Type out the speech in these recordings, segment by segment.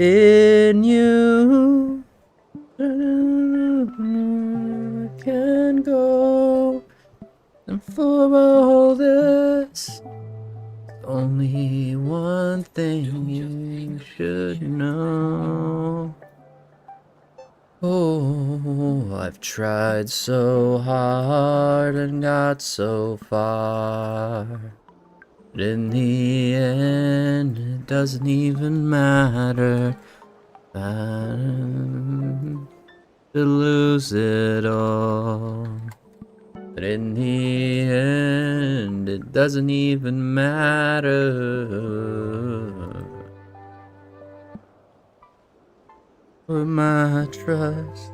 in you. Can go. And for all this, only one thing you should know. Oh, I've tried so hard and got so far. But in the end, it doesn't even matter. To lose it all. But in the end, it doesn't even matter. Put my trust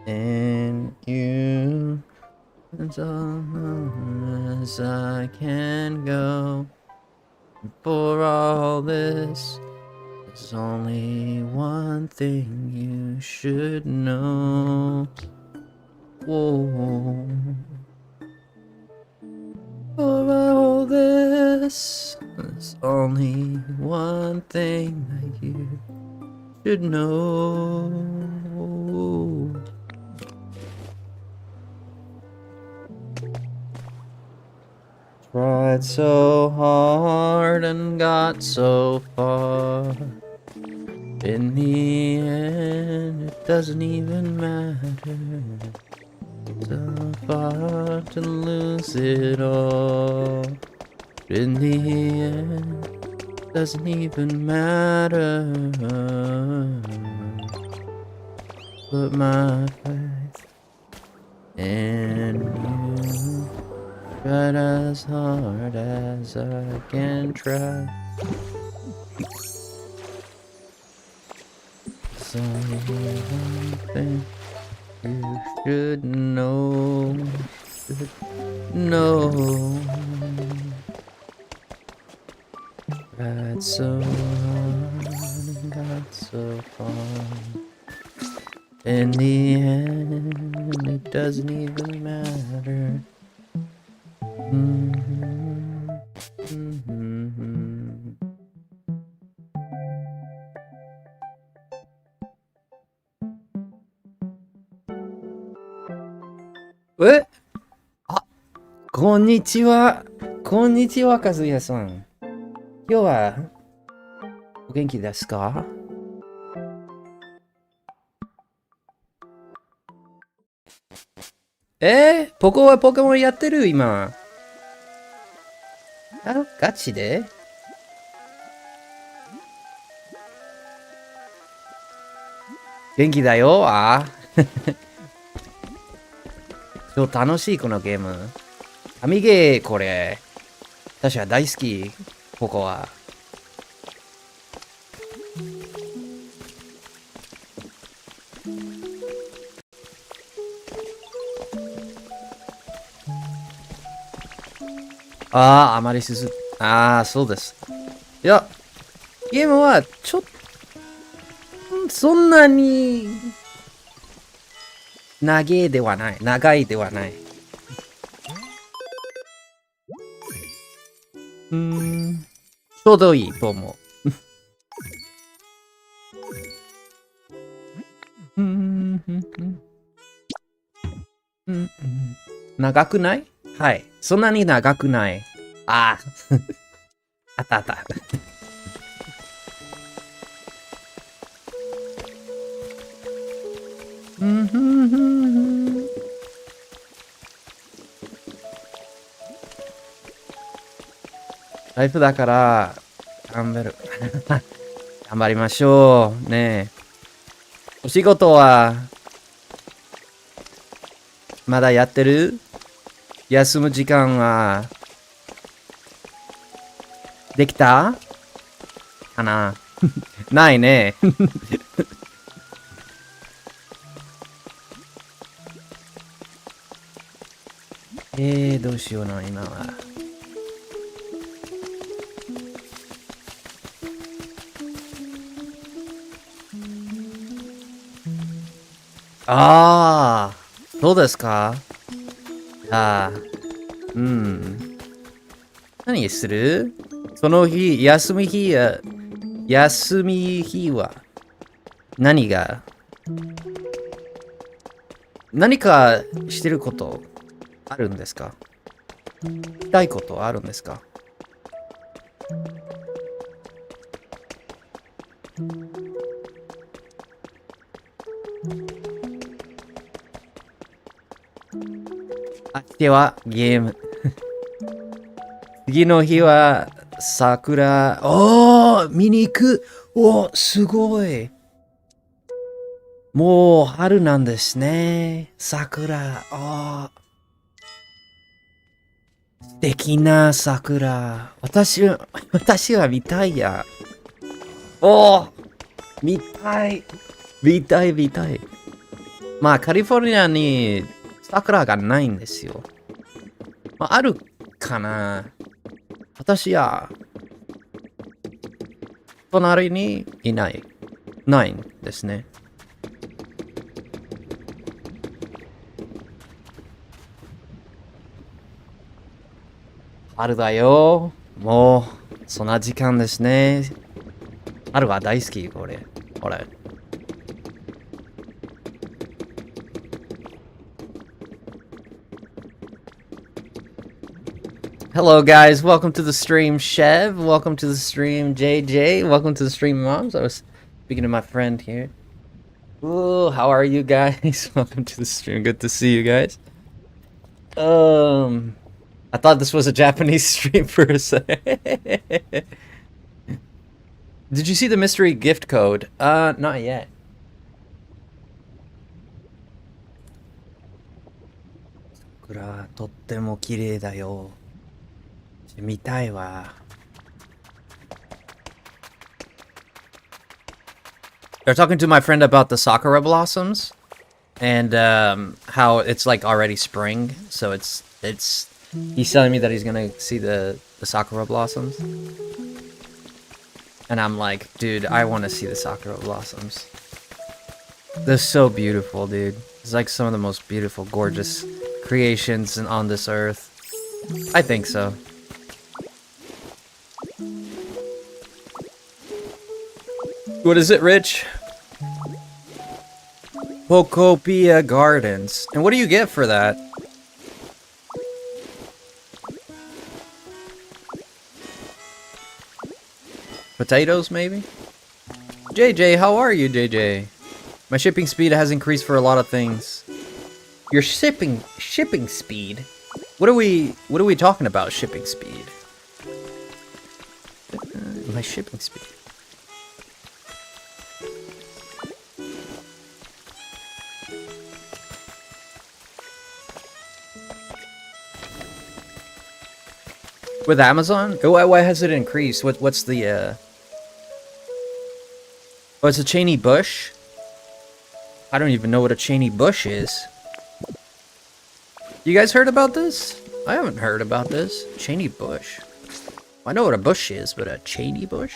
in you as long as I can go. For all this, there's only one thing you should know. Whoa. For all this, there's only one thing that you should know. Tried so hard and got so far. In the end, it doesn't even matter. So far to lose it all. In the end, it doesn't even matter. Put my faith in you. Tried as hard as I can try. It's only one thing you should know. Tried so hard and got so far. In the end, it doesn't even matter.えあ、こんにちは。こんにちは、かずやさん。今日は、お元気ですか？ポコモンやってる今。あ、ガチで？元気だよ。超楽しいこのゲーム。神ゲーこれ。私は大好き。ここは。あまりそうです。いや、ゲームはちょっと、そんなに、長いではない。ちょうどいいと思う。長くない？はい。そんなに長くない。あった。ライフだから、頑張りましょう。ねえ。お仕事は、まだやってる？休む時間は、できた？かなないね。どうしような、今は。どうですか？何する？その日、休休み日は何かしてることあるんですか？したいことあるんですか？明日はゲーム。次の日は桜。おー、見に行く。おー、すごい。もう春なんですね。桜。あー、素敵な桜。私は見たいや。おー、見たい。見たい。まあ、カリフォルニアに桜がないんですよ。まあ、あるかな。私は、隣にいない。ないんですね。春だよ。もう、そんな時間ですね。春は大好き、これ。これ。Hello guys, welcome to the stream, Chev. Welcome to the stream, JJ. Welcome to the stream, Moms. I was speaking to my friend here. Ooh, how are you guys? Welcome to the stream. Good to see you guys. I thought this was a Japanese stream for a second. Did you see the mystery gift code? Not yet. Sakura, とっても綺麗だよ。見たいわ。They're talking to my friend about the sakura blossoms and how it's like already spring, so it's he's telling me that he's gonna see the sakura blossoms. And I'm like, dude, I want to see the sakura blossoms. They're so beautiful, dude. It's like some of the most beautiful, gorgeous creations on this earth. I think so. What is it, Rich? Pokopia Gardens. And what do you get for that? Potatoes, maybe? JJ, how are you, JJ? My shipping speed has increased for a lot of things. Your shipping speed? What are we talking about, shipping speed? My shipping speed. With Amazon? Why has it increased? What's the Oh, it's a chainy bush? I don't even know what a chainy bush is. You guys heard about this? I haven't heard about this. Chainy bush. I know what a bush is, but a chainy bush?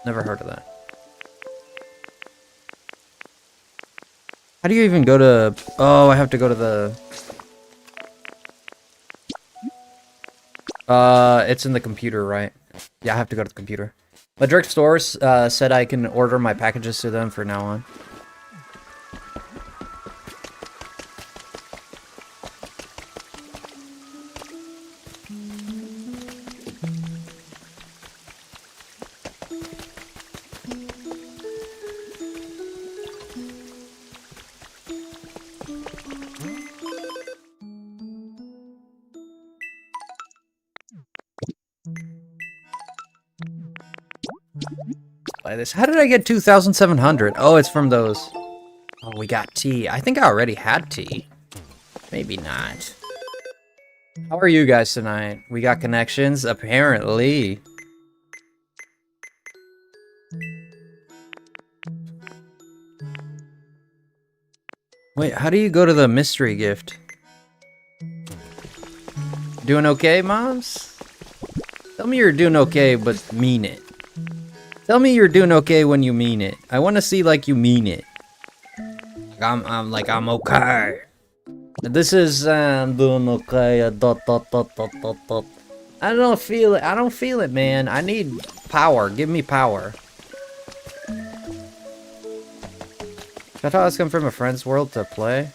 Never heard of that. How do you even go to... Oh, I have to go to the... It's in the computer, right? Yeah, I have to go to the computer. My direct store said I can order my packages to them from now on. Buy this. How did I get 2,700? Oh, it's from those. Oh, we got tea. I think I already had tea. Maybe not. How are you guys tonight? We got connections? Apparently. Wait, how do you go to the mystery gift? Doing okay, moms? Tell me you're doing okay, but mean it. Tell me you're doing okay when you mean it. I want to see like you mean it. I'm okay. This is I'm doing okay. I don't feel it. I don't feel it, man. I need power. Give me power. I thought I was coming from a friend's world to play.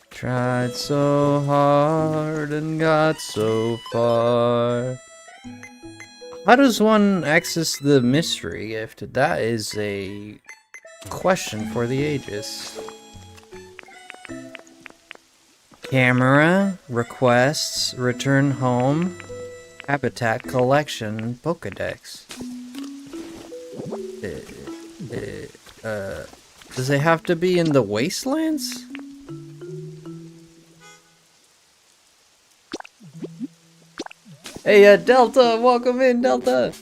Tried so hard and got so far. How does one access the mystery gift? That is a question for the ages. Camera, requests, return home, habitat collection, Pokedex. Does it have to be in the wastelands? Hey, Delta, welcome in, Delta.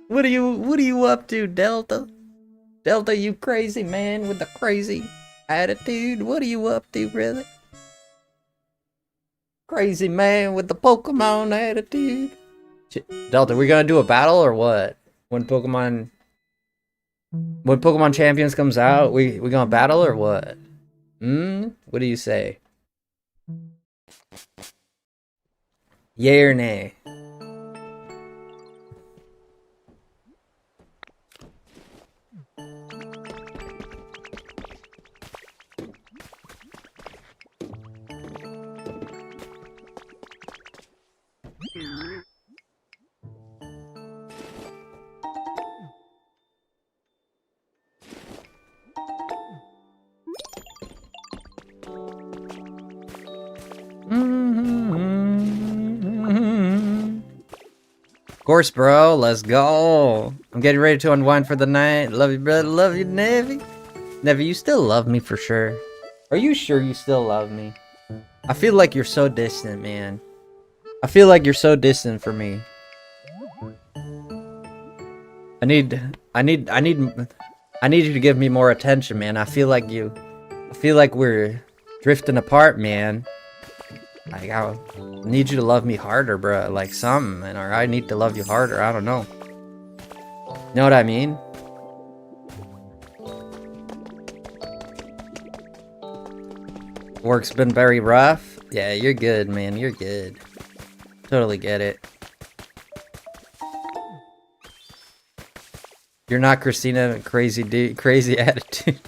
What are you up to, Delta? Delta, you crazy man with the crazy attitude. What are you up to, brother? Crazy man with the Pokemon attitude. Delta, we gonna do a battle or what? When Pokemon Champions comes out, we gonna battle or what? What do you say? Yay or nay? Of course, bro. Let's go. I'm getting ready to unwind for the night. Love you, brother. Love you, Nevi. Nevi, you still love me for sure. Are you sure you still love me? I feel like you're so distant, man. I feel like you're so distant for me. I need you to give me more attention, man. I feel like we're drifting apart, man. Like, I need you to love me harder, bro. Like, something, man. Or I need to love you harder. I don't know. You know what I mean? Work's been very rough. Yeah, you're good, man. You're good. Totally get it. You're not Christina, crazy attitude.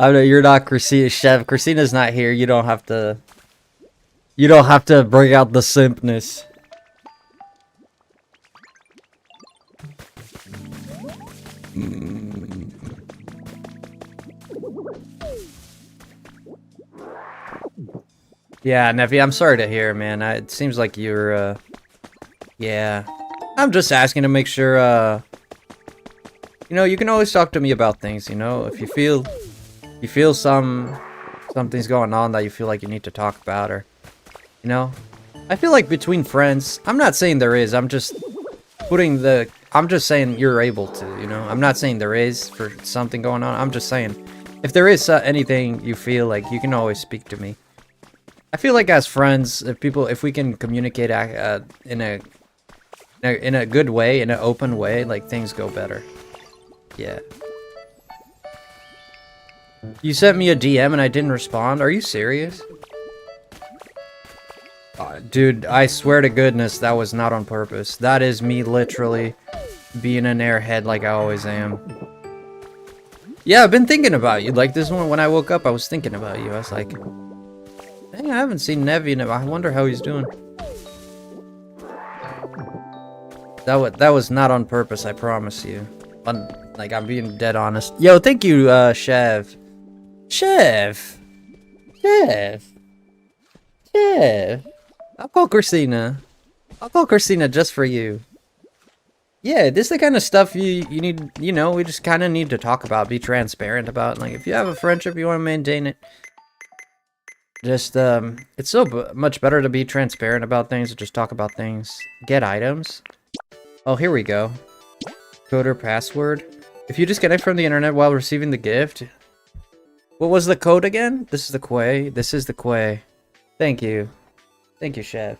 I know you're not Christina, Chef. Christina's not here. You don't have to bring out the simpness. Yeah, Nevi, I'm sorry to hear, man. It seems like you're, yeah. I'm just asking to make sure, you know, you can always talk to me about things, you know? If you feel something's going on that you feel like you need to talk about, or, you know? I feel like between friends, I'm not saying there is, I'm just saying you're able to, you know? I'm not saying there is for something going on, I'm just saying, if there is anything you feel like, you can always speak to me. I feel like as friends, if we can communicate in a good way, in an open way, like things go better. Yeah. You sent me a DM and I didn't respond? Are you serious? Dude, I swear to goodness that was not on purpose. That is me literally being an airhead like I always am. Yeah, I've been thinking about you. Like this one, when I woke up, I was thinking about you. I was like, dang, I haven't seen Nevi in I wonder how he's doing. That was not on purpose, I promise you. Like, I'm being dead honest. Yo, thank you, Chev. Chev! I'll call Christina. I'll call Christina just for you. Yeah, this is the kind of stuff you need, you know, we just kind of need to talk about, be transparent about. Like, if you have a friendship, you want to maintain it. Just, it's so much better to be transparent about things, just talk about things. Get items. Oh, here we go. Code or password. If you disconnect from the internet while receiving the gift. What was the code again? This is the Quay. This is the Quay. Thank you. Thank you, Chef.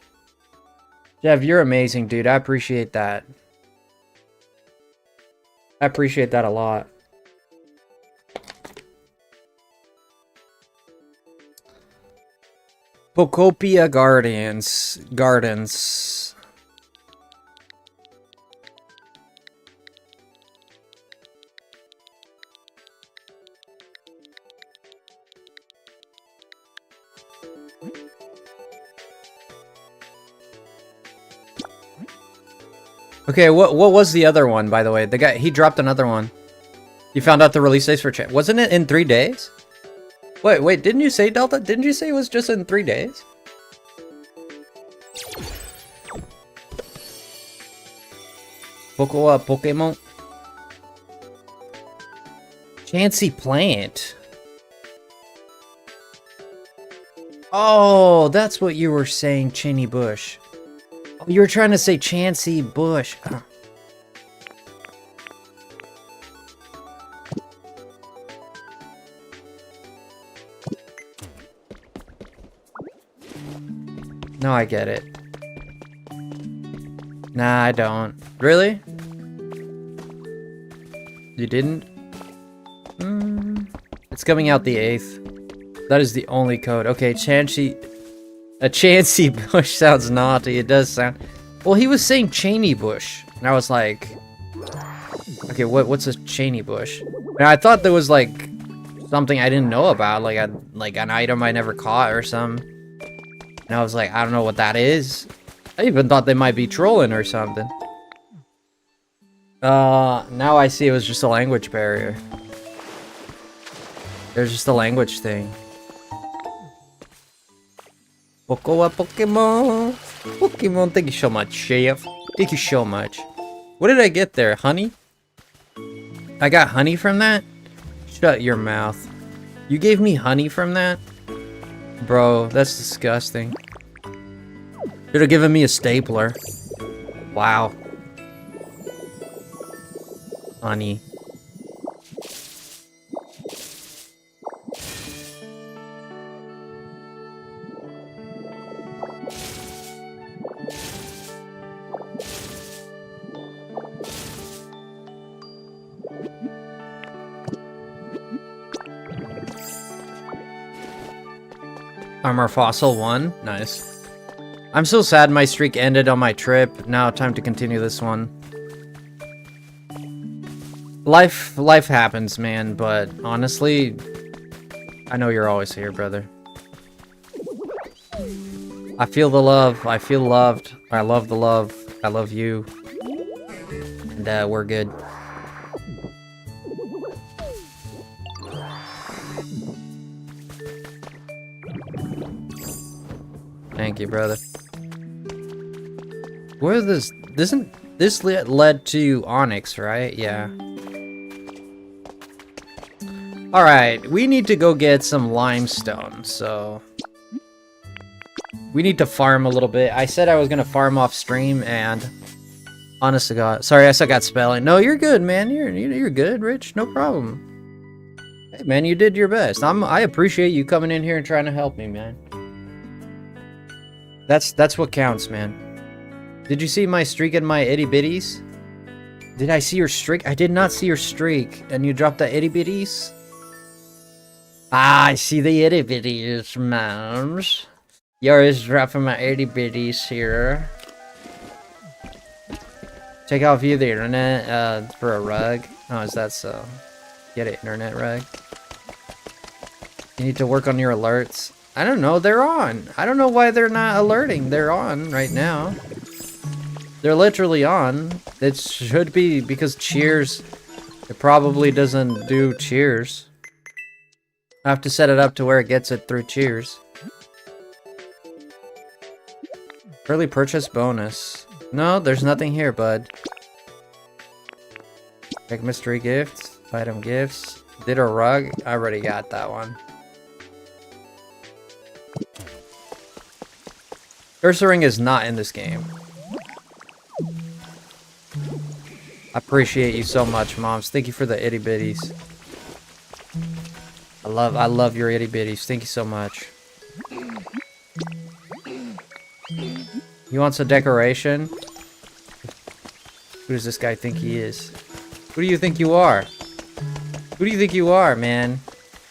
Chef, you're amazing, dude. I appreciate that. I appreciate that a lot. Pokopia Gardens. Okay, what was the other one, by the way? The guy, he dropped another one. You found out the release dates for chat. Wasn't it in 3 days? Wait, didn't you say, Delta? Didn't you say it was just in 3 days? Pokemon? Chancy Plant. Oh, that's what you were saying, Chinny Bush. Oh, you were trying to say Chancy Bush. Oh. No, I get it. Nah, I don't. Really? You didn't? It's coming out the 8th. That is the only code. Okay, Chansey... A Chancy Bush sounds naughty. It does sound... Well, he was saying Cheney Bush. And I was like... Okay, what's a Cheney Bush? And I thought there was, like, something I didn't know about. Like an item I never caught or something. And I was like, I don't know what that is. I even thought they might be trolling or something. Now I see it was just a language barrier. There's just a language thing. Pokemon. Pokemon, thank you so much, Chef. Thank you so much. What did I get there? Honey? I got honey from that? Shut your mouth. You gave me honey from that? Bro, that's disgusting. Should have given me a stapler. Wow. Honey. Armor Fossil 1. Nice. I'm so sad my streak ended on my trip. Now time to continue this one. Life happens, man, but honestly, I know you're always here, brother. I feel the love. I feel loved. I love the love. I love you. And we're good. Thank you, brother. Where is this? Isn't this led to Onyx, right? Yeah. Alright, we need to go get some limestone, so... We need to farm a little bit. I said I was gonna farm off stream, and... Honest to God. Sorry, I suck at spelling. No, you're good, man. You're good, Rich. No problem. Hey, man, you did your best. I appreciate you coming in here and trying to help me, man. That's what counts, man. Did you see my streak and my itty bitties? Did I see your streak? I did not see your streak. And you dropped the itty bitties? Ah, I see the itty bitties, moms. You're just dropping my itty bitties here. Check out view the internet for a rug. Oh, is that so? Get an internet rug. You need to work on your alerts. I don't know, they're on. I don't know why they're not alerting. They're on right now. They're literally on. It should be because Cheers, it probably doesn't do Cheers. I have to set it up to where it gets it through Cheers. Early purchase bonus. No, there's nothing here, bud. Check mystery gifts, item gifts. Did a rug? I already got that one. Cursor is not in this game. I appreciate you so much, moms. Thank you for the itty bitties. I love your itty bitties. Thank you so much. You want some decoration? Who does this guy think he is? Who do you think you are? Who do you think you are, man?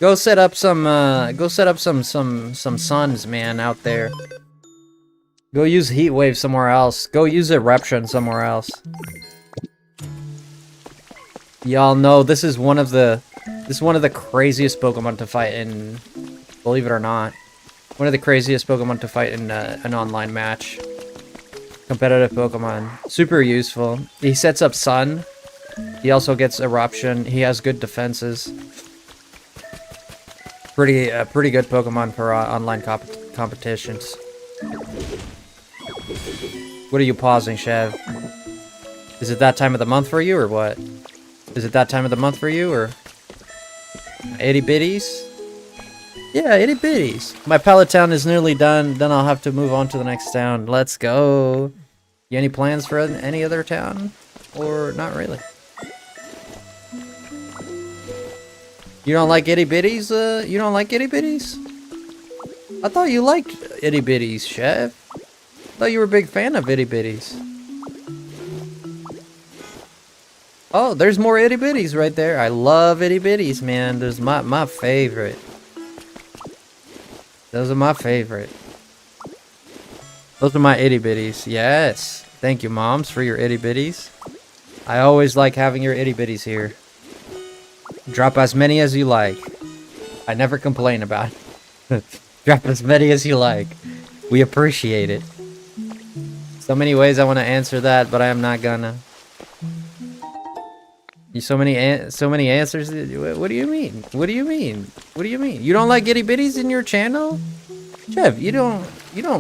Go set up some suns, man, out there. Go use heat wave somewhere else. Go use eruption somewhere else. Y'all know this is one of the craziest Pokemon to fight in, believe it or not. One of the craziest Pokemon to fight in an online match. Competitive Pokemon. Super useful. He sets up Sun. He also gets Eruption. He has good defenses. Pretty good Pokemon for online competitions. What are you pausing, Chev? Is it that time of the month for you, or what? Is it that time of the month for you, or... Itty bitties? Yeah, itty bitties. My pallet town is nearly done, then I'll have to move on to the next town. Let's go. You any plans for any other town? Or not really? You don't like itty bitties? You don't like itty bitties? I thought you liked itty bitties, Chev. I thought you were a big fan of itty bitties. Oh, there's more itty bitties right there. I love itty bitties, man. There's my favorite. Those are my favorite. Those are my itty bitties. Yes. Thank you, moms, for your itty bitties. I always like having your itty bitties here. Drop as many as you like. I never complain about it. Drop as many as you like. We appreciate it. So many ways I want to answer that, but I am not gonna. So many answers. What do you mean? What do you mean? What do you mean? You don't like itty bitties in your channel? Jeff, you don't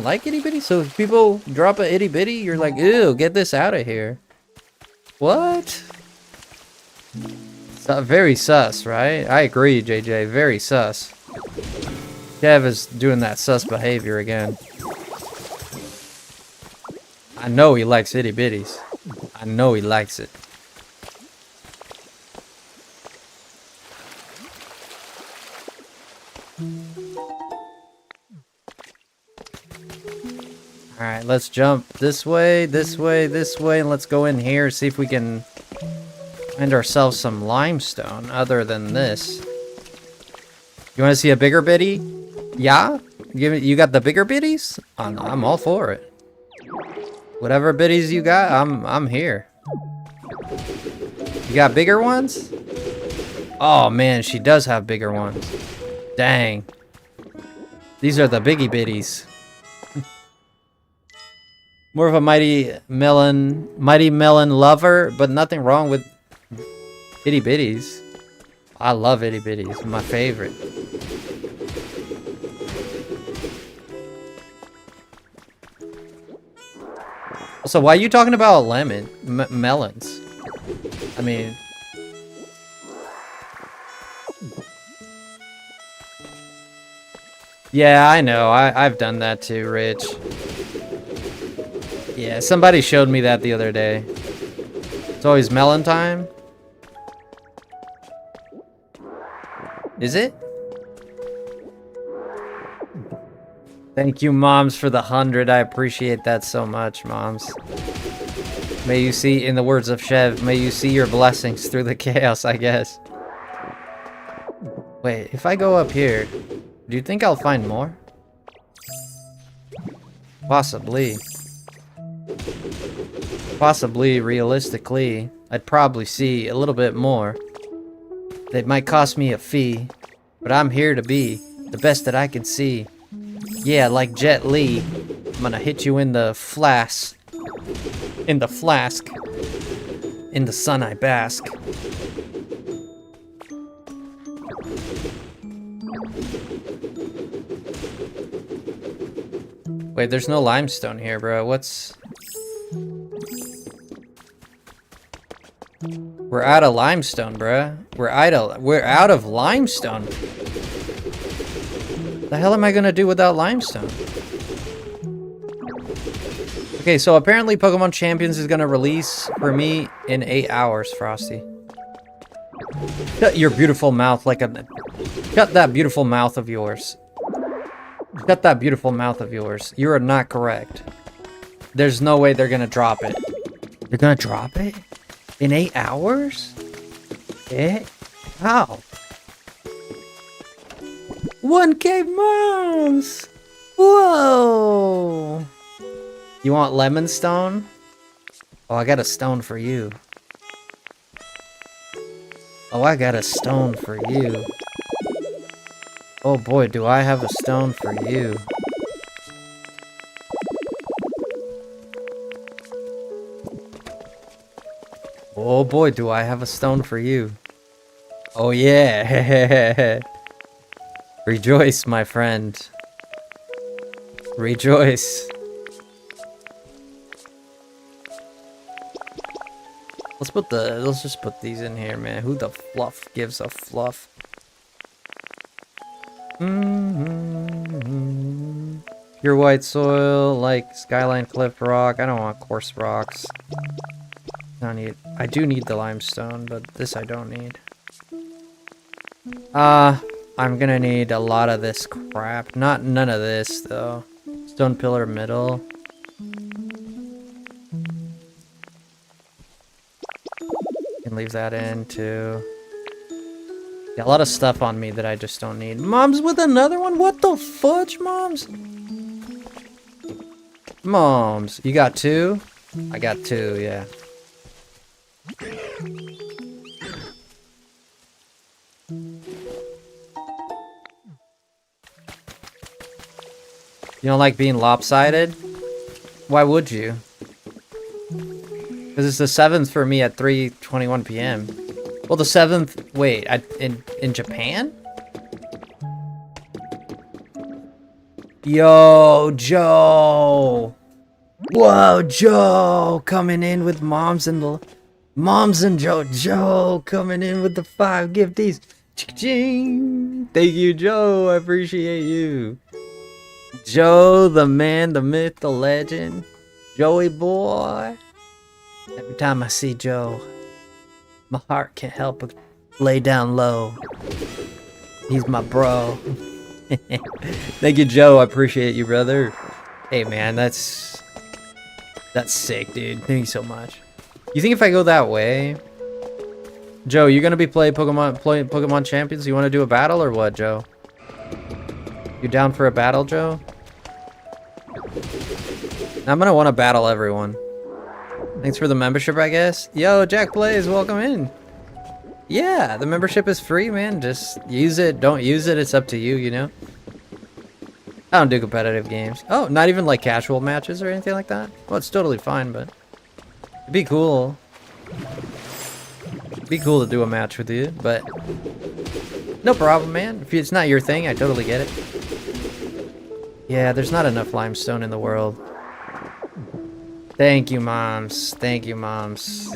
like itty bitties? So if people drop a itty bitty, you're like, ew, get this out of here. What? Very sus, right? I agree, JJ. Very sus. Kev is doing that sus behavior again. I know he likes itty bitties. I know he likes it. Alright, let's jump this way, this way, this way, and let's go in here, see if we can find ourselves some limestone other than this. You want to see a bigger bitty? Yeah? You got the bigger bitties? I'm all for it. Whatever bitties you got, I'm here. You got bigger ones? Oh man, she does have bigger ones. Dang. These are the biggie bitties. More of a mighty melon lover, but nothing wrong with itty bitties. I love itty bitties, my favorite. So why are you talking about melons? I mean, yeah, I know. I've done that too, Rich. Yeah, somebody showed me that the other day. It's always melon time. Is it? Thank you, moms, for the 100. I appreciate that so much, moms. May you see, in the words of Chev, may you see your blessings through the chaos, I guess. Wait, if I go up here, do you think I'll find more? Possibly. Possibly, realistically, I'd probably see a little bit more. It might cost me a fee, but I'm here to be the best that I can see. Yeah, like Jet Li, I'm gonna hit you in the flask. In the flask. In the sun I bask. Wait, there's no limestone here, bro. What's... We're out of limestone, bruh. We're out of limestone. The hell am I gonna do without limestone? Okay, so apparently Pokemon Champions is gonna release for me in 8 hours, Frosty. Shut your beautiful mouth like a... Shut that beautiful mouth of yours. Shut that beautiful mouth of yours. You are not correct. There's no way they're gonna drop it. They're gonna drop it? In 8 hours? Eh? How? 1K moms! Whoa! You want lemon stone? Oh, I got a stone for you. Oh, I got a stone for you. Oh boy, do I have a stone for you. Oh boy, do I have a stone for you. Oh yeah. Rejoice, my friend. Rejoice. Let's just put these in here, man. Who the fluff gives a fluff? Pure white soil, like skyline cliff rock. I don't want coarse rocks. I do need the limestone, but this I don't need. I'm gonna need a lot of this crap. None of this though. Stone pillar middle. Can leave that in too. Got a lot of stuff on me that I just don't need. Mom's with another one? What the fudge, Moms? Moms, you got two? I got two, yeah. You don't like being lopsided? Why would you? Because it's the 7th for me at 3:21 p.m. Well, the 7th... Wait, in Japan? Yo, Joe! Whoa, Joe! Coming in with Moms and Joe. Joe coming in with the 5 gifties. Ching! Thank you, Joe. I appreciate you. Joe, the man, the myth, the legend. Joey boy. Every time I see Joe, my heart can't help but lay down low. He's my bro. Thank you, Joe. I appreciate you, brother. Hey, man, that's sick, dude. Thank you so much. You think if I go that way, Joe, you're gonna be playing Pokemon Champions? You want to do a battle or what, Joe? You down for a battle, Joe? I'm gonna want to battle everyone. Thanks for the membership, I guess. Yo, Jack Plays, welcome in. Yeah, the membership is free, man. Just use it. Don't use it. It's up to you, you know? I don't do competitive games. Oh, not even like casual matches or anything like that? Well, it's totally fine, but it'd be cool. It'd be cool to do a match with you, but no problem, man. If it's not your thing, I totally get it. Yeah, there's not enough limestone in the world. Thank you, Moms. Thank you, Moms.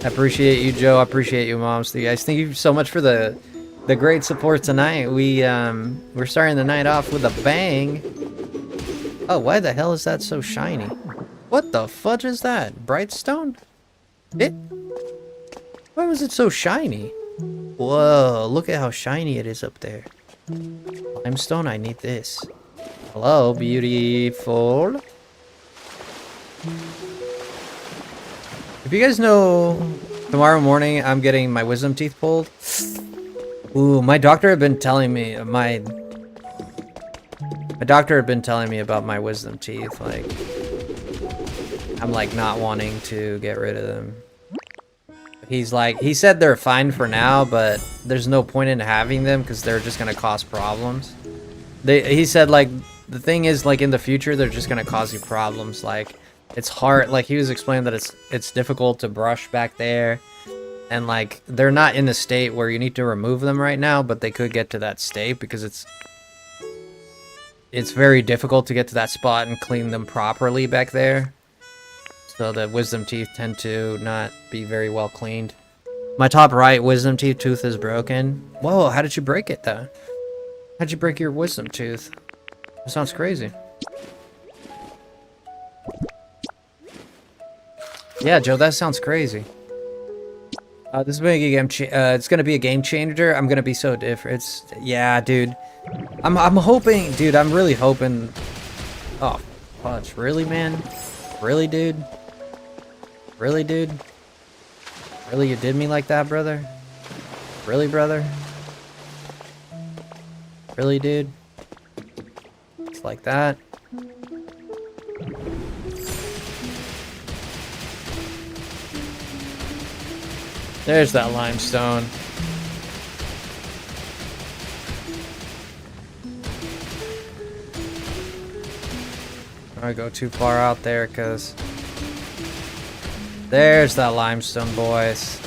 I appreciate you, Joe. I appreciate you, Moms. You guys, thank you so much for the great support tonight. We're starting the night off with a bang. Oh, why the hell is that so shiny? What the fudge is that? Brightstone? Why was it so shiny? Whoa, look at how shiny it is up there. Limestone, I need this. Hello, beautiful. If you guys know, tomorrow morning I'm getting my wisdom teeth pulled. Ooh, my doctor had been telling me my doctor had been telling me about my wisdom teeth. Like, I'm like not wanting to get rid of them. He's like, he said they're fine for now, but there's no point in having them because they're just gonna cause problems. He said like the thing is like in the future they're just gonna cause you problems. Like it's hard. Like he was explaining that it's difficult to brush back there, and like they're not in a state where you need to remove them right now, but they could get to that state because it's very difficult to get to that spot and clean them properly back there. So the wisdom teeth tend to not be very well cleaned. My top right wisdom teeth tooth is broken. Whoa, how did you break it though? How'd you break your wisdom tooth? That sounds crazy. Yeah, Joe, that sounds crazy. This is a game. It's gonna be a game changer. I'm gonna be so different. Yeah, dude. I'm hoping, dude. I'm really hoping. Oh, fudge! Really, man? Really, dude? Really, dude? Really, you did me like that, brother? Really, brother? Really, dude? It's like that. There's that limestone. I go too far out there because there's that limestone, boys.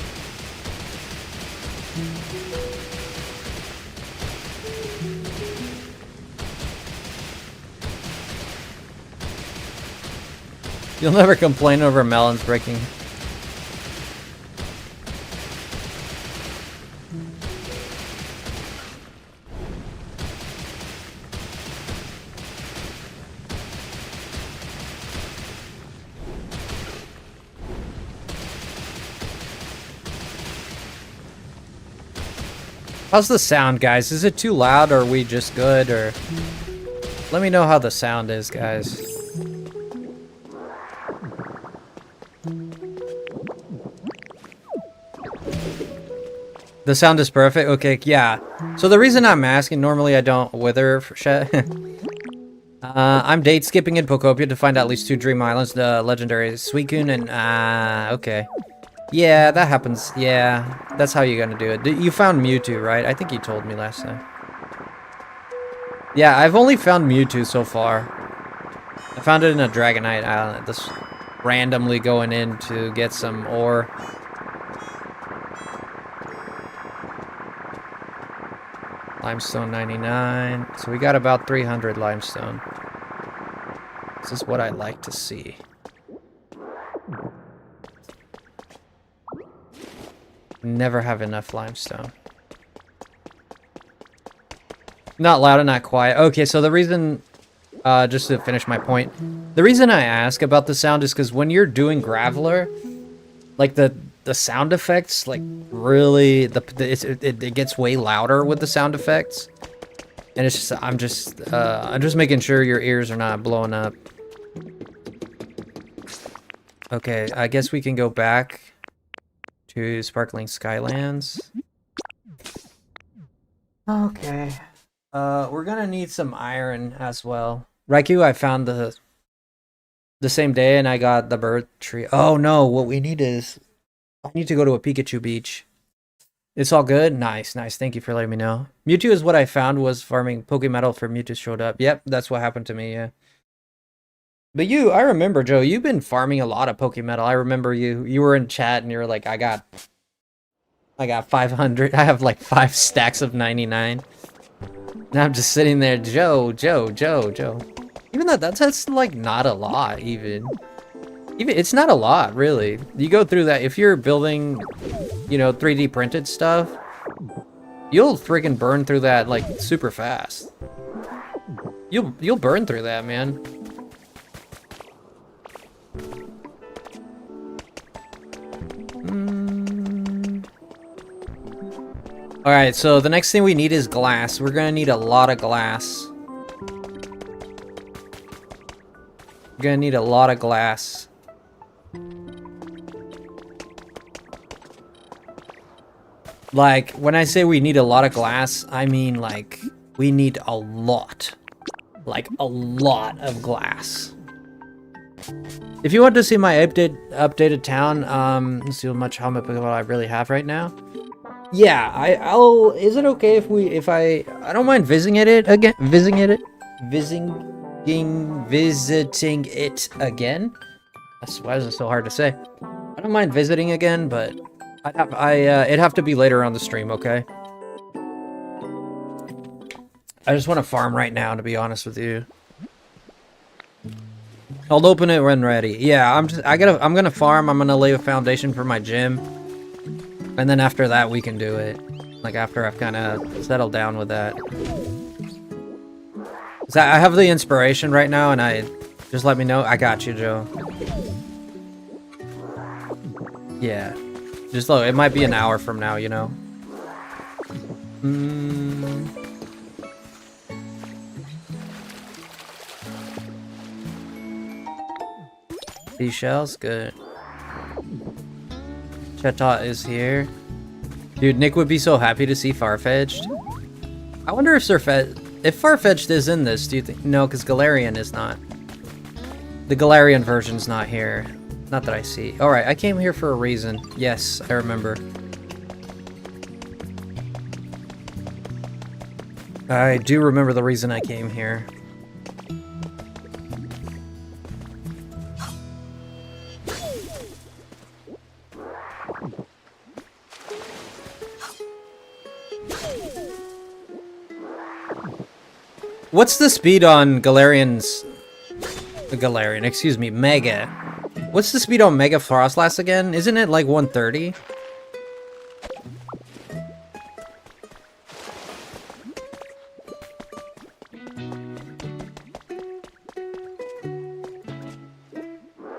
You'll never complain over melons breaking. How's the sound, guys? Is it too loud, or are we just good, or... Let me know how the sound is, guys. The sound is perfect? Okay, yeah. So the reason I'm asking, normally I don't wither for shit. I'm date skipping in Pokopia to find at least 2 Dream Islands, the legendary Suicune and... okay. Yeah, that happens. Yeah, that's how you're gonna do it. You found Mewtwo, right? I think you told me last time. Yeah, I've only found Mewtwo so far. I found it in a Dragonite Island. Just randomly going in to get some ore. Limestone 99. So we got about 300 limestone. This is what I like to see. Never have enough limestone. Not loud and not quiet. Okay, so the reason, just to finish my point, the reason I ask about the sound is because when you're doing Graveler, like the sound effects, like really, it gets way louder with the sound effects, and it's just I'm just making sure your ears are not blowing up. Okay, I guess we can go back to Sparkling Skylands. Okay. We're gonna need some iron as well. Raikou, I found the same day, and I got the bird tree. Oh no, what we need is... I need to go to a Pikachu beach. It's all good? Nice, nice. Thank you for letting me know. Mewtwo is what I found was farming Pokemetal for Mewtwo showed up. Yep, that's what happened to me, yeah. But I remember, Joe, you've been farming a lot of Pokemetal. I remember you were in chat and you were like, I got 500. I have like 5 stacks of 99. Now I'm just sitting there, Joe. Even though that's like not a lot, even it's not a lot, really. You go through that, if you're building, 3D printed stuff, you'll freaking burn through that like super fast. You'll burn through that, man. Alright, so the next thing we need is glass. We're gonna need a lot of glass. We're gonna need a lot of glass. Like, when I say we need a lot of glass, I mean, like, we need a lot. Like, a lot of glass. If you want to see my updated town, let's see how much Pokemon I really have right now. Yeah, I'll. Is it okay if I don't mind visiting it again? Visiting it again. Why is it so hard to say? I don't mind visiting again, but it'd have to be later on the stream, okay? I just want to farm right now, to be honest with you. I'll open it when ready. Yeah, I'm gonna farm. I'm gonna lay a foundation for my gym. And then after that, we can do it. Like, after I've kind of settled down with that. So I have the inspiration right now, and just let me know. I got you, Joe. Yeah. Just look, it might be an hour from now, Seashells, good. Chetot is here. Dude, Nick would be so happy to see Farfetch'd. I wonder if If Farfetch'd is in this, do you think? No, because Galarian is not. The Galarian version's not here. Not that I see. Alright, I came here for a reason. Yes, I remember. I do remember the reason I came here. What's the speed on Galarian's... Galarian, excuse me, Mega. What's the speed on Mega Frostlass again? Isn't it like 130?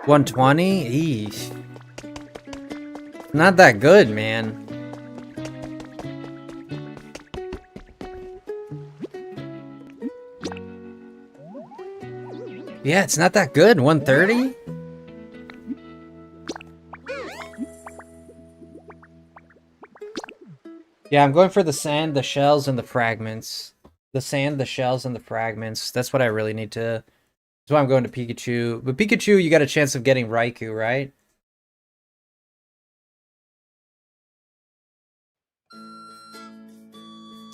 $120? Eesh. Not that good, man. Yeah, it's not that good. 130? Yeah, I'm going for the sand, the shells, and the fragments. The sand, the shells, and the fragments. That's what I really need to... That's why I'm going to Pikachu. But Pikachu, you got a chance of getting Raikou, right?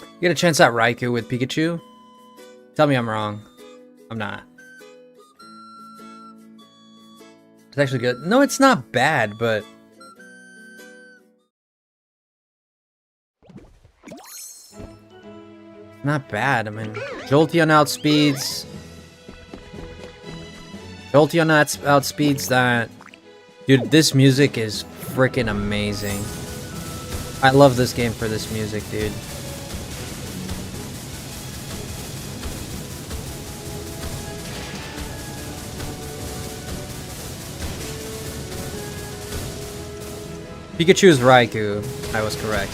You get a chance at Raikou with Pikachu? Tell me I'm wrong. I'm not. It's actually good. No, it's not bad, but... Not bad. I mean, Jolteon outspeeds... Jolteon outspeeds that. Dude, this music is freaking amazing. I love this game for this music, dude. Pikachu's Raikou. I was correct.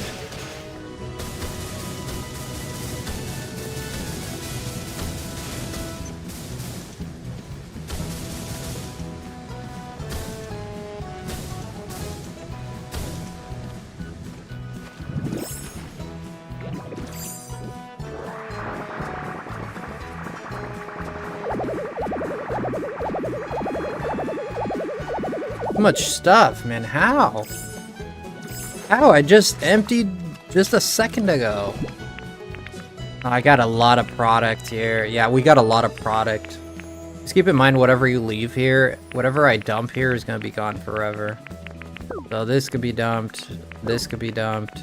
Too much stuff, man. How? How? I just emptied just a second ago. Oh, I got a lot of product here. Yeah, we got a lot of product. Just keep in mind, whatever you leave here, whatever I dump here is going to be gone forever. So this could be dumped. This could be dumped.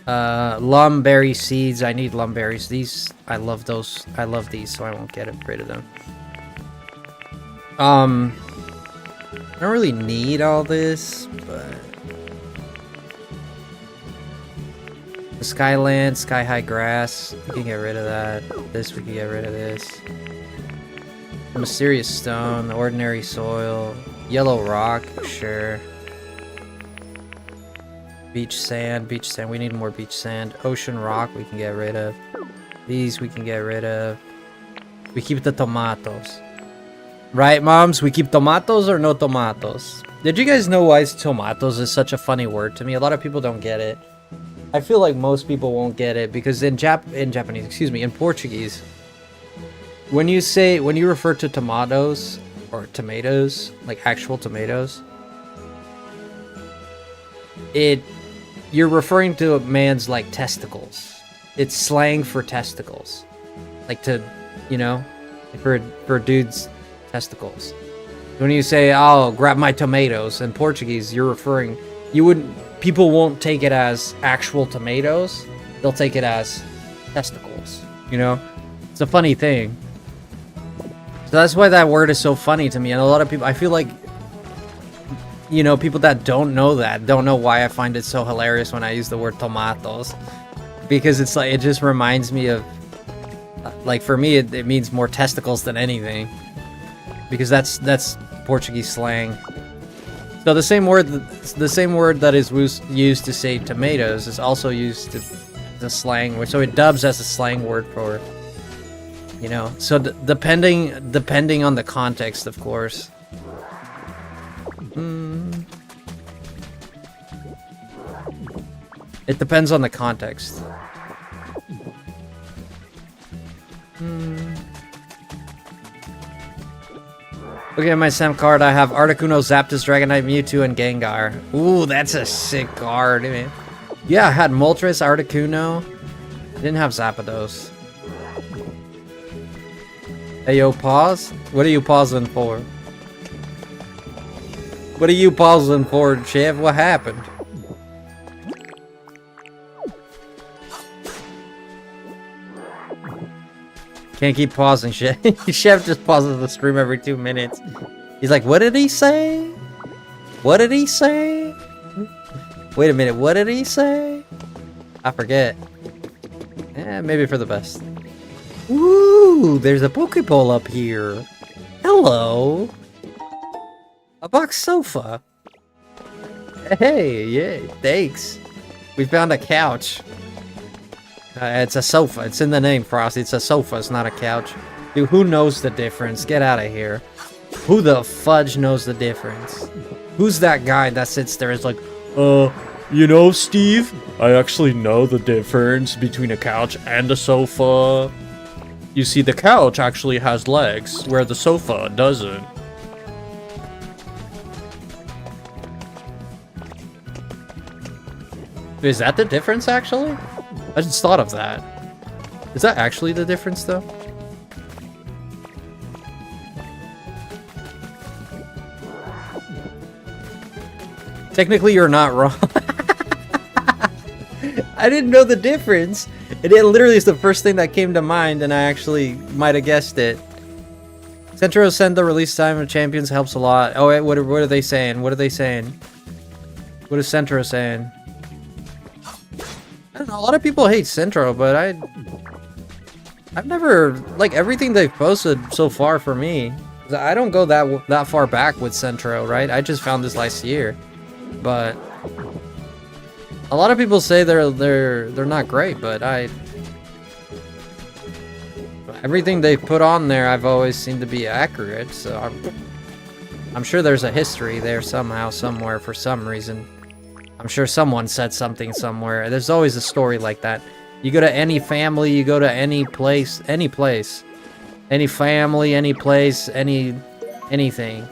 Lumberry seeds. I need lumberries. These, I love those. I love these, so I won't get rid of them. I don't really need all this, but... The Skyland, Sky High Grass, we can get rid of that. This, we can get rid of this. The Mysterious Stone, the Ordinary Soil, Yellow Rock, sure. Beach Sand, we need more Beach Sand. Ocean Rock, we can get rid of. These, we can get rid of. We keep the tomatoes. Right, moms? We keep tomatoes or no tomatoes? Did you guys know why tomatoes is such a funny word to me? A lot of people don't get it. I feel like most people won't get it because in Japanese, excuse me, in Portuguese, when you refer to tomatoes or tomatoes, like actual tomatoes, you're referring to a man's like testicles. It's slang for testicles, like to, you know, for dudes. Testicles. When you say, "Oh, grab my tomatoes," in Portuguese, you're referring. People won't take it as actual tomatoes. They'll take it as testicles. You know, it's a funny thing. So that's why that word is so funny to me. And a lot of people, I feel like, you know, people that don't know that don't know why I find it so hilarious when I use the word tomatoes, because it's like it just reminds me of, like, for me, it means more testicles than anything. Because that's Portuguese slang. So the same word that is used to say tomatoes is also used to the slang, so it dubs as a slang word for, you know. So depending on the context, of course. It depends on the context. Look at my SAM card. I have Articuno, Zapdos, Dragonite, Mewtwo, and Gengar. Ooh, that's a sick card, man. Yeah, I had Moltres, Articuno. I didn't have Zapdos. Hey, yo, pause? What are you pausing for? What are you pausing for, Chev? What happened? Can't keep pausing, Chef. Chef just pauses the stream every 2 minutes. He's like, what did he say? What did he say? Wait a minute, what did he say? I forget. Eh, maybe for the best. Ooh, there's a Pokeball up here. Hello. A box sofa. Hey, yay, thanks. We found a couch. It's a sofa. It's in the name, Frosty. It's a sofa. It's not a couch. Dude, who knows the difference? Get out of here. Who the fudge knows the difference? Who's that guy that sits there and is like, you know, Steve, I actually know the difference between a couch and a sofa. You see, the couch actually has legs, where the sofa doesn't. Is that the difference, actually? I just thought of that. Is that actually the difference, though? Technically, you're not wrong. I didn't know the difference. It literally is the first thing that came to mind, and I actually might have guessed it. Centro sent the release time of Champions helps a lot. Oh, wait, what are they saying? What are they saying? What is Centro saying? I don't know, a lot of people hate Centro, but I've never, like, everything they've posted so far for me, I don't go that far back with Centro, right? I just found this last year, but a lot of people say they're not great, but everything they put on there, I've always seemed to be accurate, so I'm sure there's a history there somehow, somewhere, for some reason. I'm sure someone said something somewhere. There's always a story like that. You go to any family, you go to any place, any family, any place, anything,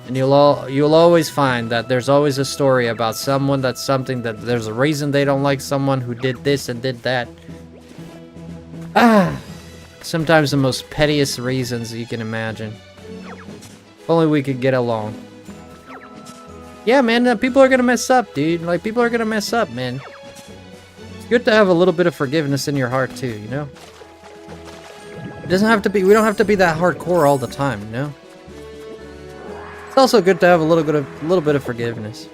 and you'll always find that there's always a story about someone that's something that there's a reason they don't like someone who did this and did that. Sometimes the most pettiest reasons you can imagine. If only we could get along. Yeah, man, people are gonna mess up, dude. Like, people are gonna mess up, man. It's good to have a little bit of forgiveness in your heart, too, you know? It doesn't have to be, we don't have to be that hardcore all the time, you know? It's also good to have a little bit of forgiveness.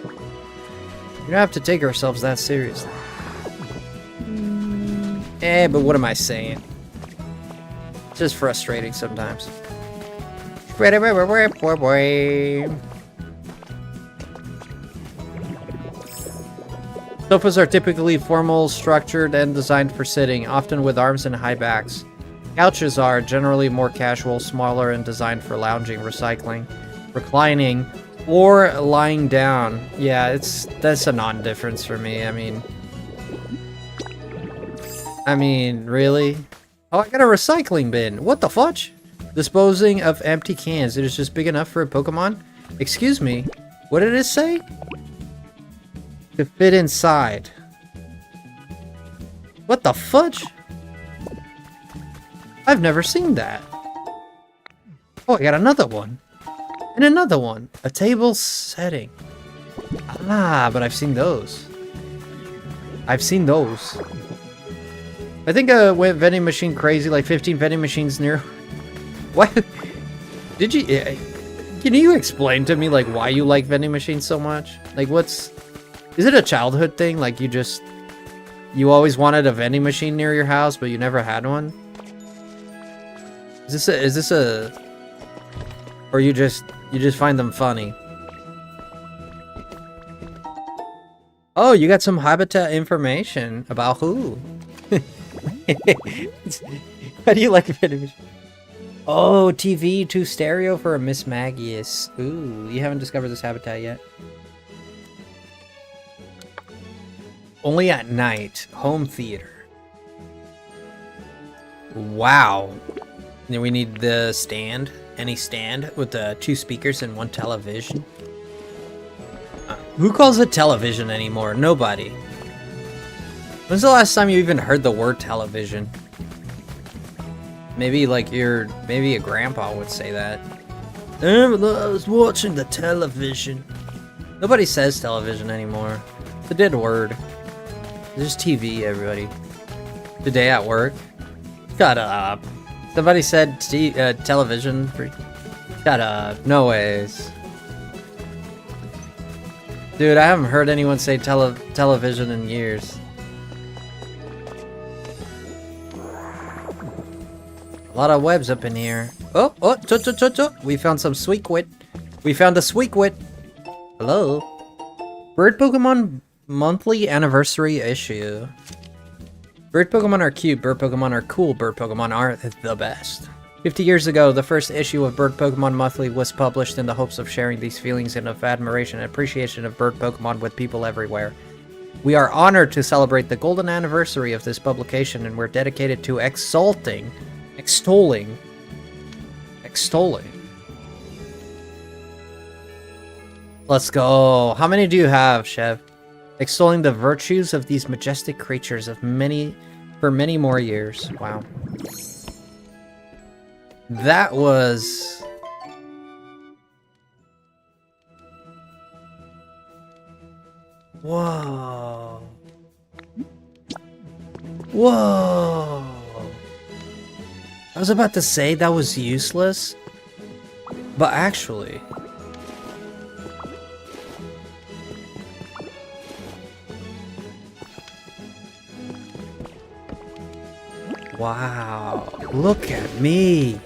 You don't have to take ourselves that seriously. But what am I saying? It's just frustrating sometimes. Sofas are typically formal, structured, and designed for sitting, often with arms and high backs. Couches are generally more casual, smaller, and designed for lounging, recycling, reclining, or lying down. Yeah, that's a non-difference for me. I mean, really? Oh, I got a recycling bin. What the fudge? Disposing of empty cans. It is just big enough for a Pokemon? Excuse me. What did it say? To fit inside. What the fudge? I've never seen that. Oh, I got another one. And another one. A table setting. Ah, but I've seen those. I think I went vending machine crazy, like 15 vending machines near. What? Did you? Can you explain to me, like, why you like vending machines so much? Like, is it a childhood thing? Like, you always wanted a vending machine near your house, but you never had one? Is this a, or you just find them funny? Oh, you got some habitat information about who? How do you like vending machines? Oh, TV to stereo for a Miss Magius. Ooh, you haven't discovered this habitat yet. Only at night. Home theater. Wow. Then we need the stand. Any stand with the 2 speakers and 1 television. Who calls it television anymore? Nobody. When's the last time you even heard the word television? Maybe like maybe a grandpa would say that. I was watching the television. Nobody says television anymore. It's a dead word. There's TV, everybody. Today at work. Shut up. Somebody said television. Shut up. No ways. Dude, I haven't heard anyone say television in years. A lot of webs up in here. Oh, we found some Sweetquit. We found a Sweetquit. Hello. Bird Pokemon monthly anniversary issue. Bird Pokemon are cute, bird Pokemon are cool, bird Pokemon are the best. 50 years ago, the first issue of Bird Pokemon Monthly was published in the hopes of sharing these feelings and of admiration and appreciation of bird Pokemon with people everywhere. We are honored to celebrate the golden anniversary of this publication, and we're dedicated to extolling. Let's go. How many do you have, Chev? Extolling the virtues of these majestic creatures for many more years. Wow. That was... Whoa. Whoa. I was about to say that was useless, but actually... Wow, look at me.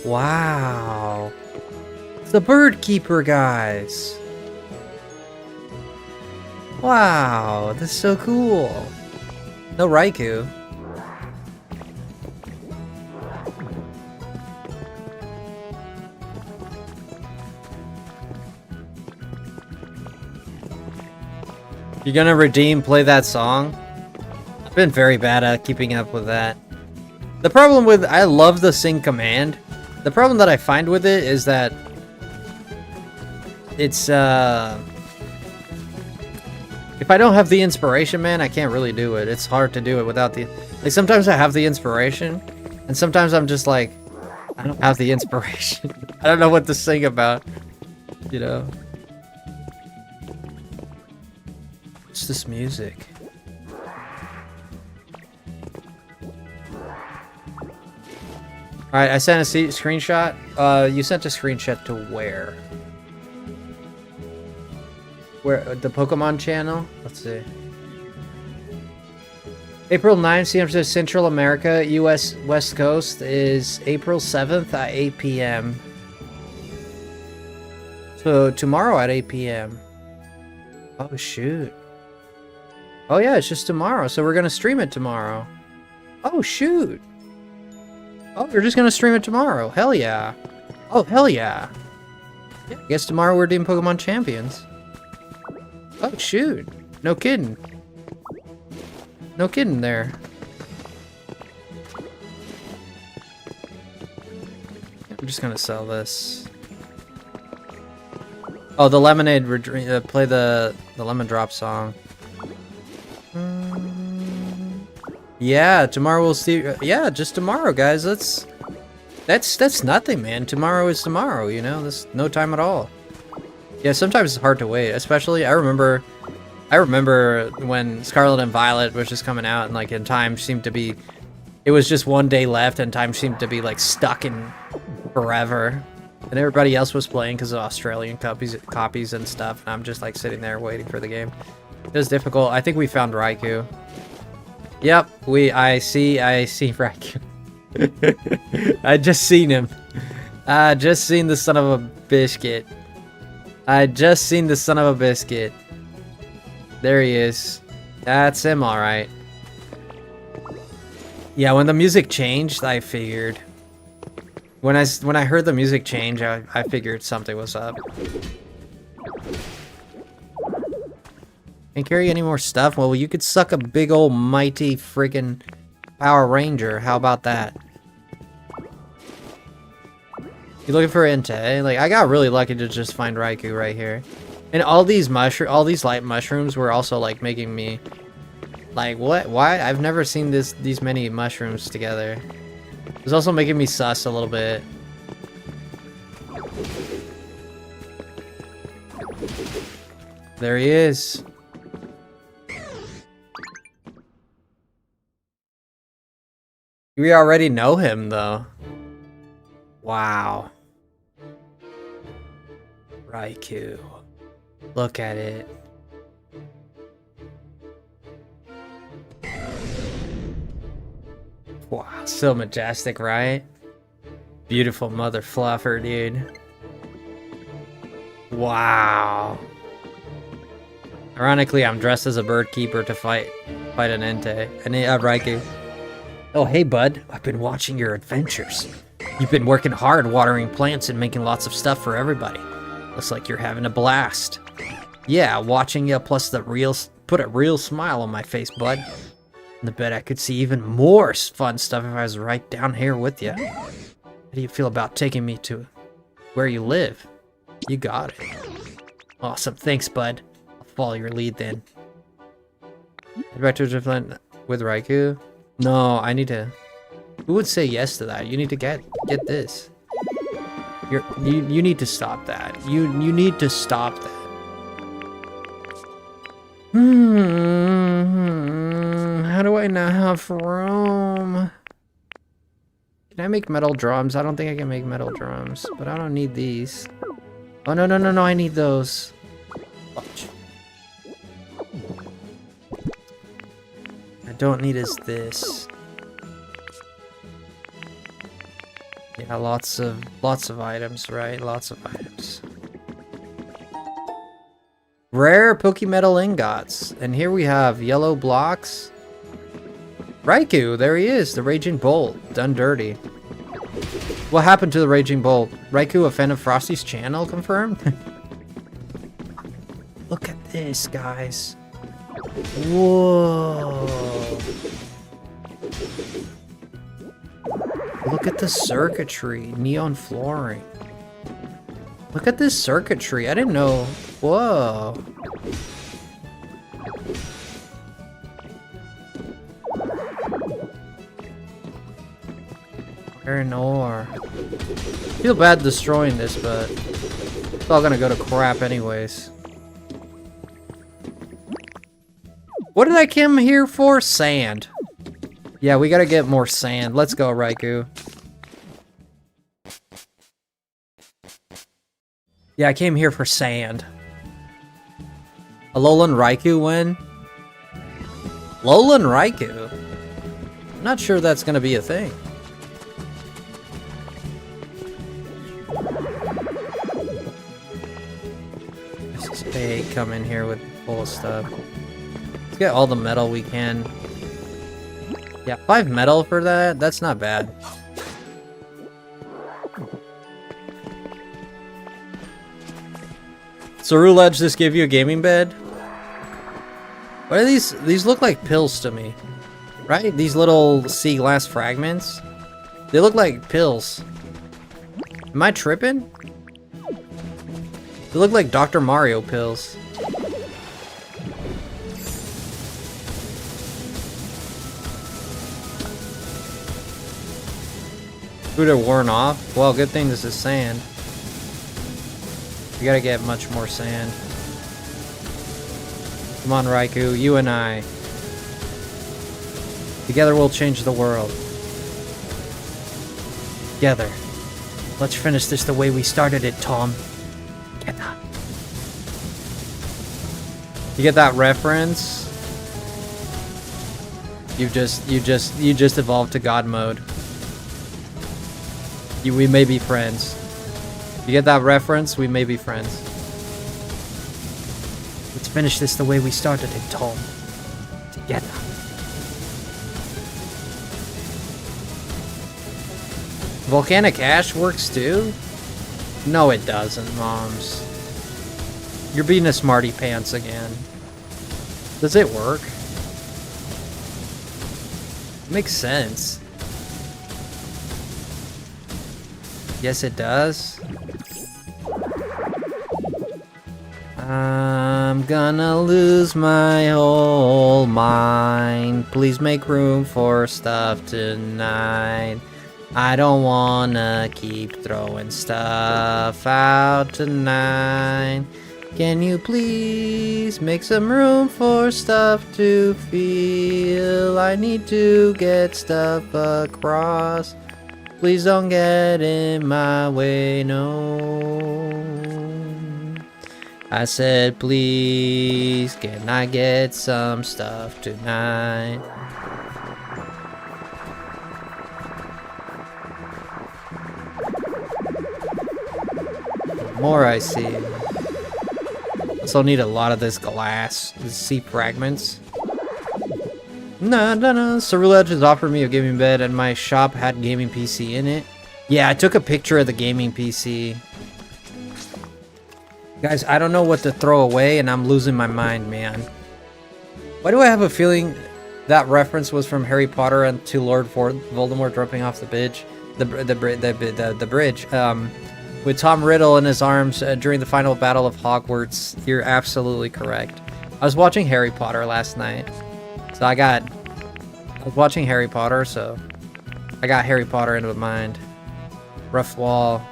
Wow. It's the bird keeper, guys. Wow, that's so cool. No Raikou. You're gonna play that song? I've been very bad at keeping up with that. The problem with, I love the sing command. The problem that I find with it is that it's, if I don't have the inspiration, man, I can't really do it. It's hard to do it without the, like, sometimes I have the inspiration, and sometimes I'm just like, I don't have the inspiration. I don't know what to sing about, you know? What's this music? Alright, I sent a screenshot. You sent a screenshot to where? Where? The Pokemon channel? Let's see. April 9th, Central America, US West Coast is April 7th at 8 p.m. So, tomorrow at 8 p.m. Oh, shoot. Oh, yeah, it's just tomorrow. So, we're going to stream it tomorrow. Oh, shoot. Oh, we're just gonna stream it tomorrow. Hell yeah. Oh, hell yeah. I guess tomorrow we're doing Pokemon Champions. Oh, shoot. No kidding. No kidding there. I'm just gonna sell this. Oh, the Lemonade, play the Lemon Drop song. Yeah, tomorrow we'll see. Yeah, just tomorrow, guys. That's nothing, man. Tomorrow is tomorrow, you know? There's no time at all. Yeah, sometimes it's hard to wait. Especially, I remember when Scarlet and Violet was just coming out, and like, in time seemed to be, it was just one day left, and time seemed to be like stuck in forever. And everybody else was playing because of Australian copies and stuff, and I'm just like sitting there waiting for the game. It was difficult. I think we found Raikou. Yep, I see Raikou. I just seen him. I just seen the son of a biscuit. I just seen the son of a biscuit. There he is. That's him, alright. Yeah, when the music changed, I figured. When I heard the music change, I figured something was up. Can't carry any more stuff? Well, you could suck a big old mighty friggin' Power Ranger. How about that? You looking for Entei? Like, I got really lucky to just find Raikou right here. And all these light mushrooms were also like making me like, what? Why? I've never seen these many mushrooms together. It was also making me sus a little bit. There he is. We already know him though. Wow. Raikou. Look at it. Wow, so majestic, right? Beautiful mother fluffer, dude. Wow. Ironically, I'm dressed as a bird keeper to fight an Entei. And Raikou. Oh, hey, bud. I've been watching your adventures. You've been working hard watering plants and making lots of stuff for everybody. Looks like you're having a blast. Yeah, watching you plus put a real smile on my face, bud. And I bet I could see even more fun stuff if I was right down here with you. How do you feel about taking me to where you live? You got it. Awesome, thanks, bud. I'll follow your lead then. Head back to Driftland with Raikou? No, I need to... Who would say yes to that? You need to get this. You need to stop that. You need to stop that. How do I not have room? Can I make metal drums? I don't think I can make metal drums, but I don't need these. Oh, no, I need those. Watch. I don't need is this. Yeah, lots of items, right? Lots of items. Rare Pokemetal ingots. And here we have yellow blocks. Raikou, there he is, the Raging Bolt, done dirty. What happened to the Raging Bolt? Raikou, a fan of Frosty's channel, confirmed? Look at this, guys. Whoa. Look at the circuitry, neon flooring. Look at this circuitry, I didn't know. Whoa. Iron ore. Feel bad destroying this, but it's all gonna go to crap anyways. What did I come here for? Sand. Yeah, we gotta get more sand. Let's go, Raikou. Yeah, I came here for sand. Alolan Raikou win? Alolan Raikou? I'm not sure that's gonna be a thing. Let's just come in here with full of stuff. Let's get all the metal we can. Yeah, 5 metal for that? That's not bad. So Roulette just gave you a gaming bed? What are these? These look like pills to me. Right? These little sea glass fragments? They look like pills. Am I tripping? They look like Dr. Mario pills. Food are worn off? Well, good thing this is sand. We gotta get much more sand. Come on, Raikou, you and I. Together we'll change the world. Together. Let's finish this the way we started it, Tom. Together. You get that reference? You just evolved to God mode. We may be friends. You get that reference? We may be friends. Let's finish this the way we started it, Tom. Together. Volcanic ash works too? No, it doesn't, Moms. You're being a smarty pants again. Does it work? Makes sense. Yes, it does. I'm gonna lose my whole mind. Please make room for stuff tonight. I don't wanna keep throwing stuff out tonight. Can you please make some room for stuff to feel? I need to get stuff across. Please don't get in my way, no. I said, please, can I get some stuff tonight? More I see. Also need a lot of this glass, the sea fragments. No. Cerulege has offered me a gaming bed and my shop had gaming PC in it. Yeah, I took a picture of the gaming PC. Guys, I don't know what to throw away and I'm losing my mind, man. Why do I have a feeling that reference was from Harry Potter and to Lord Voldemort dropping off the bridge? The bridge. With Tom Riddle in his arms during the final battle of Hogwarts. You're absolutely correct. I was watching Harry Potter last night. So I was watching Harry Potter, so I got Harry Potter into my mind. Rough wall.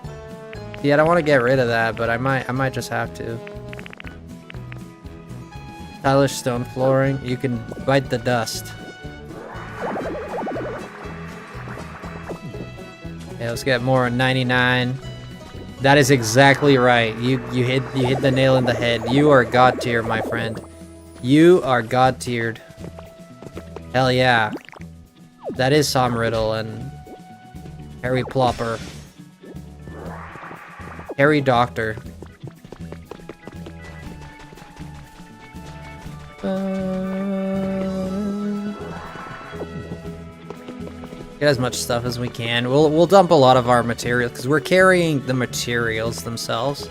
Yeah, I don't want to get rid of that, but I might just have to. Stylish stone flooring. You can bite the dust. Yeah, let's get more 99. That is exactly right. You hit the nail in the head. You are god tier, my friend. You are god tiered. Hell yeah. That is Tom Riddle and Harry Plopper. Harry Doctor. Get as much stuff as we can. We'll dump a lot of our materials because we're carrying the materials themselves.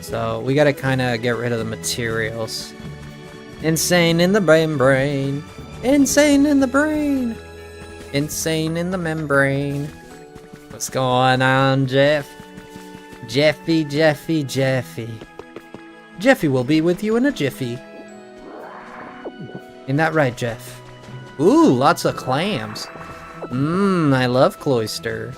So we gotta kind of get rid of the materials. Insane in the brain. Insane in the brain. Insane in the membrane. What's going on, Jeff? Jeffy. Jeffy will be with you in a jiffy. Ain't that right, Jeff? Ooh, lots of clams. I love cloister.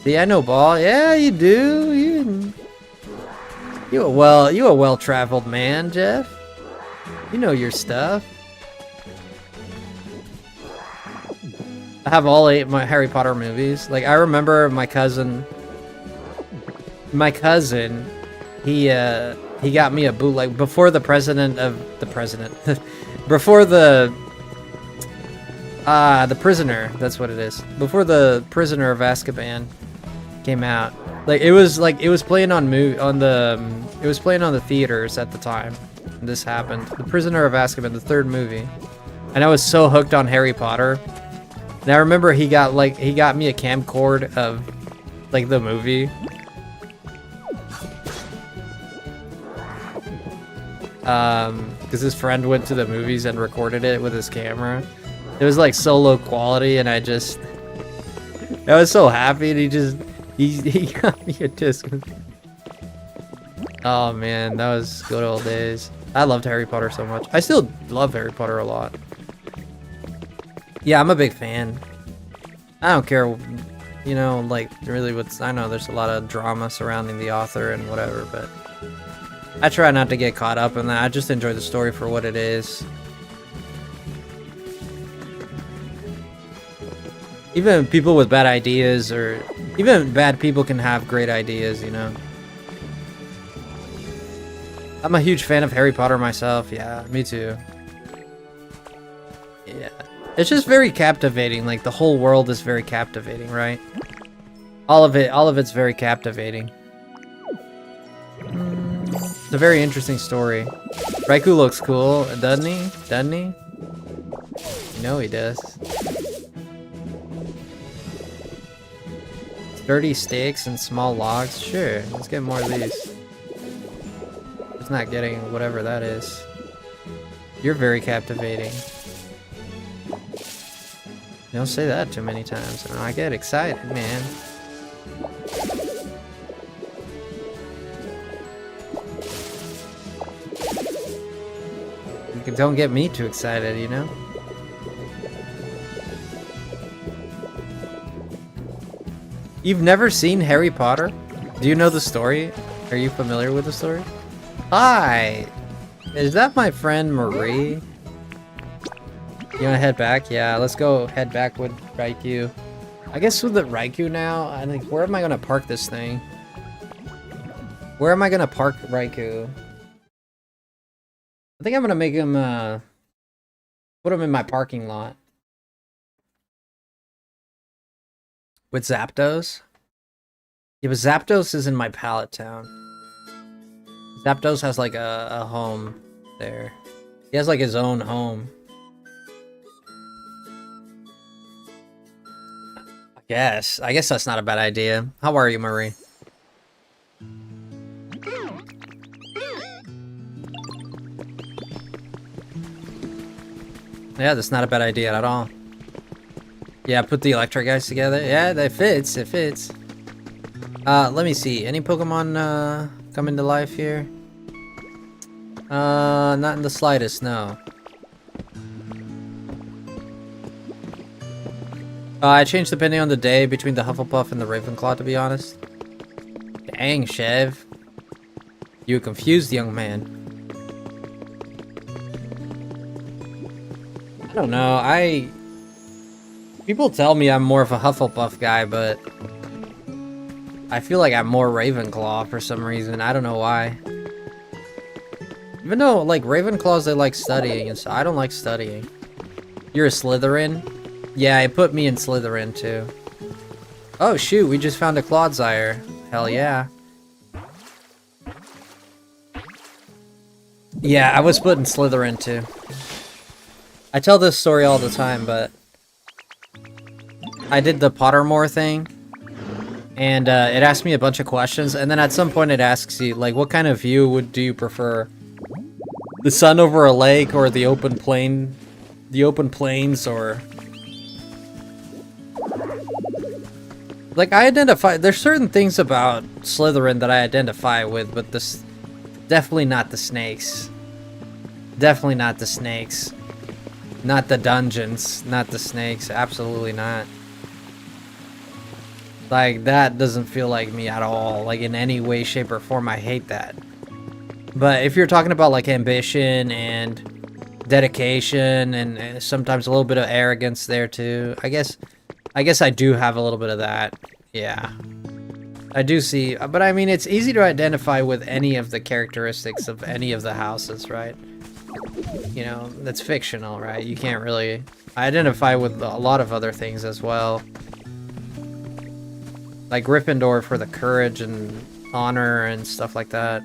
See, I know ball. Yeah, you do. You a well-traveled man, Jeff. You know your stuff. I have all 8 of my Harry Potter movies. Like, I remember my cousin, he got me a bootleg before the before the prisoner, that's what it is. Before the Prisoner of Azkaban came out. It was playing on the theaters at the time. This happened. The Prisoner of Azkaban, the 3rd movie. And I was so hooked on Harry Potter. And I remember he got me a camcorder of the movie. Because his friend went to the movies and recorded it with his camera. It was so low quality, and I was so happy, and he got me a disc. Oh man, that was good old days. I loved Harry Potter so much. I still love Harry Potter a lot. Yeah, I'm a big fan. I don't care, really I know there's a lot of drama surrounding the author and whatever, but I try not to get caught up in that. I just enjoy the story for what it is. Even people with bad ideas, or even bad people can have great ideas, I'm a huge fan of Harry Potter myself. Yeah, me too. Yeah. It's just very captivating. The whole world is very captivating, right? All of it's very captivating. It's a very interesting story. Raikou looks cool, doesn't he? You know he does. Sturdy stakes and small logs? Sure, let's get more of these. worth not getting whatever that is. You're very captivating. You don't say that too many times. And I get excited, man. Don't get me too excited, you know? You've never seen Harry Potter? Do you know the story? Are you familiar with the story? Hi! Is that my friend Marie? You wanna head back? Yeah, let's go head back with Raikou. I guess with the Raikou now, I think, where am I gonna park this thing? Where am I gonna park Raikou? I think I'm gonna make him, put him in my parking lot. With Zapdos? Yeah, but Zapdos is in my pallet town. Zapdos has like a home there. He has like his own home. I guess that's not a bad idea. How are you, Marie? Yeah, that's not a bad idea at all. Yeah, put the electric guys together. Yeah, that fits. It fits. Let me see. Any Pokemon come into life here? Not in the slightest, no. I changed depending on the day between the Hufflepuff and the Ravenclaw, to be honest. Dang, Chev. You confused, young man. I don't know, people tell me I'm more of a Hufflepuff guy, but I feel like I'm more Ravenclaw for some reason. I don't know why. Even though, like, Ravenclaws, they like studying, and so I don't like studying. You're a Slytherin? Yeah, it put me in Slytherin, too. Oh, shoot, we just found a Clodsire. Hell yeah. Yeah, I was put in Slytherin, too. I tell this story all the time, but I did the Pottermore thing, and it asked me a bunch of questions, and then at some point it asks you, like, what kind of view do you prefer? The sun over a lake, or the open plains, or... Like, there's certain things about Slytherin that I identify with, but this... Definitely not the snakes. Definitely not the snakes. Not the dungeons. Not the snakes. Absolutely not. Like, that doesn't feel like me at all. Like, in any way, shape, or form, I hate that. But if you're talking about, like, ambition and dedication and sometimes a little bit of arrogance there, too, I guess I do have a little bit of that. Yeah. I do see, but I mean, it's easy to identify with any of the characteristics of any of the houses, right? You know, that's fictional, right? You can't really identify with a lot of other things as well. Like Gryffindor for the courage and honor and stuff like that.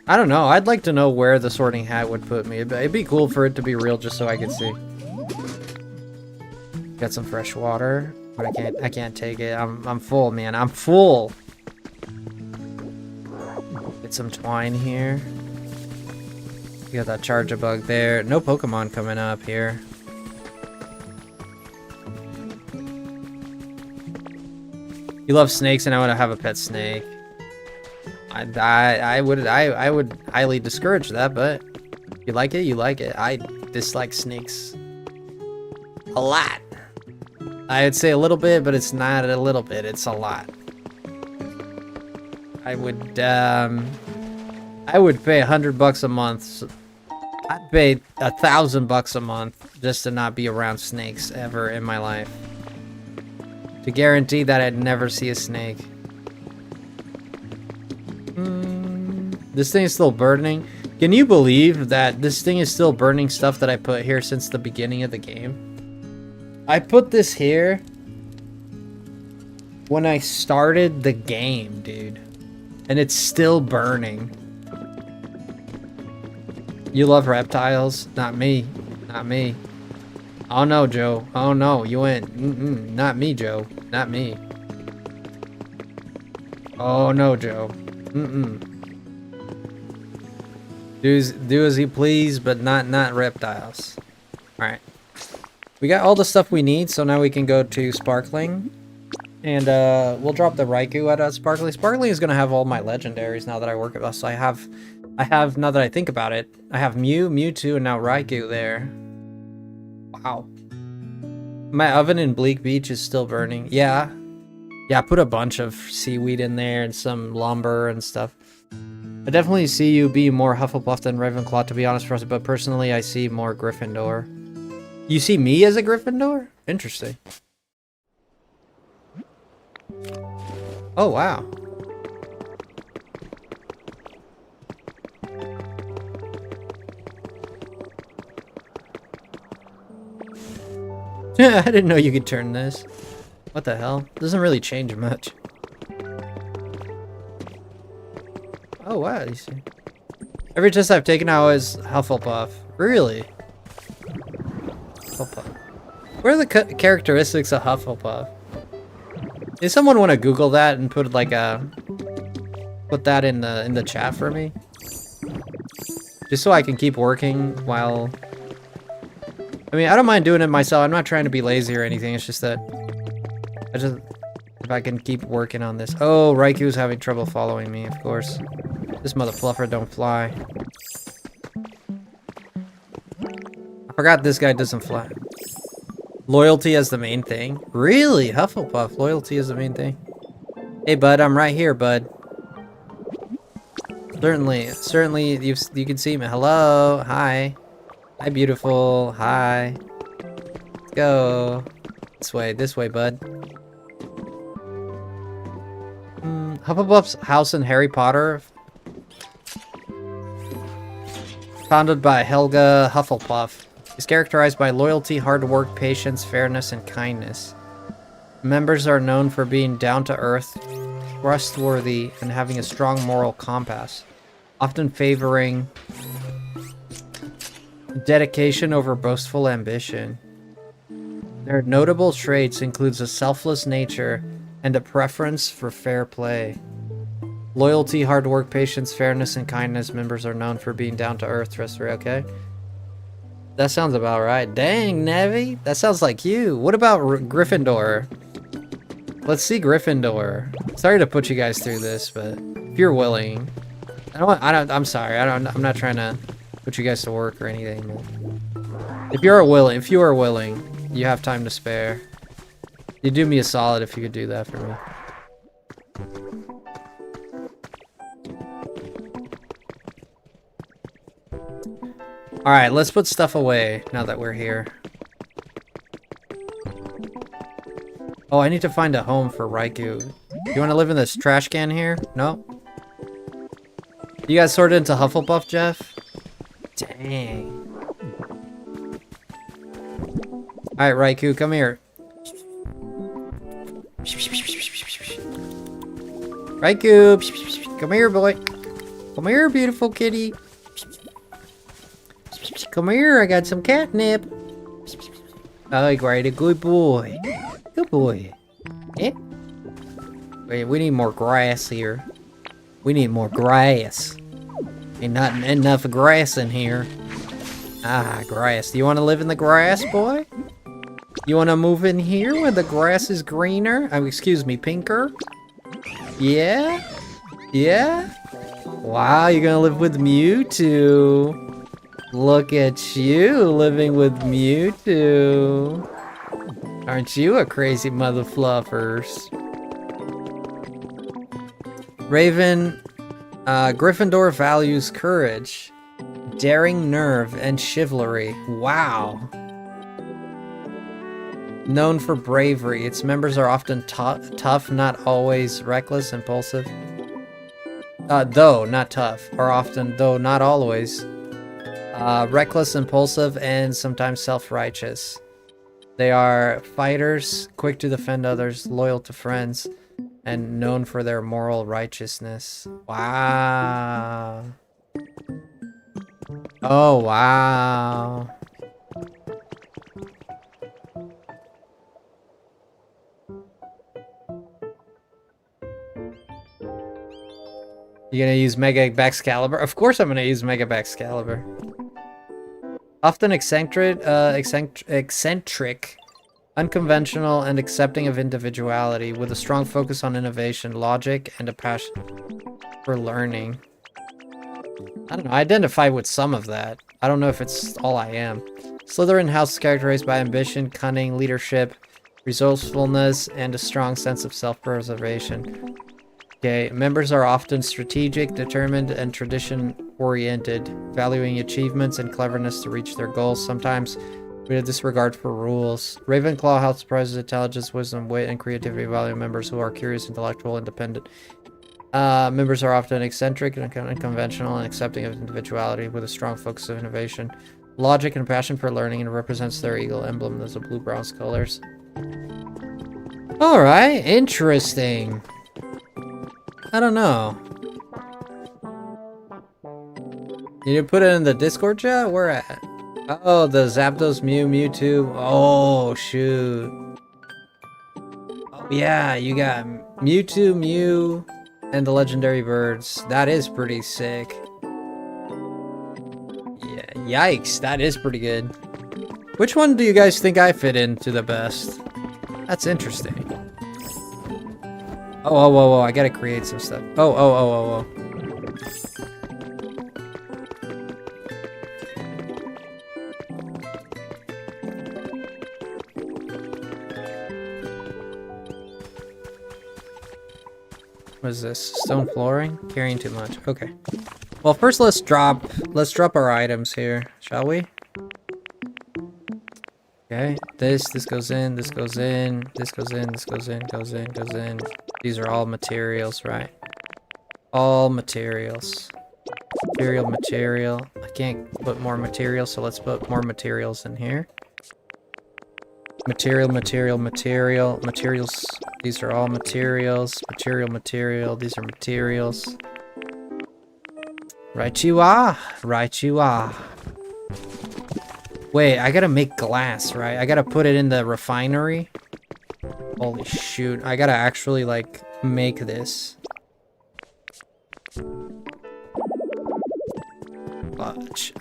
I don't know, I'd like to know where the Sorting Hat would put me. It'd be cool for it to be real just so I could see. Got some fresh water. But I can't take it. I'm full, man. I'm full. Get some twine here. You got that Charge-a-Bug there. No Pokemon coming up here. You love snakes, and I want to have a pet snake. I would highly discourage that, but you like it, you like it. I dislike snakes a lot. I would say a little bit, but it's not a little bit, it's a lot. I would pay $100 a month. I'd pay $1,000 a month just to not be around snakes ever in my life. To guarantee that I'd never see a snake. This thing is still burning. Can you believe that this thing is still burning stuff that I put here since the beginning of the game? I put this here when I started the game, dude. And it's still burning. You love reptiles? Not me. Not me. Oh no, Joe. Oh no, you went. Not me, Joe. Not me. Oh no, Joe. Do as you please, but not reptiles. Alright. We got all the stuff we need, so now we can go to Sparkling. And we'll drop the Raikou at Sparkling. Sparkling is gonna have all my legendaries now that I work with. So I have now that I think about it, I have Mew, Mewtwo, and now Raikou there. Wow. My oven in Bleak Beach is still burning. Yeah. Yeah, I put a bunch of seaweed in there and some lumber and stuff. I definitely see you being more Hufflepuff than Ravenclaw, to be honest, Frosty, but personally I see more Gryffindor. You see me as a Gryffindor? Interesting. Oh, wow. I didn't know you could turn this. What the hell? Doesn't really change much. Oh, wow. You see. Every test I've taken now is Hufflepuff. Really? Hufflepuff. What are the characteristics of Hufflepuff? Does someone want to Google that and put like put that in the chat for me? Just so I can keep working while... I mean, I don't mind doing it myself. I'm not trying to be lazy or anything. It's just that if I can keep working on this. Oh, Raikou's having trouble following me, of course. This mother fluffer don't fly. I forgot this guy doesn't fly. Loyalty is the main thing. Really? Hufflepuff, loyalty is the main thing. Hey, bud, I'm right here, bud. Certainly, you can see me. Hello, hi. Hi, beautiful, hi. Let's go. This way, bud. Hufflepuff's house in Harry Potter. Founded by Helga Hufflepuff. Is characterized by loyalty, hard work, patience, fairness, and kindness. Members are known for being down-to-earth, trustworthy, and having a strong moral compass, often favoring dedication over boastful ambition. Their notable traits includes a selfless nature and a preference for fair play. Loyalty, hard work, patience, fairness, and kindness. Members are known for being down-to-earth, trustworthy. Okay? That sounds about right. Dang, Nevi. That sounds like you. What about Gryffindor? Let's see Gryffindor. Sorry to put you guys through this, but if you're willing, I'm sorry. I'm not trying to put you guys to work or anything. If you are willing, you have time to spare. You'd do me a solid if you could do that for me. Alright, let's put stuff away now that we're here. Oh, I need to find a home for Raikou. You want to live in this trash can here? No? You guys sorted into Hufflepuff, Jeff? Dang. Alright, Raikou, come here. Raikou! Come here, boy. Come here, beautiful kitty. Come here, I got some catnip. Oh, great, a good boy. Good boy. Yeah? Wait, we need more grass here. We need more grass. Ain't not enough grass in here. Ah, grass. Do you want to live in the grass, boy? You want to move in here where the grass is greener? Oh, excuse me, pinker? Yeah? Yeah? Wow, you're gonna live with Mewtwo. Look at you living with Mewtwo. Aren't you a crazy mother fluffers? Raven, Gryffindor values courage, daring nerve, and chivalry. Wow. Known for bravery, its members are often tough, not always reckless, impulsive. Though, not tough, are often, though not always, reckless, impulsive, and sometimes self-righteous. They are fighters, quick to defend others, loyal to friends, and known for their moral righteousness. Wow. Oh, wow. You gonna use Mega Excalibur? Of course I'm gonna use Mega Excalibur. Often eccentric, unconventional, and accepting of individuality, with a strong focus on innovation, logic, and a passion for learning. I don't know, I identify with some of that. I don't know if it's all I am. Slytherin house is characterized by ambition, cunning, leadership, resourcefulness, and a strong sense of self-preservation. Okay, members are often strategic, determined, and tradition-oriented, valuing achievements and cleverness to reach their goals, sometimes with a disregard for rules. Ravenclaw house prizes intelligence, wisdom, wit, and creativity, valuing members who are curious, intellectual, independent. Members are often eccentric and unconventional and accepting of individuality, with a strong focus of innovation, logic, and passion for learning, and represents their eagle emblem as the blue-brown colors. Alright, interesting. I don't know. You didn't put it in the Discord chat? Where at? Oh, the Zapdos, Mew, Mewtwo. Oh, shoot. Oh, yeah, you got Mewtwo, Mew, and the legendary birds. That is pretty sick. Yeah, yikes, that is pretty good. Which one do you guys think I fit into the best? That's interesting. Oh, I gotta create some stuff. Oh. What is this? Stone flooring? Carrying too much. Okay. Well, first let's drop our items here, shall we? Okay. This goes in, this goes in, this goes in, this goes in, goes in. These are all materials, right? All materials. Material. I can't put more materials, so let's put more materials in here. Material. Materials. These are all materials. Material. These are materials. Right you are. Wait, I gotta make glass, right? I gotta put it in the refinery. Holy shoot. I gotta actually, like, make this.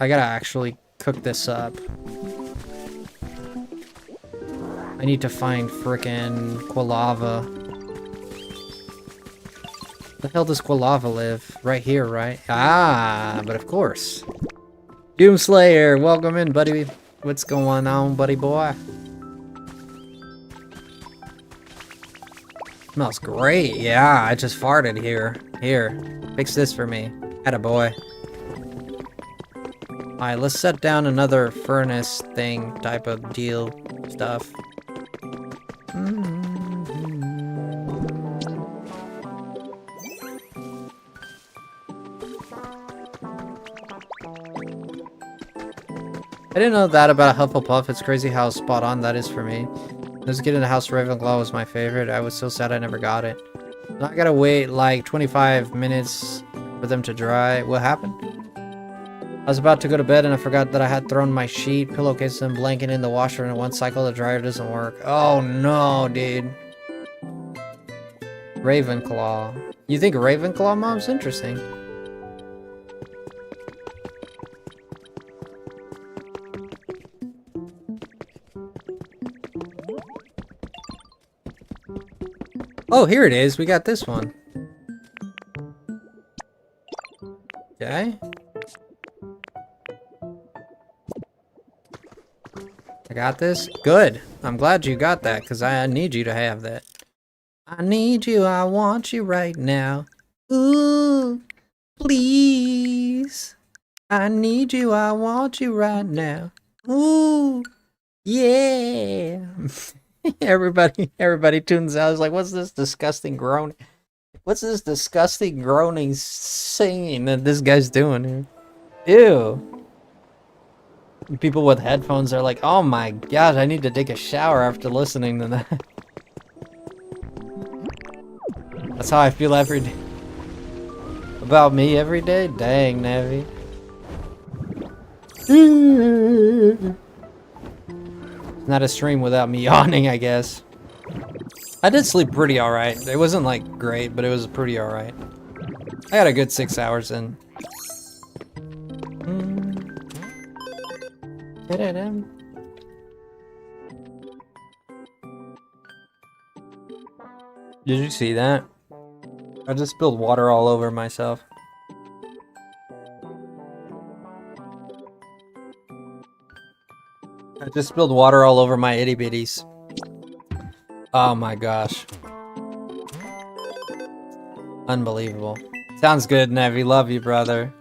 I gotta actually cook this up. I need to find frickin' Quilava. Where the hell does Quilava live? Right here, right? Ah, but of course. Doomslayer, welcome in, buddy. What's going on, buddy boy? Smells great. Yeah, I just farted here. Here, fix this for me. Attaboy. Alright, let's set down another furnace thing type of deal stuff. I didn't know that about Hufflepuff. It's crazy how spot on that is for me. Just getting the House Ravenclaw was my favorite. I was so sad I never got it. I gotta wait like 25 minutes for them to dry. What happened? I was about to go to bed and I forgot that I had thrown my sheet, pillowcase, and blanket in the washer, and in one cycle the dryer doesn't work. Oh no, dude. Ravenclaw. You think Ravenclaw mom's interesting? Oh, here it is. We got this one. Okay. I got this. Good. I'm glad you got that, because I need you to have that. I need you. I want you right now. Ooh, please. I need you. I want you right now. Ooh, yeah. Everybody tunes out. I was like, what's this disgusting groaning? What's this disgusting groaning singing that this guy's doing here? Ew. People with headphones are like, oh my gosh, I need to take a shower after listening to that. That's how I feel every day. About me every day? Dang, Navi. Not a stream without me yawning, I guess. I did sleep pretty alright. It wasn't like great, but it was pretty alright. I got a good 6 hours in. Did you see that? I just spilled water all over myself. I just spilled water all over my itty bitties. Oh my gosh. Unbelievable. Sounds good, Nevi. Love you, brother.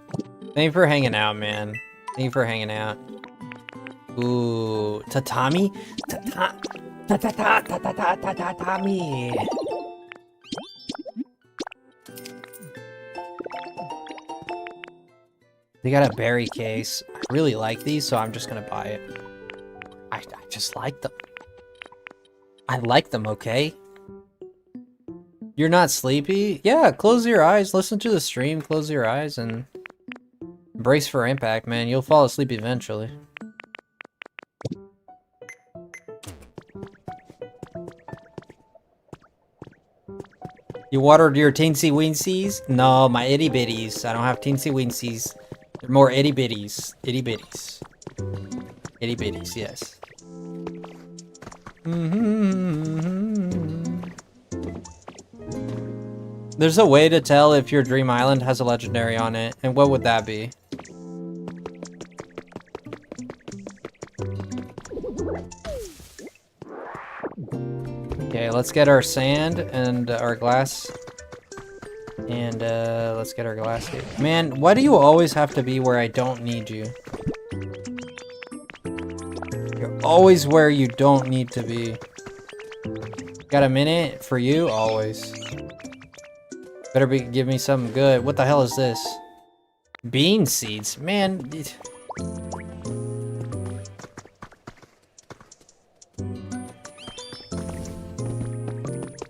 Thank you for hanging out, man. Thank you for hanging out. Ooh, tatami? Tatami. They got a berry case. I really like these, so I'm just gonna buy it. I just like them. I like them, okay? You're not sleepy? Yeah, close your eyes, listen to the stream, close your eyes, and brace for impact, man. You'll fall asleep eventually. You watered your teensy weensies? No, my itty bitties. I don't have teensy weensies. They're more itty bitties. Itty bitties. Itty bitties, yes. There's a way to tell if your Dream Island has a legendary on it, and what would that be? Okay, let's get our sand and our glass. And let's get our glass here. Man, why do you always have to be where I don't need you? You're always where you don't need to be. Got a minute for you? Always. Better give me something good. What the hell is this? Bean seeds? Man.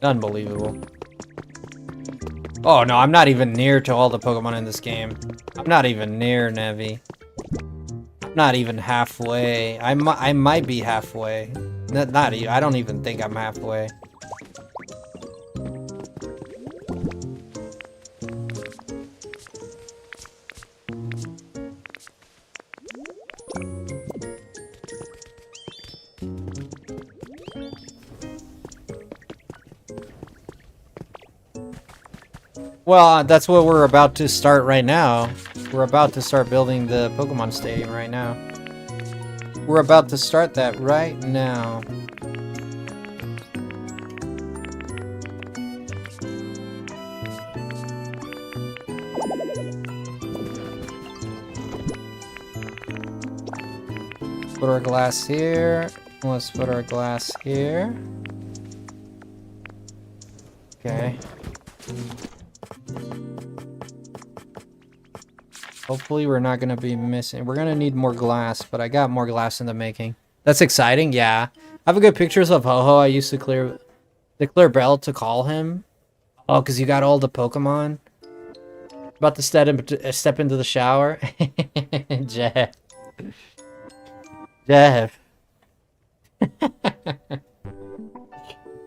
Unbelievable. Oh no, I'm not even near to all the Pokemon in this game. I'm not even near, Nevi. I'm not even halfway. I might be halfway. Not even. I don't even think I'm halfway. Well, that's what we're about to start right now. We're about to start building the Pokemon Stadium right now. We're about to start that right now. Put our glass here. Let's put our glass here. Okay. Hopefully we're not gonna be missing. We're gonna need more glass, but I got more glass in the making. That's exciting, yeah. I have a good pictures of Ho-Ho. I used to clear Bell to call him. Oh, because you got all the Pokemon. About to step into the shower. Jeff. Jeff.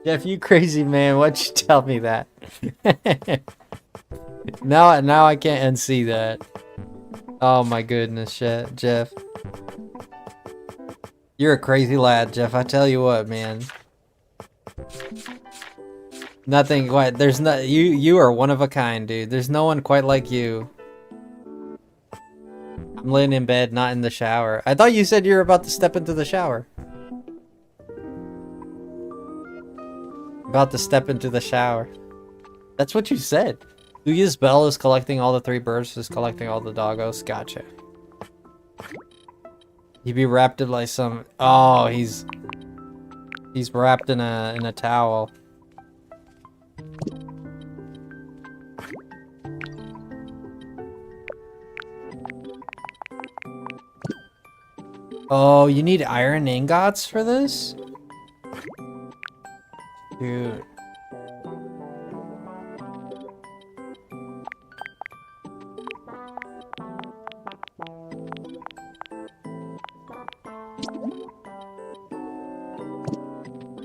Jeff, you crazy man. Why'd you tell me that? Now I can't unsee that. Oh my goodness, shit, Jeff. You're a crazy lad, Jeff. I tell you what, man. Nothing quite. There's not. You are one of a kind, dude. There's no one quite like you. I'm laying in bed, not in the shower. I thought you said you were about to step into the shower. About to step into the shower. That's what you said. Lugia's Bell is collecting all the 3 birds, is collecting all the doggos. Gotcha. He'd be wrapped in like some... Oh, he's wrapped in a towel. Oh, you need iron ingots for this? Dude.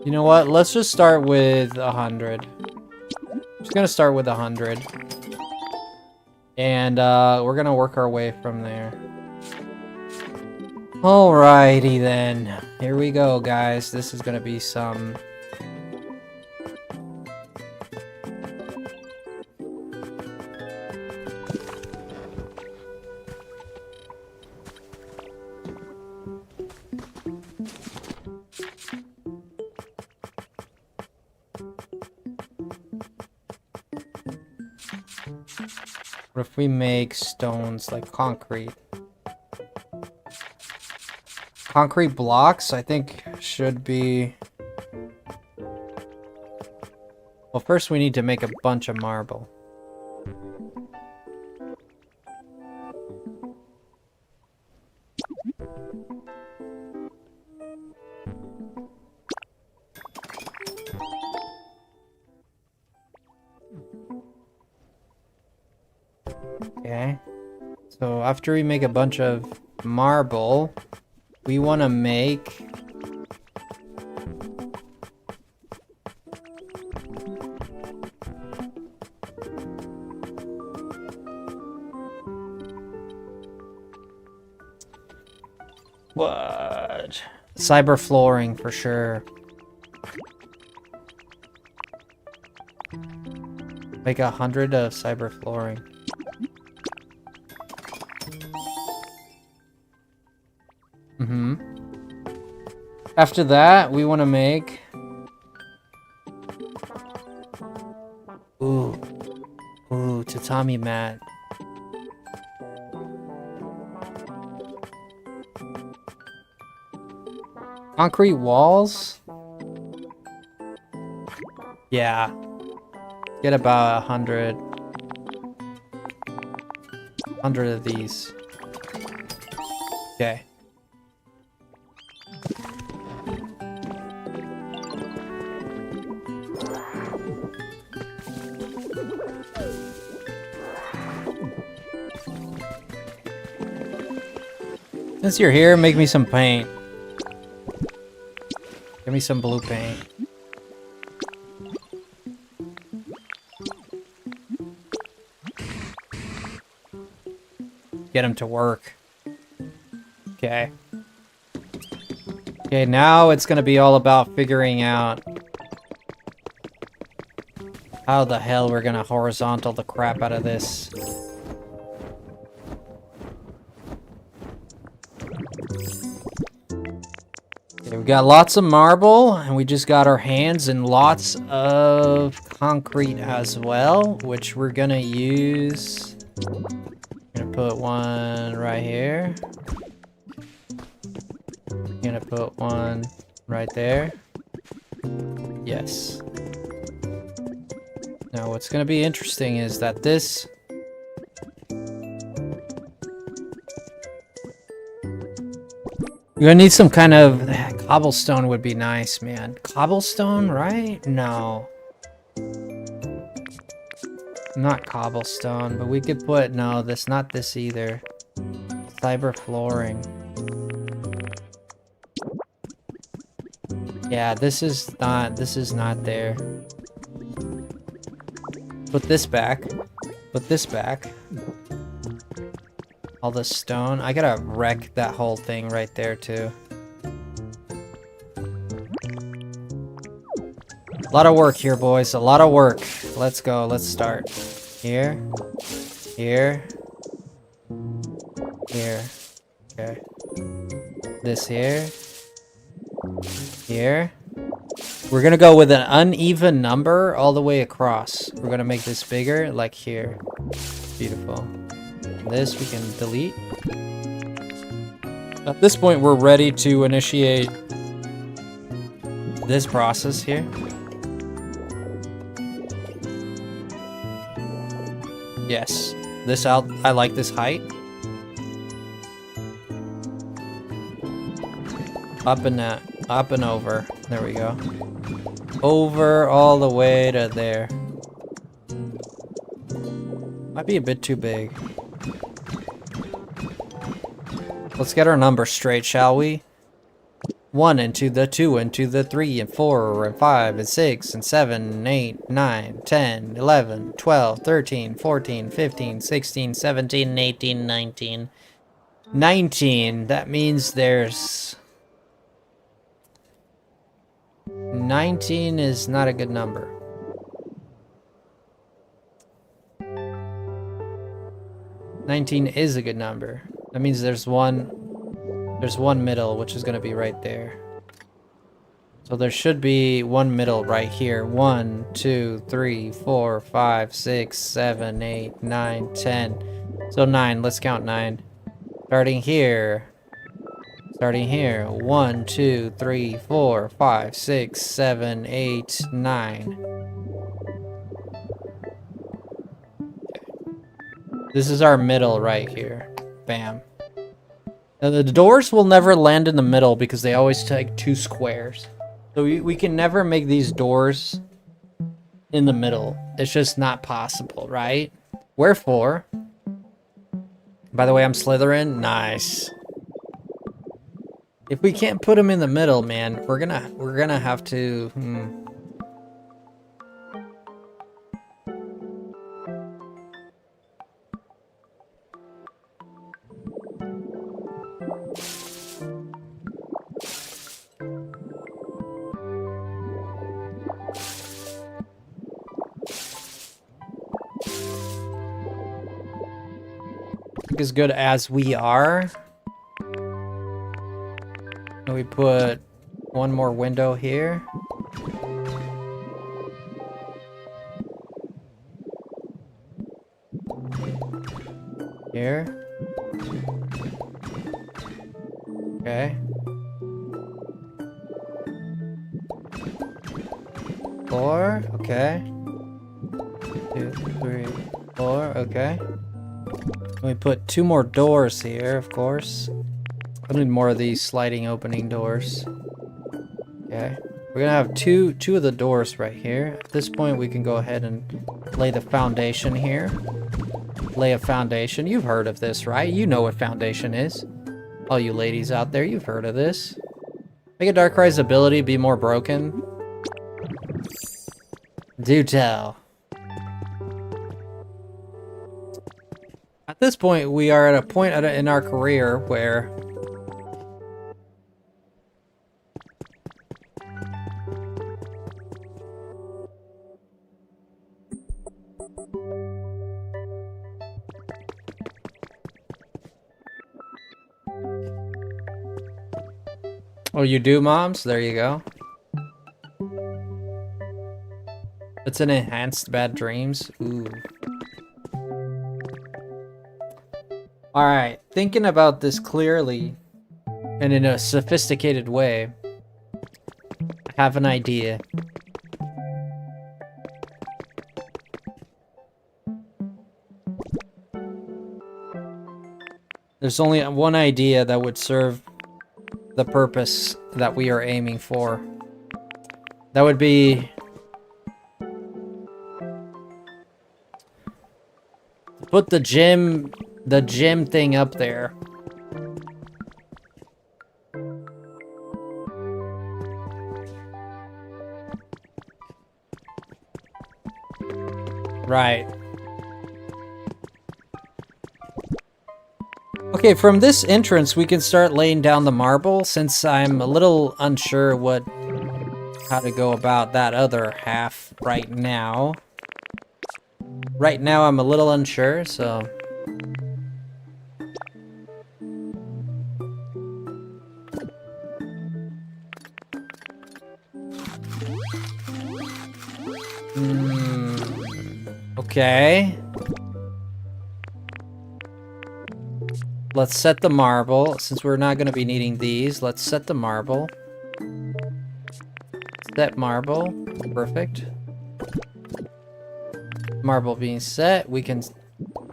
You know what? Let's just start with 100. Just gonna start with 100. And we're gonna work our way from there. Alrighty then. Here we go, guys. This is gonna be some... What if we make stones like concrete? Concrete blocks, I think, should be... Well, first we need to make a bunch of marble. Okay. So after we make a bunch of marble, we want to make... What? Cyber flooring for sure. Make 100 of cyber flooring. After that, we want to make... Ooh, tatami mat. Concrete walls? Yeah. Get about 100. 100 of these. Okay. Since you're here, make me some paint. Give me some blue paint. Get him to work. Okay. Okay, now it's gonna be all about figuring out how the hell we're gonna horizontal the crap out of this. Okay, we got lots of marble, and we just got our hands and lots of concrete as well, which we're gonna use. Gonna put one right here. Gonna put one right there. Yes. Now what's gonna be interesting is that this... You're gonna need some kind of... Cobblestone would be nice, man. Cobblestone, right? No. Not cobblestone, but we could put... No, that's not this either. Cyber flooring. Yeah, this is not there. Put this back. Put this back. All the stone. I gotta wreck that whole thing right there, too. A lot of work here, boys. A lot of work. Let's go. Let's start. Here. Here. Here. Okay. This here. Here. We're gonna go with an uneven number all the way across. We're gonna make this bigger, like here. Beautiful. This we can delete. At this point, we're ready to initiate this process here. Yes, this out. I like this height. Up and over. There we go. Over all the way to there. Might be a bit too big. Let's get our numbers straight, shall we? 1 into the 2 into the 3 and 4 and 5 and 6 and 7 and 8, 9, 10, 11, 12, 13, 14, 15, 16, 17, 18, 19. 19. That means there's... 19 is not a good number. Nineteen is a good number. That means there's one middle, which is gonna be right there. So there should be one middle right here. 1, 2, 3, 4, 5, 6, 7, 8, 9, 10. So 9. Let's count 9. Starting here. 1, 2, 3, 4, 5, 6, 7, 8, 9. This is our middle right here. Bam. Now the doors will never land in the middle because they always take 2 squares. So we can never make these doors in the middle. It's just not possible, right? Wherefore... By the way, I'm Slytherin. Nice. If we can't put them in the middle, man, we're gonna have to... as good as we are. And we put one more window here. Here. Okay. 4, okay. 2, 3, 4, okay. We put 2 more doors here, of course. I need more of these sliding opening doors. Okay. We're gonna have two of the doors right here. At this point, we can go ahead and lay the foundation here. Lay a foundation. You've heard of this, right? You know what foundation is. All you ladies out there, you've heard of this. Make a Darkrai's ability be more broken. Do tell. At this point, we are at a point in our career where oh, you do, moms? There you go. It's an enhanced bad dreams. Ooh. Alright, thinking about this clearly and in a sophisticated way, I have an idea. There's only one idea that would serve the purpose that we are aiming for. That would be put the gym thing up there. Right. Okay, from this entrance, we can start laying down the marble, since I'm a little unsure how to go about that other half right now. Right now, I'm a little unsure, so... Okay. Let's set the marble. Since we're not going to be needing these, let's set the marble. Set marble. Perfect. Marble being set, we can...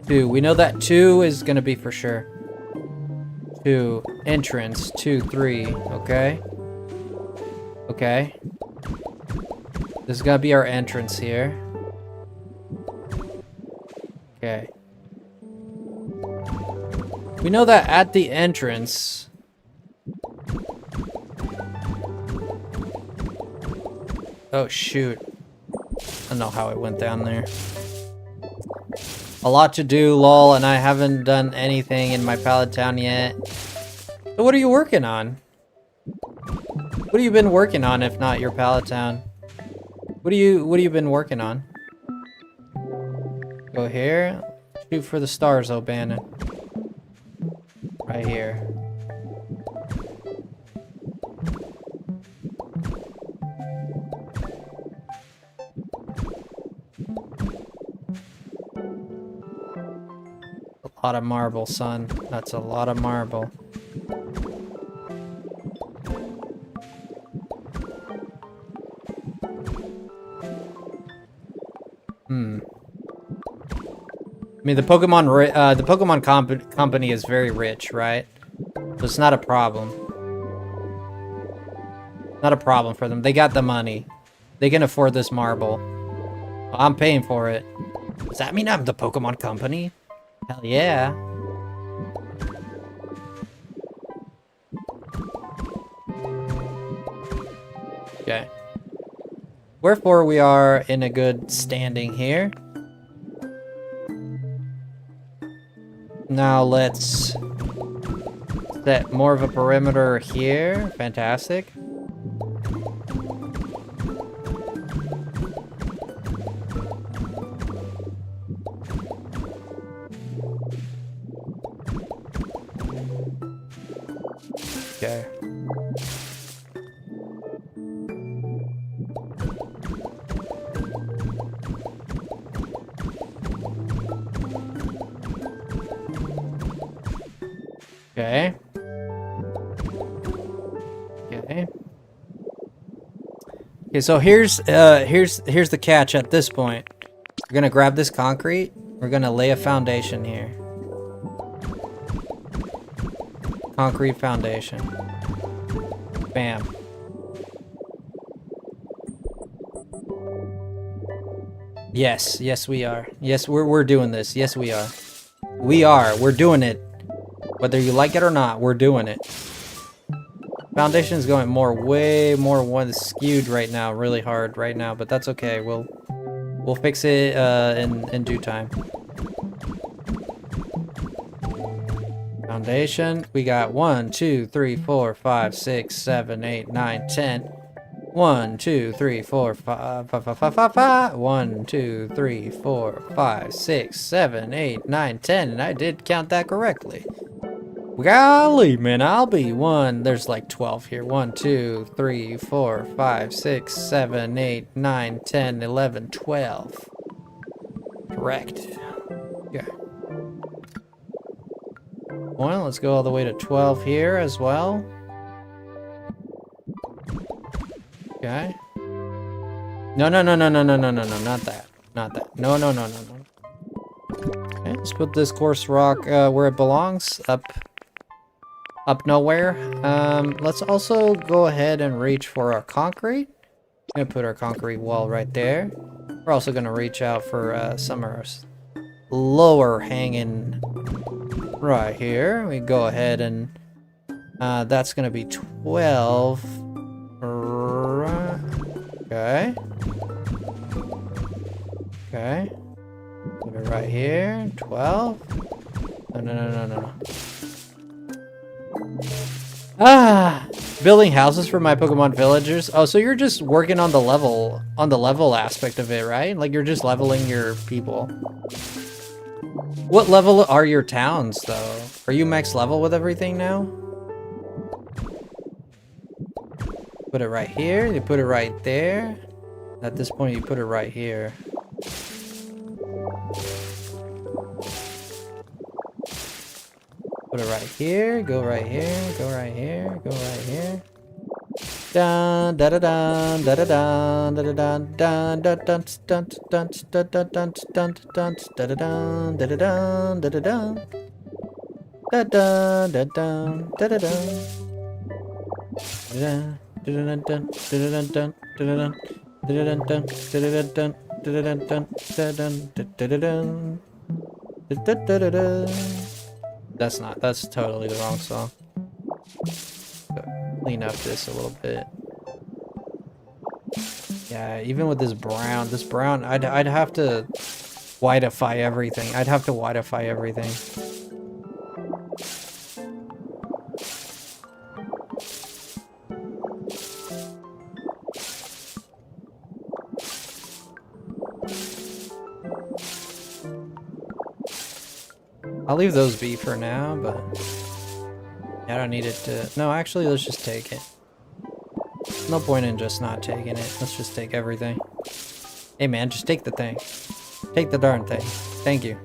2. We know that 2 is going to be for sure. 2. Entrance. 2, 3. Okay. Okay. This is going to be our entrance here. Okay. We know that at the entrance... Oh shoot. I don't know how it went down there. A lot to do, lol, and I haven't done anything in my pallet town yet. So what are you working on? What have you been working on if not your pallet town? What have you been working on? Go here. Shoot for the stars, O'Bannon. Right here. A lot of marble, son. That's a lot of marble. I mean, the Pokemon company is very rich, right? So it's not a problem. Not a problem for them. They got the money. They can afford this marble. I'm paying for it. Does that mean I'm the Pokemon company? Hell yeah. Okay. Wherefore we are in a good standing here. Now let's set more of a perimeter here. Fantastic. Okay. Okay. Okay. Okay, so here's the catch at this point. We're gonna grab this concrete. We're gonna lay a foundation here. Concrete foundation. Bam. Yes, yes we are. Yes, we're doing this. Yes we are. We're doing it. Whether you like it or not, we're doing it. Foundation's going way more one skewed right now, really hard right now, but that's okay. We'll fix it in due time. Foundation. We got 1, 2, 3, 4, 5, 6, 7, 8, 9, 10. 1, 2, 3, 4, 5, 1, 2, 3, 4, 5, 6, 7, 8, 9, 10, and I did count that correctly. Golly, man, I'll be one. There's like 12 here. 1, 2, 3, 4, 5, 6, 7, 8, 9, 10, 11, 12. Correct. Yeah. Well, let's go all the way to 12 here as well. Okay. No, not that. Not that. No. Okay, let's put this coarse rock where it belongs. Up nowhere. Let's also go ahead and reach for our concrete. I'm gonna put our concrete wall right there. We're also gonna reach out for some of our lower hanging right here. We go ahead and that's gonna be 12. Okay. Okay. Put it right here. 12. No. Building houses for my Pokemon villagers. Oh, so you're just working on the level aspect of it, right? Like you're just leveling your people. What level are your towns though? Are you max level with everything now? Put it right here. You put it right there. At this point, you put it right here. Put it right here, go right here, go right here, go right here. Dun da da dun da da dun da da dun dun dun dun dun dun dun dun dun dun dun da da dun da da dun da da dun da dun da dun da da dun da dun dun dun dun That's totally the wrong song. Clean up this a little bit. Yeah, even with this brown, I'd have to whiteify everything. I'd have to whiteify everything. I'll leave those be for now, but I don't need it to... No, actually, let's just take it. No point in just not taking it. Let's just take everything. Hey, man, just take the thing. Take the darn thing. Thank you.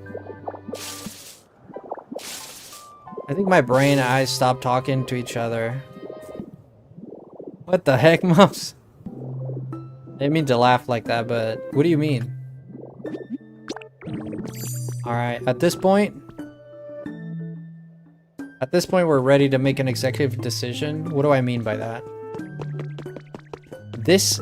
I think my brain and I stopped talking to each other. What the heck, Mums? I didn't mean to laugh like that, but what do you mean? Alright, at this point, we're ready to make an executive decision. What do I mean by that? This...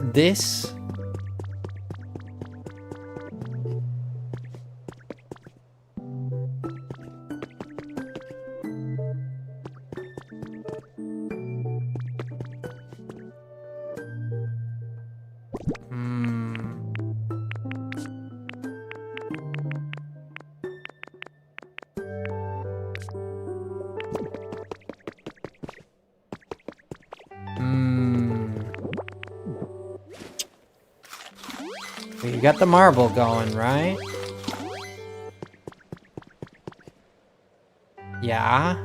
You got the marble going, right? Yeah.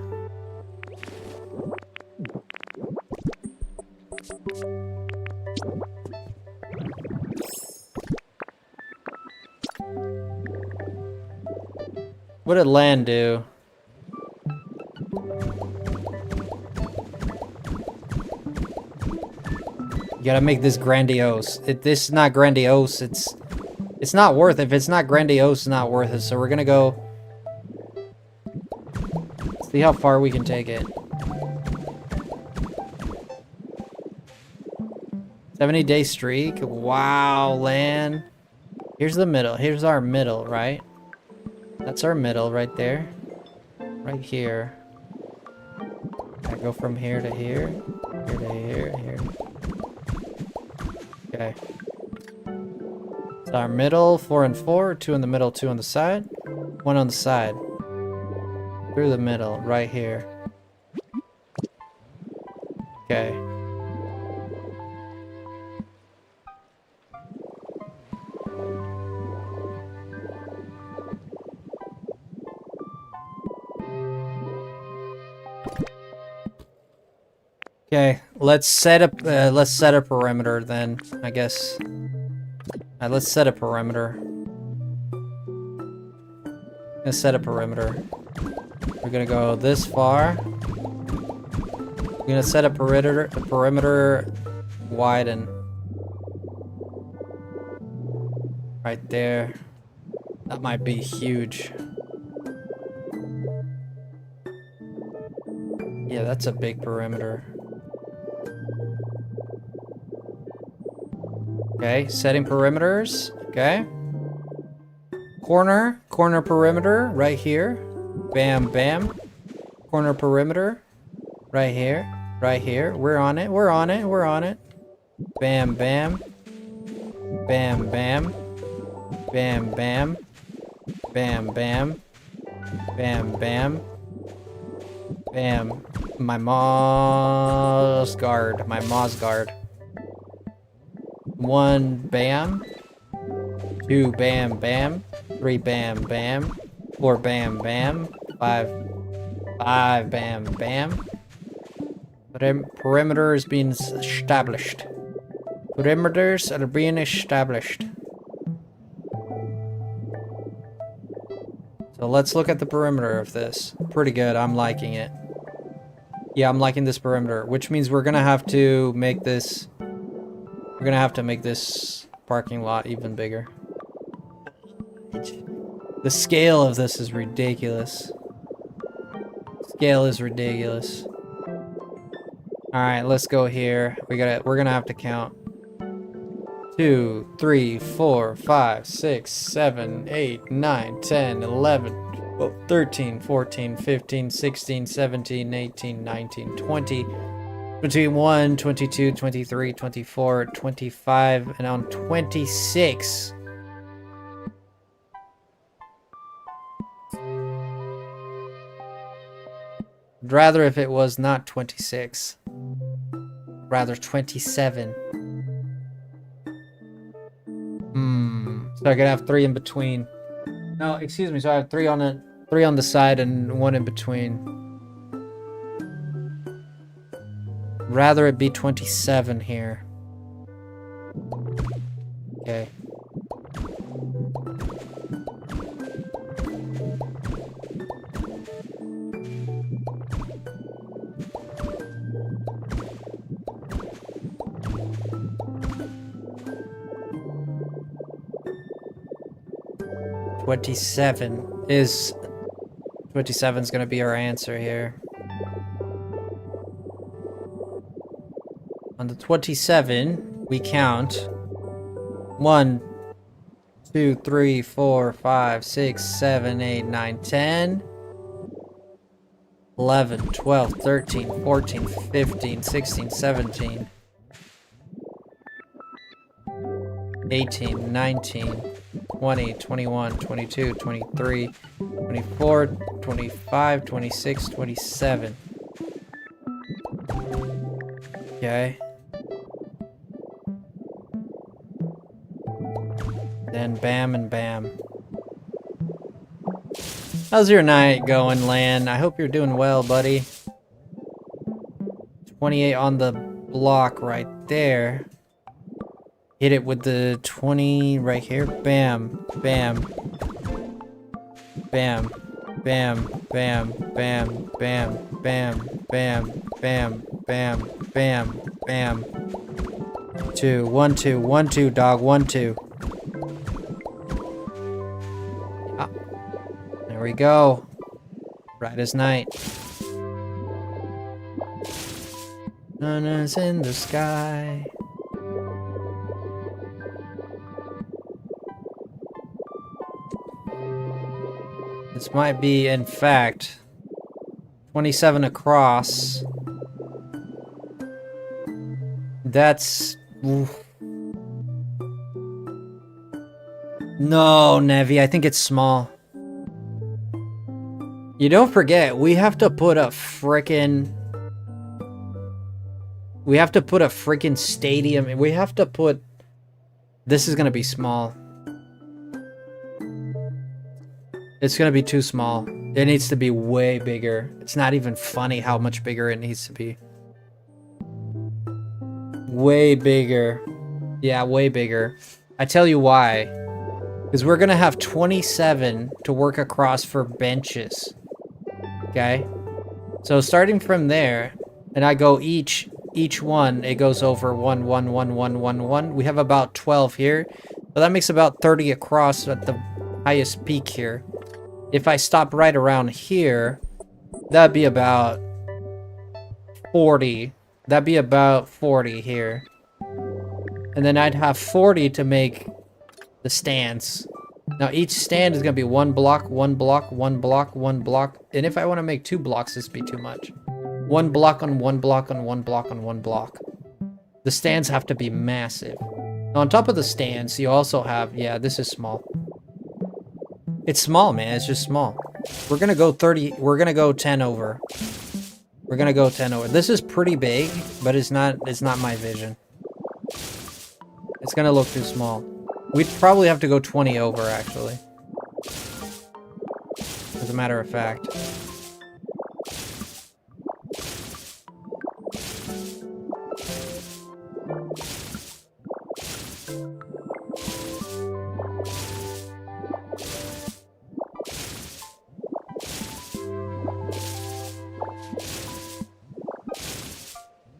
What did land do? You gotta make this grandiose. This is not grandiose. It's not worth it. If it's not grandiose, it's not worth it. So we're gonna go see how far we can take it. 70-day streak. Wow, land. Here's the middle. Here's our middle, right? That's our middle right there. Right here. I go from here to here. Here to here. Here. Okay. So our middle, 4 and 4, 2 in the middle, 2 on the side, 1 on the side. Through the middle, right here. Okay. Okay, let's set a perimeter then, I guess. Let's set a perimeter. Let's set a perimeter. We're gonna go this far. We're gonna set a perimeter widen. Right there. That might be huge. Yeah, that's a big perimeter. Okay, setting perimeters. Okay. Corner perimeter right here. Bam, bam. Corner perimeter right here. Right here. We're on it. We're on it. We're on it. Bam, bam. Bam, bam. Bam, bam. Bam, bam. Bam, bam. Bam. My Moss guard. My Moss guard. 1 bam, 2 bam bam, 3 bam bam, 4 bam bam, 5 bam bam. Perimeter is being established. Perimeters are being established. So let's look at the perimeter of this. Pretty good, I'm liking it. Yeah, I'm liking this perimeter, which means we're gonna have to make this... We're gonna have to make this parking lot even bigger. The scale of this is ridiculous. Scale is ridiculous. Alright, let's go here. We're gonna have to count. 2, 3, 4, 5, 6, 7, 8, 9, 10, 11, 12, 13, 14, 15, 16, 17, 18, 19, 20, 21, 22, 23, 24, 25, and on 26. I'd rather if it was not 26. Rather 27. So I could have 3 in between. No, excuse me. So I have 3 on the side and 1 in between. Rather it be 27 here. Okay. Twenty-seven's gonna be our answer here. On the 27, we count 1, 2, 3, 4, 5, 6, 7, 8, 9, 10, 11, 12, 13, 14, 15, 16, 17, 18, 19, 20, 21, 22, 23, 24, 25, 26, 27. Okay. Then bam and bam. How's your night going, Lan? I hope you're doing well, buddy. 28 on the block right there. Hit it with the 20 right here. Bam, bam, bam, bam, bam, bam, bam, bam, bam, bam, bam, bam, bam. 2, 1, 2, 1, 2, dog, 1, 2. Ah, there we go. Bright as night. Sun is in the sky. This might be, in fact, 27 across. That's... Oof. No, Nevi, I think it's small. You don't forget, we have to put a frickin'... We have to put a frickin' stadium. We have to put... This is gonna be small. It's gonna be too small. It needs to be way bigger. It's not even funny how much bigger it needs to be. Way bigger. Yeah, way bigger. I tell you why. Because we're gonna have 27 to work across for benches. Okay? So starting from there, and I go each one, it goes over 1, 1, 1, 1, 1, 1. We have about 12 here. So that makes about 30 across at the highest peak here. If I stop right around here, that'd be about 40. That'd be about 40 here. And then I'd have 40 to make the stands. Now each stand is gonna be 1 block, 1 block, 1 block, 1 block. And if I want to make 2 blocks, this would be too much. 1 block on 1 block on 1 block on 1 block. The stands have to be massive. Now on top of the stands, you also have, yeah, this is small. It's small, man. It's just small. We're gonna go 30. We're gonna go 10 over. We're gonna go 10 over. This is pretty big, but it's not my vision. It's gonna look too small. We'd probably have to go 20 over, actually. As a matter of fact.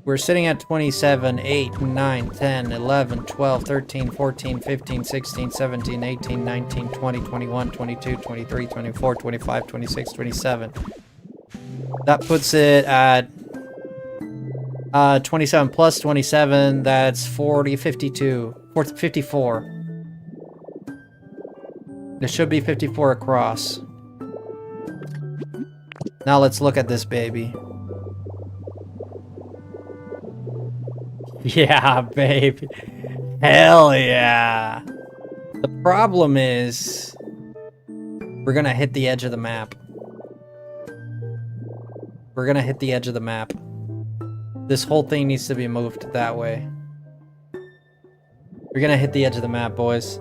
We're sitting at 27, 8, 9, 10, 11, 12, 13, 14, 15, 16, 17, 18, 19, 20, 21, 22, 23, 24, 25, 26, 27. That puts it at 27 plus 27, that's 40, 52, 54. There should be 54 across. Now let's look at this baby. Yeah, baby. Hell yeah. The problem is we're gonna hit the edge of the map. We're gonna hit the edge of the map. This whole thing needs to be moved that way. We're gonna hit the edge of the map, boys.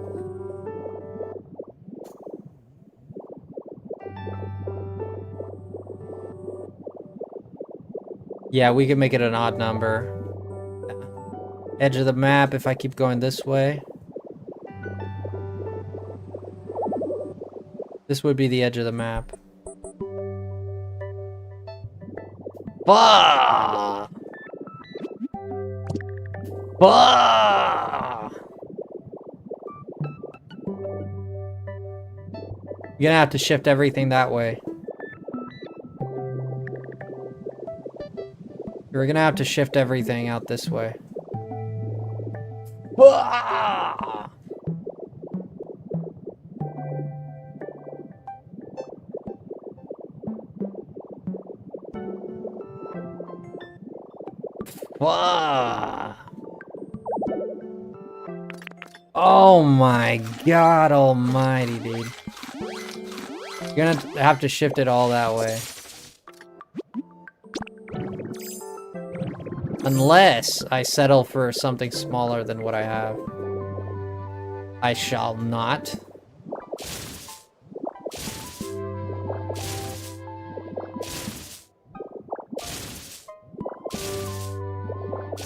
Yeah, we can make it an odd number. Edge of the map if I keep going this way. This would be the edge of the map. Bah! Bah! You're gonna have to shift everything that way. We're gonna have to shift everything out this way. Bah! Bah! Oh my god almighty, dude. You're gonna have to shift it all that way. Unless I settle for something smaller than what I have. I shall not.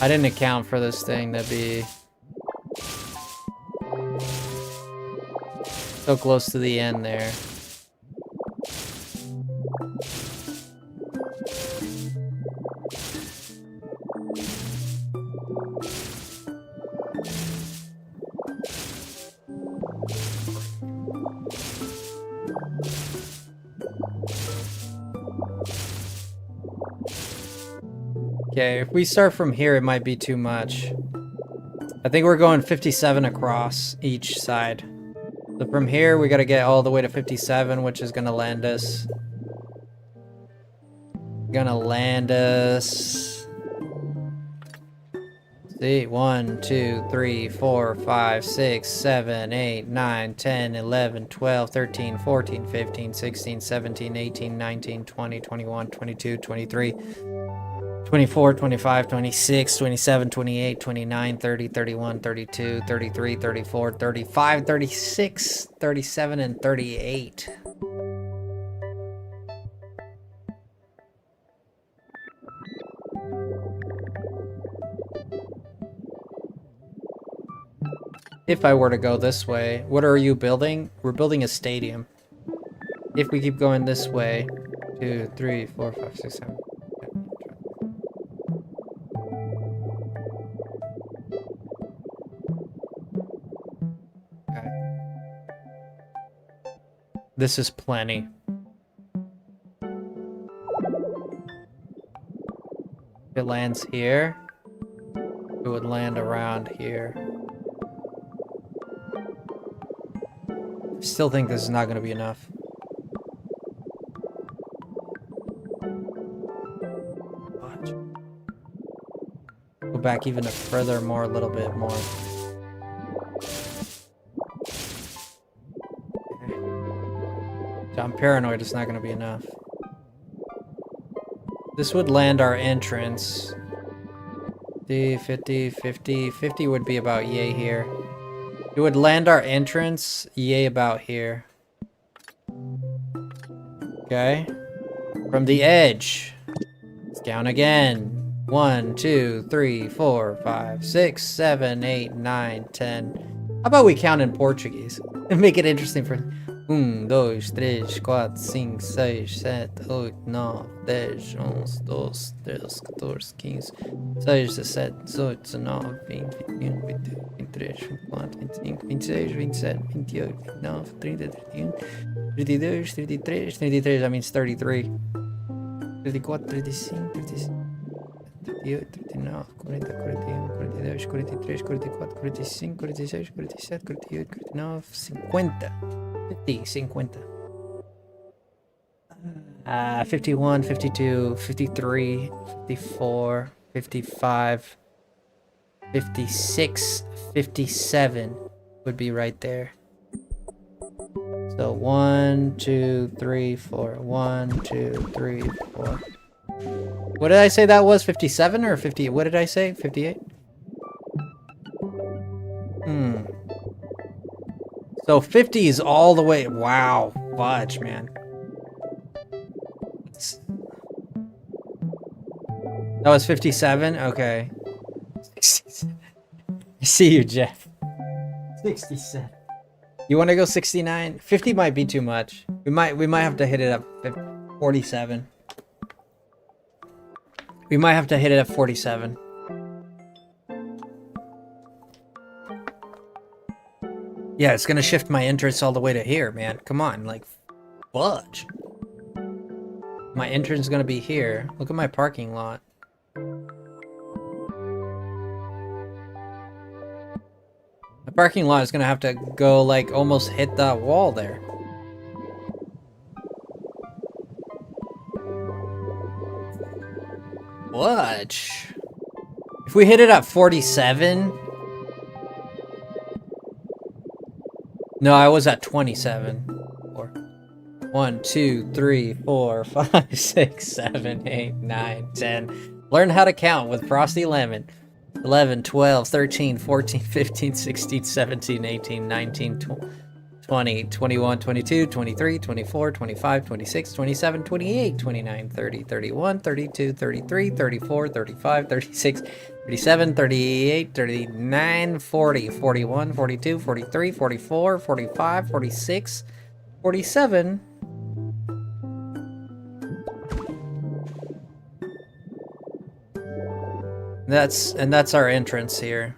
I didn't account for this thing to be so close to the end there. Okay, if we start from here, it might be too much. I think we're going 57 across each side. So from here, we gotta get all the way to 57, which is gonna land us. See, 1, 2, 3, 4, 5, 6, 7, 8, 9, 10, 11, 12, 13, 14, 15, 16, 17, 18, 19, 20, 21, 22, 23, 24, 25, 26, 27, 28, 29, 30, 31, 32, 33, 34, 35, 36, 37, and 38. If I were to go this way, what are you building? We're building a stadium. If we keep going this way, 2, 3, 4, 5, 6, 7. Okay. This is plenty. If it lands here, it would land around here. Still think this is not going to be enough. Watch. Go back even further, more, a little bit more. Okay. So I'm paranoid it's not going to be enough. This would land our entrance. 50, 50, 50 would be about yay here. It would land our entrance, yay about here. Okay. From the edge. Let's count again. 1, 2, 3, 4, 5, 6, 7, 8, 9, 10. How about we count in Portuguese? And make it interesting for... 1, 2, 3, 4, 5, 6, 7, 8, 9, 10, 11, 12, 13, 14, 15, 16, 17, 18, 19, 20, 21, 22, 23, 24, 25, 26, 27, 28, 29, 30, 31, 32, 33, 33, that means 33. 34, 35, 36, 38, 39, 40, 41, 42, 43, 44, 45, 46, 47, 48, 49, 50. 50. 51, 52, 53, 54, 55. 56, 57 would be right there. So 1, 2, 3, 4. 1, 2, 3, 4. What did I say that was? 57 or 50? What did I say? 58? So 50 is all the way. Wow. Fudge, man. That was 57? Okay. 67. I see you, Jeff. 67. You want to go 69? 50 might be too much. We might have to hit it at 47. We might have to hit it at 47. Yeah, it's gonna shift my entrance all the way to here, man. Come on, like, fudge. My entrance is gonna be here. Look at my parking lot. The parking lot is gonna have to go, like, almost hit that wall there. Fudge. If we hit it at 47... No, I was at 27. 1, 2, 3, 4, 5, 6, 7, 8, 9, 10. Learn how to count with FrostyLemon. 11, 12, 13, 14, 15, 16, 17, 18, 19, 20, 21, 22, 23, 24, 25, 26, 27, 28, 29, 30, 31, 32, 33, 34, 35, 36, 37, 38, 39, 40, 41, 42, 43, 44, 45, 46, 47. That's our entrance here.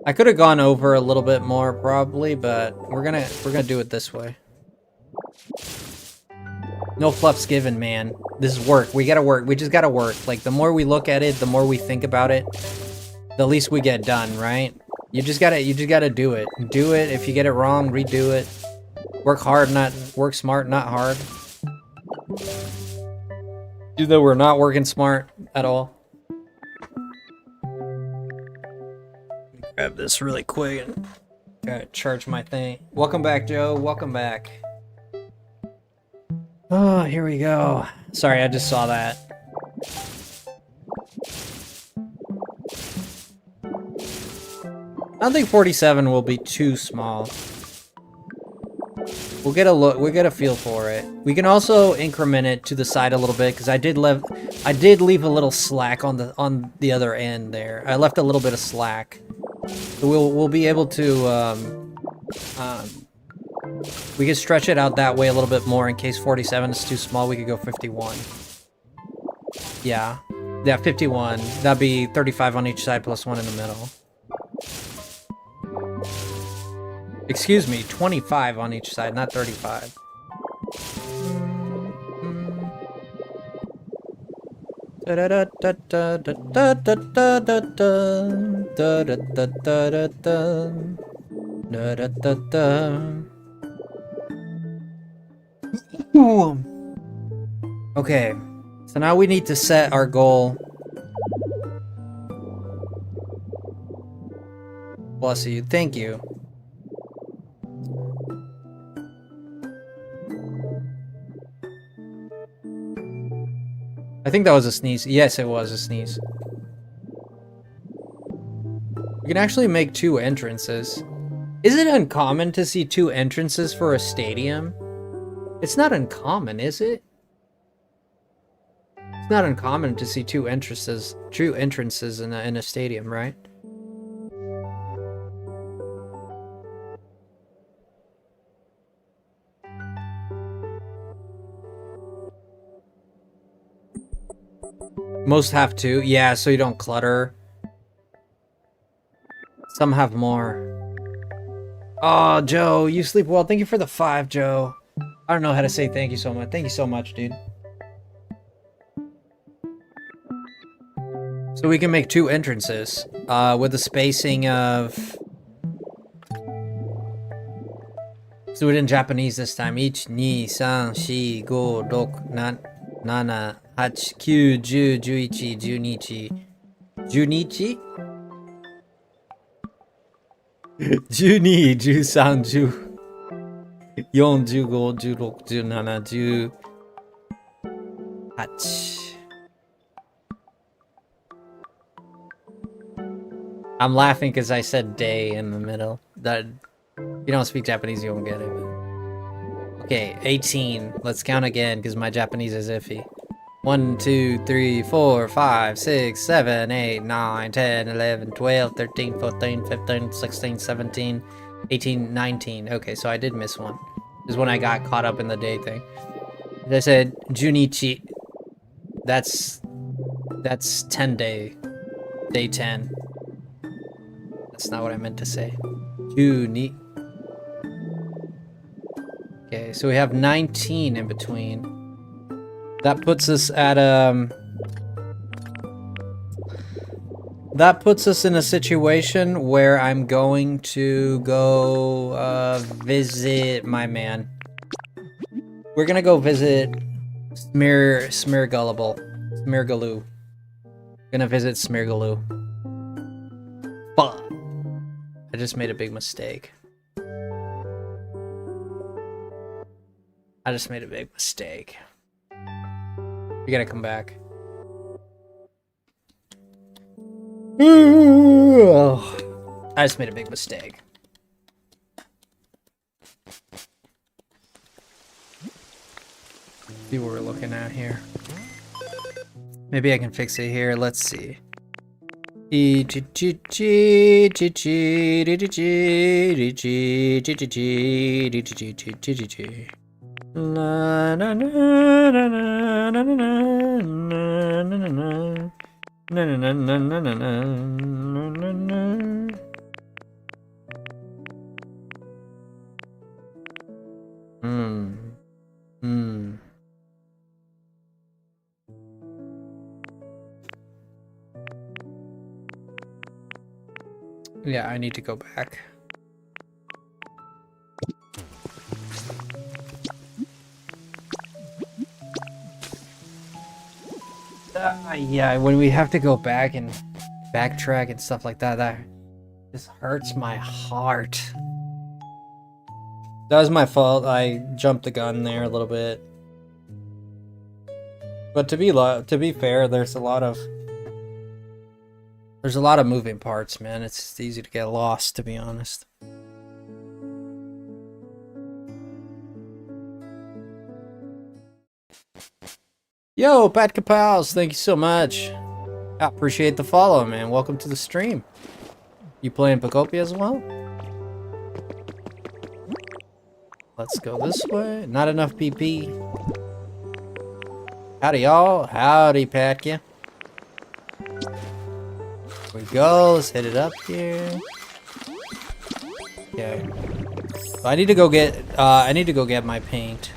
I could have gone over a little bit more probably, but we're gonna do it this way. No fluffs given, man. This is work. We gotta work. We just gotta work. Like, the more we look at it, the more we think about it, the least we get done, right? You just gotta do it. Do it. If you get it wrong, redo it. Work hard, work smart, not hard. Even though we're not working smart at all. Grab this really quick and try to charge my thing. Welcome back, Joe. Welcome back. Oh, here we go. Sorry, I just saw that. I don't think 47 will be too small. We'll get a look. We'll get a feel for it. We can also increment it to the side a little bit because I did leave a little slack on the other end there. I left a little bit of slack. So we'll be able to we can stretch it out that way a little bit more in case 47 is too small. We could go 51. Yeah, 51. That'd be 35 on each side plus 1 in the middle. Excuse me, 25 on each side, not 35. Okay, so now we need to set our goal. Bless you, thank you. I think that was a sneeze. Yes, it was a sneeze. We can actually make 2 entrances. Is it uncommon to see 2 entrances for a stadium? It's not uncommon, is it? It's not uncommon to see 2 entrances in a stadium, right? Most have 2. Yeah, so you don't clutter. Some have more. Oh, Joe, you sleep well. Thank you for the 5, Joe. I don't know how to say thank you so much. Thank you so much, dude. So we can make 2 entrances with a spacing of... Let's do it in Japanese this time. 1, 2, 3, 4, 5, 6, 7. 7、8、9、10、11、12、12? 12、13、14、15、16、17、18. I'm laughing because I said day in the middle. That you don't speak Japanese, you won't get it. Okay, 18. Let's count again because my Japanese is iffy. 1, 2, 3, 4, 5, 6, 7, 8, 9, 10, 11, 12, 13, 14, 15, 16, 17, 18, 19. Okay, so I did miss one. This is when I got caught up in the day thing. I said Junichi. That's 10 day. Day 10. That's not what I meant to say. Juni. Okay, so we have 19 in between. That puts us at that puts us in a situation where I'm going to go visit my man. We're gonna go visit Smeargaloo. Gonna visit Smeargaloo. Fuck. I just made a big mistake. We gotta come back. I just made a big mistake. See what we're looking at here. Maybe I can fix it here. Let's see. Yeah, I need to go back. Yeah, when we have to go back and backtrack and stuff like that, that just hurts my heart. That was my fault. I jumped the gun there a little bit. But to be fair, there's a lot of moving parts, man. It's just easy to get lost, to be honest. Yo, Pat Kapals, thank you so much. I appreciate the follow, man. Welcome to the stream. You playing Pokopia as well? Let's go this way. Not enough PP. Howdy, y'all. Howdy, Patkia. Here we go. Let's hit it up here. Okay. So I need to go get my paint.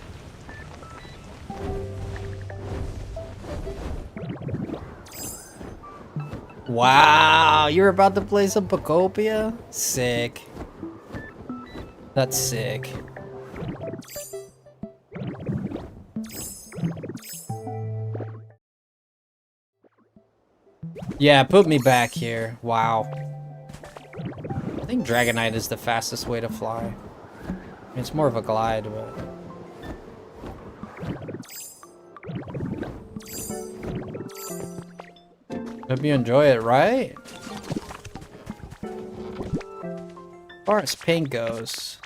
Wow, you're about to play some Pokopia? Sick. That's sick. Yeah, put me back here. Wow. I think Dragonite is the fastest way to fly. I mean, it's more of a glide, but... Hope you enjoy it, right? As far as paint goes,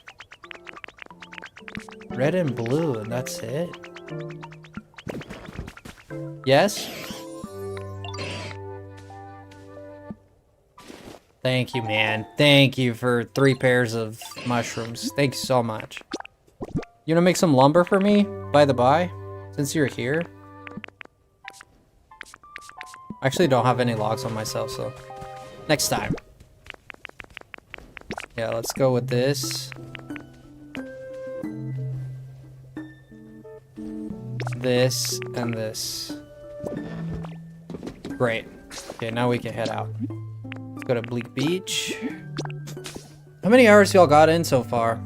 red and blue, and that's it. Yes? Thank you, man. Thank you for 3 pairs of mushrooms. Thank you so much. You wanna make some lumber for me, by the by? Since you're here? I actually don't have any logs on myself, so... Next time. Yeah, let's go with this. This, and this. Great. Okay, now we can head out. Let's go to Bleak Beach. How many hours y'all got in so far?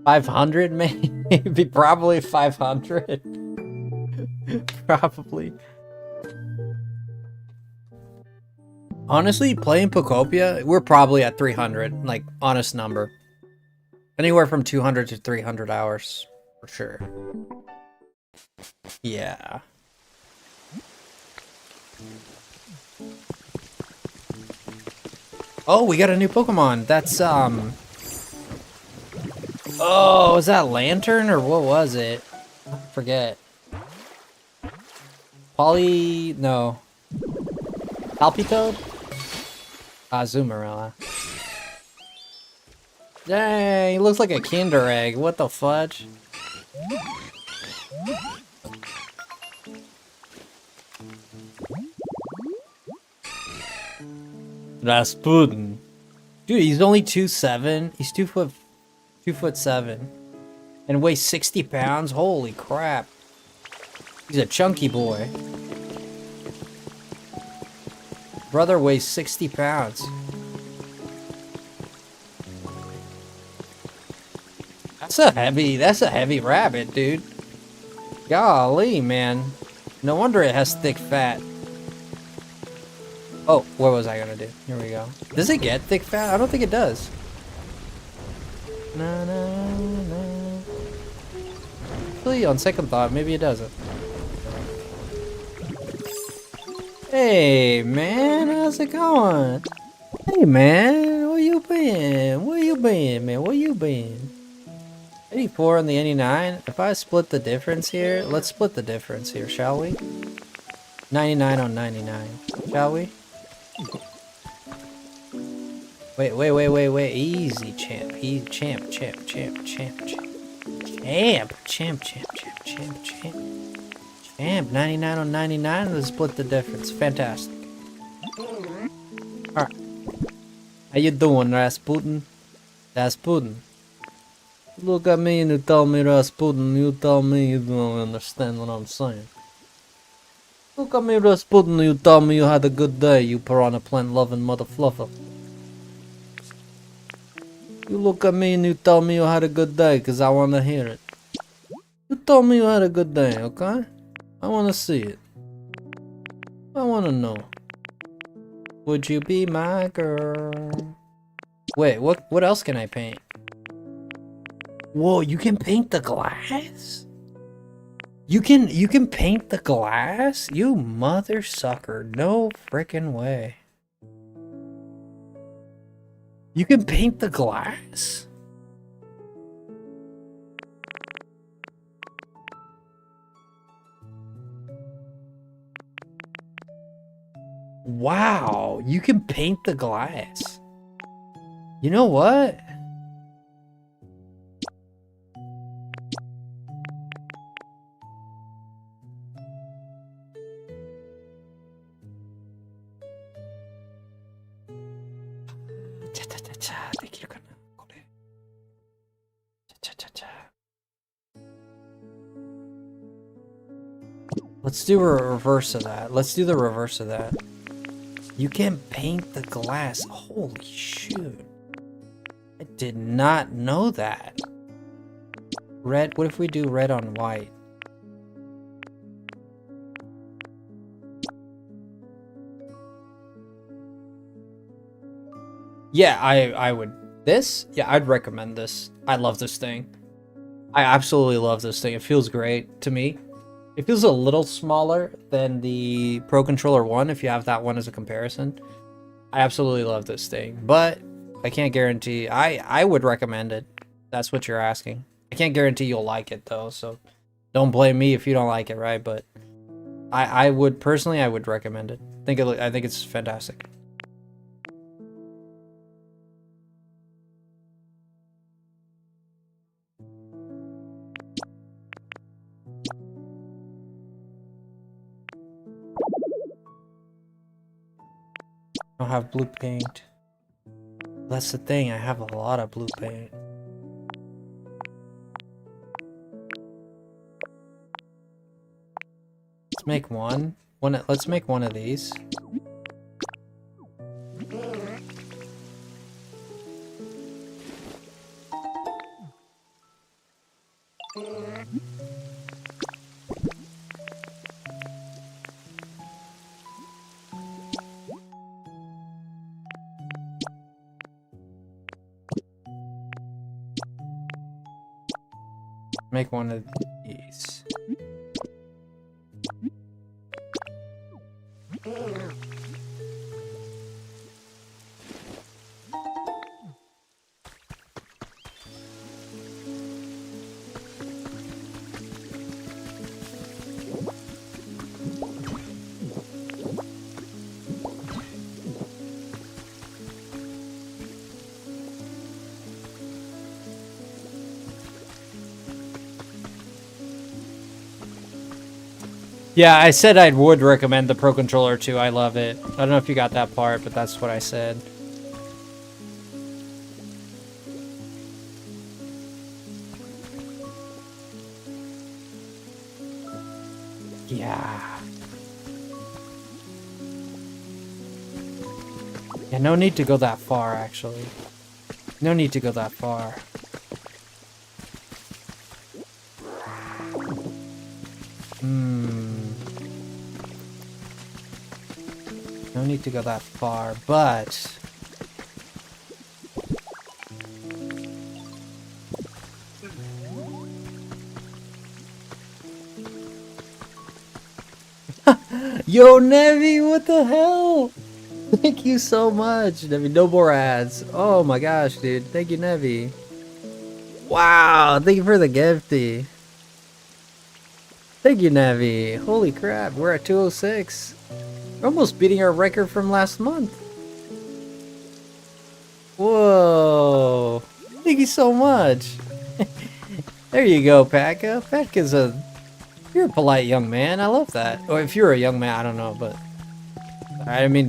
500 maybe? Probably 500. Probably. Honestly, playing Pokopia, we're probably at 300. Like, honest number. Anywhere from 200 to 300 hours. For sure. Yeah. Oh, we got a new Pokemon. That's, oh, was that Lantern or what was it? I forget. No. Palpitoad? Azumarill. Dang, he looks like a Kinder Egg. What the fudge? Rasputin. Dude, he's only 2'7". He's 2'7", and weighs 60 pounds. Holy crap! He's a chunky boy. Brother weighs 60 pounds. That's a heavy rabbit, dude. Golly, man. No wonder it has thick fat. Oh, what was I gonna do? Here we go. Does it get thick fat? I don't think it does. Na, na, na. Actually, on second thought, maybe it doesn't. Hey, man, how's it going? Hey, man, where you been? Where you been, man? Where you been? 84 and the 89. If I split the difference here, let's split the difference here, shall we? 99 on 99, shall we? Wait. Easy, champ. Easy, champ. 99 on 99. Let's split the difference. Fantastic. Alright. How you doing, Rasputin? Rasputin. Look at me and you tell me, Rasputin. You tell me you don't understand what I'm saying. Look at me, Rasputin. You tell me you had a good day, you piranha plant loving mother fluffer. You look at me and you tell me you had a good day, cause I wanna hear it. You told me you had a good day, okay? I wanna see it. I wanna know. Would you be my girl? Wait, what else can I paint? Whoa, you can paint the glass? You can paint the glass? You mother sucker. No frickin' way. You can paint the glass? Wow, you can paint the glass. You know what? Let's do a reverse of that. Let's do the reverse of that. You can paint the glass. Holy shoot. I did not know that. Red, what if we do red on white? Yeah, I would. This? Yeah, I'd recommend this. I love this thing. I absolutely love this thing. It feels great to me. It feels a little smaller than the Pro Controller 1 if you have that one as a comparison. I absolutely love this thing, but I can't guarantee. I would recommend it. That's what you're asking. I can't guarantee you'll like it though, so don't blame me if you don't like it, right? But I would personally, I would recommend it. I think it's fantastic. I don't have blue paint. That's the thing, I have a lot of blue paint. Let's make one. Let's make one of these. Make one of these. Yeah, I said I would recommend the Pro Controller too. I love it. I don't know if you got that part, but that's what I said. Yeah. Yeah, no need to go that far, actually. No need to go that far. No need to go that far, but... Yo, Nevi, what the hell? Thank you so much. Nevi, no more ads. Oh my gosh, dude. Thank you, Nevi. Wow, thank you for the gifty. Thank you, Nevi. Holy crap, we're at 206. We're almost beating our record from last month. Whoa. Thank you so much. There you go, Pekka. Pekka's you're a polite young man. I love that. Or if you're a young man, I don't know, but I didn't mean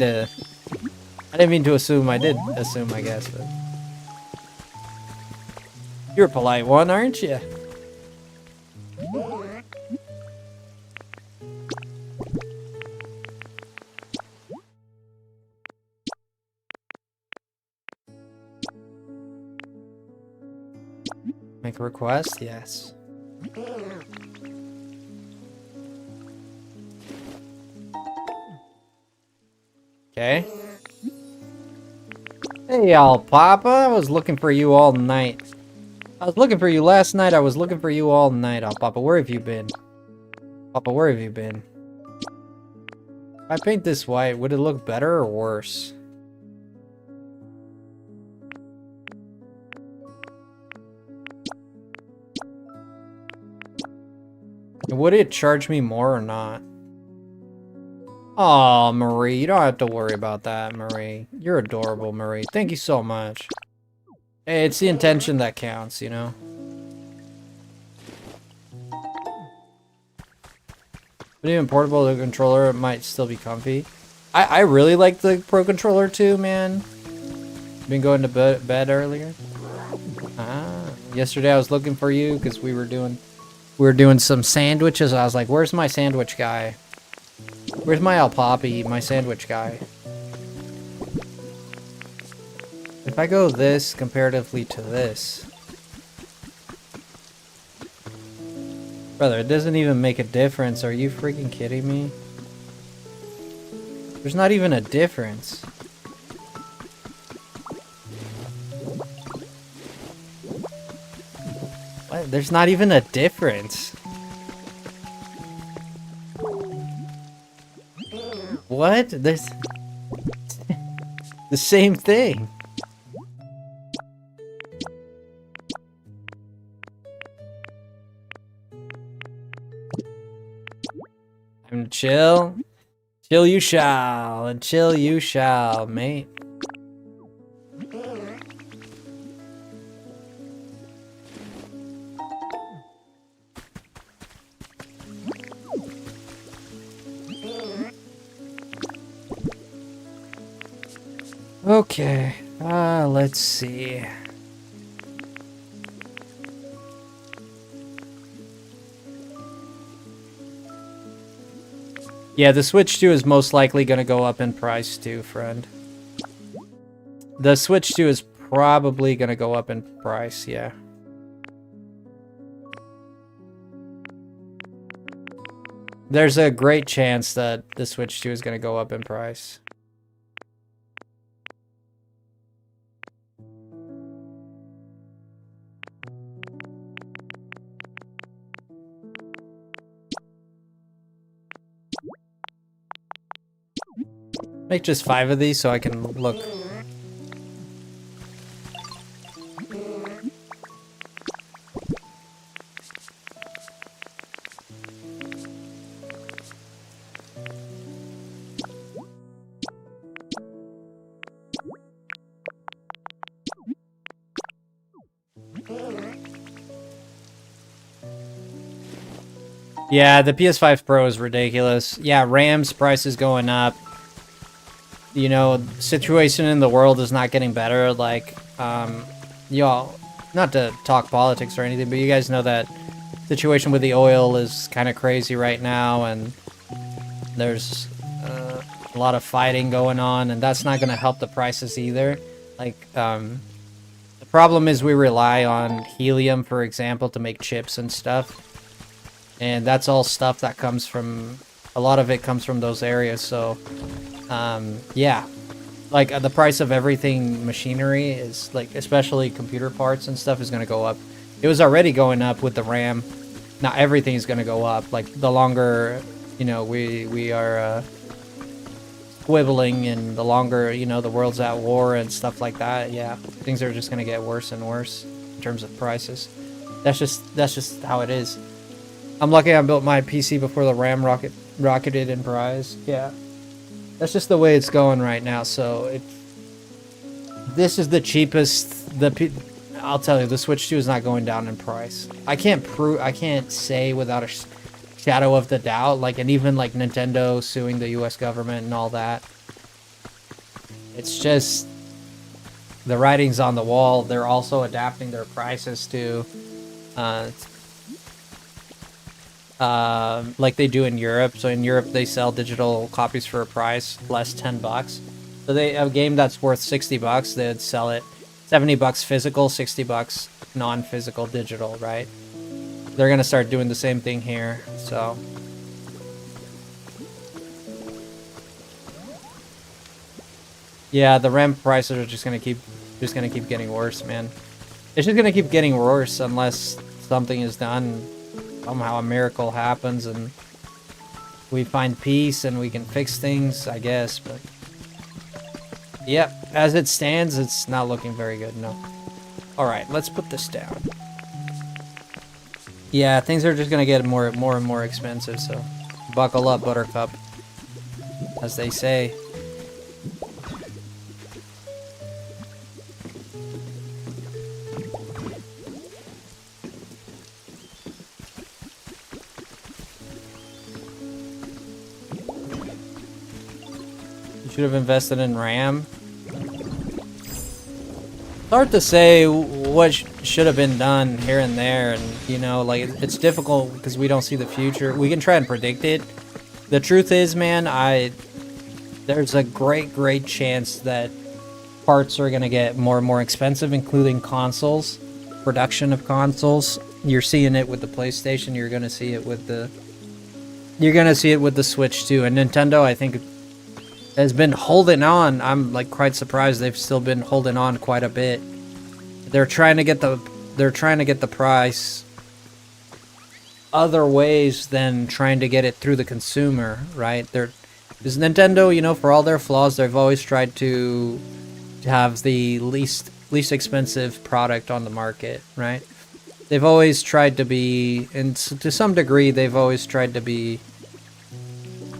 to assume. I did assume, I guess, but you're a polite one, aren't you? Make a request? Yes. Okay. Hey, y'all, Papa. I was looking for you all night. I was looking for you last night. I was looking for you all night, Papa. Where have you been? Papa, where have you been? If I paint this white, would it look better or worse? Would it charge me more or not? Aw, Marie, you don't have to worry about that, Marie. You're adorable, Marie. Thank you so much. Hey, it's the intention that counts, you know? But even portable, the controller might still be comfy. I really like the Pro Controller too, man. Been going to bed earlier. Yesterday I was looking for you because we were doing some sandwiches. I was like, where's my sandwich guy? Where's my El Papi, my sandwich guy? If I go this comparatively to this... Brother, it doesn't even make a difference. Are you freaking kidding me? There's not even a difference. What? There's not even a difference. What? There's... the same thing. I'm chill. Chill you shall, and chill you shall, mate. Okay, let's see. Yeah, the Switch 2 is most likely going to go up in price too, friend. The Switch 2 is probably going to go up in price, yeah. There's a great chance that the Switch 2 is going to go up in price. Make just 5 of these so I can look. Yeah, the PS5 Pro is ridiculous. Yeah, RAM's price is going up. You know, situation in the world is not getting better. Like, y'all, not to talk politics or anything, but you guys know that situation with the oil is kind of crazy right now, and there's a lot of fighting going on, and that's not going to help the prices either. Like, the problem is we rely on helium, for example, to make chips and stuff. And that's all stuff that comes from, a lot of it comes from those areas. So, yeah, like the price of everything machinery is like, especially computer parts and stuff, is going to go up. It was already going up with the RAM. Not everything is going to go up. Like the longer, you know, we are squibbling, and the longer, you know, the world's at war and stuff like that. Yeah, things are just going to get worse and worse in terms of prices. That's just how it is. I'm lucky I built my PC before the RAM rocketed in price. Yeah, that's just the way it's going right now. So this is the cheapest. I'll tell you, the Switch 2 is not going down in price. I can't say without a shadow of the doubt. Like, and even like Nintendo suing the U.S. government and all that. It's just the writing's on the wall. They're also adapting their prices to. Like they do in Europe. So in Europe, they sell digital copies for a price less $10. So a game that's worth $60, they'd sell it $70 physical, $60 non-physical digital, right? They're gonna start doing the same thing here. So yeah, the RAM prices are just gonna keep getting worse, man. It's just gonna keep getting worse unless something is done. Somehow a miracle happens and we find peace and we can fix things, I guess. But yep, as it stands, it's not looking very good, no. Alright, let's put this down. Yeah, things are just gonna get more and more expensive, so buckle up, Buttercup, as they say. Should have invested in RAM. It's hard to say what should have been done here and there, and you know, like it's difficult because we don't see the future. We can try and predict it. The truth is, man, there's a great chance that parts are gonna get more and more expensive, including consoles, production of consoles. You're seeing it with the PlayStation. You're gonna see it with the Switch too, and Nintendo, I think, has been holding on. I'm like quite surprised they've still been holding on quite a bit. They're trying to get the price other ways than trying to get it through the consumer, right? Because Nintendo, you know, for all their flaws, they've always tried to have the least expensive product on the market, right? They've always tried to be, and to some degree, they've always tried to be,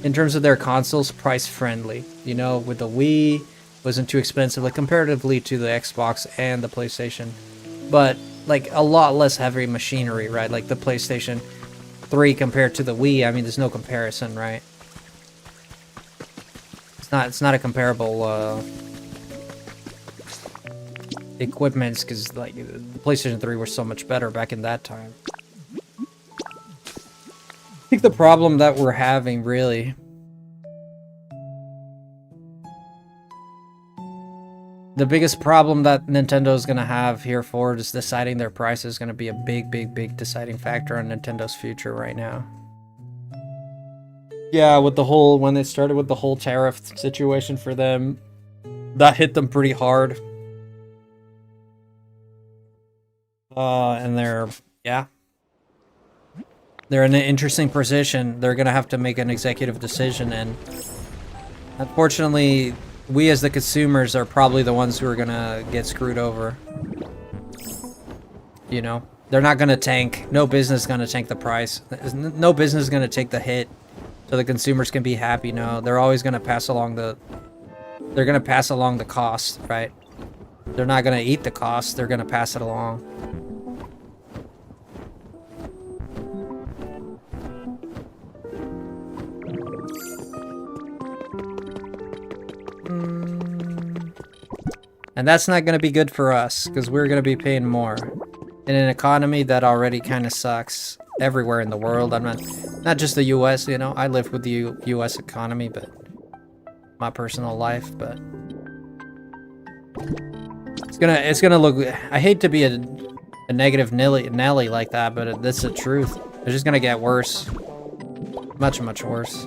in terms of their consoles, price friendly. You know, with the Wii, wasn't too expensive, like comparatively to the Xbox and the PlayStation, but like a lot less heavy machinery, right? Like the PlayStation 3 compared to the Wii, I mean, there's no comparison, right? It's not a comparable equipment, because like the PlayStation 3 were so much better back in that time. I think the problem that we're having, really, the biggest problem that Nintendo is going to have here forward is deciding their price is going to be a big deciding factor on Nintendo's future right now. Yeah, with the whole, when they started with the whole tariff situation for them, that hit them pretty hard. And they're in an interesting position. They're gonna have to make an executive decision, and Unfortunately, we as the consumers are probably the ones who are gonna get screwed over. You know? They're not gonna tank. No business is gonna tank the price. No business is gonna take the hit so the consumers can be happy. No, they're always gonna pass along the... They're gonna pass along the cost, right? They're not gonna eat the cost. They're gonna pass it along. And that's not gonna be good for us, because we're gonna be paying more. In an economy that already kind of sucks everywhere in the world. I'm not just the US, you know. I live with the US economy, but my personal life, but it's gonna look... I hate to be a negative Nelly like that, but that's the truth. It's just gonna get worse. Much, much worse.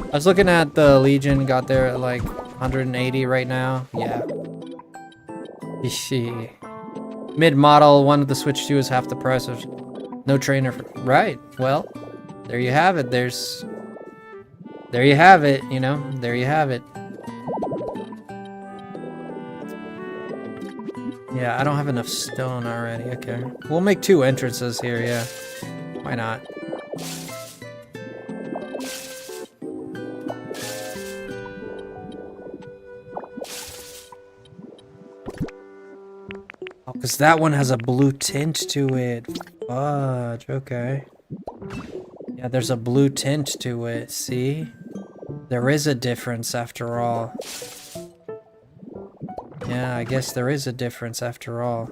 I was looking at the Legion, got there at like 180 right now. Yeah. Mid-model, one of the Switch 2 is half the price of... No trainer for... Right. Well, there you have it. There you have it, you know? There you have it. Yeah, I don't have enough stone already. Okay. We'll make 2 entrances here, yeah. Why not? Oh, because that one has a blue tint to it. Fudge, okay. Yeah, there's a blue tint to it, see? There is a difference after all. Yeah, I guess there is a difference after all.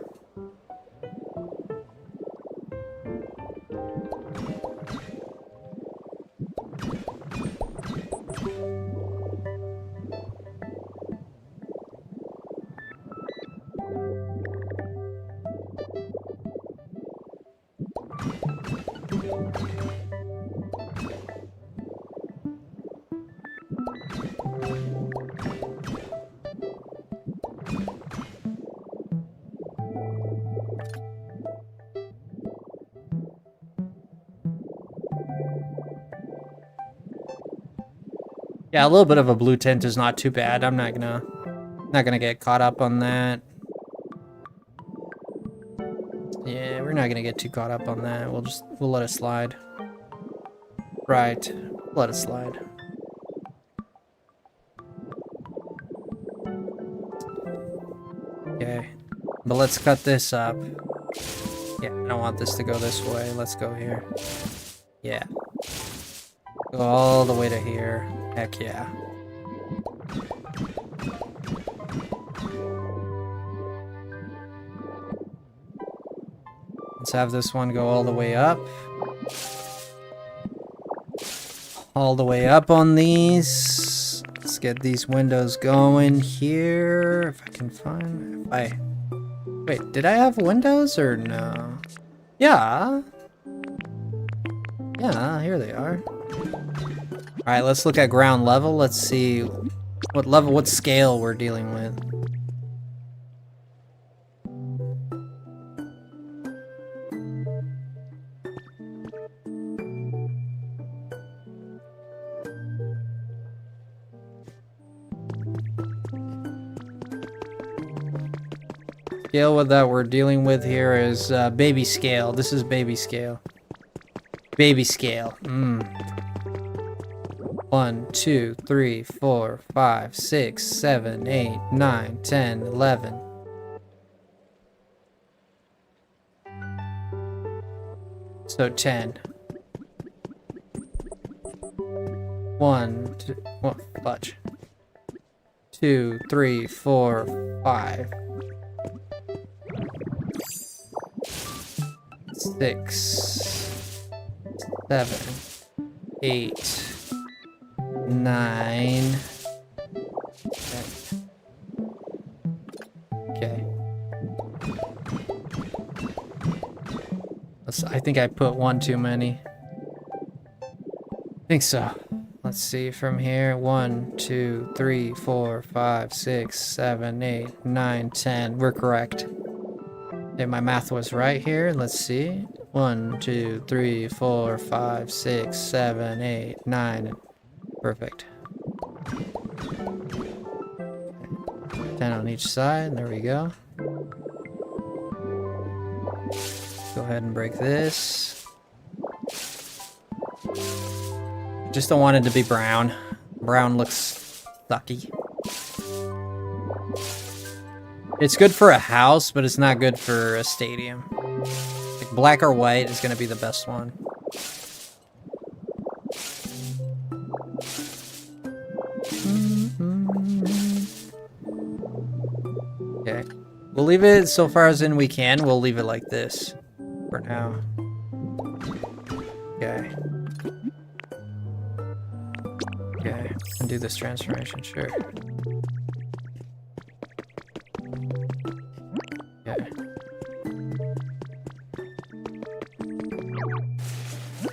Yeah, a little bit of a blue tint is not too bad. I'm not gonna get caught up on that. Yeah, we're not gonna get too caught up on that. We'll let it slide. Right, let it slide. Okay, but let's cut this up. Yeah, I don't want this to go this way. Let's go here. Yeah. Go all the way to here. Heck yeah. Let's have this one go all the way up. All the way up on these. Let's get these windows going here. If I can find... Wait, did I have windows or no? Yeah. Yeah, here they are. Alright, let's look at ground level. Let's see what scale we're dealing with. Scale that we're dealing with here is baby scale. This is baby scale. Baby scale. 1, 2, 3, 4, 5, 6, 7, 8, 9, 10, 11. So 10. 1, 2, well, fudge. 2, 3, 4, 5. 6, 7, 8. 9. Okay. I think I put one too many. I think so. Let's see from here. 1, 2, 3, 4, 5, 6, 7, 8, 9, 10. We're correct. Okay, my math was right here. Let's see. 1, 2, 3, 4, 5, 6, 7, 8, 9. Perfect. 10 on each side. There we go. Go ahead and break this. Just don't want it to be brown. Brown looks sucky. It's good for a house, but it's not good for a stadium. Like black or white is gonna be the best one. Okay. We'll leave it so far as in we can. We'll leave it like this for now. Okay. Okay. And do this transformation, sure. Okay.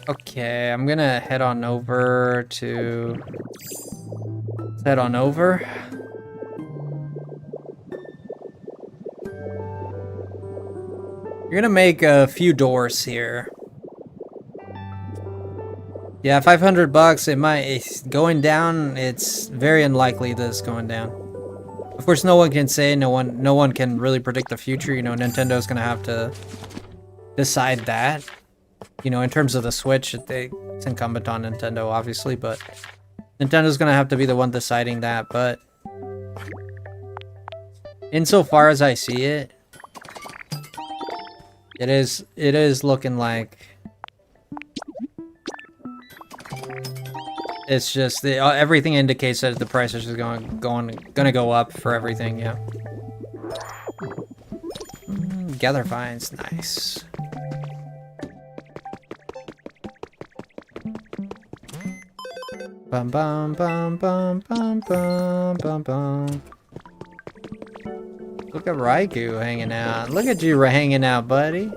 Okay, I'm gonna head on over to... Head on over. You're gonna make a few doors here. Yeah, 500 bucks, it might... It's going down, it's very unlikely that it's going down. Of course, no one can say, no one can really predict the future. You know, Nintendo's gonna have to decide that. You know, in terms of the Switch, it's incumbent on Nintendo, obviously, but Nintendo's gonna have to be the one deciding that. But insofar as I see it, it is looking like it's just everything indicates that the price is just gonna go up for everything. Yeah. Gather vines, nice. Bum bum bum bum bum bum bum bum. Look at Raikou hanging out. Look at you hanging out, buddy.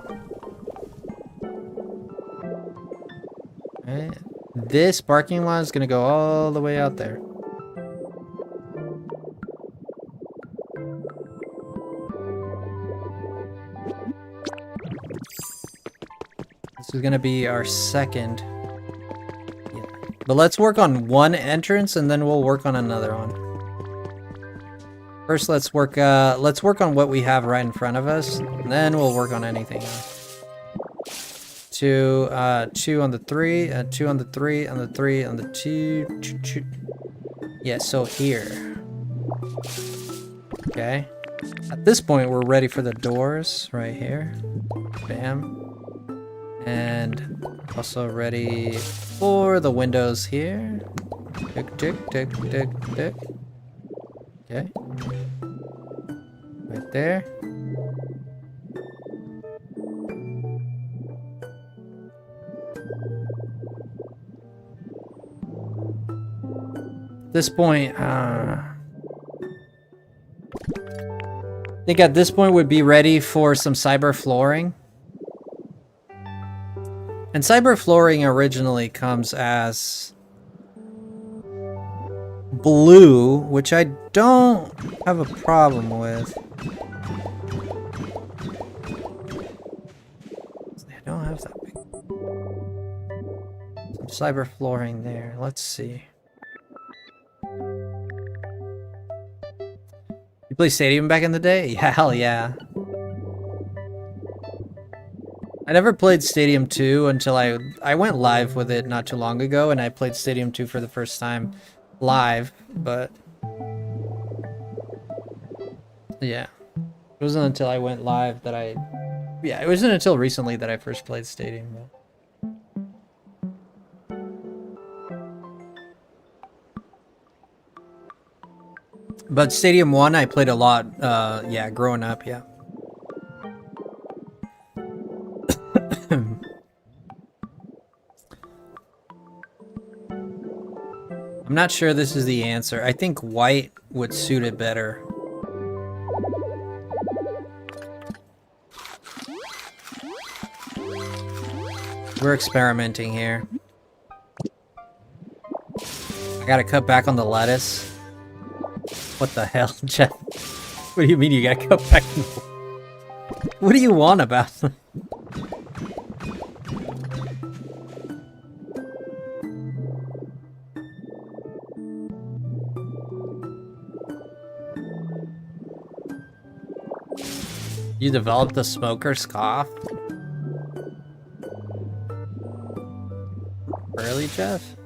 Right. This parking lot is gonna go all the way out there. This is gonna be our second. Yeah. But let's work on one entrance and then we'll work on another one. First, let's work on what we have right in front of us, and then we'll work on anything else. Two on the 3, 2 on the 3, on the 3, on the 2. Yeah, so here. Okay. At this point, we're ready for the doors right here. Bam. And also ready for the windows here. Tick, tick, tick, tick, tick. Okay. Right there. At this point, I think at this point we'd be ready for some cyber flooring. And cyber flooring originally comes as blue, which I don't have a problem with. I don't have that big. Some cyber flooring there. Let's see. You play Stadium back in the day? Yeah, hell yeah. I never played Stadium 2 until I went live with it not too long ago, and I played Stadium 2 for the first time live, but yeah, it wasn't until I went live that it wasn't until recently that I first played Stadium. But Stadium 1 I played a lot, yeah, growing up, yeah. I'm not sure this is the answer. I think white would suit it better. We're experimenting here. I gotta cut back on the lettuce. What the hell, Jeff? What do you mean you gotta cut back on the... What do you want about them? You developed the smoker's cough? Really, Jeff?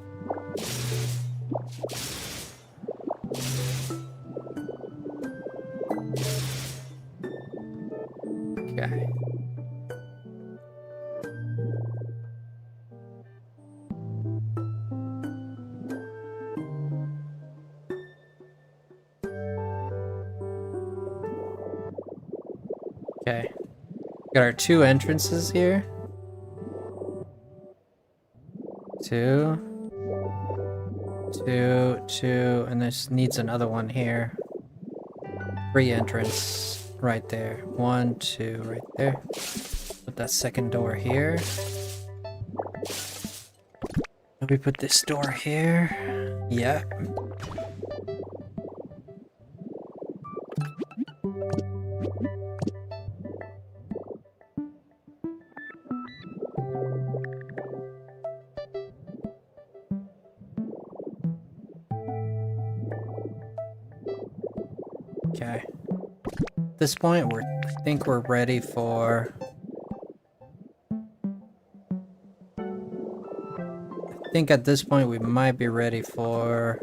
Okay. Okay. Got our 2 entrances here. 2. 2, 2, and this needs another one here. 3 entrance right there. 1, 2 right there. Put that second door here. We put this door here. Yeah. Okay. At this point, I think we're ready for... I think at this point we might be ready for...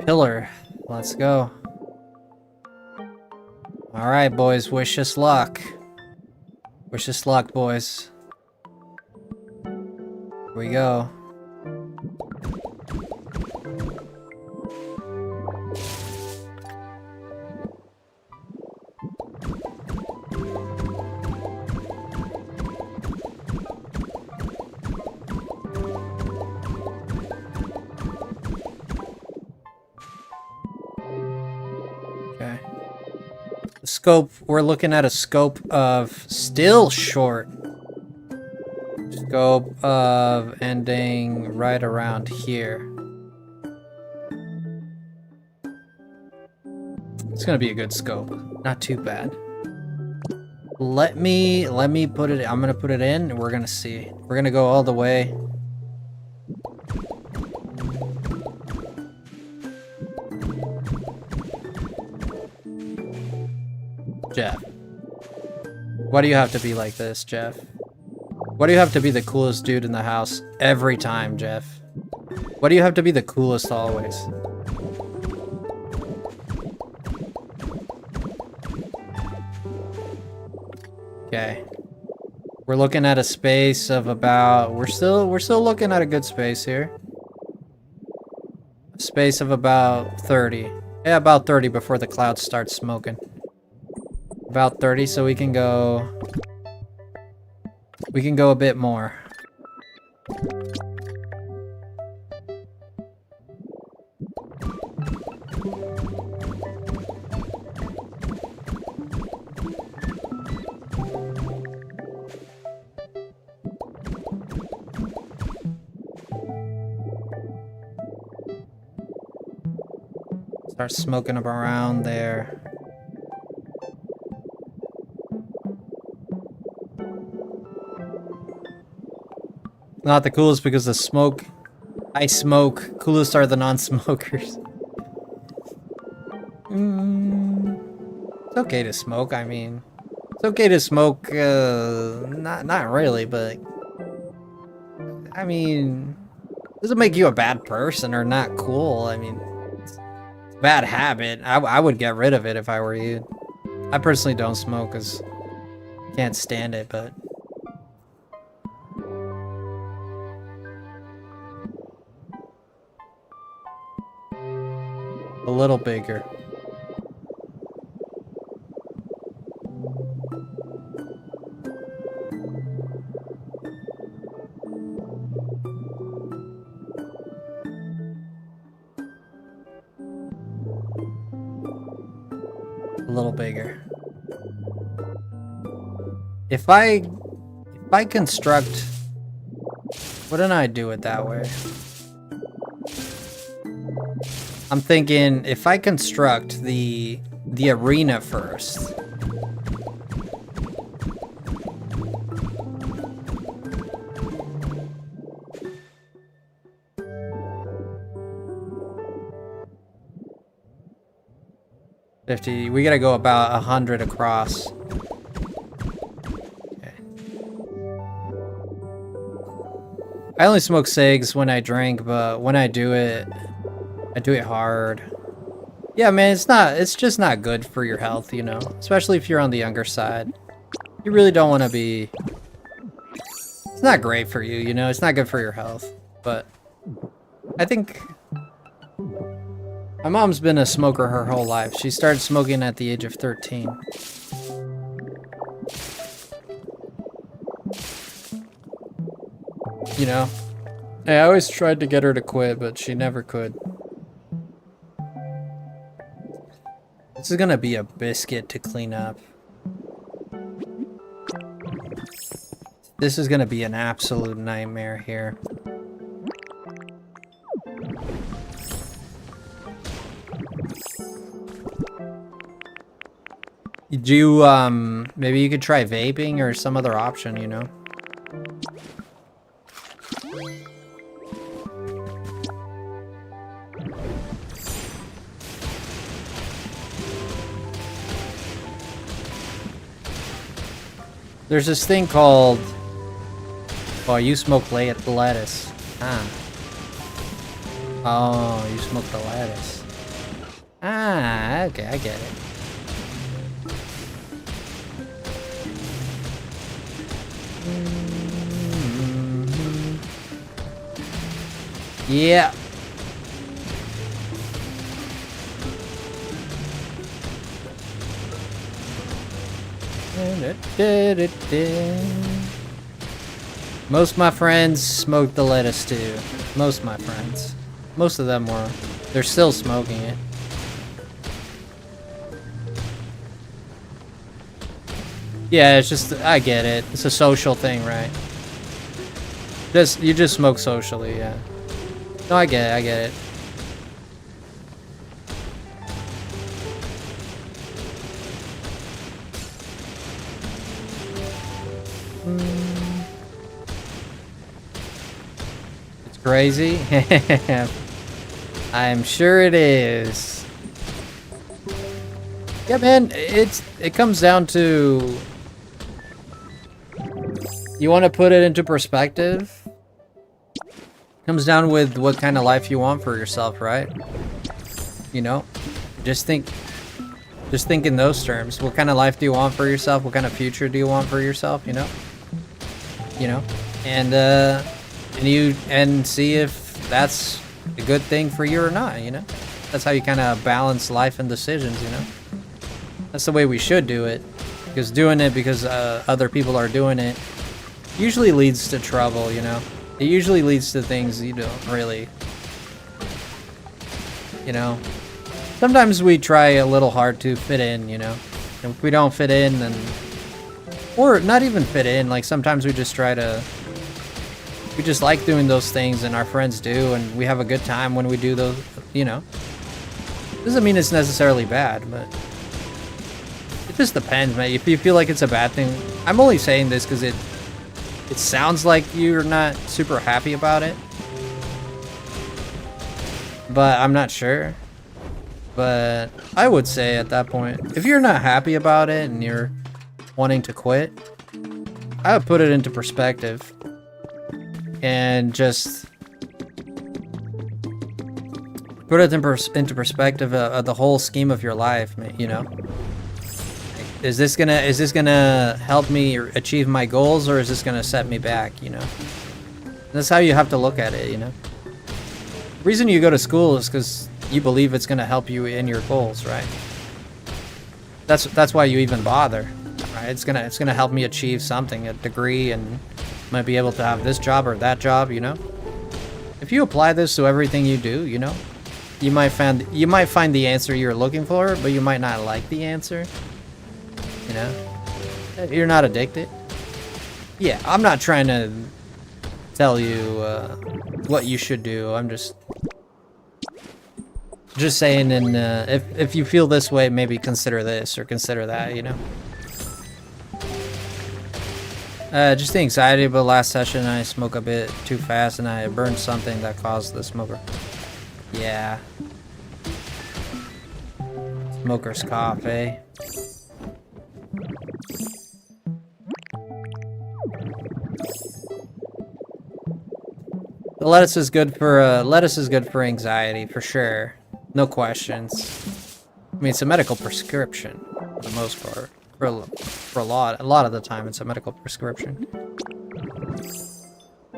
Pillar. Let's go. Alright, boys. Wish us luck. Wish us luck, boys. Here we go. Okay. The scope, we're looking at a scope of still short. Scope of ending right around here. It's gonna be a good scope. Not too bad. Let me put it, I'm gonna put it in and we're gonna see. We're gonna go all the way. Jeff. Why do you have to be like this, Jeff? Why do you have to be the coolest dude in the house every time, Jeff? Why do you have to be the coolest always? Okay. We're looking at a space of about, we're still looking at a good space here. A space of about 30. Yeah, about 30 before the clouds start smoking. About 30, so we can go a bit more. Start smoking them around there. Not the coolest because the smoke. I smoke. Coolest are the non-smokers. It's okay to smoke. I mean, it's okay to smoke. Not really, but I mean, doesn't make you a bad person or not cool. I mean, it's a bad habit. I would get rid of it if I were you. I personally don't smoke because I can't stand it, but. A little bigger. A little bigger. If I construct, wouldn't I do it that way? I'm thinking if I construct the arena first. 50. We gotta go about 100 across. Okay. I only smoke cigs when I drink, but when I do it hard. Yeah, man, it's just not good for your health, you know? Especially if you're on the younger side. You really don't want to be... It's not great for you, you know? It's not good for your health. But I think... My mom's been a smoker her whole life. She started smoking at the age of 13. You know? I always tried to get her to quit, but she never could. This is gonna be a biscuit to clean up. This is gonna be an absolute nightmare here. Do you, maybe you could try vaping or some other option, you know? There's this thing called... Oh, you smoke lettuce. Ah. Oh, you smoke the lettuce. Ah, okay, I get it. Yeah. Most of my friends smoke the lettuce too. Most of my friends. Most of them were. They're still smoking it. Yeah, it's just, I get it. It's a social thing, right? You just smoke socially, yeah. No, I get it, I get it. It's crazy. I'm sure it is. Yeah, man, it comes down to... You want to put it into perspective? Comes down with what kind of life you want for yourself, right? You know? Just think in those terms. What kind of life do you want for yourself? What kind of future do you want for yourself, you know? You know? And see if that's a good thing for you or not, you know? That's how you kind of balance life and decisions, you know? That's the way we should do it. Because doing it because other people are doing it usually leads to trouble, you know? It usually leads to things you don't really, you know? Sometimes we try a little hard to fit in, you know? And if we don't fit in, then... Or not even fit in, like sometimes we just try to... We just like doing those things and our friends do, and we have a good time when we do those, you know? Doesn't mean it's necessarily bad, but... It just depends, man. If you feel like it's a bad thing... I'm only saying this because it sounds like you're not super happy about it. But I'm not sure. But I would say at that point, if you're not happy about it and you're wanting to quit, I would put it into perspective. And just put it into perspective of the whole scheme of your life, you know? Is this gonna help me achieve my goals, or is this gonna set me back, you know? That's how you have to look at it, you know? The reason you go to school is because you believe it's gonna help you in your goals, right? That's why you even bother, right? It's gonna help me achieve something, a degree, and might be able to have this job or that job, you know? If you apply this to everything you do, you know, you might find the answer you're looking for, but you might not like the answer. You know? You're not addicted. Yeah, I'm not trying to tell you what you should do. I'm just saying, and if you feel this way, maybe consider this or consider that, you know? Just the anxiety about last session. I smoked a bit too fast and I burned something that caused the smoker. Yeah. smoker's cough, eh? The lettuce is good for anxiety for sure. No questions. I mean, it's a medical prescription for the most part. For a lot of the time, it's a medical prescription.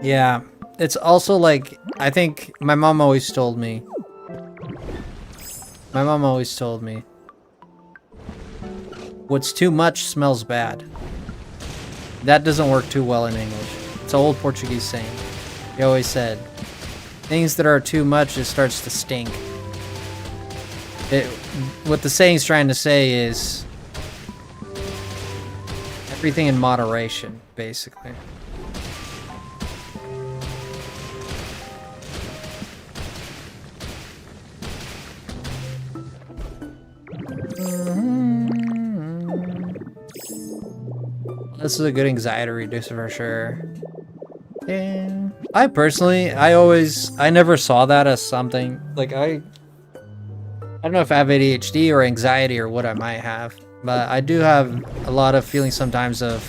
Yeah, it's also like, I think my mom always told me. What's too much smells bad. That doesn't work too well in English. It's an old Portuguese saying. He always said, things that are too much, it starts to stink. What the saying's trying to say is everything in moderation, basically. This is a good anxiety reducer for sure. Yeah. I never saw that as something like I don't know if I have ADHD or anxiety or what I might have, but I do have a lot of feelings sometimes of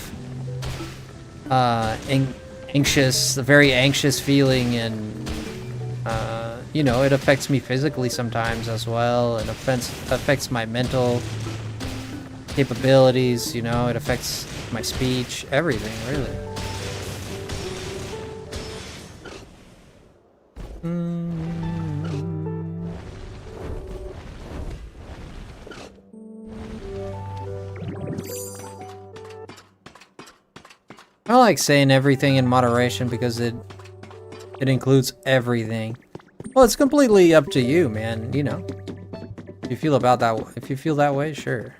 anxious, a very anxious feeling, and you know, it affects me physically sometimes as well. It affects my mental capabilities, you know, it affects my speech, everything, really. I like saying everything in moderation because it includes everything. Well, it's completely up to you, man, you know. If you feel that way, sure.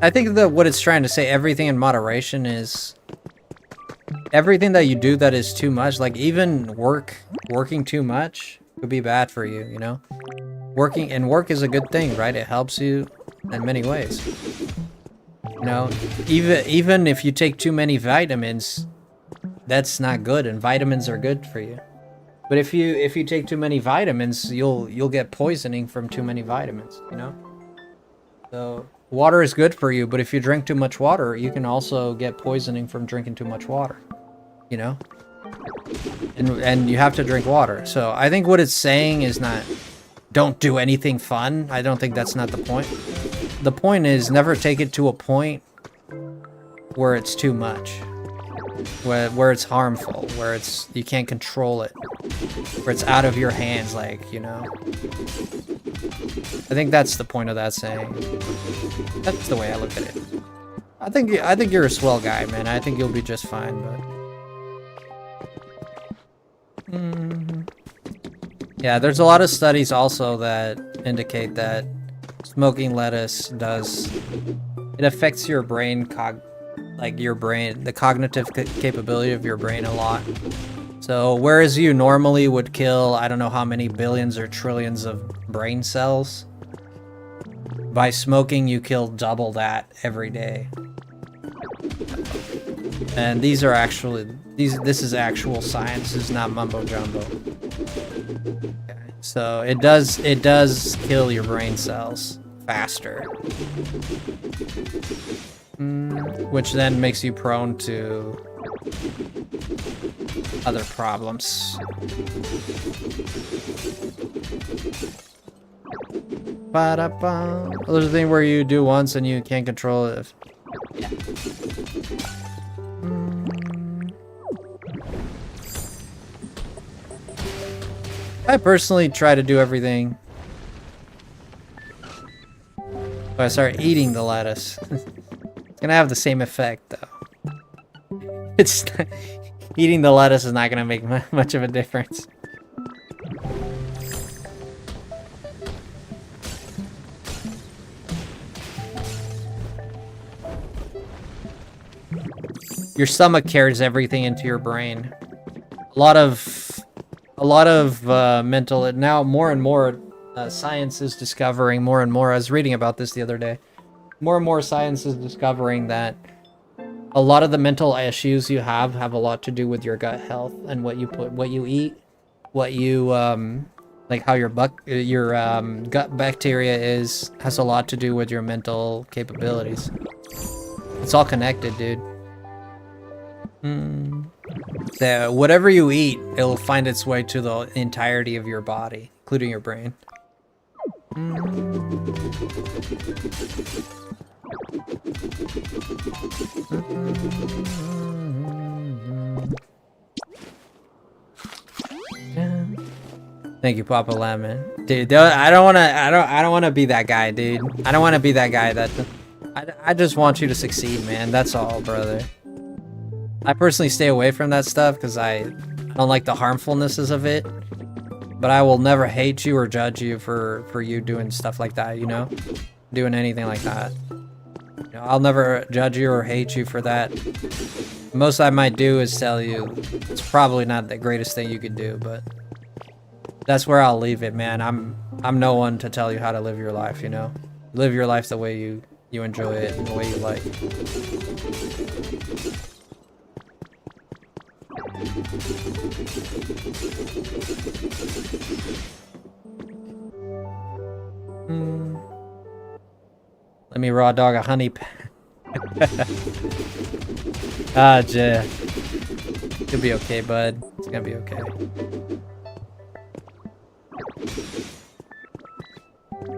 I think that what it's trying to say, everything in moderation, is everything that you do that is too much, like even working too much could be bad for you, you know? Work is a good thing, right? It helps you in many ways. You know, even if you take too many vitamins, that's not good, and vitamins are good for you. But if you take too many vitamins, you'll get poisoning from too many vitamins, you know? So water is good for you, but if you drink too much water, you can also get poisoning from drinking too much water, you know? And you have to drink water. So I think what it's saying is not, don't do anything fun. I don't think that's not the point. The point is never take it to a point where it's too much. Where it's harmful, where you can't control it, where it's out of your hands, like, you know. I think that's the point of that saying. That's the way I look at it. I think you're a swell guy, man. I think you'll be just fine, but yeah, there's a lot of studies also that indicate that smoking lettuce it affects your brain the cognitive capability of your brain a lot. So whereas you normally would kill, I don't know how many billions or trillions of brain cells, by smoking you kill double that every day. And this is actual science, this is not mumbo jumbo. Okay. So it does kill your brain cells faster. Which then makes you prone to other problems. Ba-da-ba. There's a thing where you do once and you can't control it. Yeah. I personally try to do everything. But I start eating the lettuce. It's gonna have the same effect, though. Eating the lettuce is not gonna make much of a difference. Your stomach carries everything into your brain. A lot of mental, now more and more science is discovering more and more. I was reading about this the other day. More and more science is discovering that a lot of the mental issues you have a lot to do with your gut health and what you eat, what you Like how your gut bacteria has a lot to do with your mental capabilities. It's all connected, dude. So whatever you eat, it'll find its way to the entirety of your body, including your brain. Thank you, Papa Lemon. Dude, I don't wanna be that guy, dude. I don't wanna be that guy that I just want you to succeed, man. That's all, brother. I personally stay away from that stuff because I don't like the harmfulnesses of it. But I will never hate you or judge you for you doing stuff like that, you know? Doing anything like that. You know, I'll never judge you or hate you for that. The most I might do is tell you it's probably not the greatest thing you could do, but that's where I'll leave it, man. I'm no one to tell you how to live your life, you know? Live your life the way you enjoy it and the way you like. Let me raw dog a honey Ah, Jay. You'll be okay, bud. It's gonna be okay.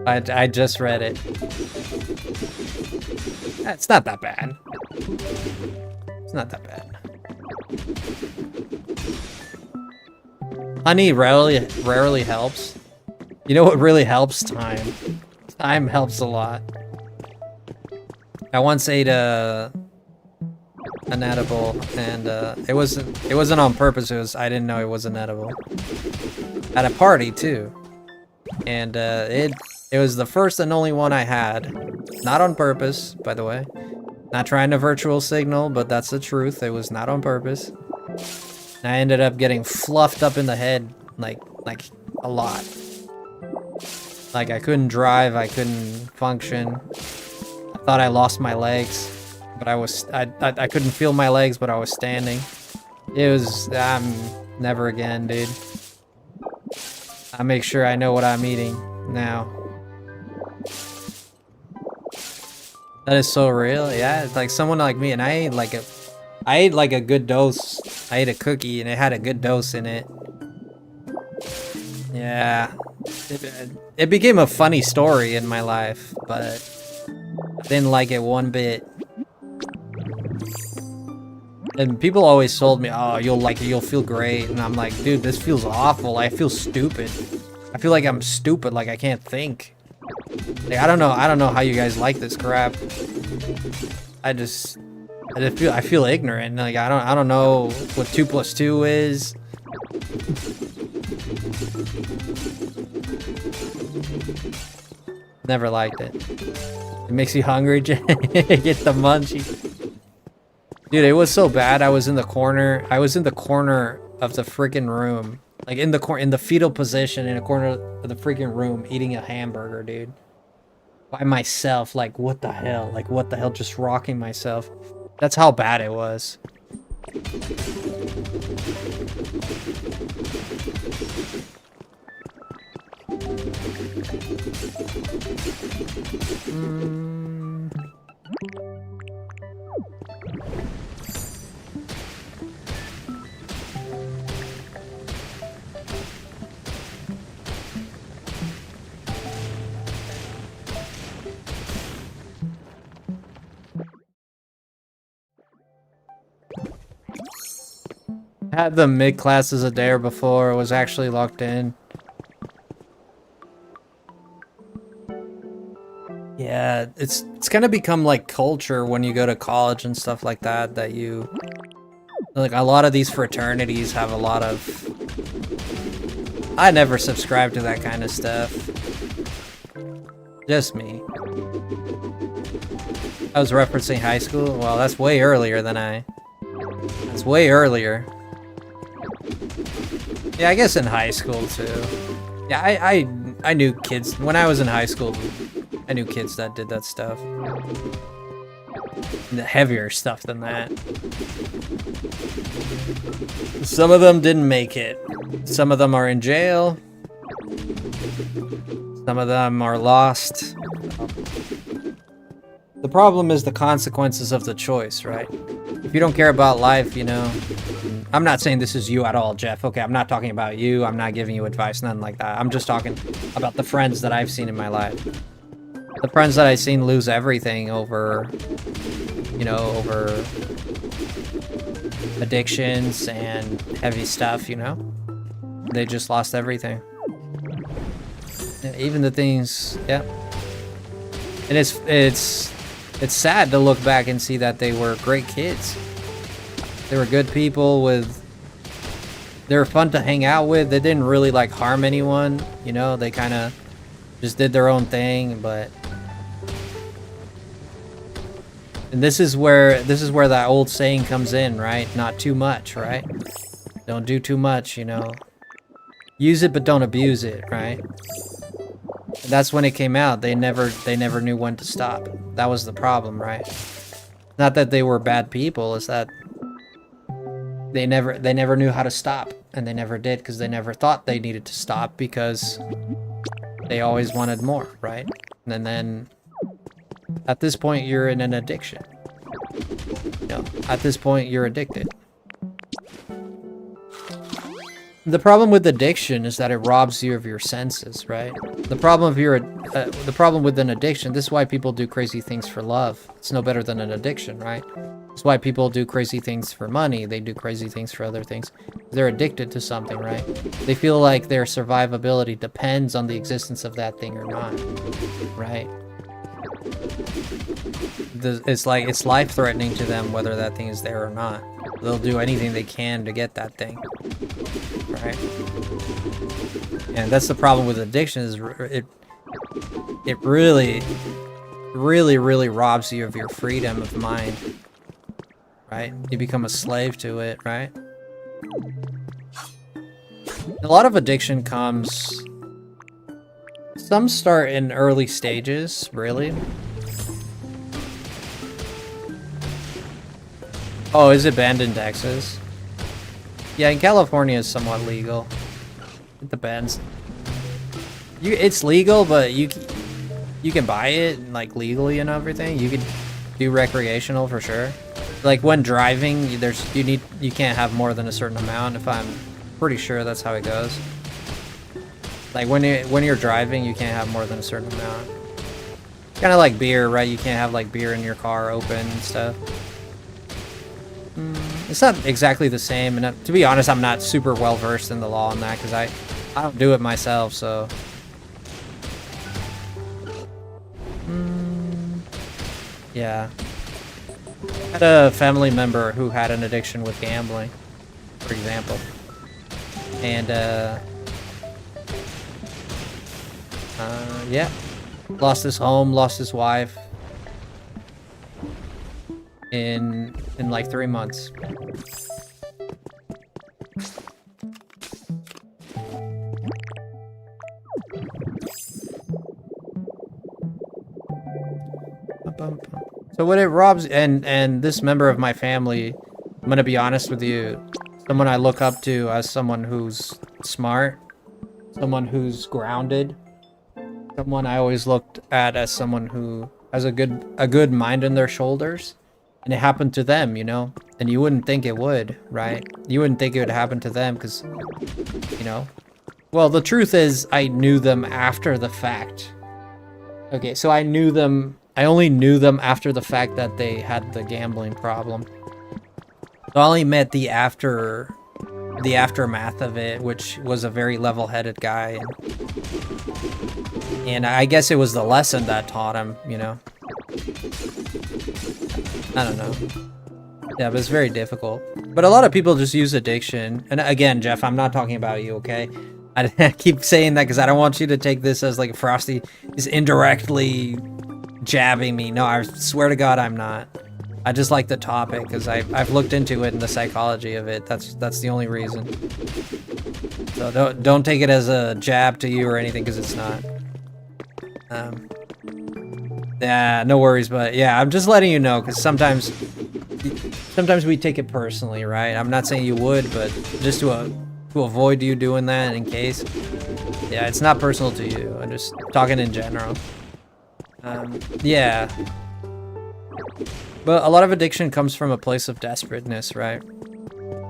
I just read it. It's not that bad. It's not that bad. Honey rarely helps. You know what really helps? Time. Time helps a lot. I once ate an edible, and it wasn't on purpose. I didn't know it was an edible. At a party too, and it was the first and only one I had. Not on purpose, by the way. Not trying to virtual signal, but that's the truth. It was not on purpose. And I ended up getting fluffed up in the head, like a lot. Like I couldn't drive, I couldn't function. I thought I lost my legs, but I couldn't feel my legs, but I was standing. It was never again, dude. I make sure I know what I'm eating now. That is so real. Yeah, it's like someone like me, and I ate like a good dose. I ate a cookie and it had a good dose in it. Yeah. It became a funny story in my life, but I didn't like it one bit. And people always told me, oh, you'll like it, you'll feel great. And I'm like, dude, this feels awful. I feel stupid. I feel like I'm stupid, like I can't think. Like, I don't know how you guys like this crap. I feel ignorant. Like I don't know what 2 + 2 is. Never liked it. It makes you hungry, Jay. Get the munchies. Dude, it was so bad. I was in the corner of the freaking room. Like in the fetal position in a corner of the freaking room eating a hamburger, dude. By myself, like what the hell? Like what the hell, just rocking myself. That's how bad it was. Had the mid classes a day or before. Was actually locked in. Yeah, it's gonna become like culture when you go to college and stuff like that. That you like a lot of these fraternities have a lot of. I never subscribed to that kind of stuff. Just me. I was referencing high school. Well, that's way earlier than That's way earlier. Yeah, I guess in high school too. Yeah, I knew kids when I was in high school. I knew kids that did that stuff. The heavier stuff than that. Some of them didn't make it. Some of them are in jail. Some of them are lost. The problem is the consequences of the choice, right? If you don't care about life, you know... I'm not saying this is you at all, Jeff. Okay, I'm not talking about you. I'm not giving you advice, nothing like that. I'm just talking about the friends that I've seen in my life. The friends that I've seen lose everything over... You know, over... addictions and heavy stuff, you know? They just lost everything. Even the things... Yeah. And it's sad to look back and see that they were great kids. They were good people with... They were fun to hang out with. They didn't really, like, harm anyone. You know, they kind of just did their own thing, but... And this is where that old saying comes in, right? Not too much, right? Don't do too much, you know. Use it, but don't abuse it, right? And that's when it came out. They never knew when to stop. That was the problem, right? Not that they were bad people, it's that they never knew how to stop, and they never did because they never thought they needed to stop because they always wanted more, right? And then at this point you're in an addiction. You know, at this point you're addicted. The problem with addiction is that it robs you of your senses, right? The problem with an addiction, this is why people do crazy things for love. It's no better than an addiction, right? It's why people do crazy things for money. They do crazy things for other things. They're addicted to something, right? They feel like their survivability depends on the existence of that thing or not, right? It's like, it's life-threatening to them whether that thing is there or not. They'll do anything they can to get that thing, right? And that's the problem with addiction, is it really robs you of your freedom of mind, right? You become a slave to it, right? A lot of addiction comes... Some start in early stages, really. Oh, is it banned in Texas? Yeah, in California it's somewhat legal. It depends. It's legal, but you can buy it like legally and everything. You can do recreational for sure. Like when driving, you can't have more than a certain amount. If I'm pretty sure that's how it goes. Like when you're driving, you can't have more than a certain amount. Kind of like beer, right? You can't have like beer in your car open and stuff. It's not exactly the same, and to be honest, I'm not super well versed in the law on that because I don't do it myself, so. Yeah. I had a family member who had an addiction with gambling, for example, and yeah, lost his home, lost his wife in like 3 months. So what it robs, and this member of my family, I'm gonna be honest with you, someone I look up to as someone who's smart, someone who's grounded, someone I always looked at as someone who has a good mind in their shoulders. And it happened to them, you know? And you wouldn't think it would, right? You wouldn't think it would happen to them because, you know? Well, the truth is, I knew them after the fact. Okay, so I only knew them after the fact that they had the gambling problem. So I only met the aftermath of it, which was a very level-headed guy. And I guess it was the lesson that taught him, you know? I don't know. Yeah, but it's very difficult. But a lot of people just use addiction. And again, Jeff, I'm not talking about you, okay? I keep saying that because I don't want you to take this as like Frosty is indirectly jabbing me. No, I swear to God, I'm not. I just like the topic because I've looked into it and the psychology of it. That's the only reason. So don't take it as a jab to you or anything because it's not. Yeah, no worries, but yeah, I'm just letting you know because sometimes we take it personally, right? I'm not saying you would, but just to avoid you doing that in case. Yeah, it's not personal to you. I'm just talking in general. Yeah. But a lot of addiction comes from a place of desperateness, right?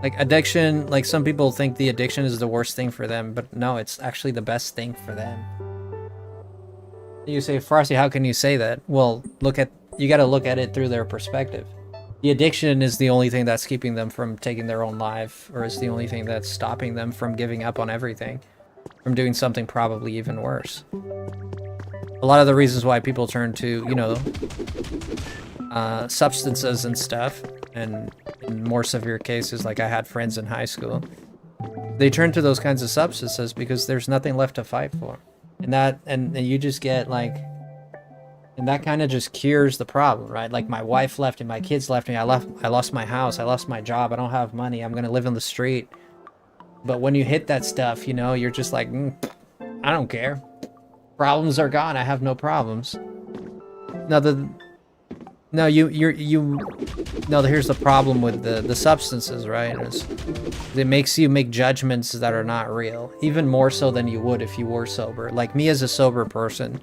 Like addiction, like some people think the addiction is the worst thing for them, but no, it's actually the best thing for them. You say, Frosty, how can you say that? Well, you gotta look at it through their perspective. The addiction is the only thing that's keeping them from taking their own life, or is the only thing that's stopping them from giving up on everything, from doing something probably even worse. A lot of the reasons why people turn to, you know, substances and stuff, and in more severe cases, like I had friends in high school, they turn to those kinds of substances because there's nothing left to fight for. And you just get like, and that kind of just cures the problem, right? Like my wife left me, my kids left me, I lost my house, I lost my job, I don't have money, I'm gonna live on the street. But when you hit that stuff, you know, you're just like, I don't care. Problems are gone, I have no problems. Here's the problem with the substances, right? It makes you make judgments that are not real, even more so than you would if you were sober. Like me as a sober person,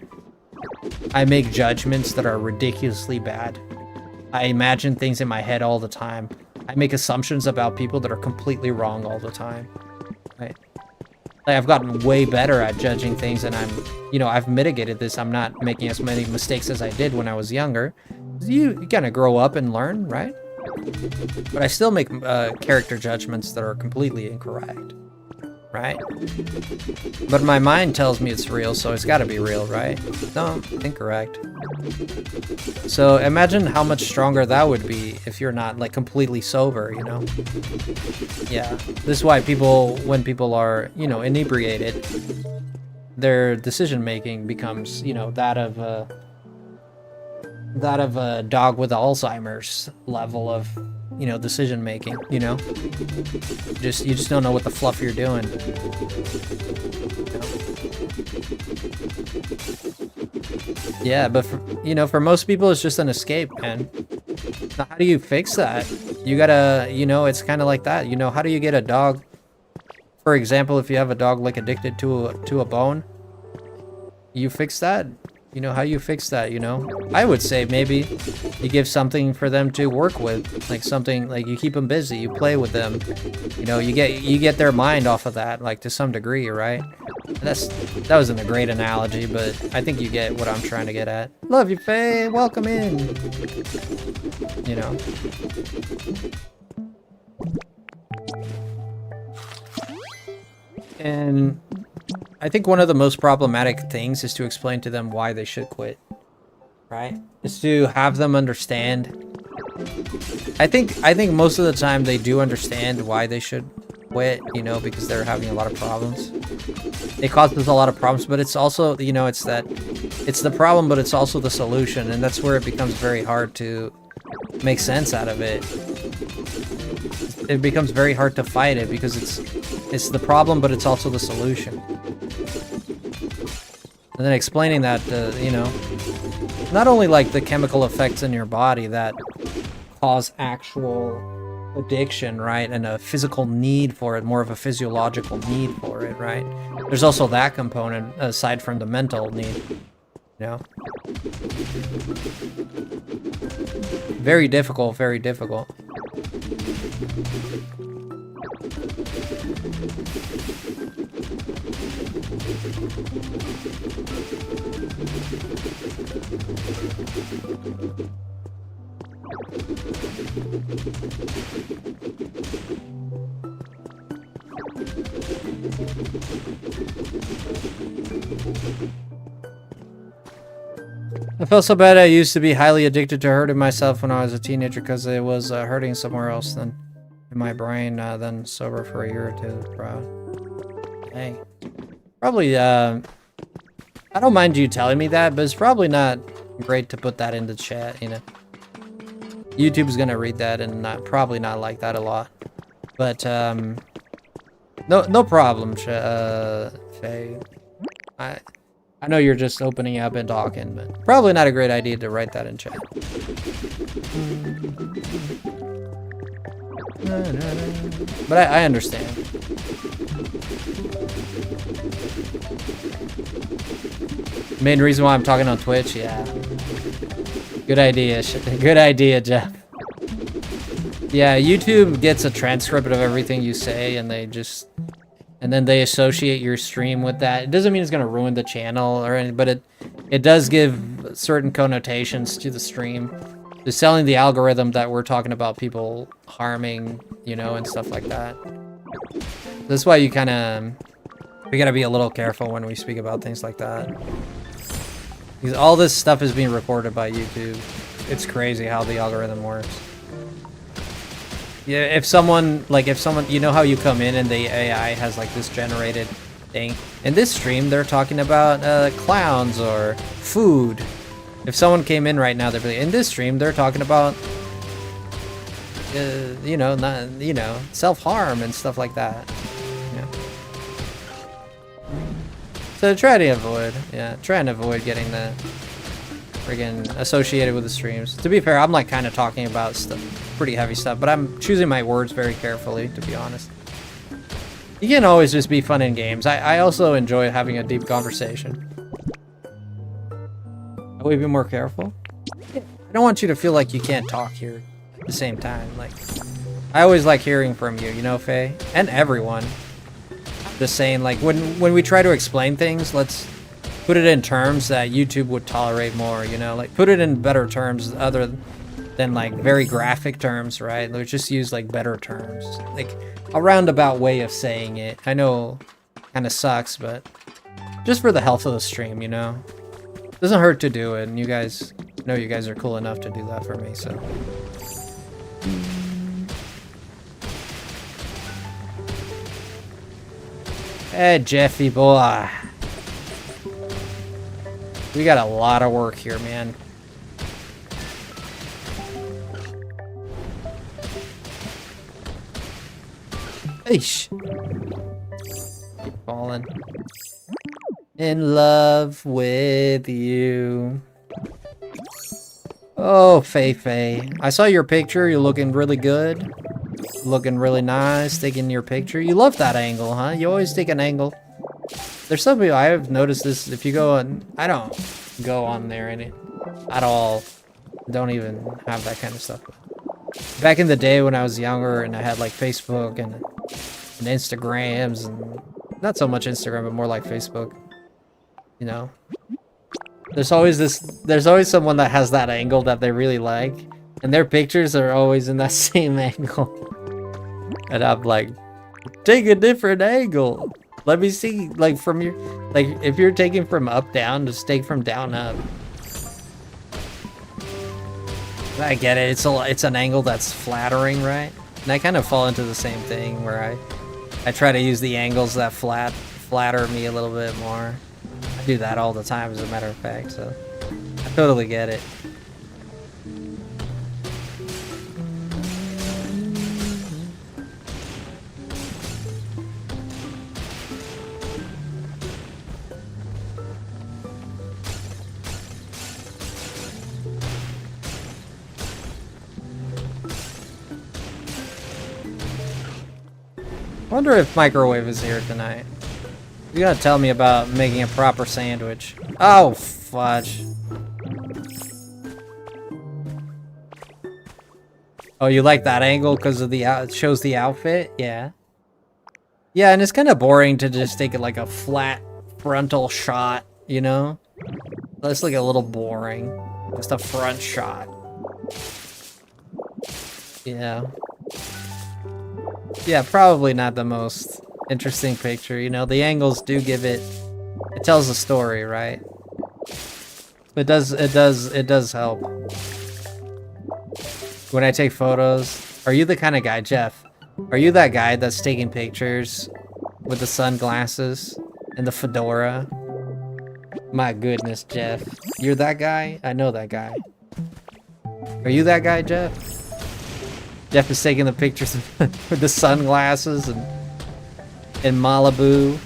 I make judgments that are ridiculously bad. I imagine things in my head all the time. I make assumptions about people that are completely wrong all the time, right? Like I've gotten way better at judging things, and I've mitigated this. I'm not making as many mistakes as I did when I was younger. You kind of grow up and learn, right? But I still make character judgments that are completely incorrect, right? But my mind tells me it's real, so it's got to be real, right? No, incorrect. So imagine how much stronger that would be if you're not like completely sober, you know? Yeah, this is why when people are, you know, inebriated, their decision making becomes, you know, that of a dog with Alzheimer's level of, you know, decision making, you know? You just don't know what the fluff you're doing. You know? Yeah, but for most people it's just an escape, man. Now, how do you fix that? You gotta, you know, it's kind of like that. You know, how do you get a dog, for example, if you have a dog like addicted to a bone, you fix that? You know, how you fix that, you know? I would say maybe you give something for them to work with, like something, like you keep them busy, you play with them, you know, you get their mind off of that, like to some degree, right? That wasn't a great analogy, but I think you get what I'm trying to get at. Love you, Faye, welcome in. You know? And I think one of the most problematic things is to explain to them why they should quit, right? Is to have them understand. I think most of the time they do understand why they should quit, you know, because they're having a lot of problems. It causes a lot of problems, but it's also, you know, it's the problem, but it's also the solution, and that's where it becomes very hard to make sense out of it. It becomes very hard to fight it because it's the problem, but it's also the solution. And then explaining that, you know, not only like the chemical effects in your body that cause actual addiction, right, and a physical need for it, more of a physiological need for it, right? There's also that component aside from the mental need, you know? Very difficult, very difficult. I felt so bad. I used to be highly addicted to hurting myself when I was a teenager because it was hurting somewhere else than in my brain. Then sober for a year or two. Proud. Hey. Probably, I don't mind you telling me that, but it's probably not great to put that into chat, you know. YouTube's gonna read that and probably not like that a lot. But, no problem, Faye. I know you're just opening up and talking, but probably not a great idea to write that in chat. But I understand. Main reason why I'm talking on Twitch, yeah. Good idea. Good idea, Jeff. Yeah, YouTube gets a transcript of everything you say, and then they associate your stream with that. It doesn't mean it's gonna ruin the channel or anything, but it does give certain connotations to the stream. Just selling the algorithm that we're talking about people harming, you know, and stuff like that. That's why we gotta be a little careful when we speak about things like that. Because all this stuff is being recorded by YouTube. It's crazy how the algorithm works. Yeah, if someone, you know how you come in and the AI has like this generated thing. In this stream, they're talking about clowns or food. If someone came in right now, they'd be like, in this stream, they're talking about, self-harm and stuff like that. Yeah. So try and avoid getting the friggin' associated with the streams. To be fair, I'm like kind of talking about stuff, pretty heavy stuff, but I'm choosing my words very carefully, to be honest. You can't always just be fun in games. I also enjoy having a deep conversation. Will you be more careful? I don't want you to feel like you can't talk here at the same time. Like, I always like hearing from you, you know, Faye? And everyone. Just saying, like, when we try to explain things, let's put it in terms that YouTube would tolerate more, you know? Like, put it in better terms other than, like, very graphic terms, right? Let's just use, like, better terms. Like, a roundabout way of saying it. I know kind of sucks, but just for the health of the stream, you know? Doesn't hurt to do it, and you guys know you guys are cool enough to do that for me, so. Hey, Jeffy boy. We got a lot of work here, man. Eesh. Keep falling. In love with you. Oh, Faye. I saw your picture. You're looking really good. Looking really nice. Taking your picture. You love that angle, huh? You always take an angle. There's some people, I have noticed this. If you go on, I don't go on there at all. Don't even have that kind of stuff. Back in the day when I was younger and I had like Facebook and Instagrams and not so much Instagram, but more like Facebook. You know, there's always someone that has that angle that they really like, and their pictures are always in that same angle. And I'm like, take a different angle. Let me see, like, from your, like, if you're taking from up down, just take from down up. I get it. It's an angle that's flattering, right? And I kind of fall into the same thing where I try to use the angles that flatter me a little bit more. I do that all the time, as a matter of fact, so I totally get it. I wonder if Microwave is here tonight. You gotta tell me about making a proper sandwich. Oh, fudge. Oh, you like that angle because of it shows the outfit? Yeah. Yeah, and it's kind of boring to just take it like a flat frontal shot, you know? That's like a little boring. Just a front shot. Yeah. Yeah, probably not the most interesting picture, you know? The angles do give it tells a story, right? It does help. When I take photos, are you the kind of guy, Jeff? Are you that guy that's taking pictures with the sunglasses and the fedora? My goodness, Jeff. You're that guy? I know that guy. Are you that guy, Jeff? Jeff is taking the pictures with the sunglasses and in Malibu.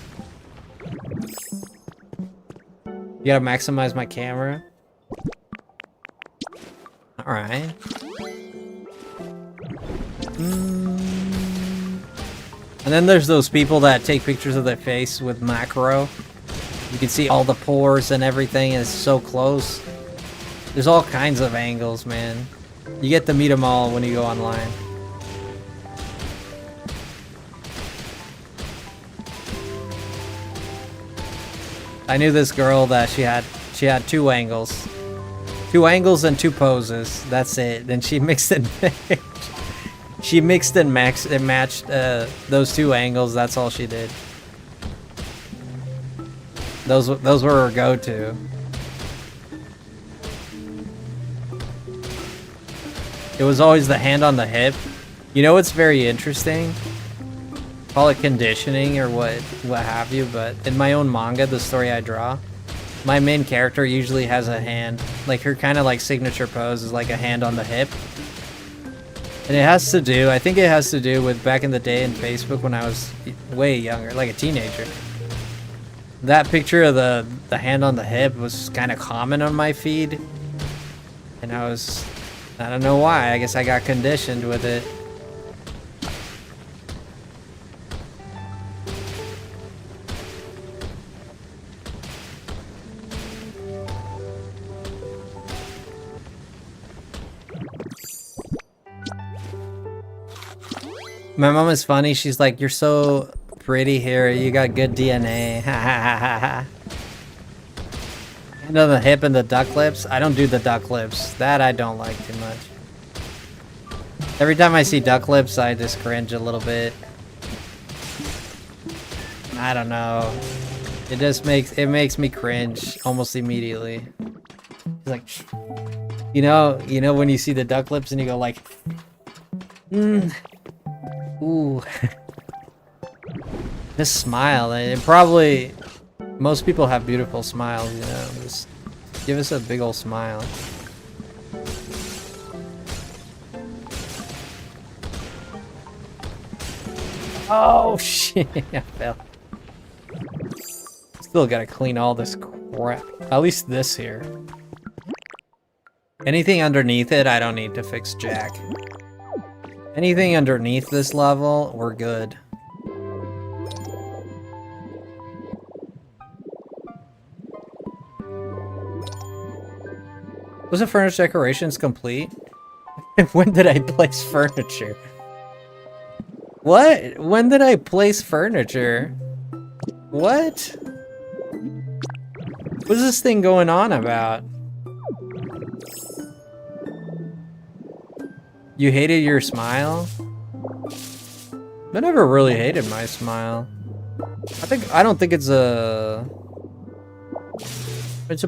You gotta maximize my camera. Alright. And then there's those people that take pictures of their face with macro. You can see all the pores and everything, and it's so close. There's all kinds of angles, man. You get to meet them all when you go online. I knew this girl that she had 2 angles. 2 angles and 2 poses. That's it. Then she mixed and she mixed and matched those 2 angles. That's all she did. Those were her go-to. It was always the hand on the hip. You know what's very interesting? Call it conditioning or what have you, but in my own manga, the story I draw, my main character usually has a hand, like her kind of like signature pose is like a hand on the hip. And it has to do, I think it has to do with back in the day in Facebook when I was way younger, like a teenager. That picture of the hand on the hip was kind of common on my feed. And I don't know why, I guess I got conditioned with it. My mom is funny. She's like, "You're so pretty here. You got good DNA." Ha ha ha ha ha. You know the hip and the duck lips? I don't do the duck lips. That I don't like too much. Every time I see duck lips, I just cringe a little bit. I don't know. It just makes me cringe almost immediately. It's like, you know when you see the duck lips and you go like, ooh. Just smile. And probably most people have beautiful smiles, you know. Just give us a big old smile. Oh shit, I fell. Still gotta clean all this crap. At least this here. Anything underneath it, I don't need to fix jack. Anything underneath this level, we're good. Was the furniture decorations complete? When did I place furniture? What? When did I place furniture? What? What's this thing going on about? You hated your smile? I never really hated my smile. I don't think it's a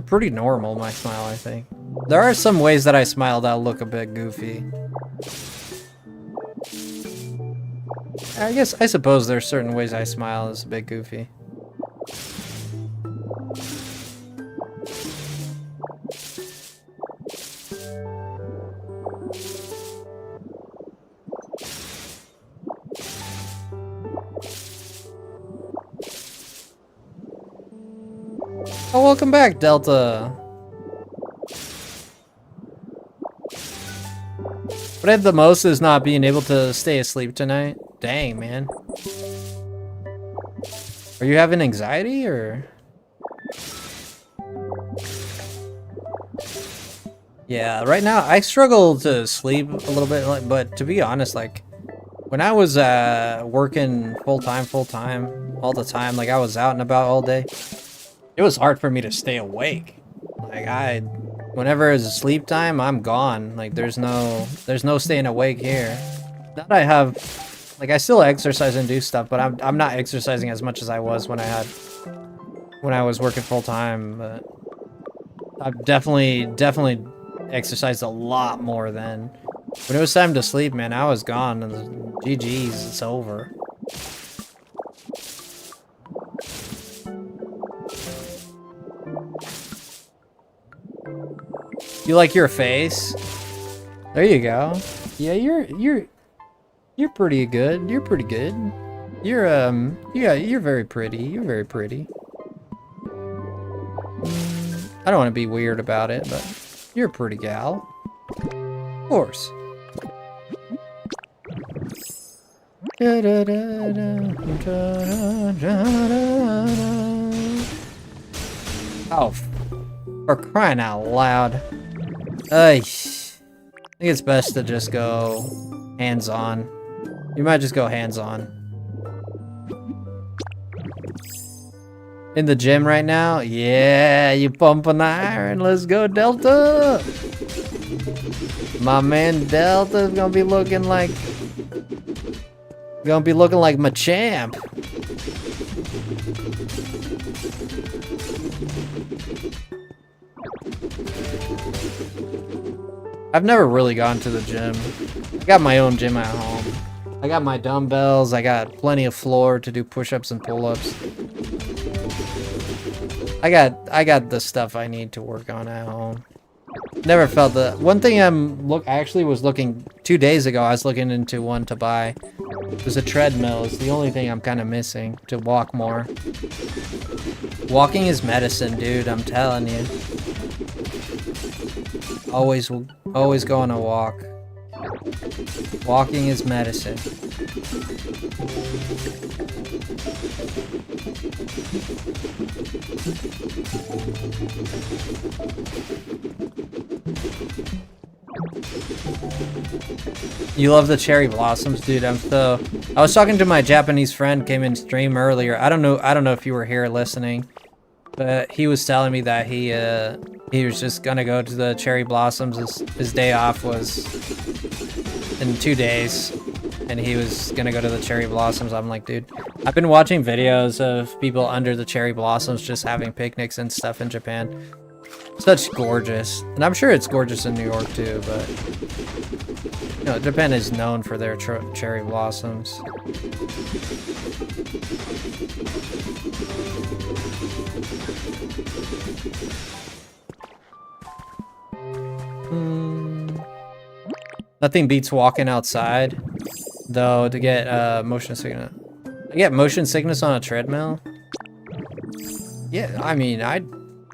pretty normal, my smile, I think. There are some ways that I smile that look a bit goofy. I suppose there's certain ways I smile that's a bit goofy. Oh, welcome back, Delta. What I have the most is not being able to stay asleep tonight. Dang, man. Are you having anxiety, or? Yeah, right now I struggle to sleep a little bit, but to be honest, like, when I was working full time, all the time, like I was out and about all day, it was hard for me to stay awake. Like whenever it's sleep time, I'm gone. Like there's no staying awake here. Now that I have, like I still exercise and do stuff, but I'm not exercising as much as I was when I was working full time. But I've definitely exercised a lot more then. When it was time to sleep, man, I was gone. And GG's, it's over. You like your face? There you go. Yeah, you're pretty good. You're pretty good. Yeah, you're very pretty. You're very pretty. I don't want to be weird about it, but you're a pretty gal. Of course. Oh, for crying out loud. I think it's best to just go hands-on. You might just go hands-on. In the gym right now? Yeah, you pumping iron. Let's go, Delta. My man Delta's gonna be looking like my champ. I've never really gone to the gym. I got my own gym at home. I got my dumbbells. I got plenty of floor to do push-ups and pull-ups. I got the stuff I need to work on at home. Never felt the one thing I actually was looking 2 days ago. I was looking into one to buy. It was a treadmill. It's the only thing I'm kind of missing to walk more. Walking is medicine, dude. I'm telling you. Always go on a walk. Walking is medicine. You love the cherry blossoms, dude. I was talking to my Japanese friend, came in stream earlier. I don't know if you were here listening, but he was telling me that he was just gonna go to the cherry blossoms. His day off was in 2 days, and he was gonna go to the cherry blossoms. I'm like, dude, I've been watching videos of people under the cherry blossoms just having picnics and stuff in Japan. Such gorgeous, and I'm sure it's gorgeous in New York too, but you know, Japan is known for their cherry blossoms. Nothing beats walking outside, though, to get motion sickness. I get motion sickness on a treadmill? Yeah, I mean, I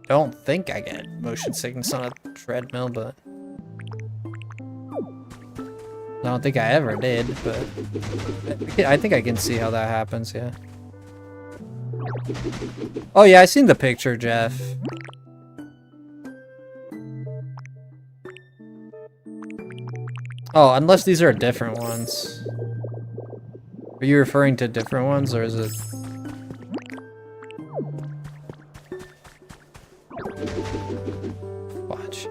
don't think I get motion sickness on a treadmill, but I don't think I ever did, but I think I can see how that happens, yeah. Oh yeah, I seen the picture, Jeff. Oh, unless these are different ones. Are you referring to different ones, or is it... Watch.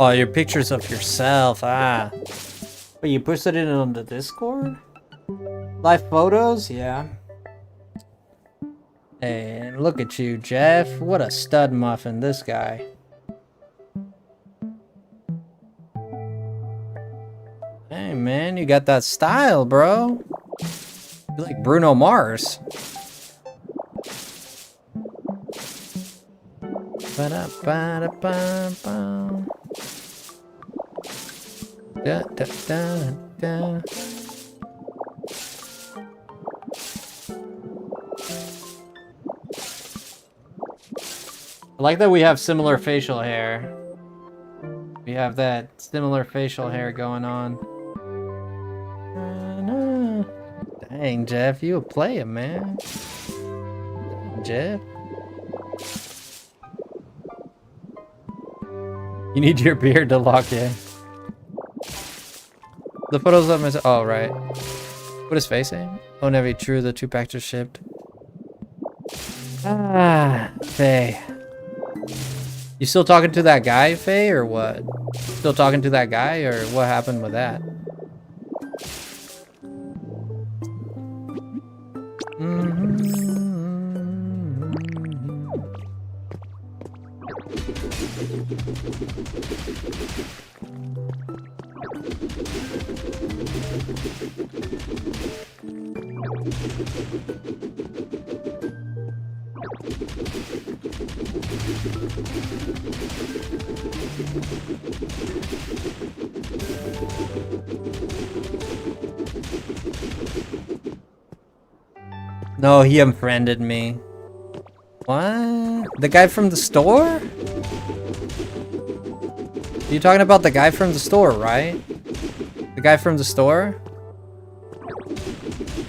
Oh, your pictures of yourself, ah. But you posted it on the Discord? Live photos? Yeah. And look at you, Jeff. What a stud muffin, this guy. Hey, man, you got that style, bro. You're like Bruno Mars. Ba-da-ba-da-ba-ba. Da, da, da, da. I like that we have similar facial hair. We have that similar facial hair going on. Dang, Jeff, you a player, man. Jeff. You need your beard to lock in. The photos of myself. Oh, right. What is face saying? Oh, never true. The 2 packs are shipped. Ah, Faye. You still talking to that guy, Faye, or what? Still talking to that guy, or what happened with that? No, he unfriended me. What? The guy from the store? You're talking about the guy from the store, right? The guy from the store?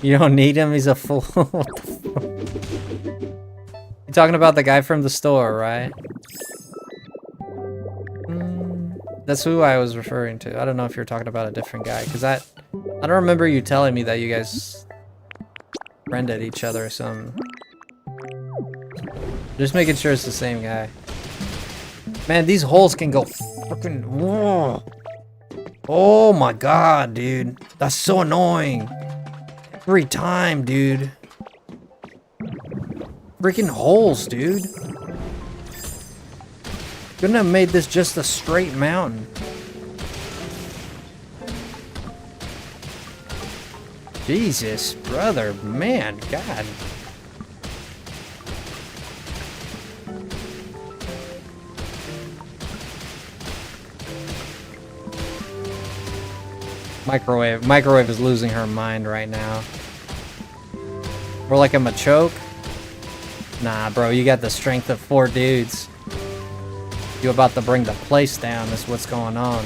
You don't need him, he's a fool. What the fuck? You're talking about the guy from the store, right? That's who I was referring to. I don't know if you're talking about a different guy, because I don't remember you telling me that you guys friended each other or something. Just making sure it's the same guy. Man, these holes can go fucking... Whoa. Oh my god, dude. That's so annoying. Every time, dude. Freaking holes, dude. Couldn't have made this just a straight mountain. Jesus, brother, man, God. Microwave is losing her mind right now. More like I'm a choke. Nah, bro, you got the strength of 4 dudes. You about to bring the place down, is what's going on.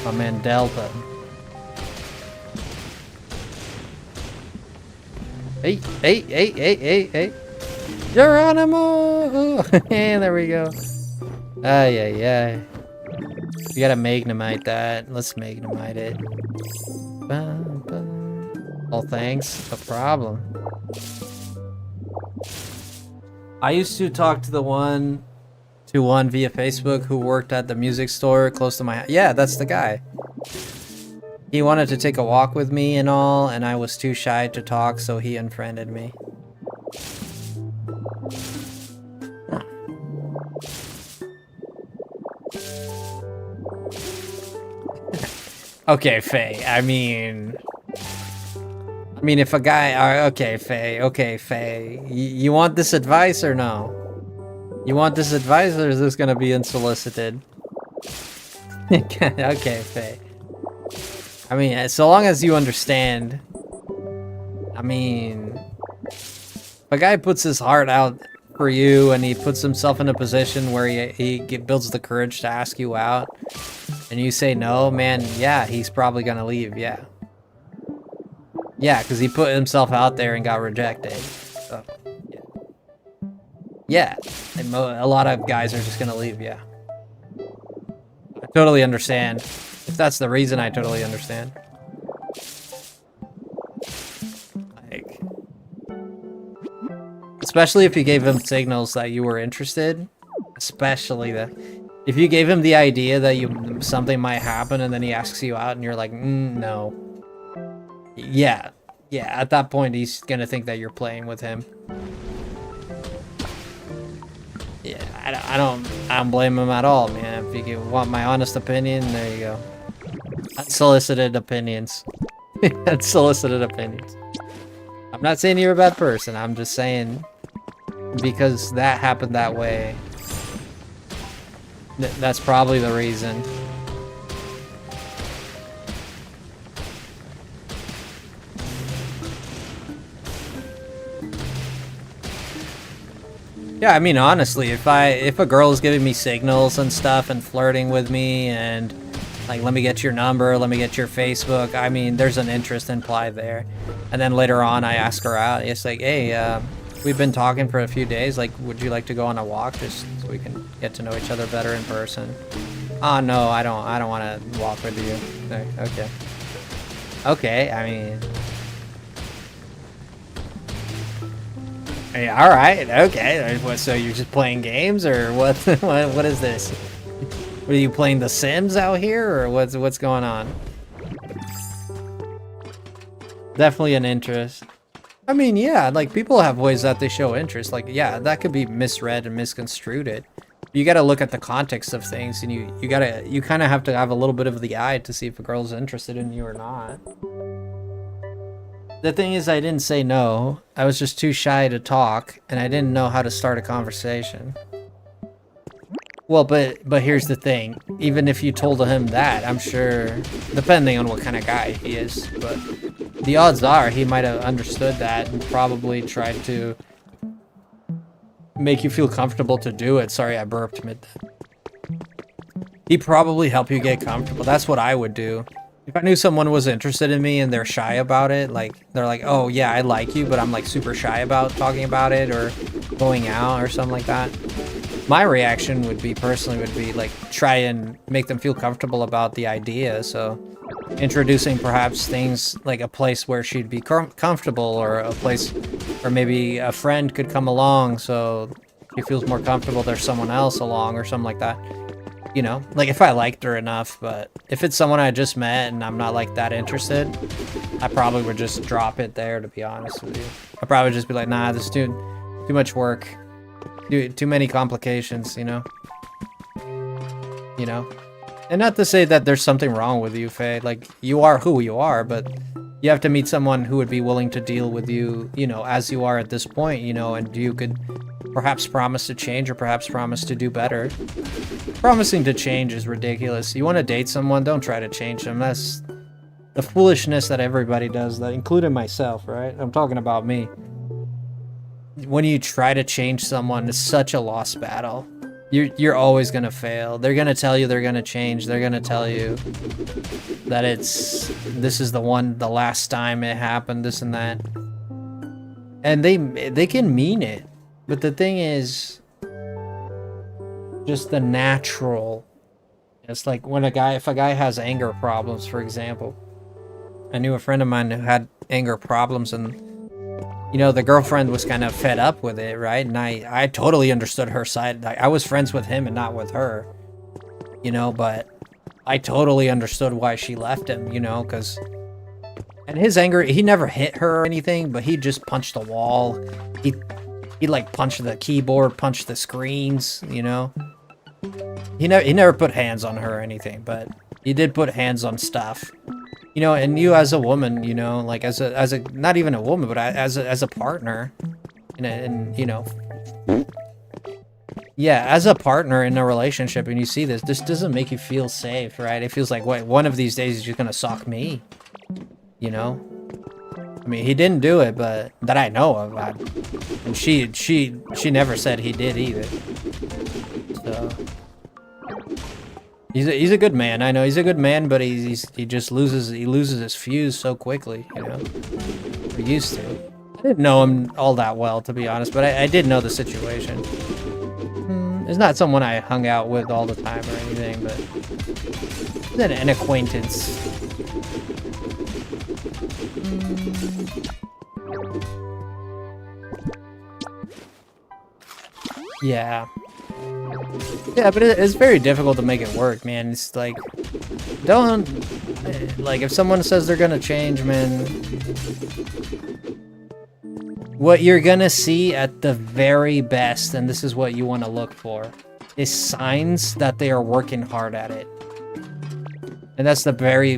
My man Delta. Hey. Geronimo! Hey, there we go. Yeah. You gotta Magnemite that. Let's Magnemite it. Oh, thanks. No problem. I used to talk to the one via Facebook who worked at the music store close to my house. Yeah, that's the guy. He wanted to take a walk with me and all, and I was too shy to talk, so he unfriended me. Okay, Faye. I mean, if a guy... Okay, Faye. You want this advice or no? You want this advice, or is this gonna be unsolicited? Okay, Faye. I mean, so long as you understand. I mean, if a guy puts his heart out for you and he puts himself in a position where he builds the courage to ask you out, and you say no, man, yeah, he's probably gonna leave, yeah. Yeah, because he put himself out there and got rejected. So, yeah. And a lot of guys are just gonna leave, yeah. I totally understand. If that's the reason, I totally understand. Like, especially if you gave him signals that you were interested. Especially that. If you gave him the idea that something might happen and then he asks you out and you're like, no. Yeah, at that point he's gonna think that you're playing with him. Yeah, I don't blame him at all, man. If you want my honest opinion, there you go. Unsolicited opinions. Unsolicited opinions. I'm not saying you're a bad person, I'm just saying because that happened that way. That's probably the reason. Yeah, I mean, honestly, if a girl is giving me signals and stuff and flirting with me and like, let me get your number, let me get your Facebook, I mean, there's an interest implied there. And then later on, I ask her out. It's like, hey, we've been talking for a few days. Like, would you like to go on a walk just so we can get to know each other better in person? Oh, no, I don't want to walk with you. Okay. Okay, I mean... Hey, all right, okay. What, so you're just playing games, or what? What is this? What, are you playing The Sims out here, or what's going on? Definitely an interest. I mean, yeah, like people have ways that they show interest. Like, yeah, that could be misread and misconstrued. You got to look at the context of things, and you kind of have to have a little bit of the eye to see if a girl's interested in you or not. The thing is, I didn't say no. I was just too shy to talk, and I didn't know how to start a conversation. Well, but here's the thing. Even if you told him that, I'm sure, depending on what kind of guy he is, but the odds are he might have understood that and probably tried to make you feel comfortable to do it. Sorry, I burped mid. He'd probably help you get comfortable. That's what I would do. If I knew someone was interested in me and they're shy about it, like, they're like, oh yeah, I like you, but I'm like super shy about talking about it or going out or something like that. My reaction would be, personally, would be like, try and make them feel comfortable about the idea. So introducing perhaps things like a place where she'd be comfortable, or a place, or maybe a friend could come along so she feels more comfortable there's someone else along or something like that. You know, like if I liked her enough. But if it's someone I just met and I'm not like that interested, I probably would just drop it there, to be honest with you. I'd probably just be like, nah, this is too much work. Too many complications, you know? You know? And not to say that there's something wrong with you, Faye. Like, you are who you are, but you have to meet someone who would be willing to deal with you, you know, as you are at this point, you know, and you could perhaps promise to change or perhaps promise to do better. Promising to change is ridiculous. You want to date someone, don't try to change them. That's the foolishness that everybody does, that including myself, right? I'm talking about me. When you try to change someone, it's such a lost battle. You're always gonna fail. They're gonna tell you they're gonna change. They're gonna tell you that this is the last time it happened, this and that. And they can mean it, but the thing is, just the natural. It's like when if a guy has anger problems, for example. I knew a friend of mine who had anger problems, and you know, the girlfriend was kind of fed up with it, right? And I totally understood her side. I was friends with him and not with her, you know, but I totally understood why she left him, you know, because... And his anger, he never hit her or anything, but he just punched the wall. He like punched the keyboard, punched the screens, you know? He never put hands on her or anything, but he did put hands on stuff. You know, and you as a woman, you know, like as a not even a woman, but as a partner, and you know, yeah, as a partner in a relationship, and you see this doesn't make you feel safe, right? It feels like, wait, one of these days he's just gonna sock me, you know? I mean, he didn't do it, but that I know of, and she never said he did either. So. He's a good man. I know he's a good man, but he just loses his fuse so quickly, you know. Or used to. I didn't know him all that well, to be honest, but I did know the situation. It's not someone I hung out with all the time or anything, but an acquaintance. Yeah. Yeah, but it's very difficult to make it work, man. It's like, like, if someone says they're gonna change, man, what you're gonna see at the very best, and this is what you want to look for, is signs that they are working hard at it. And that's the very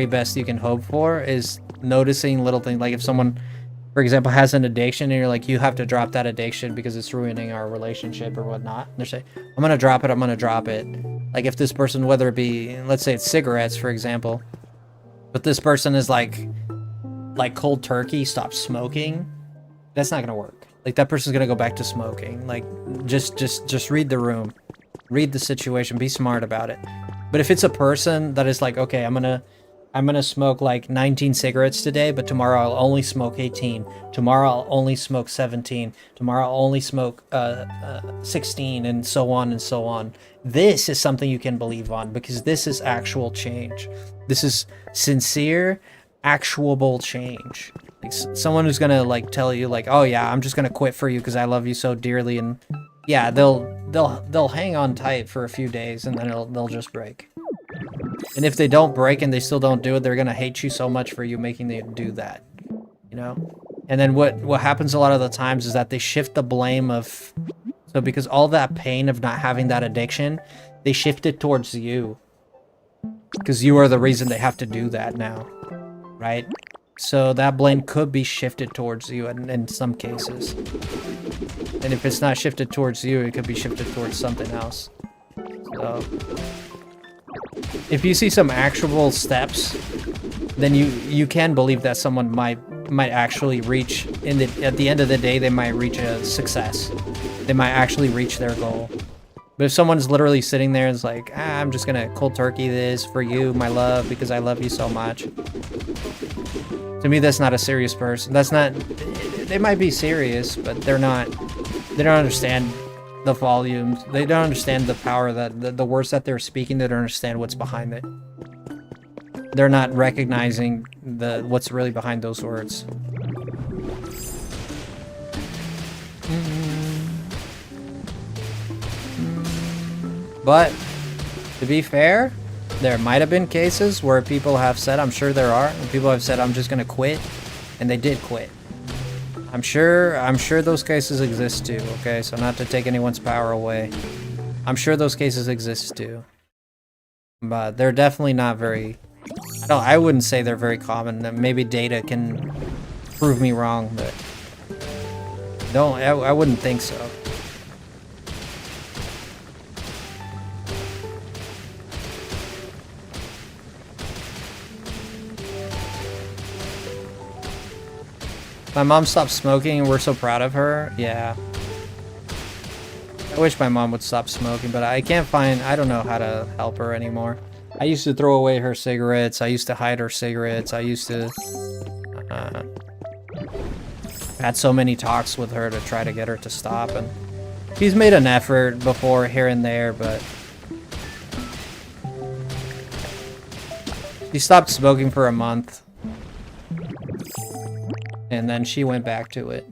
best you can hope for, is noticing little things. Like if someone, for example, has an addiction and you're like, you have to drop that addiction because it's ruining our relationship or whatnot. And they're saying, I'm gonna drop it, I'm gonna drop it. Like if this person, whether it be, let's say it's cigarettes, for example, but this person is like cold turkey, stop smoking, that's not gonna work. Like that person's gonna go back to smoking. Like just read the room, read the situation, be smart about it. But if it's a person that is like, okay, I'm gonna smoke like 19 cigarettes today, but tomorrow I'll only smoke 18. Tomorrow I'll only smoke 17. Tomorrow I'll only smoke 16, and so on and so on. This is something you can believe on, because this is actual change. This is sincere, actuable change. Like someone who's gonna like tell you like, oh yeah, I'm just gonna quit for you because I love you so dearly, and yeah, they'll hang on tight for a few days and then they'll just break. And if they don't break and they still don't do it, they're gonna hate you so much for you making them do that, you know? And then what happens a lot of the times is that they shift the blame of, so because all that pain of not having that addiction, they shift it towards you. Because you are the reason they have to do that now, right? So that blame could be shifted towards you in some cases. And if it's not shifted towards you, it could be shifted towards something else. So if you see some actual steps, then you can believe that someone might actually reach at the end of the day, they might reach a success. They might actually reach their goal. But if someone's literally sitting there and is like, I'm just gonna cold turkey this for you, my love, because I love you so much. To me, that's not a serious person. That's not, they might be serious, but they don't understand the volumes. They don't understand the power that the words that they're speaking. They don't understand what's behind it. They're not recognizing what's really behind those words. But to be fair, there might have been cases where people have said, I'm sure there are, and people have said, I'm just gonna quit, and they did quit. I'm sure those cases exist too, okay? So not to take anyone's power away. I'm sure those cases exist too. But they're definitely not very, I wouldn't say they're very common. Maybe data can prove me wrong, but I wouldn't think so. My mom stopped smoking and we're so proud of her. Yeah. I wish my mom would stop smoking, but I don't know how to help her anymore. I used to throw away her cigarettes. I used to hide her cigarettes. I used to... had so many talks with her to try to get her to stop, and she's made an effort before here and there, but... she stopped smoking for a month. And then she went back to it.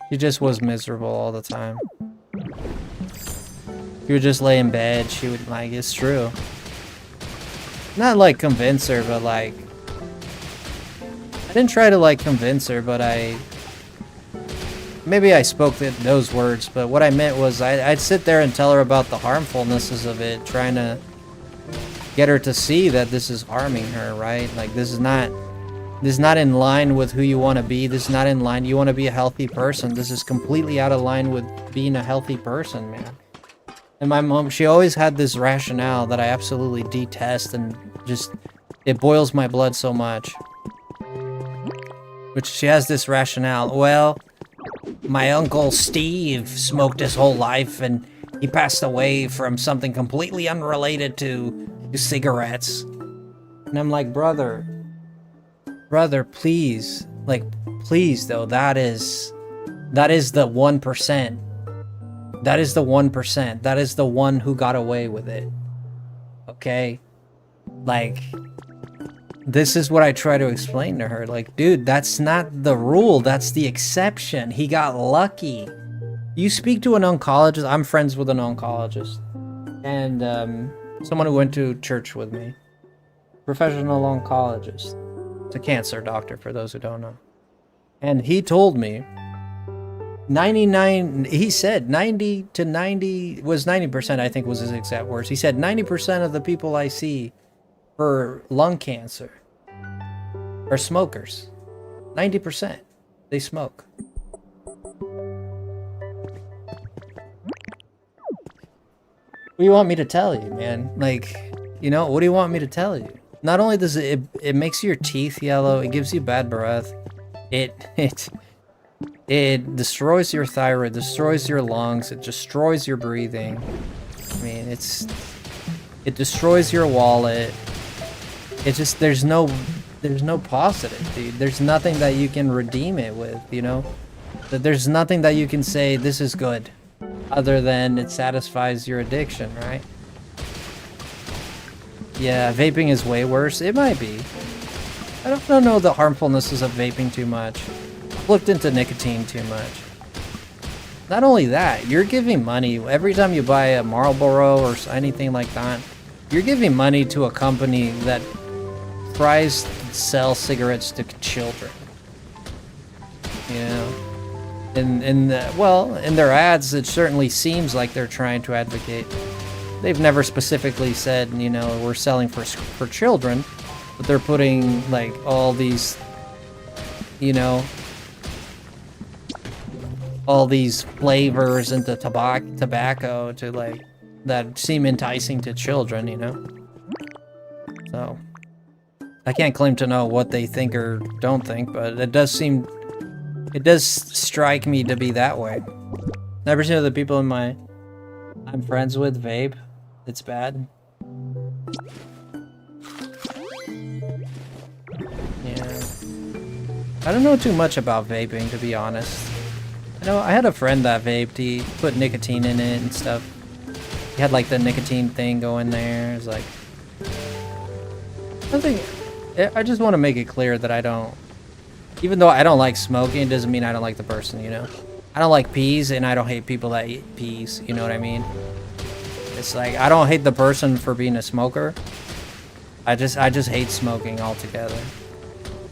She just was miserable all the time. She would just lay in bed. She would, like, it's true. Not, like, convince her, but, like... I didn't try to, like, convince her, but maybe I spoke those words, but what I meant was I'd sit there and tell her about the harmfulnesses of it, trying to get her to see that this is harming her, right? Like, this is not in line with who you want to be. This is not in line. You want to be a healthy person. This is completely out of line with being a healthy person, man. And my mom, she always had this rationale that I absolutely detest, and just, it boils my blood so much. Which she has this rationale. Well, my uncle Steve smoked his whole life, and he passed away from something completely unrelated to cigarettes. And I'm like, brother, please, like, please, though, that is the 1%. That is the 1%. That is the one who got away with it. Okay? Like, this is what I try to explain to her. Like, dude, that's not the rule. That's the exception. He got lucky. You speak to an oncologist. I'm friends with an oncologist. And, someone who went to church with me. Professional oncologist. It's a cancer doctor, for those who don't know. And he told me, he said 90 to 90, was 90%, I think was his exact words. He said 90% of the people I see for lung cancer are smokers. 90%. They smoke. What do you want me to tell you, man? Like, you know, what do you want me to tell you? Not only does it makes your teeth yellow, it gives you bad breath. It destroys your thyroid, destroys your lungs, it destroys your breathing. I mean, it destroys your wallet. It's just, there's no positive, dude. There's nothing that you can redeem it with, you know? There's nothing that you can say, this is good, other than it satisfies your addiction, right? Yeah, vaping is way worse. It might be. I don't know the harmfulnesses of vaping too much. I've looked into nicotine too much. Not only that, you're giving money. Every time you buy a Marlboro or anything like that, you're giving money to a company that tries to sell cigarettes to children. You know? In their ads, it certainly seems like they're trying to advocate. They've never specifically said, you know, we're selling for children, but they're putting, like, all these, you know, all these flavors into tobacco to like that seem enticing to children, you know? So I can't claim to know what they think or don't think, but it does strike me to be that way. Never seen the people I'm friends with vape. It's bad. Yeah. I don't know too much about vaping, to be honest. I know I had a friend that vaped. He put nicotine in it and stuff. He had like the nicotine thing going there. It's like, I just want to make it clear that I don't, even though I don't like smoking, it doesn't mean I don't like the person, you know? I don't like peas, and I don't hate people that eat peas, you know what I mean? It's like, I don't hate the person for being a smoker. I just hate smoking altogether,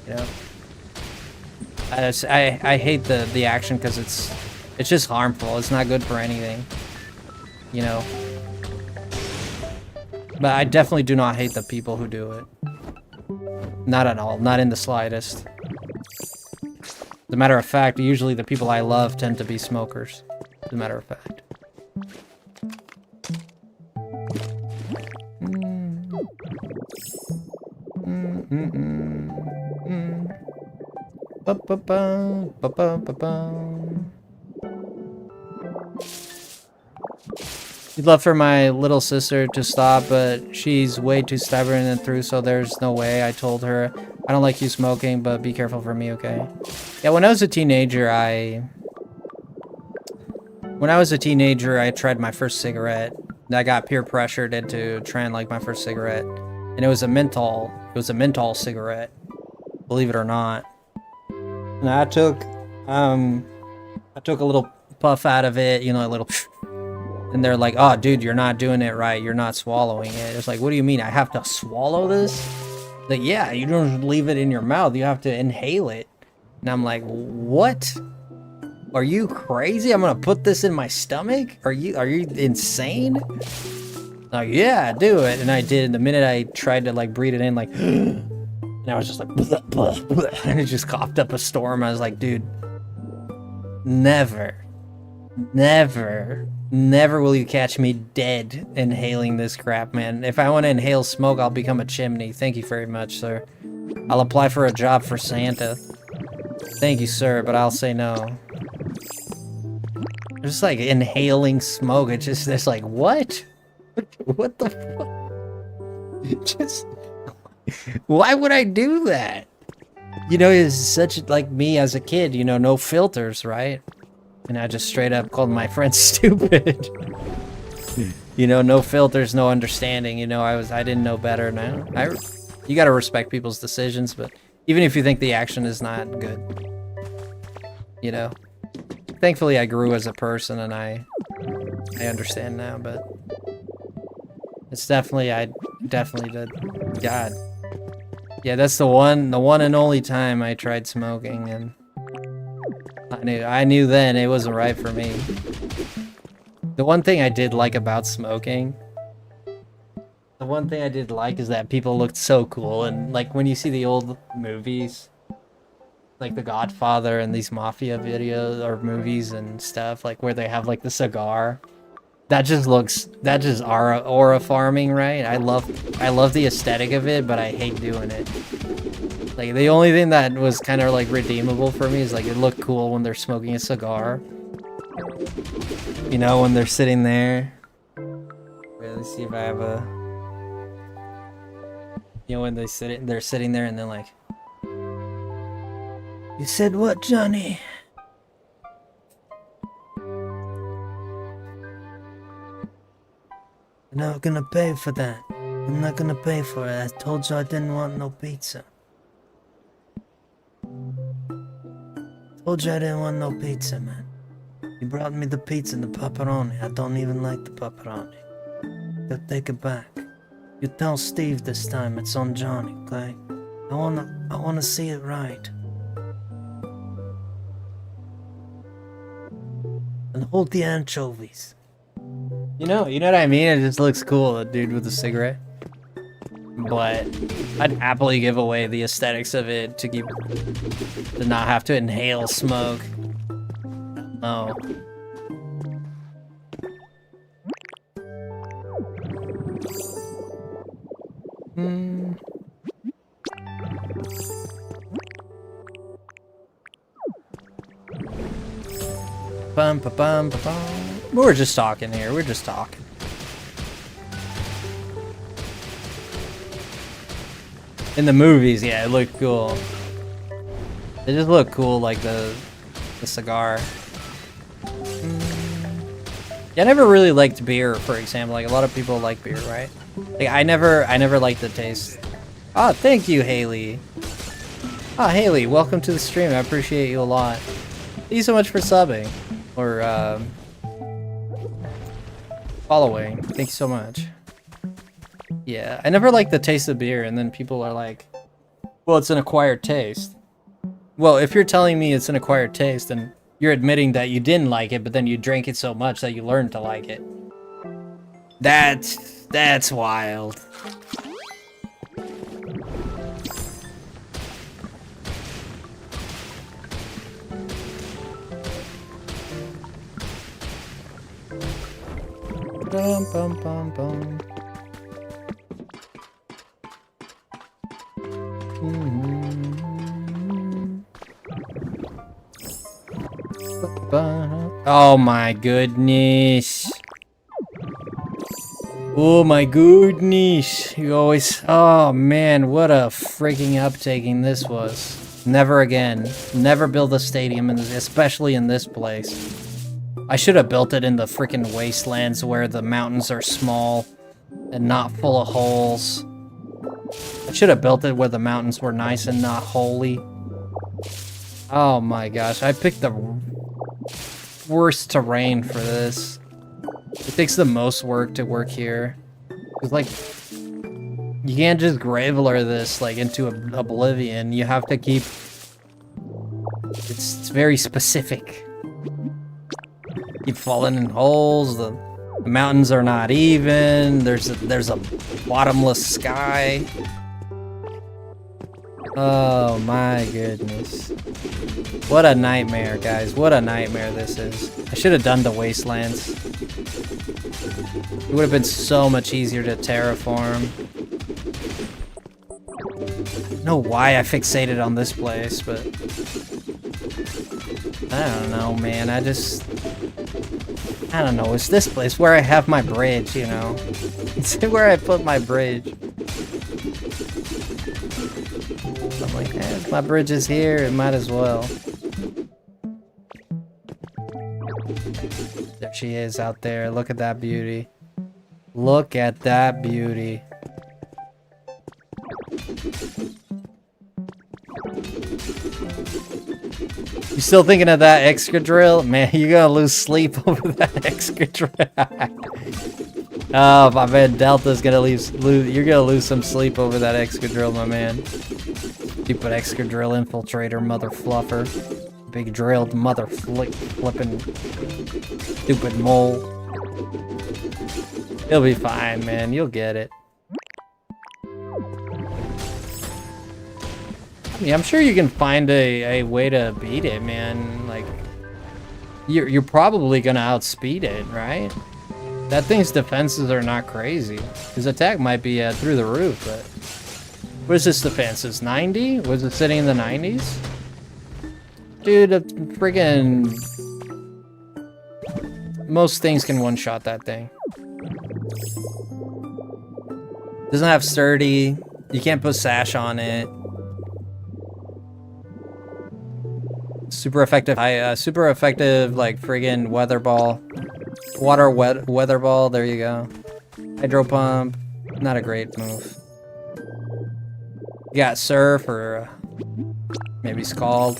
you know? I hate the action because it's just harmful. It's not good for anything, you know? But I definitely do not hate the people who do it. Not at all. Not in the slightest. As a matter of fact, usually the people I love tend to be smokers. As a matter of fact. You'd love for my little sister to stop, but she's way too stubborn and through, so there's no way. I told her, I don't like you smoking, but be careful for me, okay? Yeah, when I was a teenager, I tried my first cigarette. I got peer pressured into trying like my first cigarette. And it was a menthol cigarette, believe it or not. And I took a little puff out of it, you know, a little. And they're like, oh, dude, you're not doing it right. You're not swallowing it. It's like, what do you mean? I have to swallow this? Like, yeah, you don't leave it in your mouth. You have to inhale it. And I'm like, what? Are you crazy? I'm gonna put this in my stomach? Are you insane? Like, yeah, do it. And I did. And the minute I tried to like breathe it in, like, and I was just like, blah, blah, blah, and it just coughed up a storm. I was like, dude, never will you catch me dead inhaling this crap, man. If I want to inhale smoke, I'll become a chimney. Thank you very much, sir. I'll apply for a job for Santa. Thank you, sir, but I'll say no. Just like inhaling smoke, it's just like, what? What the fuck? Just, why would I do that? You know, it's such like me as a kid, you know, no filters, right? And I just straight up called my friend stupid. You know, no filters, no understanding. You know, I didn't know better now. You gotta respect people's decisions, but even if you think the action is not good, you know. Thankfully, I grew as a person, and I understand now. But it's definitely, I definitely did. God, yeah, that's the one and only time I tried smoking, and I knew then it wasn't right for me. The one thing I did like about smoking, is that people looked so cool. And like when you see the old movies, like The Godfather and these mafia videos or movies and stuff, like where they have like the cigar, that just aura farming, right? I love the aesthetic of it, but I hate doing it. Like, the only thing that was kind of, like, redeemable for me is, like, it looked cool when they're smoking a cigar. You know, when they're sitting there. Wait, let's see if I have a... You know, when they're sitting there and then, like... You said what, Johnny? I'm not gonna pay for that. I'm not gonna pay for it. I told you I didn't want no pizza. Told you I didn't want no pizza, man. You brought me the pizza and the pepperoni. I don't even like the pepperoni. You'll take it back. You tell Steve this time it's on Johnny, okay? I wanna see it right. And hold the anchovies. You know what I mean? It just looks cool, a dude with a cigarette. But I'd happily give away the aesthetics of it to not have to inhale smoke. Oh. Hmm. Bum, ba, bum, ba, bum. We're just talking here. We're just talking. In the movies, yeah, it looked cool. It just looked cool, like the cigar. Yeah, I never really liked beer, for example. Like a lot of people like beer, right? Like I never liked the taste. Oh, thank you, Haley. Oh, Haley, welcome to the stream. I appreciate you a lot. Thank you so much for subbing or following. Thank you so much. Yeah, I never liked the taste of beer, and then people are like, well, it's an acquired taste. Well, if you're telling me it's an acquired taste, then you're admitting that you didn't like it, but then you drank it so much that you learned to like it. That's wild. Bum, bum, bum, bum. Oh my goodness. Oh my goodness. You always... Oh man, what a freaking uptaking this was. Never again. Never build a stadium, especially in this place. I should have built it in the freaking wastelands where the mountains are small and not full of holes. I should have built it where the mountains were nice and not holy. Oh my gosh, I picked the worst terrain for this. It takes the most work to work here. It's like, you can't just graveler this like into oblivion. You have to keep... It's very specific. Keep falling in holes. The mountains are not even. There's a bottomless sky. Oh my goodness. What a nightmare, guys. What a nightmare this is. I should have done the wastelands. It would have been so much easier to terraform. I don't know why I fixated on this place, but... I don't know, man. I don't know. It's this place where I have my bridge, you know? It's where I put my bridge. I'm like, if my bridge is here, it might as well. There she is out there. Look at that beauty. Look at that beauty. You still thinking of that Excadrill? Man, you're gonna lose sleep over that Excadrill. Oh, my man, Delta's gonna you're gonna lose some sleep over that Excadrill, my man. Stupid Excadrill infiltrator, mother fluffer. Big drilled mother flipping stupid mole. You'll be fine, man. You'll get it. I mean, I'm sure you can find a way to beat it, man. Like, you're probably gonna outspeed it, right? That thing's defenses are not crazy. His attack might be through the roof, but... What is this defenses? 90? Was it sitting in the 90s? Dude, a friggin... Most things can one-shot that thing. Doesn't have sturdy. You can't put sash on it. Super effective, like friggin' weather ball. Weather ball, there you go. Hydro pump, not a great move. You got surf or maybe scald.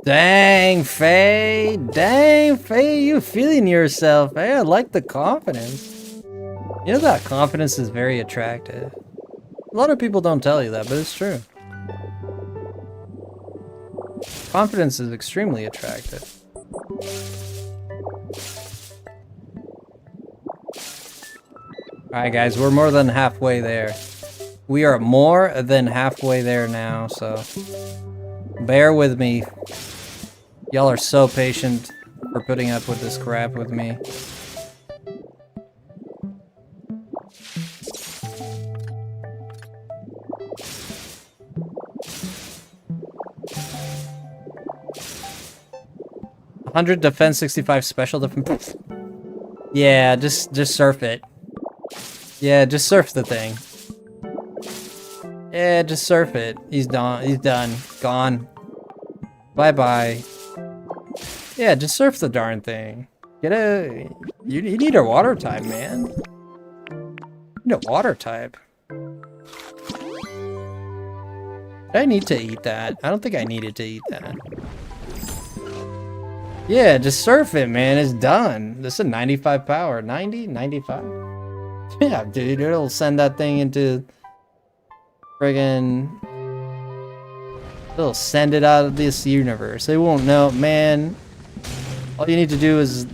Dang, Faye. Dang, Faye, you feeling yourself. Hey, I like the confidence. You know that confidence is very attractive. A lot of people don't tell you that, but it's true. Confidence is extremely attractive. Alright guys, we're more than halfway there. We are more than halfway there now, so bear with me. Y'all are so patient for putting up with this crap with me. $100 defense, 65 special defense. Yeah, just surf it. Yeah, just surf the thing. Yeah, just surf it. He's done. He's done. Gone. Bye-bye. Yeah, just surf the darn thing. Get a... You need a water type, man. You need a water type. Did I need to eat that? I don't think I needed to eat that. Yeah, just surf it, man. It's done. This is 95 power. 90? 95? Yeah, dude. It'll send that thing into... friggin'... It'll send it out of this universe. They won't know, man. All you need to do is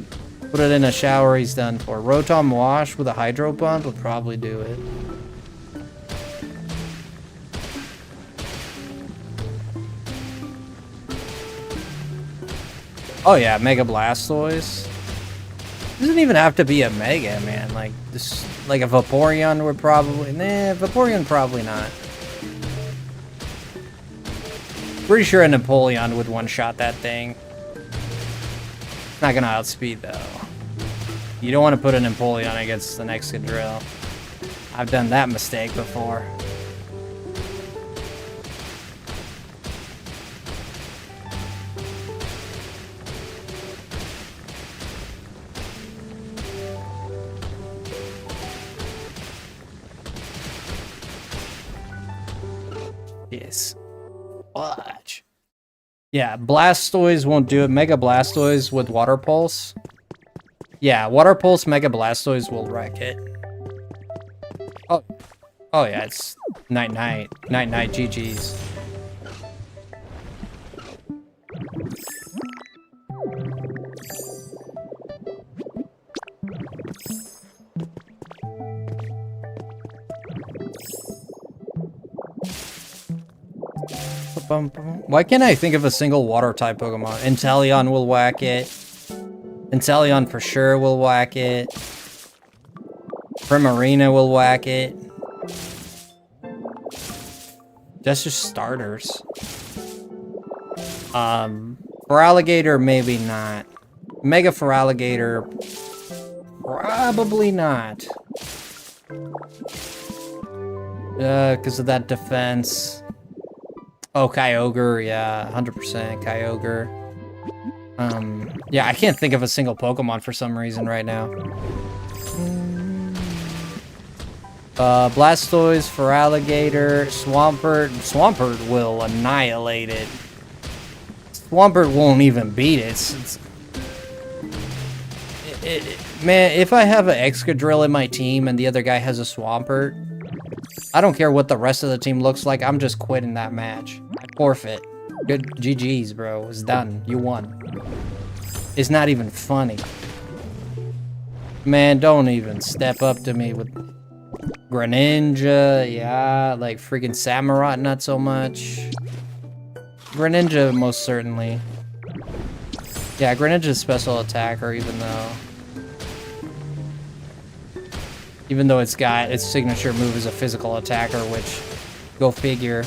put it in a shower. He's done for. Rotom wash with a hydro pump would probably do it. Oh yeah, Mega Blastoise. Doesn't even have to be a Mega, man. Like this, like a Vaporeon would probably. Nah, Vaporeon probably not. Pretty sure a Napoleon would one-shot that thing. Not gonna outspeed though. You don't want to put an Napoleon against the next Excadrill. I've done that mistake before. Yes. Watch. Yeah, Blastoise won't do it. Mega Blastoise with Water Pulse. Yeah, Water Pulse Mega Blastoise will wreck it. Oh. Oh yeah, it's night-night. Night-night GG's. Why can't I think of a single water-type Pokemon? Inteleon will whack it. Inteleon for sure will whack it. Primarina will whack it. That's just starters. Feraligatr, maybe not. Mega Feraligatr, probably not. Because of that defense. Oh, Kyogre, yeah, 100% Kyogre. Yeah, I can't think of a single Pokemon for some reason right now. Blastoise, Feraligatr, Swampert. Swampert will annihilate it. Swampert won't even beat it. Man, if I have an Excadrill in my team and the other guy has a Swampert, I don't care what the rest of the team looks like, I'm just quitting that match. I forfeit. Good GG's, bro. It's done. You won. It's not even funny. Man, don't even step up to me with Greninja. Yeah, like freaking Samurott, not so much. Greninja, most certainly. Yeah, Greninja's special attacker, even though it's got its signature move is a physical attacker, which, go figure.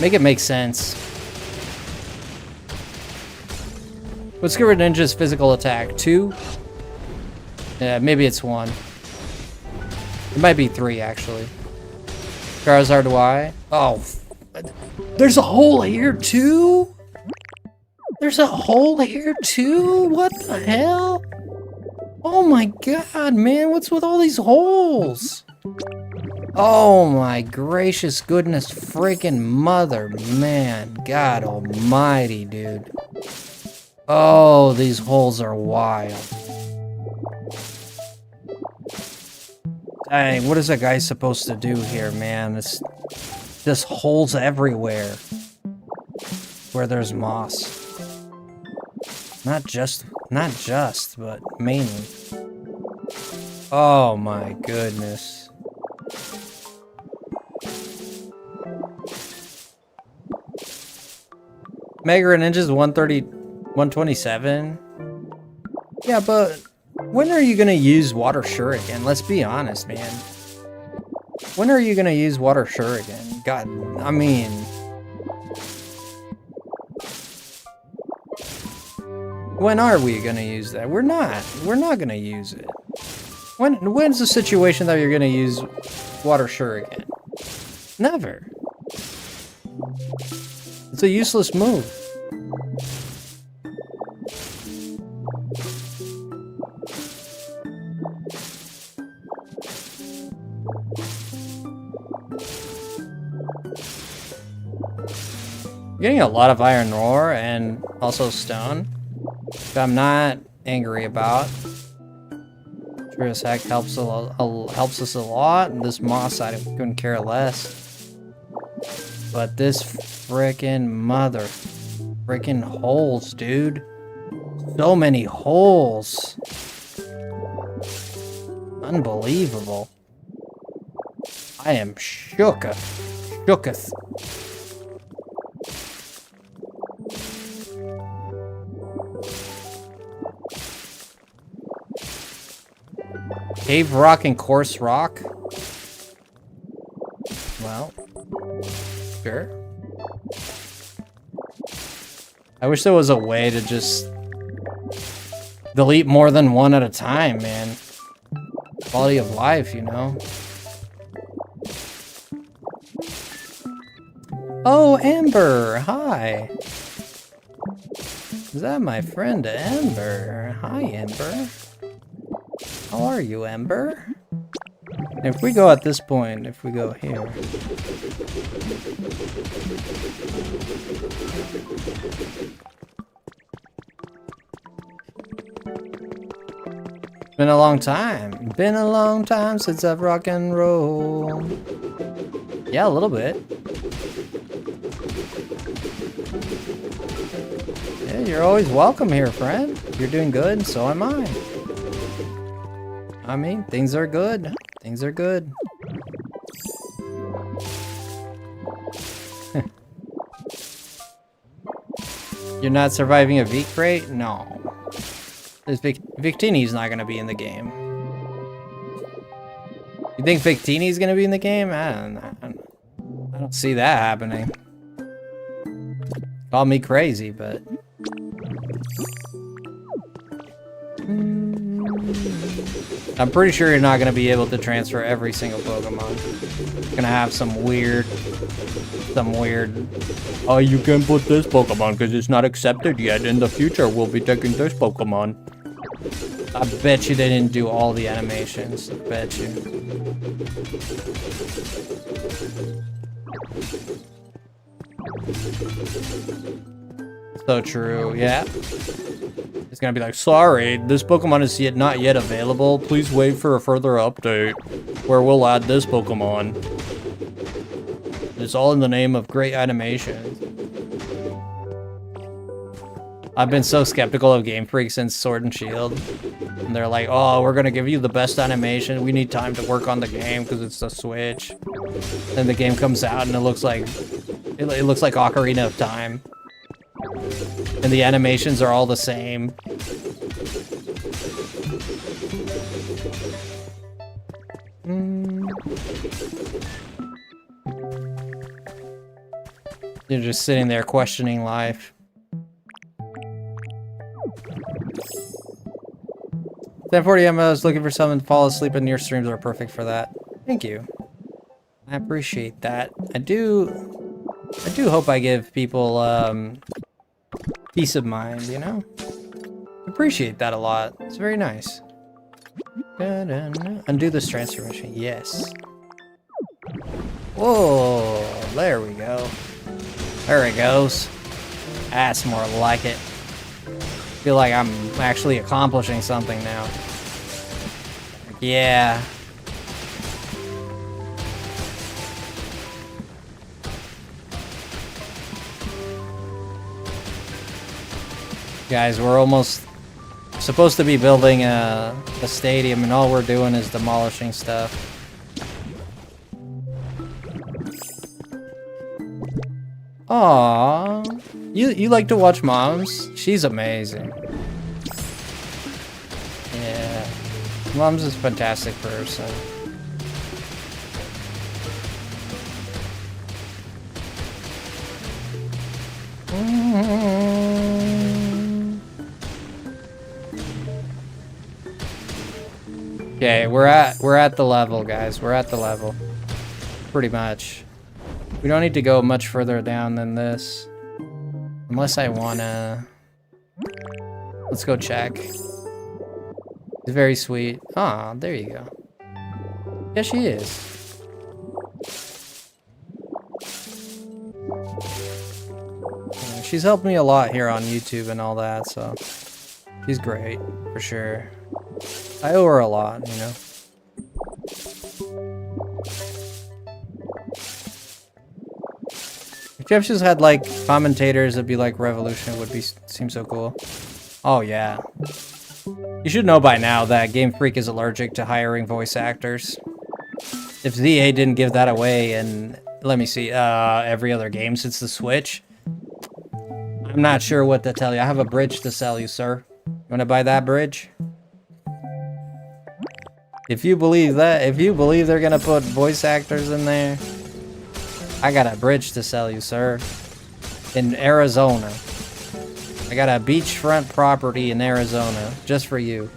Make it make sense. What's Greninja's physical attack? 2? Yeah, maybe it's 1. It might be 3, actually. Charizard Y. Oh, there's a hole here, too? There's a hole here, too? What the hell? Oh my god, man, what's with all these holes? Oh my gracious goodness freaking mother, man. God almighty, dude. Oh, these holes are wild. Dang, what is that guy supposed to do here, man? It's just holes everywhere. Where there's moss. Not just, but mainly. Oh my goodness. Mega Ninja's 130, 127. Yeah, but when are you gonna use Water Shuriken? Let's be honest, man. When are you gonna use Water Shuriken? God, I mean... When are we gonna use that? We're not. We're not gonna use it. When's the situation that you're gonna use Water Shuriken? Never. It's a useless move. Getting a lot of iron ore and also stone, which I'm not angry about. Sure as heck helps us a lot. And this moss I couldn't care less. But this frickin' holes, dude. So many holes. Unbelievable. I am shooketh. Cave rock and coarse rock? Well, sure. I wish there was a way to just delete more than one at a time, man. Quality of life, you know? Oh, Amber, hi. Is that my friend Amber? Hi, Amber. How are you, Ember? If we go at this point, if we go here. Been a long time. Been a long time since I've rock and roll. Yeah, a little bit. Yeah, you're always welcome here, friend. You're doing good, and so am I. I mean, things are good. Things are good. You're not surviving a V crate? No. Victini's not gonna be in the game. You think Victini's gonna be in the game? I don't see that happening. Call me crazy, but... I'm pretty sure you're not going to be able to transfer every single Pokemon. You're going to have some weird... Oh, you can put this Pokemon because it's not accepted yet. In the future, we'll be taking this Pokemon. I bet you they didn't do all the animations. I bet you. So true, yeah. It's gonna be like, sorry, this Pokemon is not yet available. Please wait for a further update where we'll add this Pokemon. It's all in the name of great animation. I've been so skeptical of Game Freak since Sword and Shield. And they're like, oh, we're gonna give you the best animation. We need time to work on the game because it's the Switch. Then the game comes out and it looks like Ocarina of Time. And the animations are all the same. You're just sitting there questioning life. 10:40 AM, I was looking for someone to fall asleep, and your streams are perfect for that. Thank you. I appreciate that. I do hope I give people peace of mind, you know? Appreciate that a lot. It's very nice. Undo this transformation. Yes. Whoa, there we go. There it goes. That's more like it. I feel like I'm actually accomplishing something now. Yeah. Guys, we're almost supposed to be building a stadium, and all we're doing is demolishing stuff. Aww. You like to watch Moms? She's amazing. Yeah. Mom's is a fantastic person. Okay, we're at the level, guys. We're at the level. Pretty much. We don't need to go much further down than this. Unless I wanna... Let's go check. It's very sweet. Ah, there you go. Yeah, she is. Yeah, she's helped me a lot here on YouTube and all that, so... She's great, for sure. I owe her a lot, you know? If Jeff just had, like, commentators that'd be like Revolution, it would seem so cool. Oh, yeah. You should know by now that Game Freak is allergic to hiring voice actors. If ZA didn't give that away and, let me see, every other game since the Switch, I'm not sure what to tell you. I have a bridge to sell you, sir. You wanna buy that bridge? If you believe that, if you believe they're gonna put voice actors in there, I got a bridge to sell you, sir. In Arizona. I got a beachfront property in Arizona, just for you.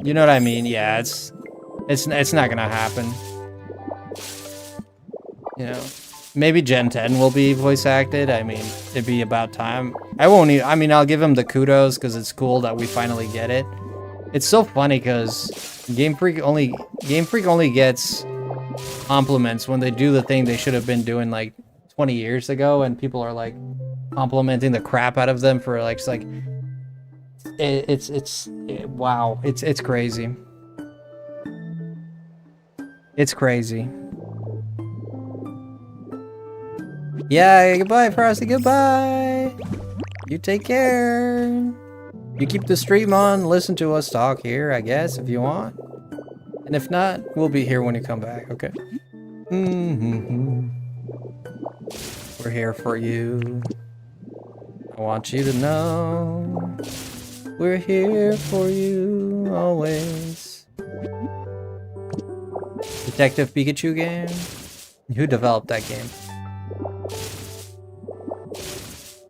You know what I mean? Yeah, it's not gonna happen. You know. Maybe Gen 10 will be voice acted. I mean, it'd be about time. I mean, I'll give him the kudos because it's cool that we finally get it. It's so funny because Game Freak only gets compliments when they do the thing they should have been doing like 20 years ago, and people are like complimenting the crap out of them for like, just like wow, it's crazy. It's crazy. Yeah, goodbye, Frosty, goodbye! You take care! You keep the stream on, listen to us talk here, I guess, if you want. And if not, we'll be here when you come back, okay? We're here for you. I want you to know we're here for you, always. Detective Pikachu game? Who developed that game?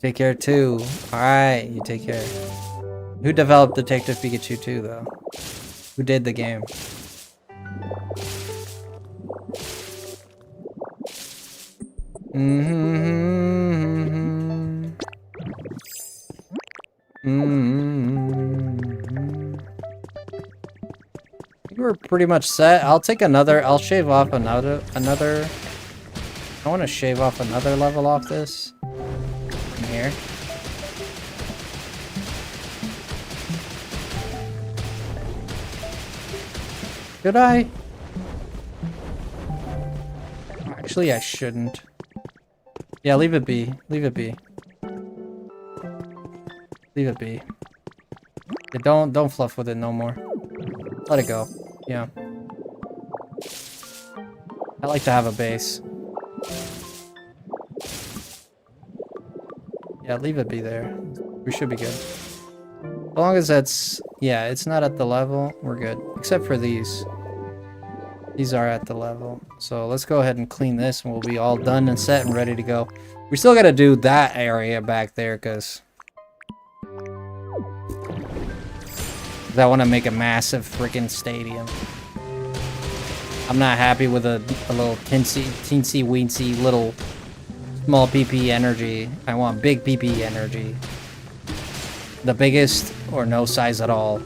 Take care too. Alright, you take care. Who developed Detective Pikachu 2 though? Who did the game? We're pretty much set. I'll shave off another. I want to shave off another level off this. Here. Should I? Actually, I shouldn't. Yeah, leave it be. Leave it be. Leave it be. Yeah, don't fluff with it no more. Let it go. Yeah. I like to have a base. Yeah, leave it be there. We should be good. As long as that's... Yeah, it's not at the level, we're good. Except for these. These are at the level. So let's go ahead and clean this and we'll be all done and set and ready to go. We still gotta do that area back there because... I want to make a massive freaking stadium. I'm not happy with a little teensy weensy little... small PP energy. I want big PP energy. The biggest or no size at all.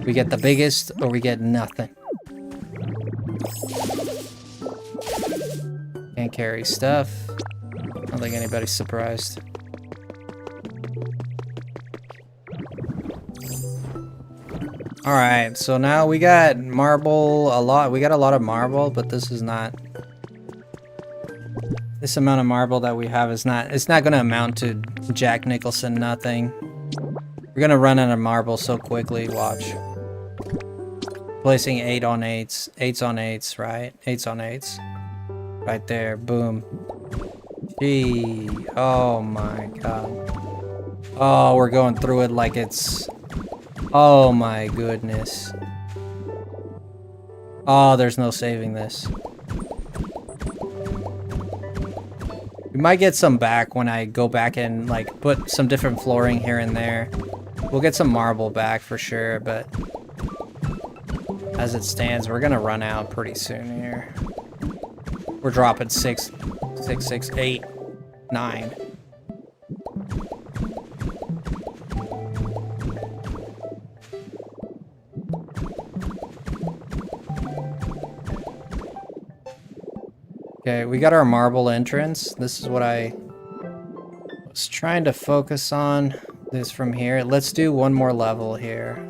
We get the biggest or we get nothing. Can't carry stuff. I don't think anybody's surprised. Alright, so now we got marble a lot. We got a lot of marble, but this is not... This amount of marble that we have is not... It's not going to amount to Jack Nicholson nothing. We're going to run out of marble so quickly, watch. Placing 8 on 8s. 8s on 8s, right? 8s on 8s. Right there. Boom. Gee. Oh my god. Oh, we're going through it like it's... Oh my goodness. Oh, there's no saving this. We might get some back when I go back and like put some different flooring here and there. We'll get some marble back for sure, but as it stands, we're gonna run out pretty soon here. We're dropping 6, 6, 6, 8, 9. Okay, we got our marble entrance. This is what I was trying to focus on. This from here. Let's do one more level here.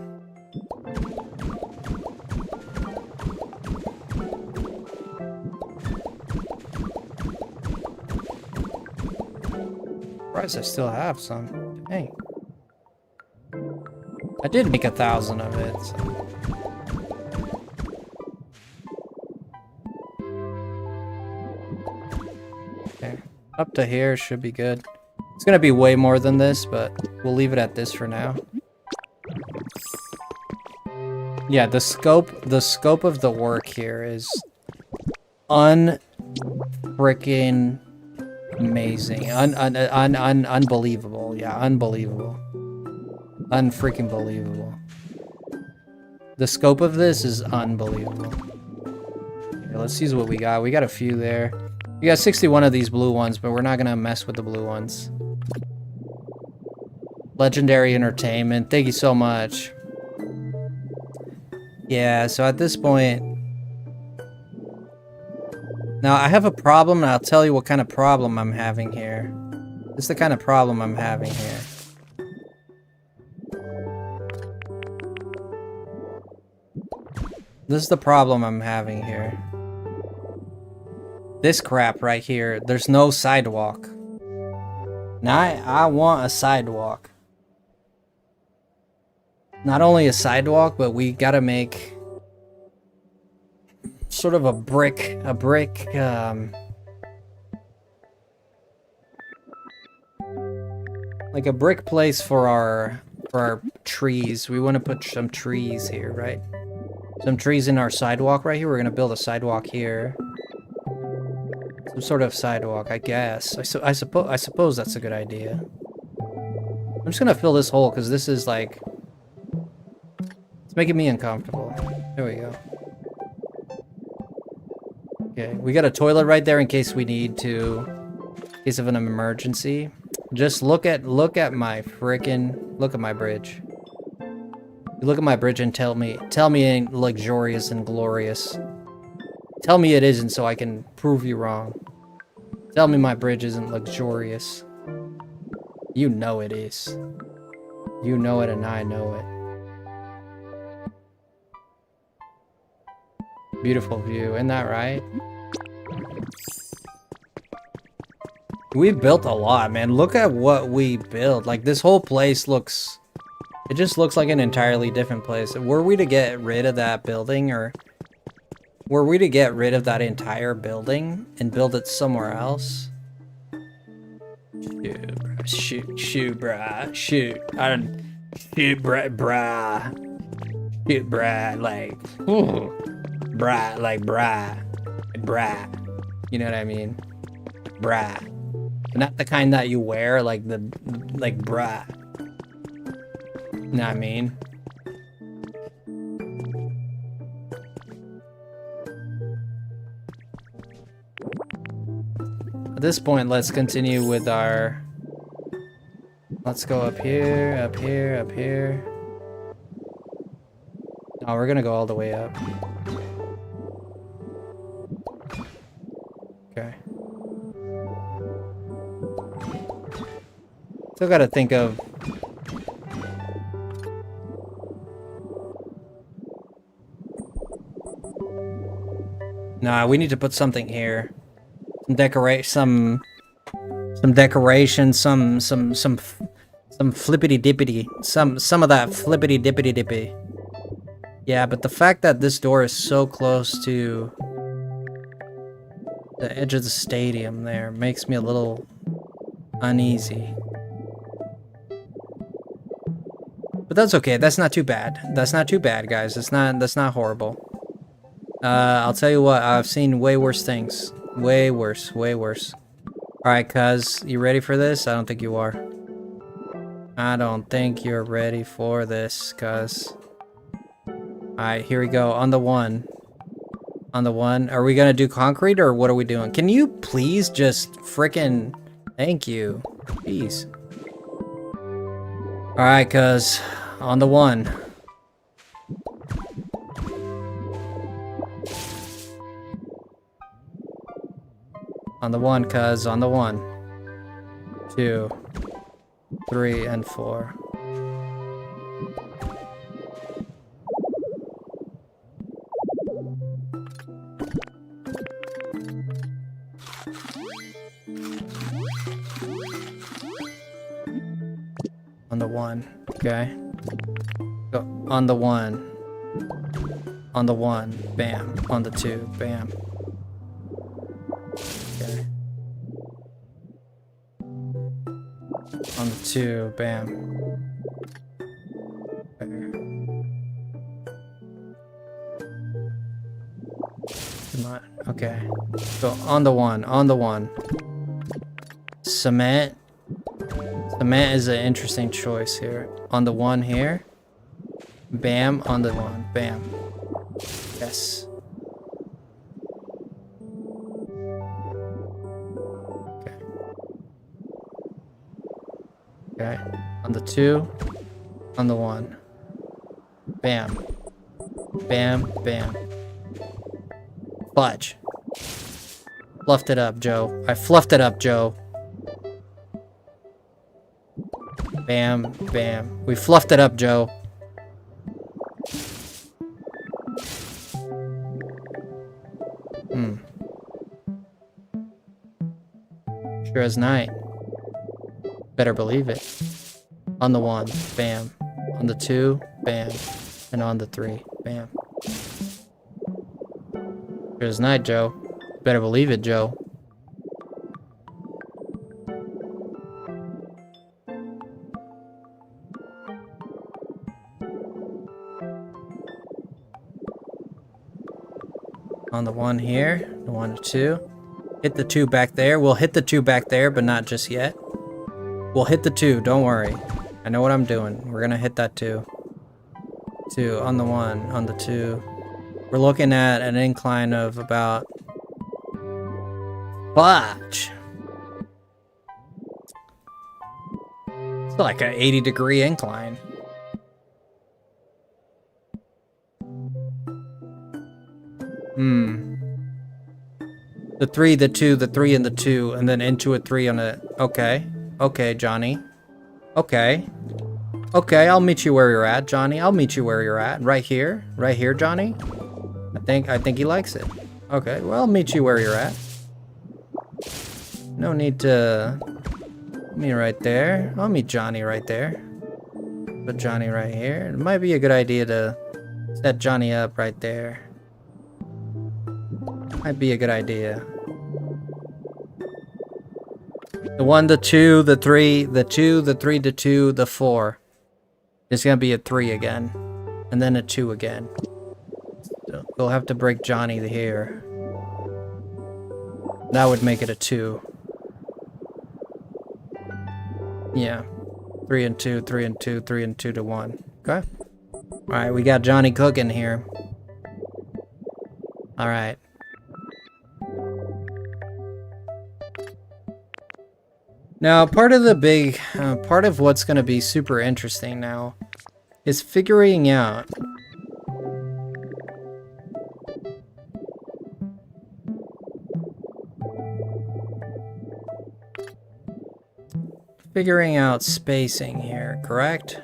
Surprised I still have some. Dang. I did make 1,000 of it, so. Up to here should be good. It's gonna be way more than this, but we'll leave it at this for now. Yeah, the scope of the work here is unfreaking amazing. Unbelievable. Yeah, unbelievable. Unfreaking believable. The scope of this is unbelievable. Okay, let's see what we got. We got a few there. We got 61 of these blue ones, but we're not gonna mess with the blue ones. Legendary Entertainment, thank you so much. Yeah, so at this point... Now, I have a problem, and I'll tell you what kind of problem I'm having here. This is the kind of problem I'm having here. This is the problem I'm having here. This crap right here, there's no sidewalk. Now I want a sidewalk. Not only a sidewalk, but we gotta make sort of a brick, like a brick place for our trees. We want to put some trees here, right? Some trees in our sidewalk right here. We're gonna build a sidewalk here. Some sort of sidewalk, I guess. I suppose that's a good idea. I'm just gonna fill this hole because this is like, it's making me uncomfortable. There we go. Okay, we got a toilet right there in case we need to, in case of an emergency. Just look at my bridge. You look at my bridge and tell me it ain't luxurious and glorious. Tell me it isn't so I can prove you wrong. Tell me my bridge isn't luxurious. You know it is. You know it and I know it. Beautiful view, isn't that right? We built a lot, man. Look at what we built. Like, this whole place looks... It just looks like an entirely different place. Were we to get rid of that building, or... Were we to get rid of that entire building and build it somewhere else? Shoot, bruh. Shoot, bruh. Shoot, bruh, like, bruh, like, bruh. You know what I mean? Bruh. But not the kind that you wear, like bruh. You know what I mean? At this point, let's continue with our... Let's go up here, up here, up here. No, we're gonna go all the way up. Okay. Still gotta think of... Nah, we need to put something here. Some decoration, some flippity dippity, some of that flippity dippity dippy. Yeah, but the fact that this door is so close to the edge of the stadium there makes me a little uneasy. But that's okay. That's not too bad. That's not too bad, guys. That's not horrible. I'll tell you what. I've seen way worse things. Way worse. Way worse. All right, cuz, you ready for this? I don't think you are. I don't think you're ready for this, cuz. All right, here we go. On the one. On the one. Are we gonna do concrete or what are we doing? Can you please just frickin'... Thank you. Jeez. All right, cuz. On the one. On the one, cuz. On the one. 2, 3, and 4. On the one. Okay. Go on the one. On the one. Bam. On the 2. Bam. Okay. On the 2. Bam. There. Come on. Okay. So on the one. On the one. Cement. Cement is an interesting choice here. On the one here. Bam. On the one. Bam. Yes. Okay. Okay. On the 2. On the 1. Bam. Bam. Bam. Fudge. Fluffed it up, Joe. I fluffed it up, Joe. Bam. Bam. We fluffed it up, Joe. Sure as night. Better believe it. On the 1, bam. On the 2, bam. And on the 3, bam. Sure as night, Joe. Better believe it, Joe. On the 1 here, the 1 to 2. Hit the 2 back there. We'll hit the 2 back there, but not just yet. We'll hit the 2, don't worry. I know what I'm doing. We're gonna hit that 2. 2 on the 1, on the 2. We're looking at an incline of about... Fudge! It's like an 80-degree incline. The 3, the 2, the 3, and the 2, and then into a 3 on a... Okay. Okay, Johnny. Okay. Okay, I'll meet you where you're at, Johnny. I'll meet you where you're at. Right here. Right here, Johnny. I think he likes it. Okay, well, I'll meet you where you're at. No need to... Me right there. I'll meet Johnny right there. Put Johnny right here. It might be a good idea to set Johnny up right there. Might be a good idea. The 1, the 2, the 3, the 2, the 3, the 2, the 4. It's gonna be a 3 again. And then a 2 again. So we'll have to break Johnny here. That would make it a 2. Yeah. 3 and 2, 3 and 2, 3 and 2 to 1. Okay. Alright, we got Johnny cooking here. Alright. Now, part of what's going to be super interesting now is figuring out spacing here, correct?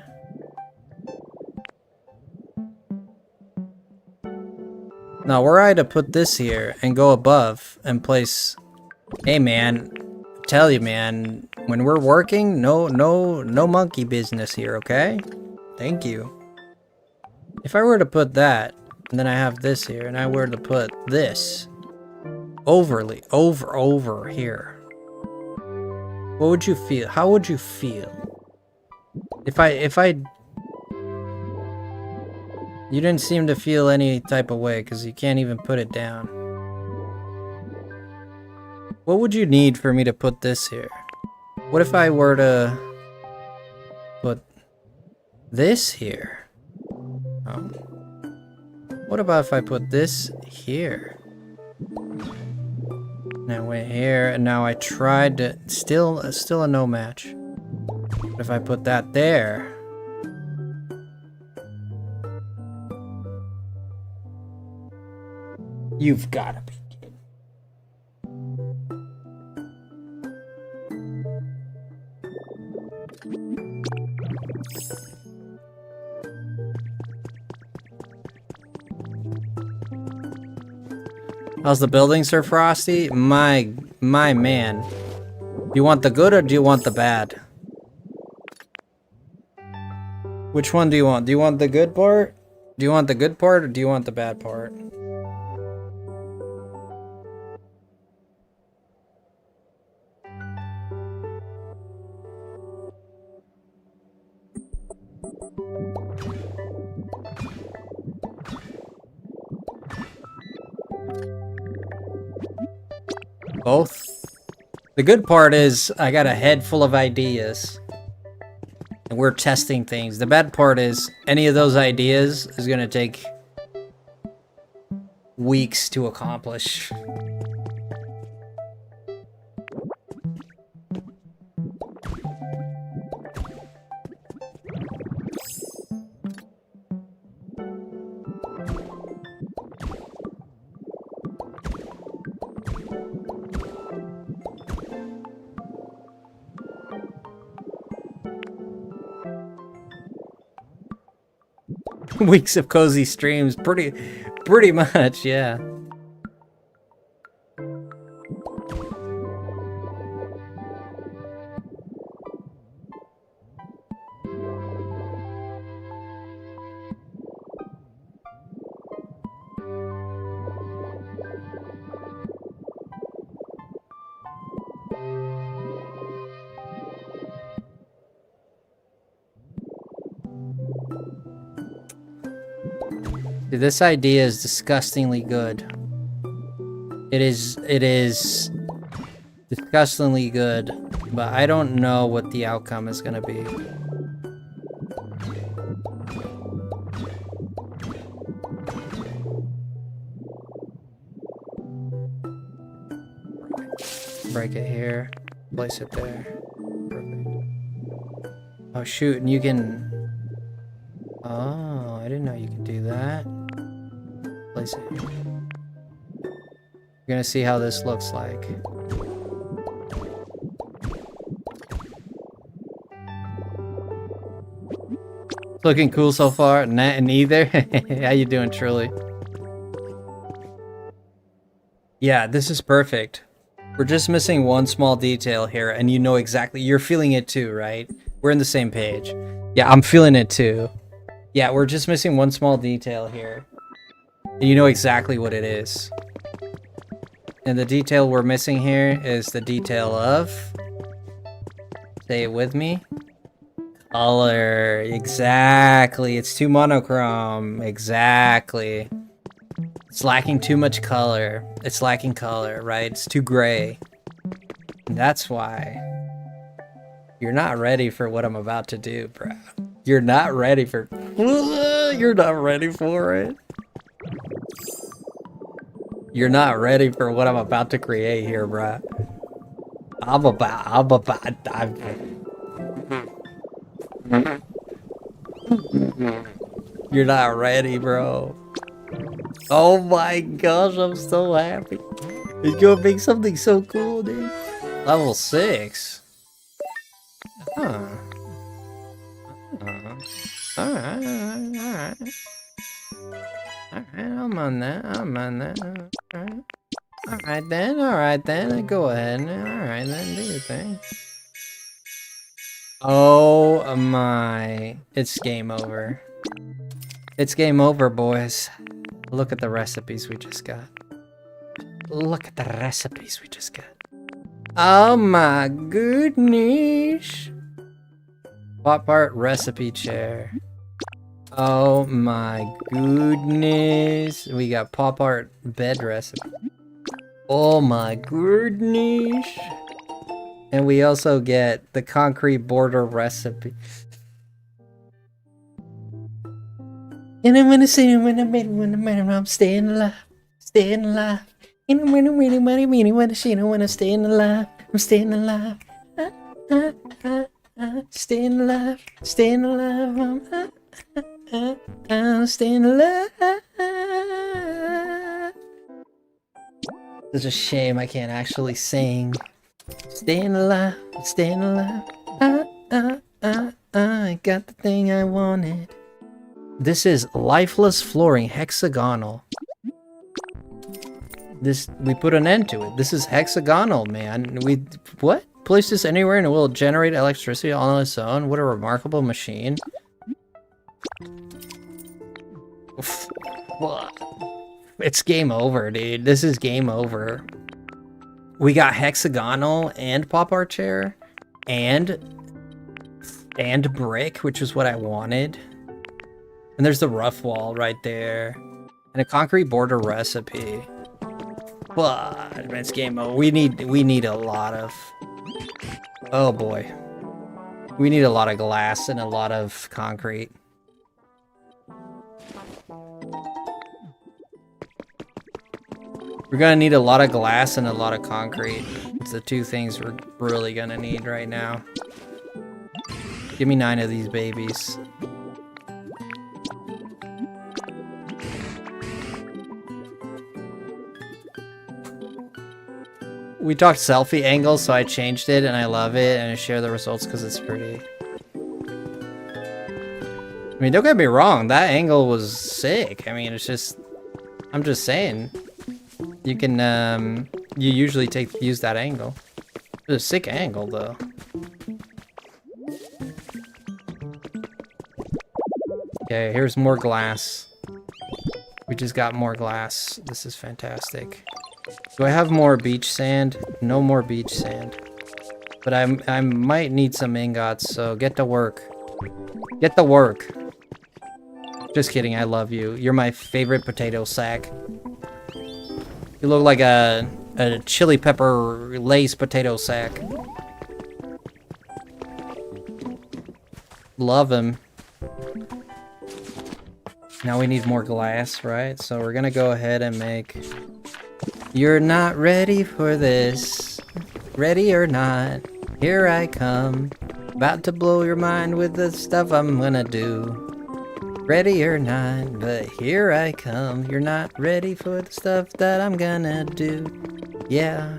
Now, were I to put this here and go above and place, hey man, tell you man, when we're working, no monkey business here, okay? Thank you. If I were to put that, and then I have this here, and I were to put this over here, what would you feel? How would you feel? If I you didn't seem to feel any type of way because you can't even put it down. What would you need for me to put this here? What if I were to put this here? What about if I put this here? And I went here, and now I tried to... Still a no match. But if I put that there... You've gotta be kidding. How's the building, Sir Frosty? My man. Do you want the good or do you want the bad? Which one do you want? Do you want the good part? Do you want the good part or do you want the bad part? Both. The good part is I got a head full of ideas and we're testing things. The bad part is any of those ideas is gonna take weeks to accomplish. Weeks of cozy streams, pretty much, yeah. Dude, this idea is disgustingly good. It is disgustingly good, but I don't know what the outcome is gonna be. Break it here, place it there. Perfect. Oh shoot, and you can... Oh, I didn't know you could do that. Place it here. You're gonna see how this looks like. Looking cool so far? Neither? How you doing, Truly? Yeah, this is perfect. We're just missing one small detail here, and you know exactly. You're feeling it too, right? We're on the same page. Yeah, I'm feeling it too. Yeah, we're just missing one small detail here. And you know exactly what it is. And the detail we're missing here is the detail of... Say it with me. Color. Exactly. It's too monochrome. Exactly. It's lacking too much color. It's lacking color, right? It's too gray. And that's why you're not ready for what I'm about to do, bro. You're not ready for... You're not ready for it. You're not ready for what I'm about to create here, bro. You're not ready, bro. Oh my gosh, I'm so happy. It's gonna make something so cool, dude. Level 6. Huh. Alright. I'm on that. Alright then, go ahead. Alright then, do your thing. Oh my. It's game over. It's game over, boys. Look at the recipes we just got. Look at the recipes we just got. Oh my goodness. Pop art recipe chair. Oh my goodness. We got pop art bed recipe. Oh my goodness. And we also get the concrete border recipe. And I'm gonna say when I'm staying alive. Staying alive. And I'm when I'm staying alive. I'm staying alive. Staying alive. Staying alive. I'm staying alive. It's a shame I can't actually sing. Staying alive. Staying alive. I got the thing I wanted. This is lifeless flooring, hexagonal. We put an end to it. This is hexagonal, man. What? Place this anywhere and it will generate electricity on its own. What a remarkable machine. It's game over, dude. This is game over. We got hexagonal and pop art chair and brick, which is what I wanted. And there's the rough wall right there. And a concrete border recipe. But it's game over. We need a lot of... Oh boy. We need a lot of glass and a lot of concrete. We're gonna need a lot of glass and a lot of concrete. It's the two things we're really gonna need right now. Give me 9 of these babies. We talked selfie angles, so I changed it and I love it and I share the results because it's pretty. I mean, don't get me wrong, that angle was sick. I mean, it's just, I'm just saying, you can, you usually use that angle. It's a sick angle though. Okay, here's more glass. We just got more glass. This is fantastic. Do I have more beach sand? No more beach sand. But I might need some ingots, so get to work. Get to work. Just kidding, I love you. You're my favorite potato sack. You look like a chili pepper Lay's potato sack. Love him. Now we need more glass, right? So we're gonna go ahead and make... You're not ready for this. Ready or not, here I come. About to blow your mind with the stuff I'm gonna do. Ready or not, but here I come. You're not ready for the stuff that I'm gonna do. Yeah.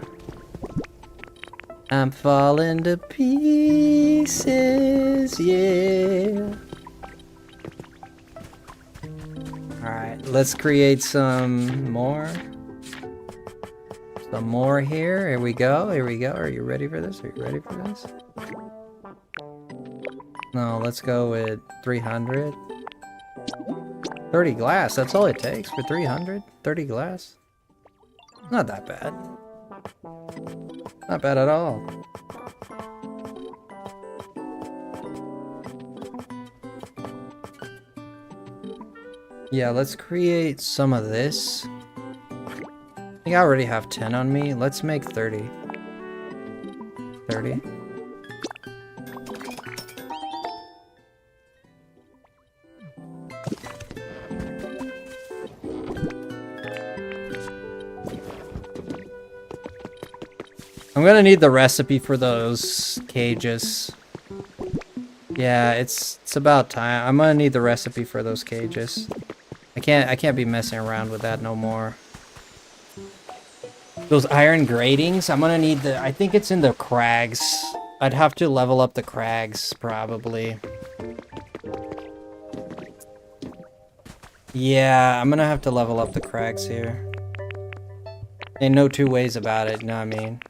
I'm falling to pieces, yeah. Alright, let's create some more. Some more here. Here we go. Here we go. Are you ready for this? Are you ready for this? No, let's go with 300. 30 glass. That's all it takes for 300. 30 glass. Not that bad. Not bad at all. Yeah, let's create some of this. I think I already have 10 on me. Let's make 30. 30. I'm gonna need the recipe for those cages. Yeah, it's about time. I'm gonna need the recipe for those cages. I can't be messing around with that no more. Those iron gratings, I'm gonna need the... I think it's in the crags. I'd have to level up the crags, probably. Yeah, I'm gonna have to level up the crags here. Ain't no two ways about it, you know what I mean?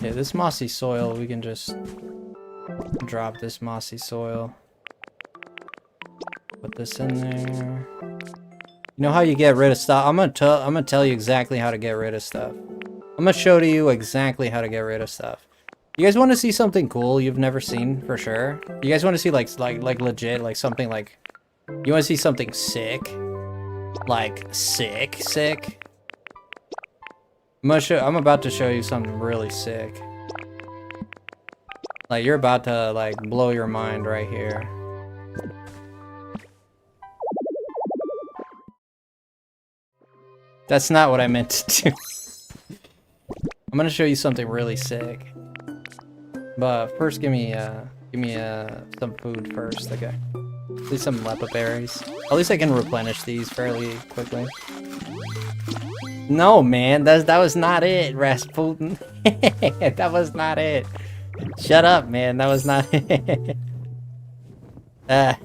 Yeah, this mossy soil, we can just drop this mossy soil. Put this in there. You know how you get rid of stuff? I'm gonna tell you exactly how to get rid of stuff. I'm gonna show to you exactly how to get rid of stuff. You guys want to see something cool you've never seen for sure? You guys want to see like legit, like something like, you want to see something sick? Like sick? I'm about to show you something really sick. Like you're about to like blow your mind right here. That's not what I meant to do. I'm gonna show you something really sick. But first, give me some food first, okay? At least some lepa berries. At least I can replenish these fairly quickly. No, man, that was not it, Rasputin. That was not it. Shut up, man. That was not it. That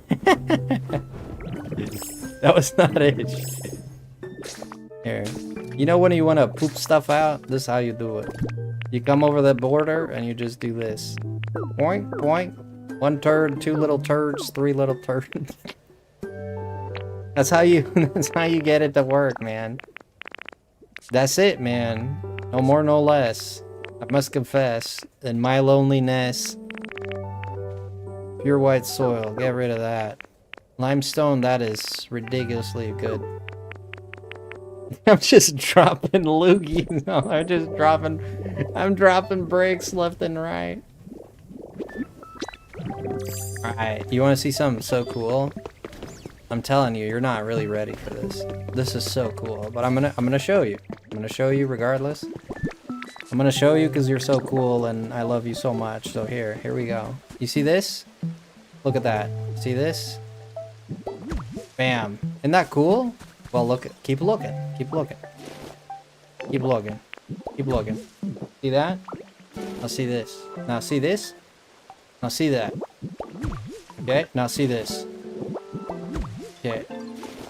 was not it. Here. You know when you want to poop stuff out? This is how you do it. You come over the border and you just do this. Boink, boink. 1 turd, 2 little turds, 3 little turds. That's how you get it to work, man. That's it, man. No more, no less. I must confess, in my loneliness. Pure white soil, get rid of that. Limestone, that is ridiculously good. I'm just dropping loogies. No, I'm dropping bricks left and right. Alright, you want to see something so cool? I'm telling you, you're not really ready for this. This is so cool, but I'm gonna show you. I'm gonna show you regardless. I'm gonna show you because you're so cool and I love you so much. So here we go. You see this? Look at that. See this? Bam. Isn't that cool? Well, keep looking. Keep looking. Keep looking. Keep looking. See that? Now see this. Now see this? Now see that. Okay, now see this. Okay.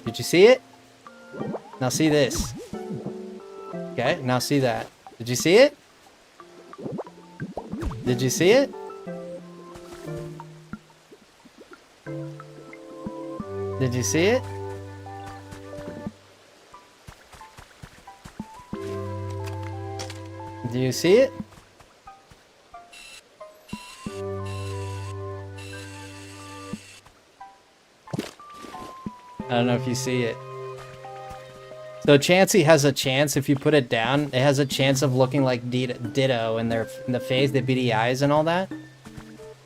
Did you see it? Now see this. Okay, now see that. Did you see it? Did you see it? Did you see it? Do you see it? I don't know if you see it. So Chansey has a chance, if you put it down, it has a chance of looking like Ditto in the face, the beady eyes and all that.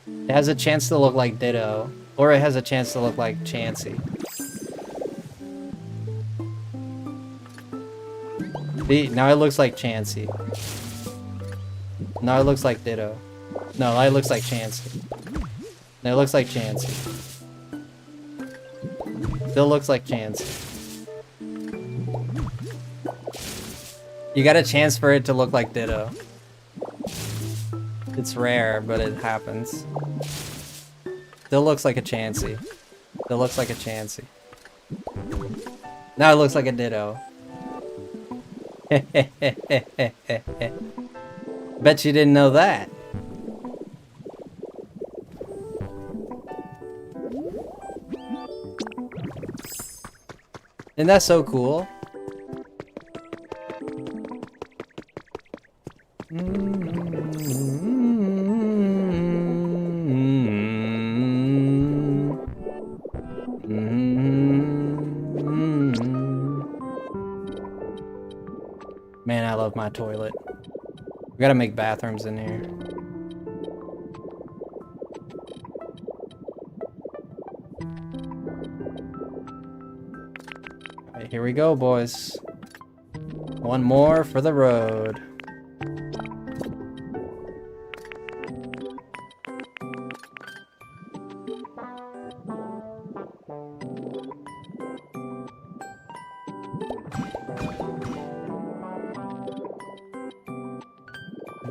It has a chance to look like Ditto. Or it has a chance to look like Chansey. See, now it looks like Chansey. Now it looks like Ditto. No, it looks like Chansey. No, it looks like Chansey. Still looks like Chansey. You got a chance for it to look like Ditto. It's rare, but it happens. Still looks like a Chansey. Still looks like a Chansey. Now it looks like a Ditto. Bet you didn't know that. Isn't that so cool? Man, I love my toilet. We gotta make bathrooms in here. Alright, here we go, boys. One more for the road.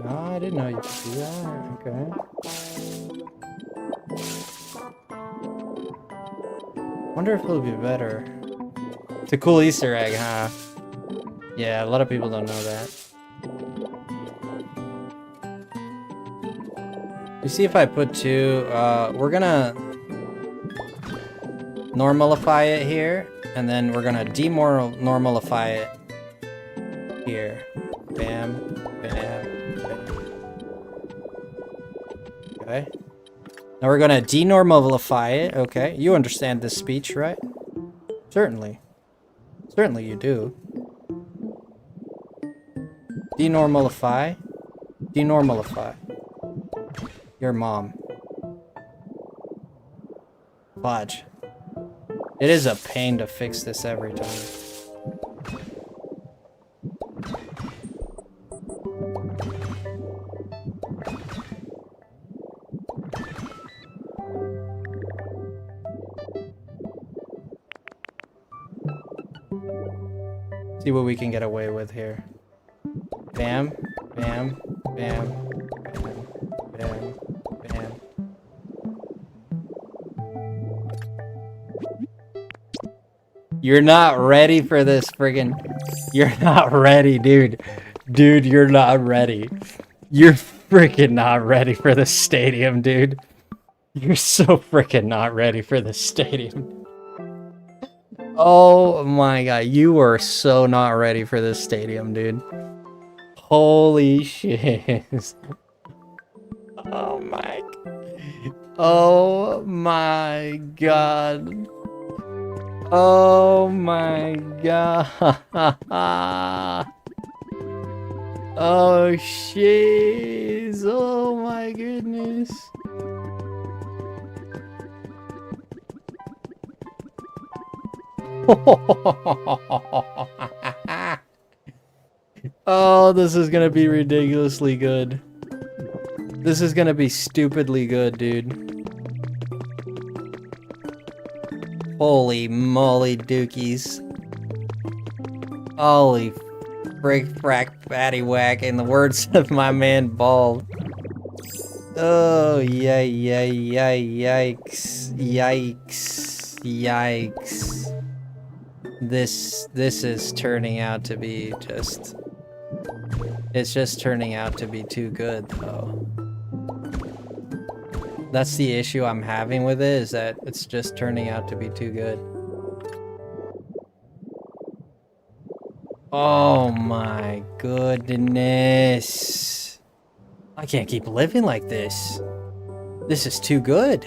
No, I didn't know you could do that. Okay. Wonder if it'll be better. It's a cool Easter egg, huh? Yeah, a lot of people don't know that. You see if I put 2, we're gonna normalify it here, and then we're gonna normalify it here. Bam, bam, bam. Okay. Now we're gonna denormalify it, okay? You understand this speech, right? Certainly. Certainly you do. Denormalify. Denormalify. Your mom. Fudge. It is a pain to fix this every time. See what we can get away with here. Bam, bam, bam, bam, bam, bam. You're not ready for this friggin'... You're not ready, dude. Dude, you're not ready. You're freaking not ready for the stadium, dude. You're so freaking not ready for the stadium. Oh my god, you are so not ready for this stadium, dude. Holy shit. Oh my... Oh my god. Oh my god. Oh shiz. Oh my goodness. Oh, this is gonna be ridiculously good. This is gonna be stupidly good, dude. Holy moly dookies. Holy frick frack fatty whack, in the words of my man Bald. Oh, yay, yay, yay, yikes, yikes, yikes. This is turning out to be just... It's just turning out to be too good, though. That's the issue I'm having with it, is that it's just turning out to be too good. Oh my goodness. I can't keep living like this. This is too good.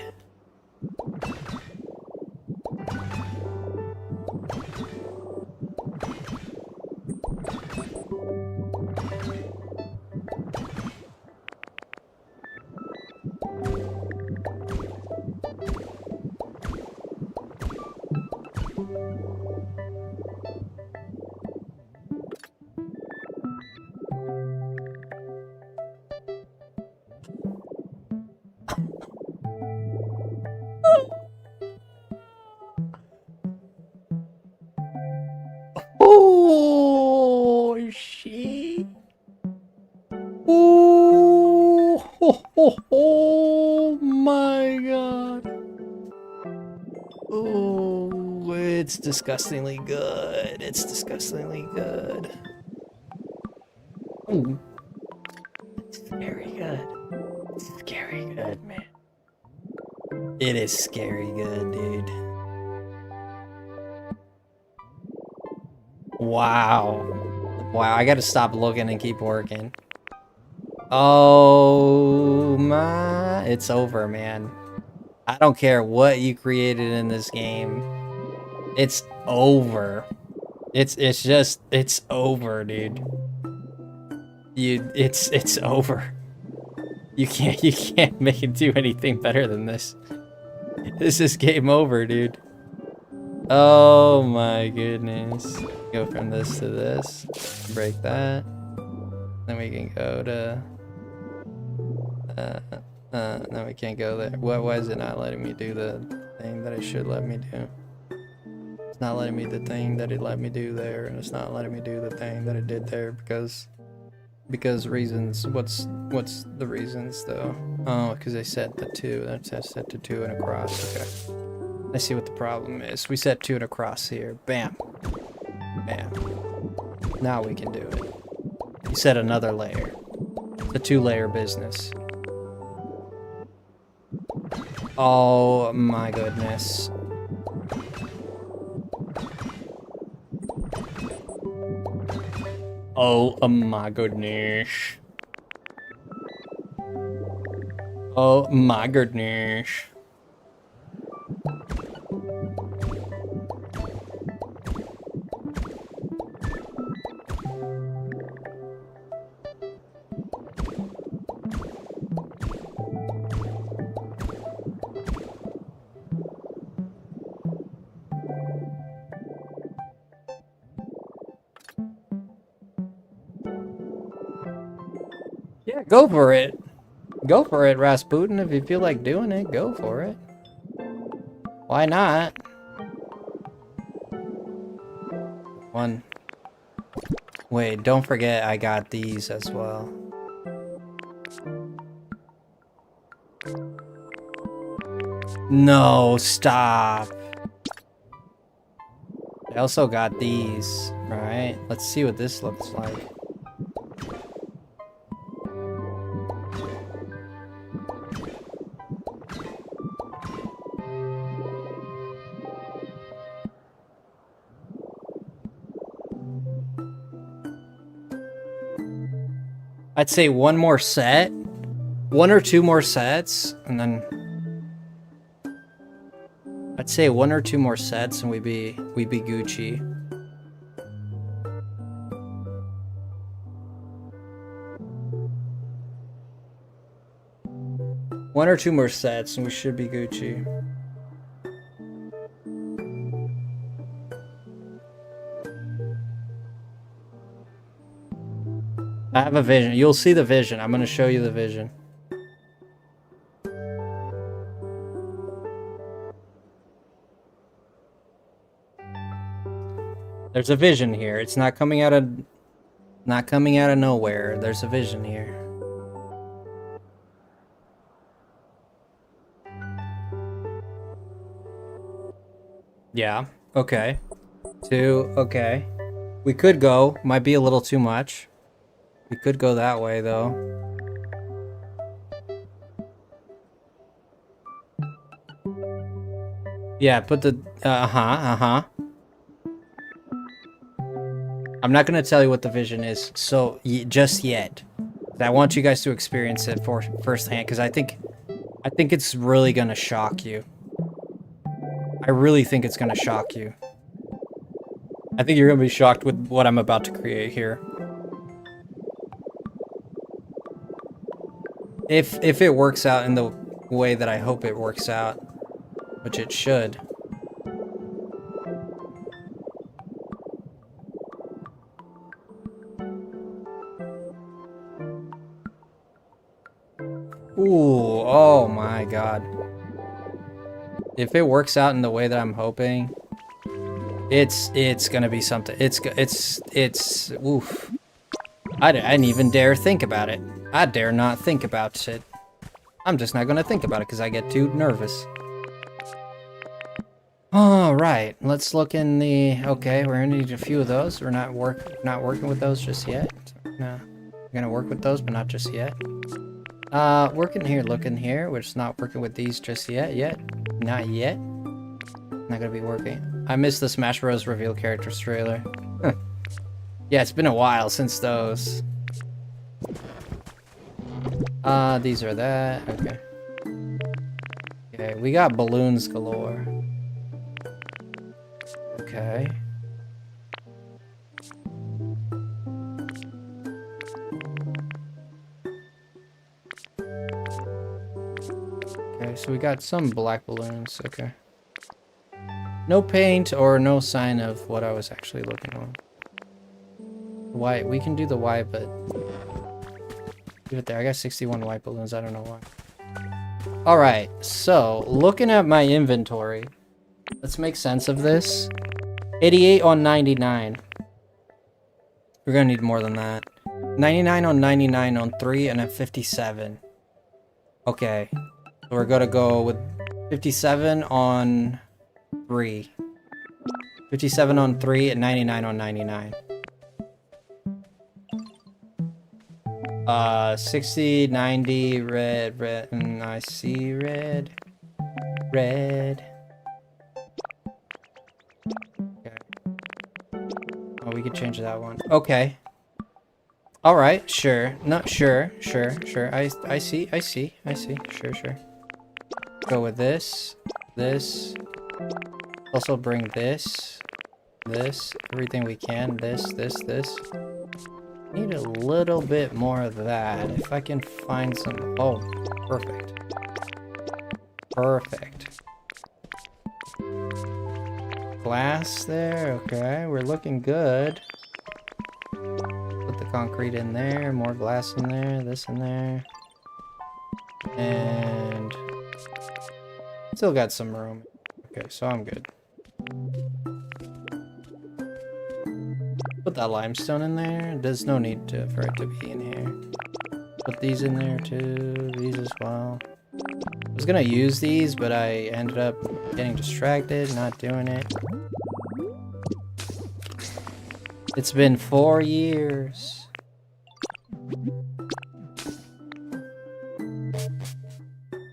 Oh shit! Oh my god! Oh, it's disgustingly good. It's disgustingly good. Ooh. It's very good. It's scary good, man. It is scary good, dude. Wow. Wow, I gotta stop looking and keep working. Oh my... It's over, man. I don't care what you created in this game. It's over. It's over, dude. It's over. You can't make it do anything better than this. This is game over, dude. Oh my goodness. Go from this to this. Break that. Then we can go to... no, we can't go there. Why is it not letting me do the thing that it should let me do? It's not letting me do the thing that it let me do there, and it's not letting me do the thing that it did there because reasons. What's the reasons though? Oh, because they set the 2. That's set to 2 and across. Okay. I see what the problem is. We set 2 and across here. Bam. Bam. Now we can do it. You set another layer. It's a 2-layer business. Oh my goodness. Oh my goodness. Oh my goodness. Yeah, go for it. Go for it, Rasputin. If you feel like doing it, go for it. Why not? One. Wait, don't forget I got these as well. No, stop. I also got these, right? Let's see what this looks like. I'd say one more set. One or two more sets, and then I'd say one or two more sets and we'd be Gucci. One or two more sets and we should be Gucci. I have a vision. You'll see the vision. I'm gonna show you the vision. There's a vision here. It's not coming out of nowhere. There's a vision here. Yeah. Okay. 2. Okay. We could go. Might be a little too much. We could go that way though. Yeah, put the I'm not gonna tell you what the vision is, so just yet. I want you guys to experience it firsthand, because I think it's really gonna shock you. I really think it's gonna shock you. I think you're gonna be shocked with what I'm about to create here. If it works out in the way that I hope it works out, which it should. Ooh, oh my god. If it works out in the way that I'm hoping, it's gonna be something. It's oof. I didn't even dare think about it. I dare not think about it. I'm just not gonna think about it because I get too nervous. All right, let's look in the. Okay, we're gonna need a few of those. We're not working with those just yet. No, we're gonna work with those, but not just yet. Working here, looking here. We're just not working with these just yet. Not yet. Not gonna be working. I missed the Smash Bros. Reveal characters trailer. Yeah, it's been a while since those. These are that. Okay. Okay, we got balloons galore. Okay. Okay, so we got some black balloons. Okay. No paint or no sign of what I was actually looking on. White. We can do the white, but leave it there. I got 61 white balloons. I don't know why. All right. So looking at my inventory, let's make sense of this. 88 on 99. We're gonna need more than that. 99 on 99 on 3 and a 57. Okay. So we're gonna go with 57 on 3. 57 on 3 and 99 on 99. 60, 90, red, and I see red. Red. Okay. Oh, we could change that one. Okay. All right, sure. No, sure. I see. Sure. Go with this. Also bring this. Everything we can. This. Need a little bit more of that. If I can find some. Oh, perfect. Glass there. Okay, we're looking good. Put the concrete in there, more glass in there, this in there. And still got some room. Okay, so I'm good. Put that limestone in there. There's no need for it to be in here. Put these in there too, these as well. I was gonna use these, but I ended up getting distracted, not doing it. It's been 4 years.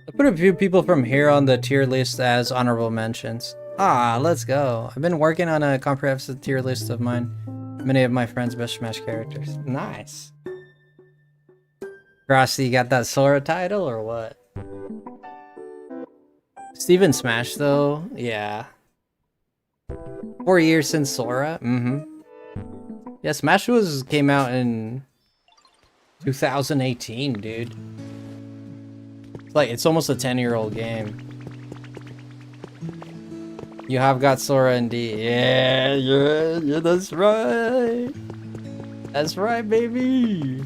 I put a few people from here on the tier list as honorable mentions. Ah, let's go. I've been working on a comprehensive tier list of mine. Many of my friends' best Smash characters. Nice. Frosty, you got that Sora title or what? Steven Smash though? Yeah. 4 years since Sora? Yeah, Smash came out in 2018, dude. It's almost a 10-year-old game. You have got Sora indeed. Yeah, that's right. That's right, baby.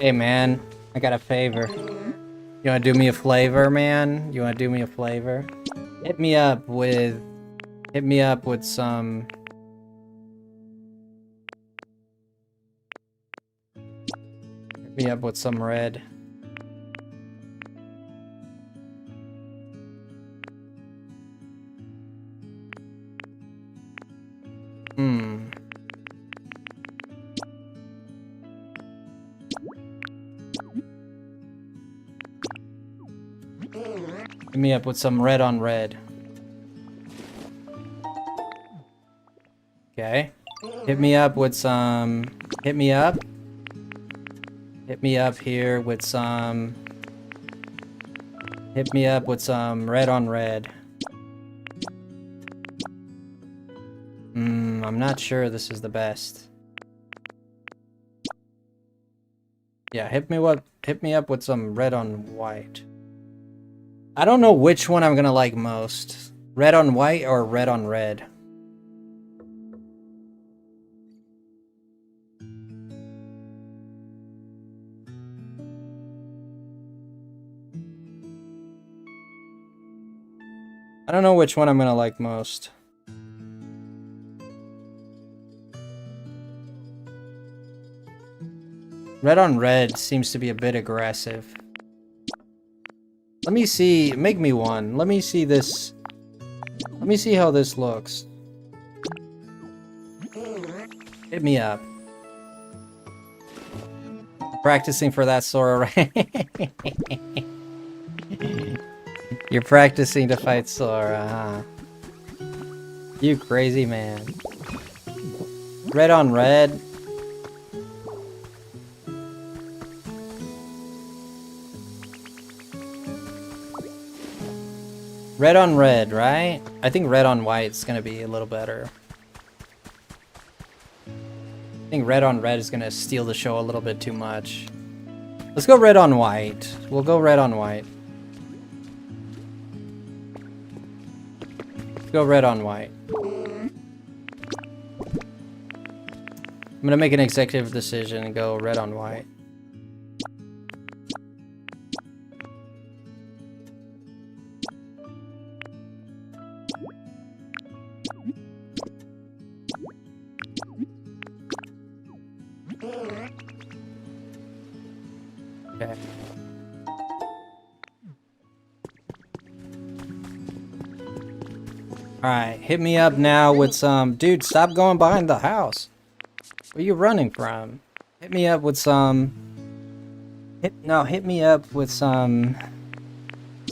Hey man, I got a favor. You wanna do me a flavor, man? You wanna do me a flavor? Hit me up with some... Hit me up with some red. Hit me up with some red on red. Okay. Hit me up with some... Hit me up here with some... Hit me up with some red on red. I'm not sure this is the best. Yeah, hit me up with some red on white. I don't know which one I'm gonna like most. Red on white or red on red. I don't know which one I'm gonna like most. Red on red seems to be a bit aggressive. Let me see, make me one. Let me see this. Let me see how this looks. Hit me up. Practicing for that Sora, right? You're practicing to fight Sora, huh? You crazy man. Red on red. Red on red, right? I think red on white is gonna be a little better. I think red on red is gonna steal the show a little bit too much. Let's go red on white. We'll go red on white. Let's go red on white. gonna make an executive decision and go red on white. Okay. Alright, hit me up now with some... Dude, stop going behind the house. Where are you running from? Hit me up with some... Hit me up with some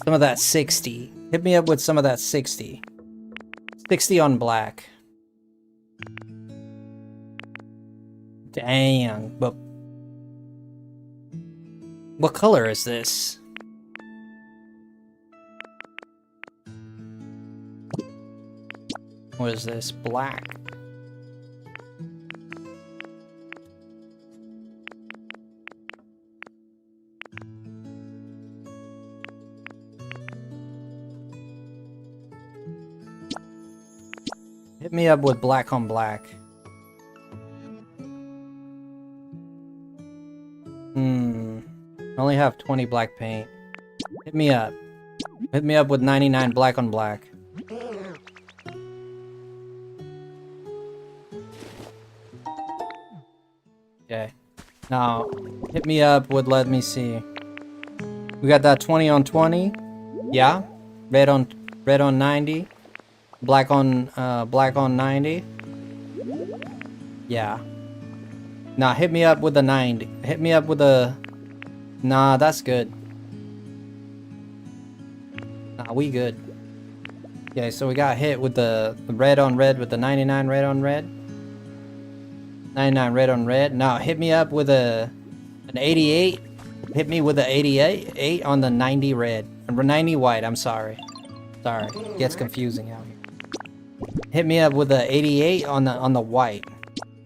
of that 60. Hit me up with some of that 60. 60 on black. Dang, but... What color is this? What is this? Black. Hit me up with black on black. I only have 20 black paint. Hit me up. Hit me up with 99 black on black. Okay. Now, hit me up with, let me see. We got that 20 on 20. Yeah. Red on 90. Black on 90. Yeah. Nah, hit me up with the 90. Hit me up with a... Nah, that's good. Nah, we good. Okay, so we got hit with the red on red with the 99 red on red. 99 red on red. Now hit me up with an 88. Hit me with the 88 on the 90 red. 90 white, I'm sorry. Sorry, gets confusing out here. Hit me up with the 88 on the white.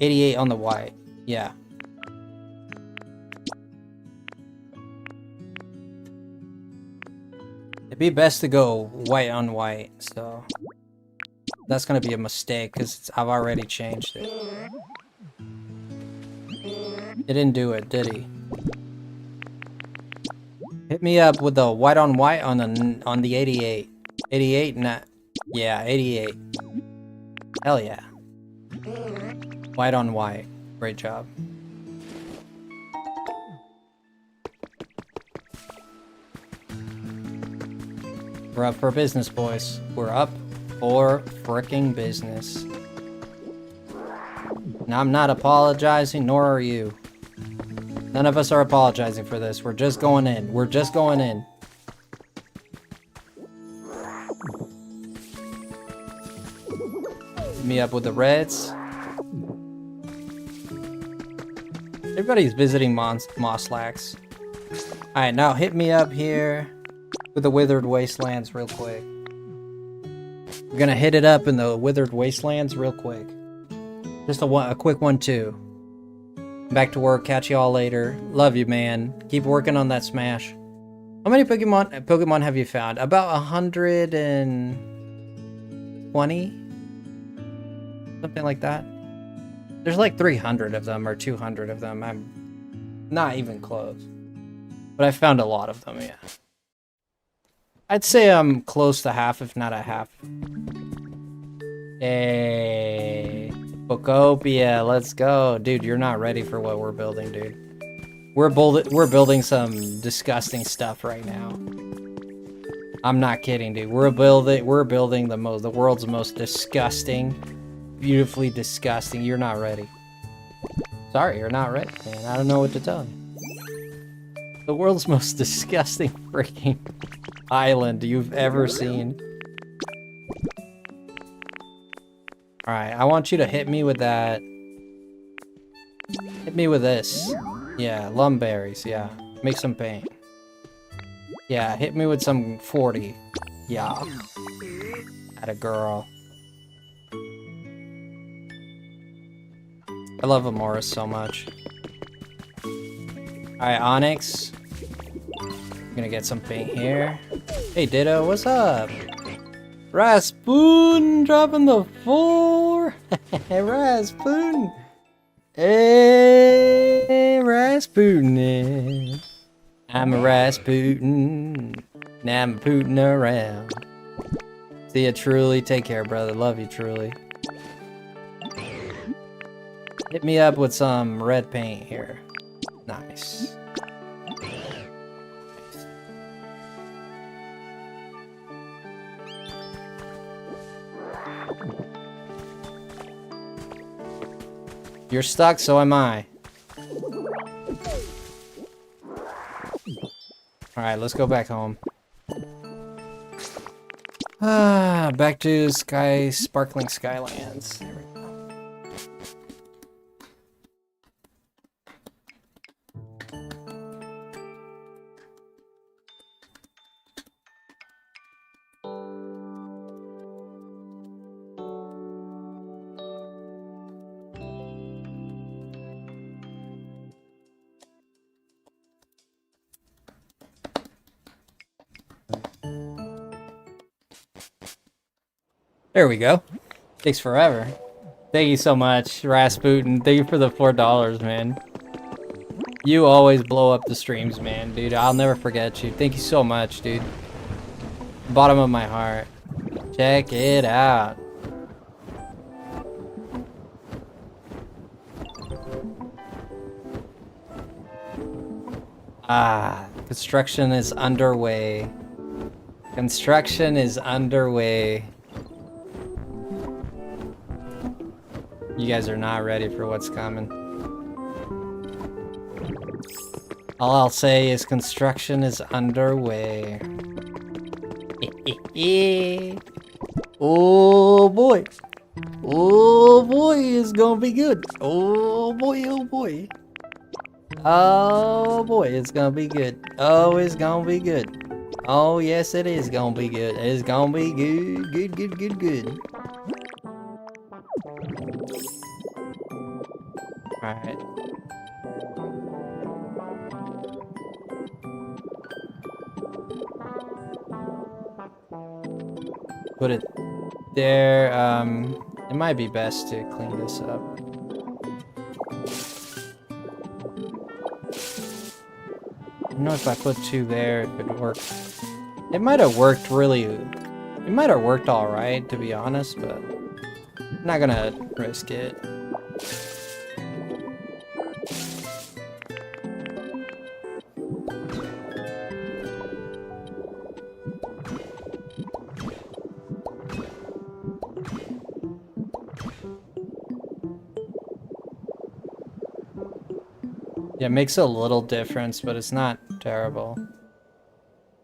88 on the white. Yeah. It'd be best to go white on white, so that's gonna be a mistake because I've already changed it. He didn't do it, did he? Hit me up with the white on white on the 88. 88, nah. Yeah, 88. Hell yeah. White on white. Great job. We're up for business, boys. We're up for fricking business. Now, I'm not apologizing, nor are you. None of us are apologizing for this. We're just going in. We're just going in. Hit me up with the reds. Everybody's visiting Mosslax. Alright, now hit me up here with the Withered Wastelands real quick. We're gonna hit it up in the Withered Wastelands real quick. Just a quick one too. Back to work, catch y'all later. Love you, man. Keep working on that smash. How many Pokemon have you found? About 120? Something like that. There's like 300 of them or 200 of them. I'm not even close. But I found a lot of them, yeah. I'd say I'm close to half, if not a half. Hey, Pokopia, let's go. Dude, you're not ready for what we're building, dude. We're building some disgusting stuff right now. I'm not kidding, dude. We're building the world's most disgusting, beautifully disgusting. You're not ready. Sorry, you're not ready, man. I don't know what to tell you. The world's most disgusting freaking island you've ever seen. Alright, I want you to hit me with that. Hit me with this. Yeah, lumberries, yeah. Make some paint. Yeah, hit me with some 40. Yeah. Atta girl. I love Amoris so much. Alright, Onyx. I'm gonna get some paint here. Hey, Ditto, what's up? Raspoon dropping the 4. Raspoon. Hey, Rasputin. I'm a Rasputin. Now I'm pooting around. See ya, Truly. Take care, brother. Love you, Truly. Hit me up with some red paint here. Nice. You're stuck, so am I. Alright, let's go back home. Back to Sparkling Skylands. There we go. There we go. Takes forever. Thank you so much, Rasputin. Thank you for the $4, man. You always blow up the streams, man, dude. I'll never forget you. Thank you so much, dude. Bottom of my heart. Check it out. Construction is underway. Construction is underway. You guys are not ready for what's coming. All I'll say is construction is underway. Oh boy. Oh boy, it's gonna be good. Oh boy, oh boy. Oh boy, it's gonna be good. Oh, it's gonna be good. Oh yes, it is gonna be good. It's gonna be good, good, good, good, good. Alright. Put it there. It might be best to clean this up. I don't know if I put 2 there, it could work. It might have worked really... It might have worked alright, to be honest, but... I'm not gonna risk it. Yeah, it makes a little difference, but it's not terrible.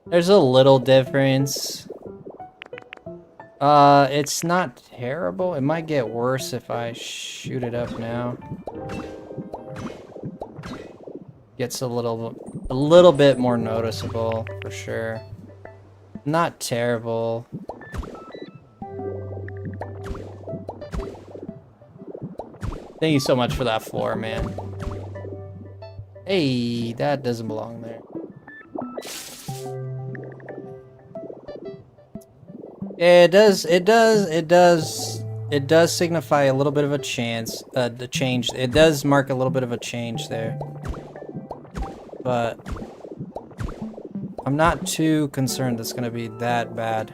There's a little difference. It's not terrible. It might get worse if I shoot it up now. Gets a little bit more noticeable, for sure. Not terrible. Thank you so much for that floor, man. Hey, that doesn't belong there. It does signify a little bit of a chance, the change. It does mark a little bit of a change there. But I'm not too concerned it's gonna be that bad.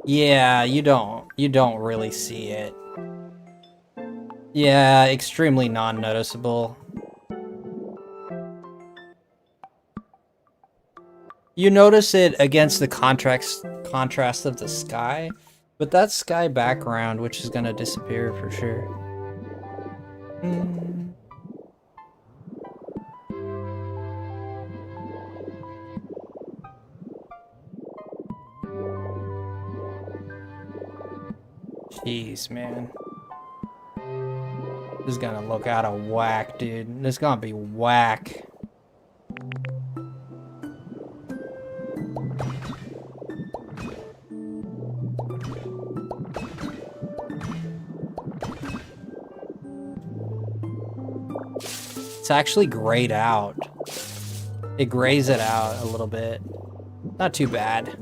Yeah, you don't really see it. Yeah, extremely non-noticeable. You notice it against the contrast of the sky, but that sky background, which is gonna disappear for sure. Jeez, man. This is gonna look out of whack, dude. This is gonna be whack. It's actually grayed out. It grays it out a little bit. Not too bad.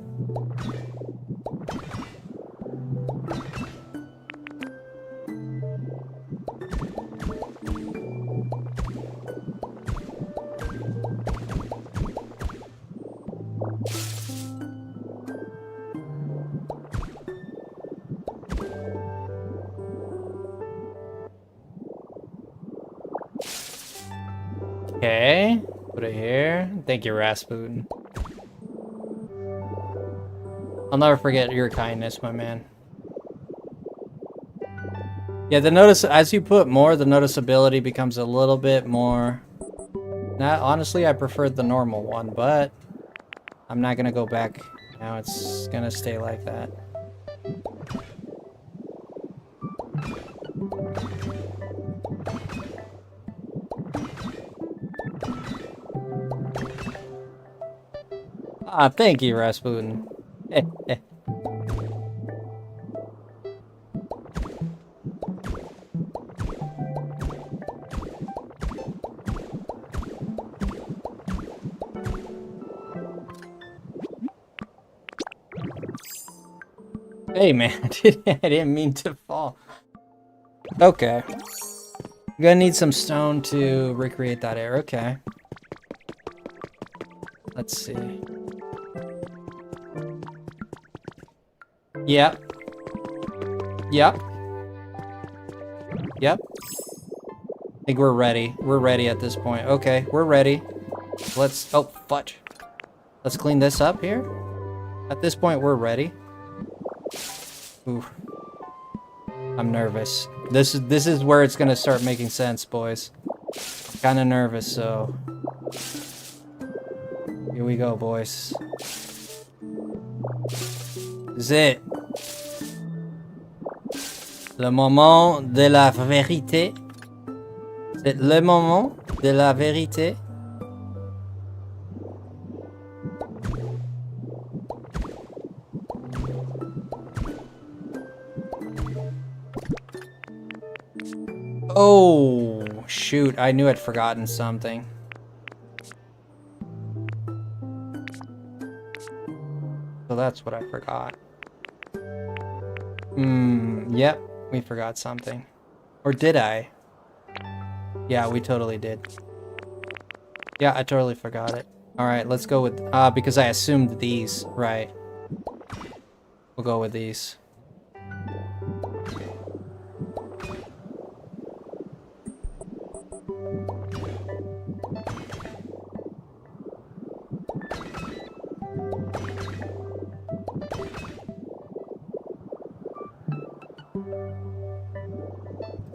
Okay. Put it here. Thank you, Rasputin. I'll never forget your kindness, my man. Yeah, the notice as you put more, the noticeability becomes a little bit more. Not honestly, I preferred the normal one, but I'm not gonna go back. Now it's gonna stay like that. Ah, thank you, Rasputin. Hey man, I didn't mean to fall. Okay. I'm gonna need some stone to recreate that air. Okay. Let's see. Yep. Yep. Yep. I think we're ready. We're ready at this point. Okay, we're ready. Let's... Oh, fudge. Let's clean this up here. At this point, we're ready. Ooh. I'm nervous. This is where it's gonna start making sense, boys. I'm kinda nervous, so... Here we go, boys. This is it. Le moment de la vérité. C'est le moment de la vérité. Oh, shoot. I knew I'd forgotten something. So that's what I forgot. Yep. We forgot something. Or did I? Yeah, we totally did. Yeah, I totally forgot it. Alright, let's go with... because I assumed these. Right. We'll go with these.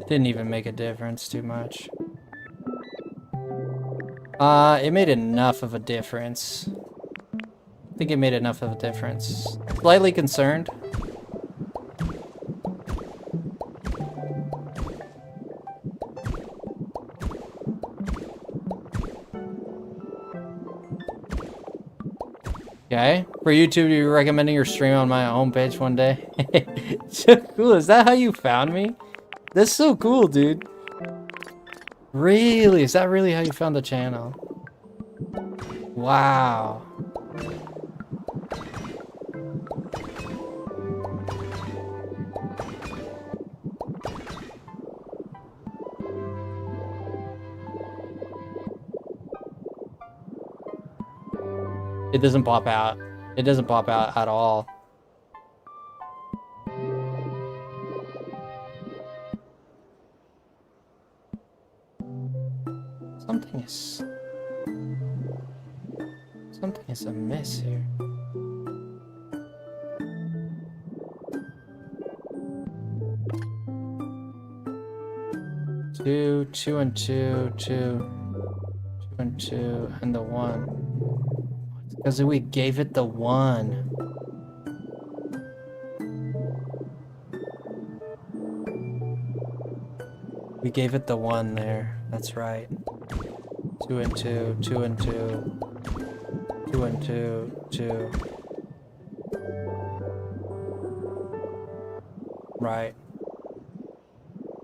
Didn't even make a difference too much. It made enough of a difference. I think it made enough of a difference. Slightly concerned. Okay. For YouTube, you're recommending your stream on my homepage one day. So cool. Is that how you found me? That's so cool, dude. Really? Is that really how you found the channel? Wow. It doesn't pop out. It doesn't pop out at all. Something is amiss here. Two and two and two, and the one. Because we gave it the one. We gave it the one there. That's right. Two and two, two and two. Two and two, two. Right.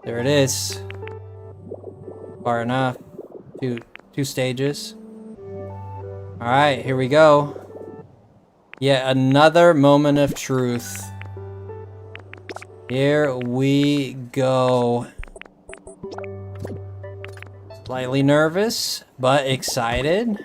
There it is. Far enough. Two stages. Alright, here we go. Yet another moment of truth. Here we go. Slightly nervous, but excited.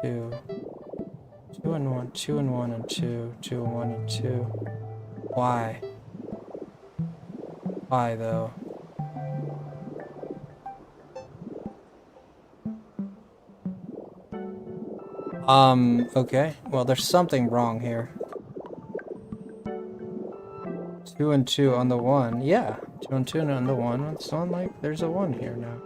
Two. and 1, 2 and 1 and 2, 2 and 1 and 2. Why? Why though? Okay. Well, there's something wrong here. 2 and 2 on the 1. Yeah, 2 and 2 on the 1. It's not like there's a 1 here now.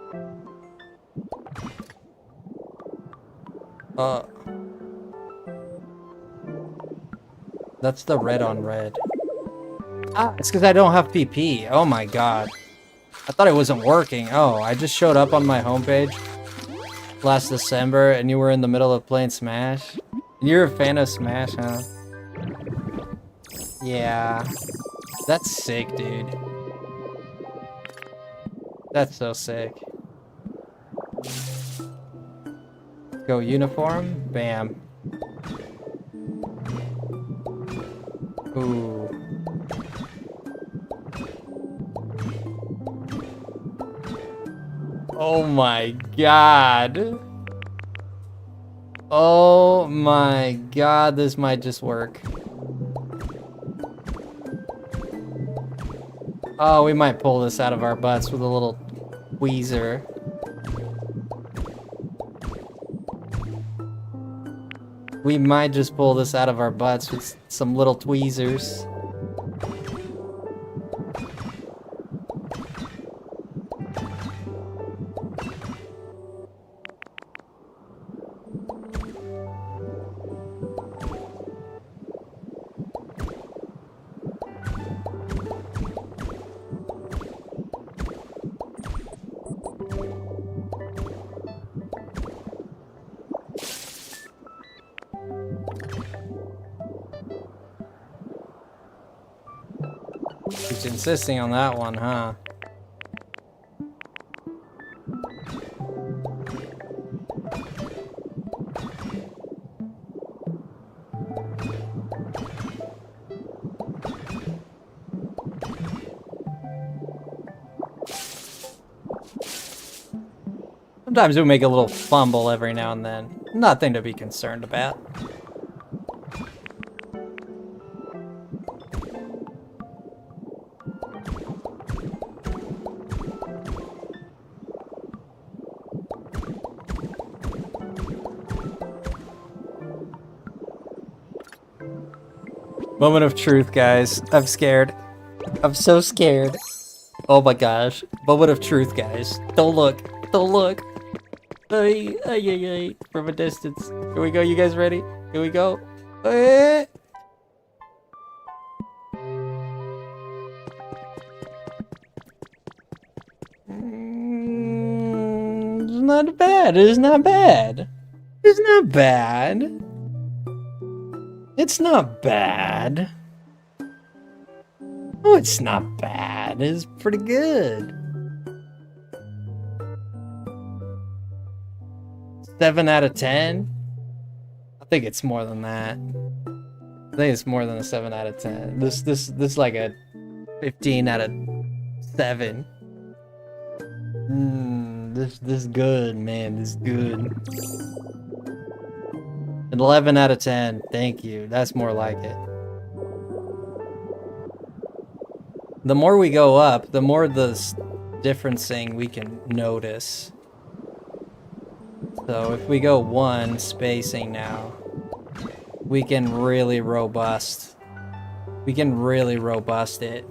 That's the red on red. Ah, it's because I don't have PP. Oh my god. I thought it wasn't working. Oh, I just showed up on my homepage last December and you were in the middle of playing Smash. You're a fan of Smash, huh? Yeah. That's sick, dude. That's so sick. Go uniform. Bam. Ooh. Oh my god. Oh my god, this might just work. Oh, we might pull this out of our butts with a little tweezer. We might just pull this out of our butts with some little tweezers. He's insisting on that one, huh? Sometimes we make a little fumble every now and then. Nothing to be concerned about. Moment of truth, guys. I'm scared. I'm so scared. Oh my gosh. Moment of truth, guys. Don't look. Don't look. Ay, ay, ay, ay. From a distance. Here we go. You guys ready? Here we go. Eh. It's not bad. It's not bad. It's not bad. It's not bad. Oh, it's not bad. It's pretty good. 7 out of 10? I think it's more than that. I think it's more than a 7 out of 10. This like a 15 out of 7. This good, man. This good. An 11 out of 10. Thank you. That's more like it. The more we go up, the more the differencing we can notice. So if we go 1 spacing now, we can really robust. We can really robust it.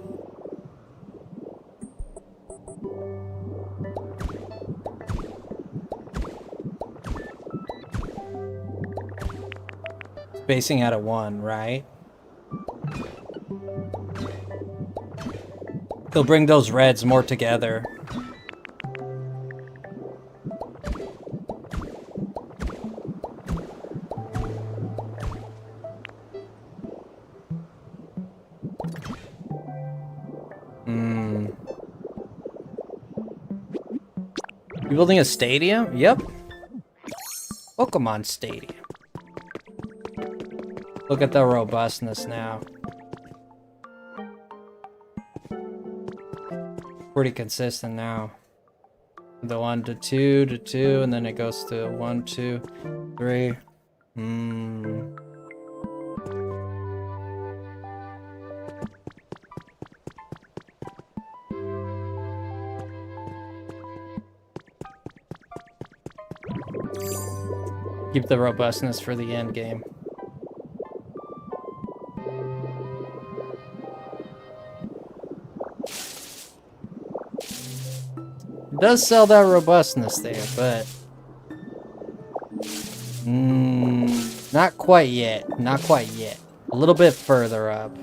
Spacing out of 1, right? They'll bring those reds more together. You building a stadium? Yep. Pokemon Stadium. Look at the robustness now. Pretty consistent now. The 1 to 2 to 2, and then it goes to 1, 2, 3. Keep the robustness for the end game. It does sell that robustness there, but not quite yet. Not quite yet. A little bit further up.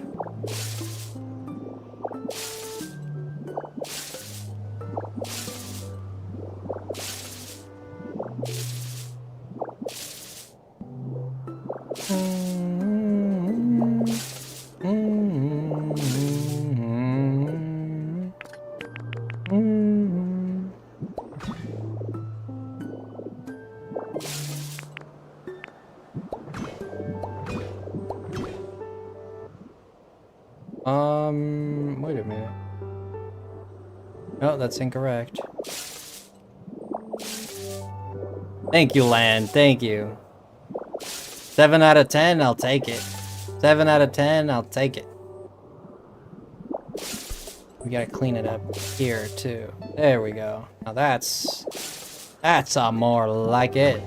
Wait a minute. No, that's incorrect. Thank you, land. Thank you. 7 out of 10, I'll take it. 7 out of 10, I'll take it. We gotta clean it up here, too. There we go. Now that's more like it.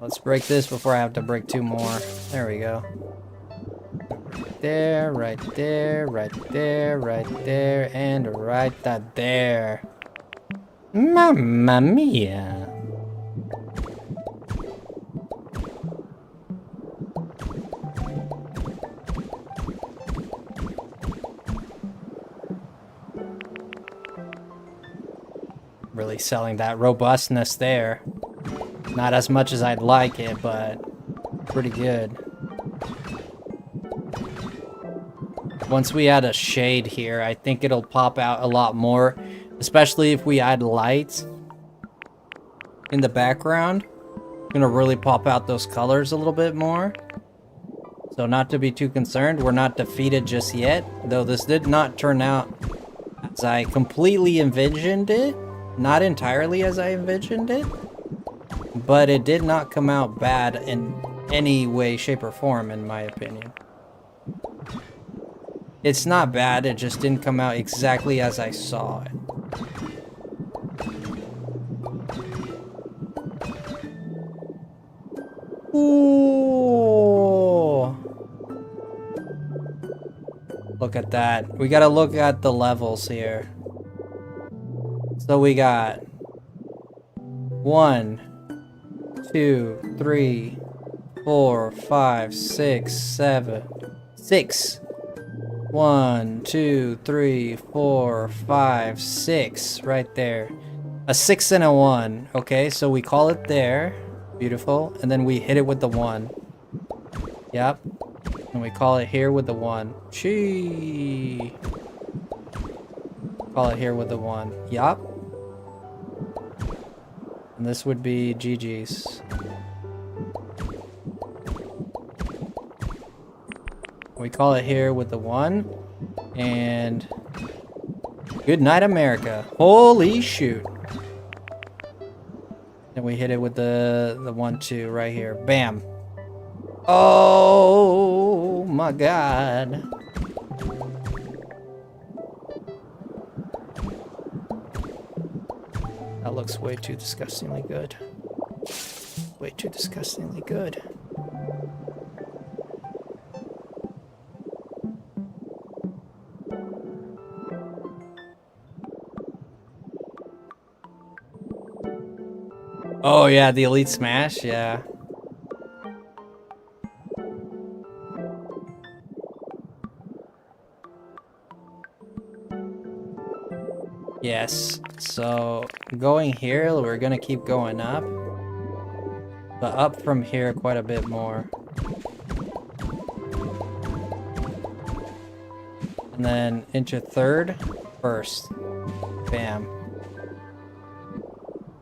Let's break this before I have to break 2 more. There we go. There, right there, right there, right there, and right there. Mamma mia. Really selling that robustness there. Not as much as I'd like it, but pretty good. Once we add a shade here, I think it'll pop out a lot more, especially if we add lights in the background. It's gonna really pop out those colors a little bit more. So not to be too concerned, we're not defeated just yet, though this did not turn out as I completely envisioned it. Not entirely as I envisioned it, but it did not come out bad in any way, shape, or form, in my opinion. It's not bad, it just didn't come out exactly as I saw it. Ooh. Look at that. We gotta look at the levels here. So we got 1, 2, 3, 4, 5, 6, 7, 6. 1, 2, 3, 4, 5, 6. Right there. A 6 and a 1. Okay, so we call it there. Beautiful. And then we hit it with the 1. Yep. And we call it here with the 1. Chee. Call it here with the 1. Yup. And this would be GG's. We call it here with the 1. And good night, America. Holy shoot. And we hit it with the 1, 2 right here. Bam. Oh my god. That looks way too disgustingly good. Way too disgustingly good. Oh yeah, the Elite Smash, yeah. Yes, so going here, we're gonna keep going up. But up from here quite a bit more. And then into third, first. Bam.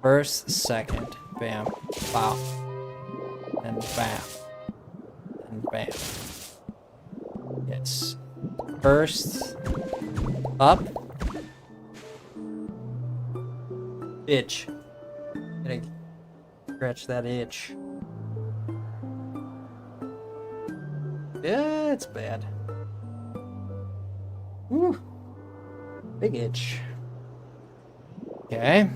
First, second. Bam. Wow. And bam. And bam. Yes. First, up. Itch. Gotta scratch that itch. Yeah, it's bad. Woo. Big itch. Okay.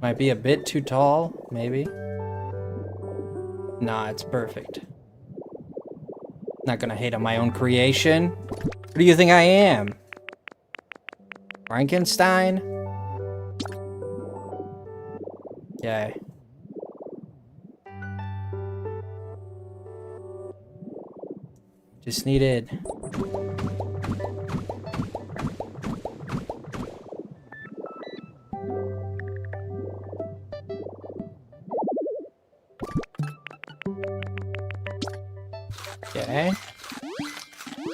Might be a bit too tall, maybe. Nah, it's perfect. Not gonna hate on my own creation. What do you think I am? Frankenstein? Okay. Just needed... Okay.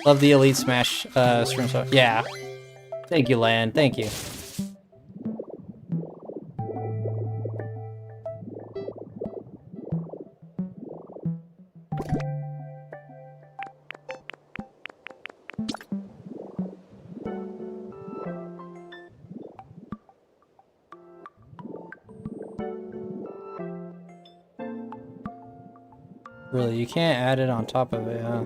Love the Elite Smash stream so. Yeah. Thank you, Lan. Thank you. Really, you can't add it on top of it, huh?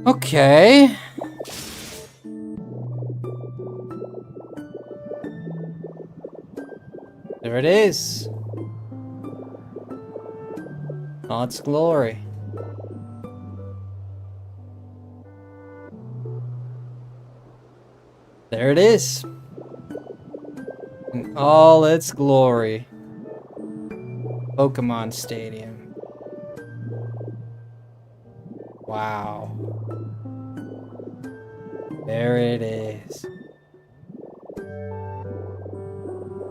Okay. There it is. All its glory. There it is. In all its glory. Pokemon Stadium. Wow. There it is.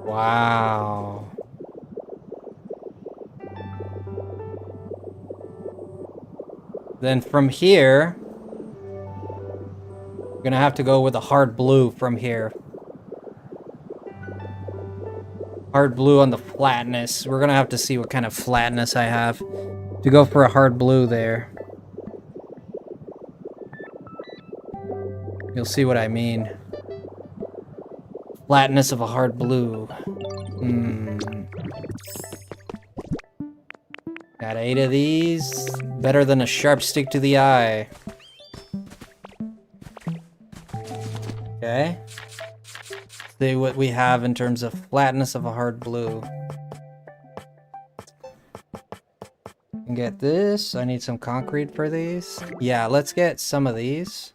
Wow. Then from here, we're gonna have to go with a hard blue from here. Hard blue on the flatness. We're gonna have to see what kind of flatness I have to go for a hard blue there. You'll see what I mean. Flatness of a hard blue. Got 8 of these. Better than a sharp stick to the eye. Okay. See what we have in terms of flatness of a hard blue. And get this. I need some concrete for these. Yeah, let's get some of these.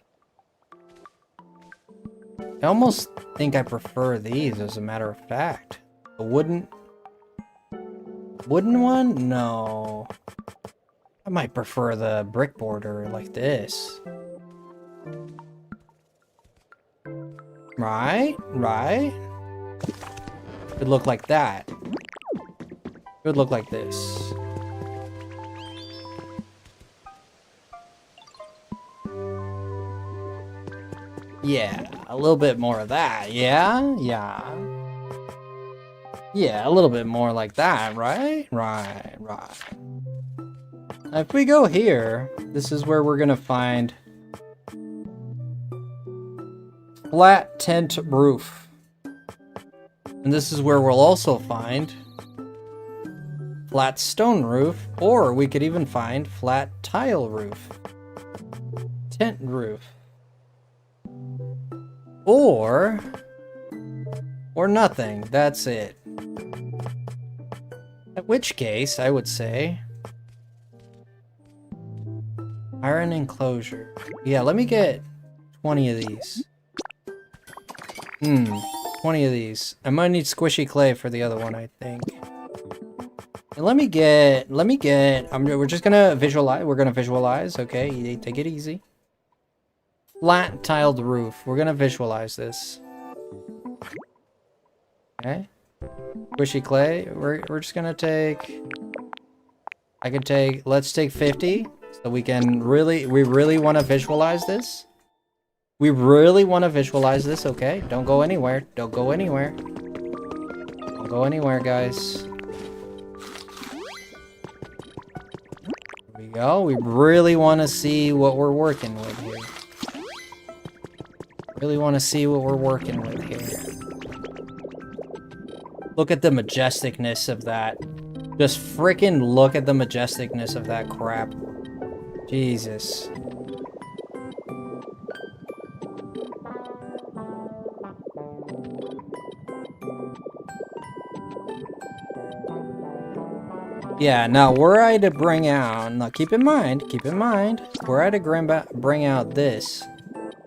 I almost think I prefer these, as a matter of fact. The wooden one? No. I might prefer the brick border like this. Right? Right? Could look like that. Could look like this. Yeah, a little bit more of that. Yeah, yeah. Yeah, a little bit more like that, right? Right, right. If we go here, this is where we're gonna find flat tent roof. And this is where we'll also find flat stone roof, or we could even find flat tile roof. Tent roof. Or nothing. That's it. In which case, I would say iron enclosure. Yeah, let me get 20 of these. 20 of these. I might need squishy clay for the other one, I think. And we're just gonna visualize. We're gonna visualize, okay? Take it easy. Flat tiled roof. We're gonna visualize this. Okay. Squishy clay. We're just gonna take. Let's take 50. So we really want to visualize this. We really want to visualize this, okay? Don't go anywhere. Don't go anywhere. Don't go anywhere, guys. Here we go. We really want to see what we're working with here. Really want to see what we're working with here. Look at the majesticness of that. Just freaking look at the majesticness of that crap. Jesus. Yeah, now were I to bring out, now keep in mind, were I to bring out this,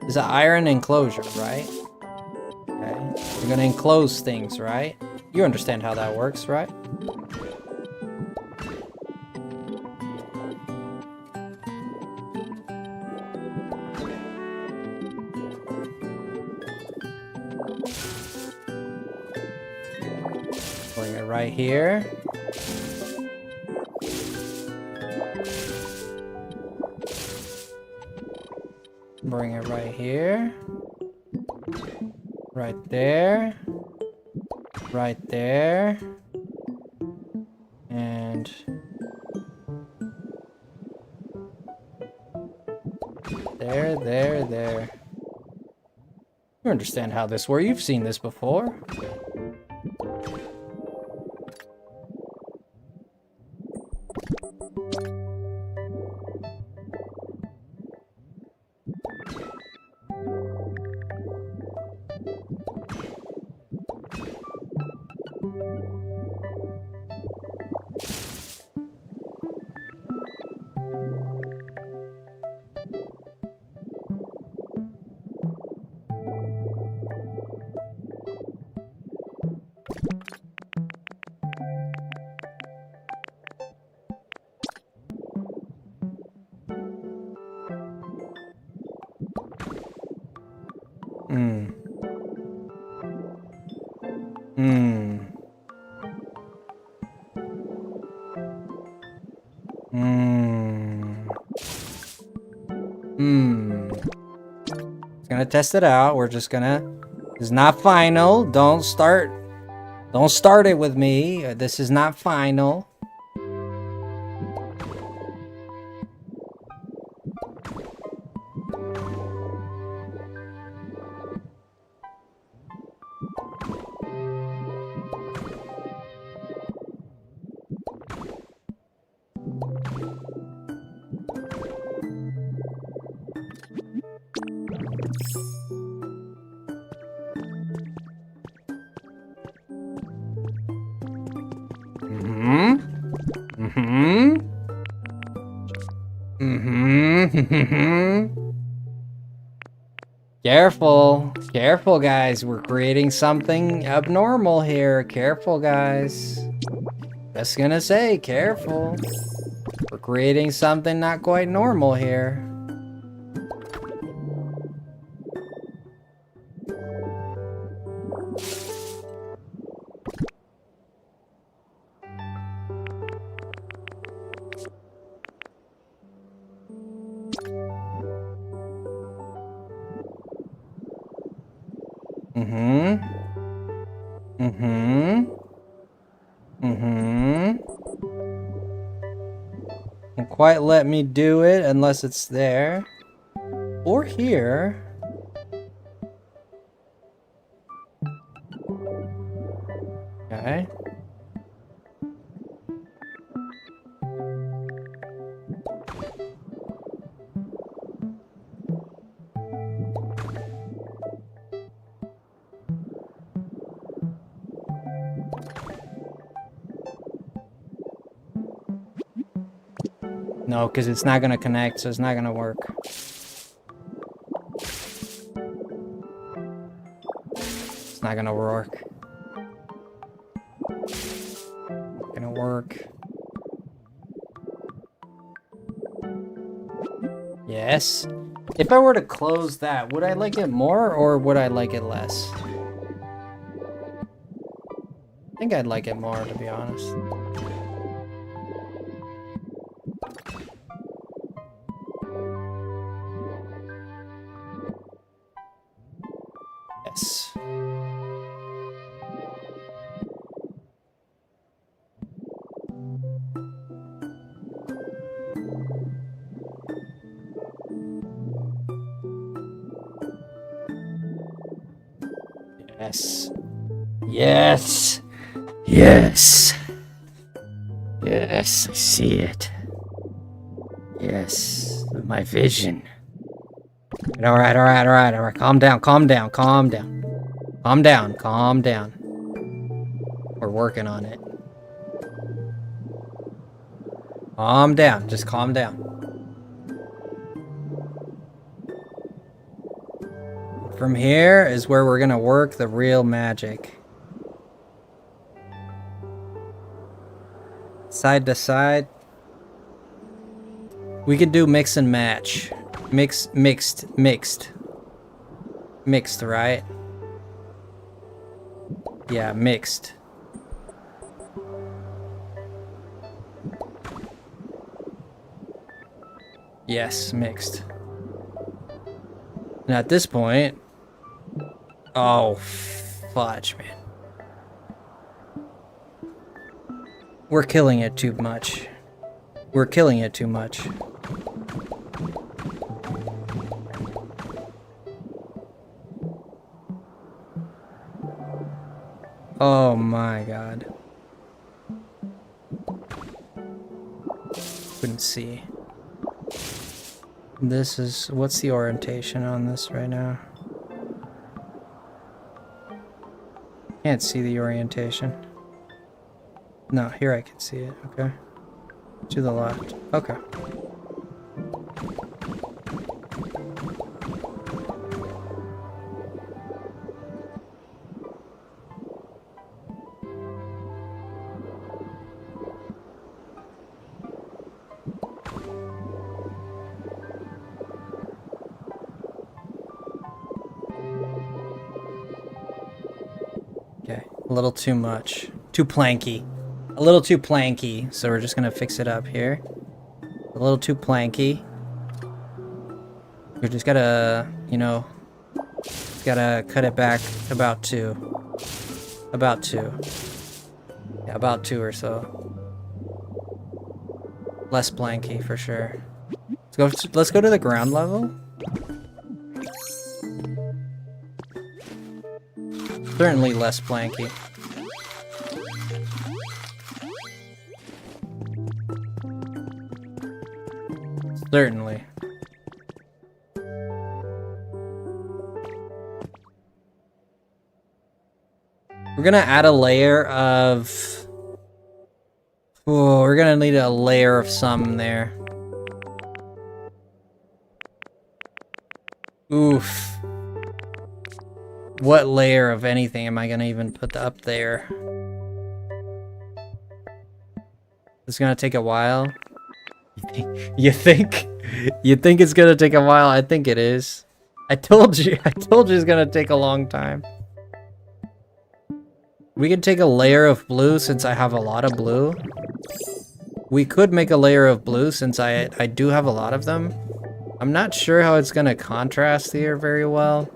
is an iron enclosure, right? Okay, you're gonna enclose things, right? You understand how that works, right? Bring it right here. Bring it right here. Right there. Right there. And there. You understand how this works. You've seen this before. Gonna test it out. We're just gonna. It's not final. Don't start it with me. This is not final. Careful, guys. We're creating something abnormal here. Careful, guys. Just gonna say, careful. We're creating something not quite normal here. Won't quite let me do it unless it's there. Or here. Okay. No, because it's not going to connect, so it's not going to work. It's not going to work. Not going to work. Yes. If I were to close that, would I like it more or would I like it less? I think I'd like it more, to be honest. Yes. Yes. Yes. Yes. Yes, I see it. Yes, my vision. Alright. Calm down. Calm down. We're working on it. Calm down. Just calm down. From here is where we're gonna work the real magic. Side to side. We could do mix and match. Mixed, right? Yeah, mixed. Yes, mixed. And at this point... Oh, fudge, man. We're killing it too much. We're killing it too much. Oh my god. Couldn't see. This is... What's the orientation on this right now? Can't see the orientation. No, here I can see it. Okay. To the left. Okay. Okay, a little too much. Too planky. A little too planky, so we're just gonna fix it up here. A little too planky. We just gotta, you know, gotta cut it back about two. About two. Yeah, about two or so. Less planky for sure. Let's go to the ground level. Certainly less planky. Certainly. We're gonna add a layer of... Oh, we're gonna need a layer of some there. Oof. What layer of anything am I gonna even put up there? It's gonna take a while. You think? You think it's gonna take a while? I think it is. I told you it's gonna take a long time. We could take a layer of blue since I have a lot of blue. We could make a layer of blue since I do have a lot of them. I'm not sure how it's gonna contrast here very well.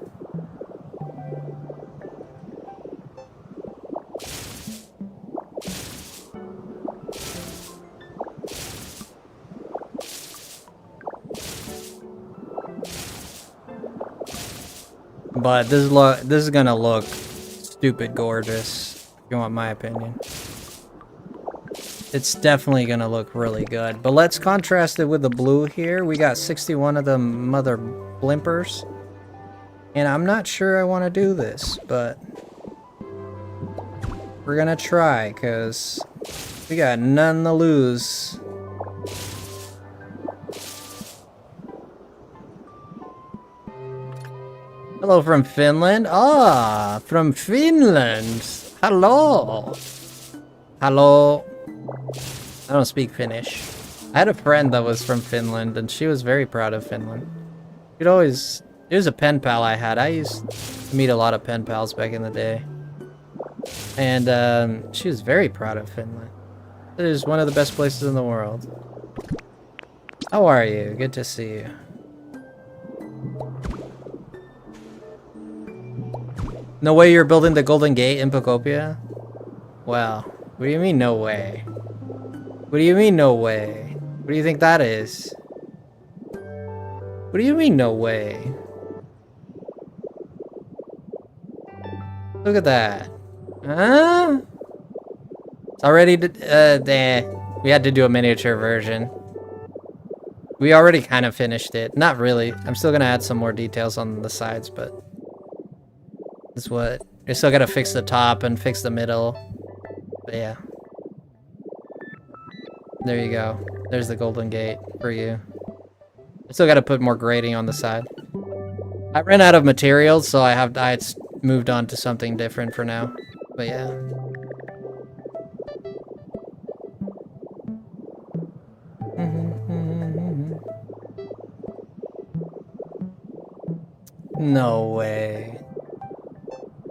But this is gonna look stupid gorgeous, if you want my opinion. It's definitely gonna look really good. But let's contrast it with the blue here. We got 61 of the mother blimpers. And I'm not sure I want to do this, but we're gonna try, because we got none to lose. Hello from Finland. Ah, from Finland. Hello. Hello. I don't speak Finnish. I had a friend that was from Finland, and she was very proud of Finland. It was a pen pal I had. I used to meet a lot of pen pals back in the day. And she was very proud of Finland. It is one of the best places in the world. How are you? Good to see you. No way you're building the Golden Gate in Pokopia? Well, what do you mean no way? What do you mean no way? What do you think that is? What do you mean no way? Look at that. Huh? It's already, we had to do a miniature version. We already kind of finished it. Not really. I'm still gonna add some more details on the sides, but that's what. You still gotta fix the top and fix the middle. But yeah. There you go. There's the Golden Gate for you. I still gotta put more grading on the side. I ran out of materials, so I moved on to something different for now. But yeah. No way.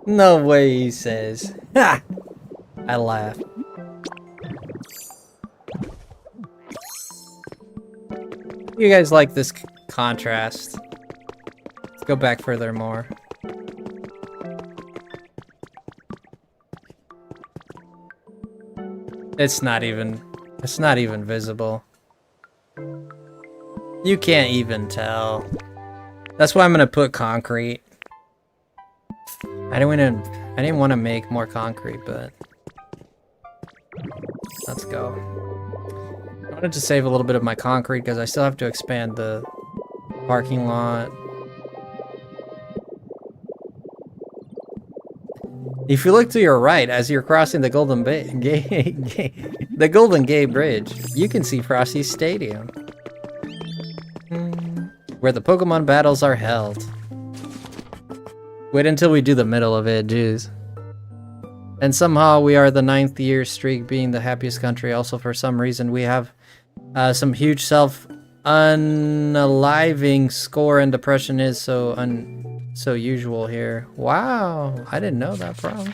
No way, he says. Ha! I laughed. You guys like this contrast? Let's go back further more. It's not even visible. You can't even tell. That's why I'm gonna put concrete. I didn't want to make more concrete, but let's go. I wanted to save a little bit of my concrete because I still have to expand the parking lot. If you look to your right as you're crossing the Golden Gate Bridge, you can see Frosty's Stadium, where the Pokemon battles are held. Wait until we do the middle of it, jeez. And somehow we are the 9th year streak being the happiest country. Also, for some reason, we have some huge self-unaliving score, and depression is so usual here. Wow, I didn't know that problem.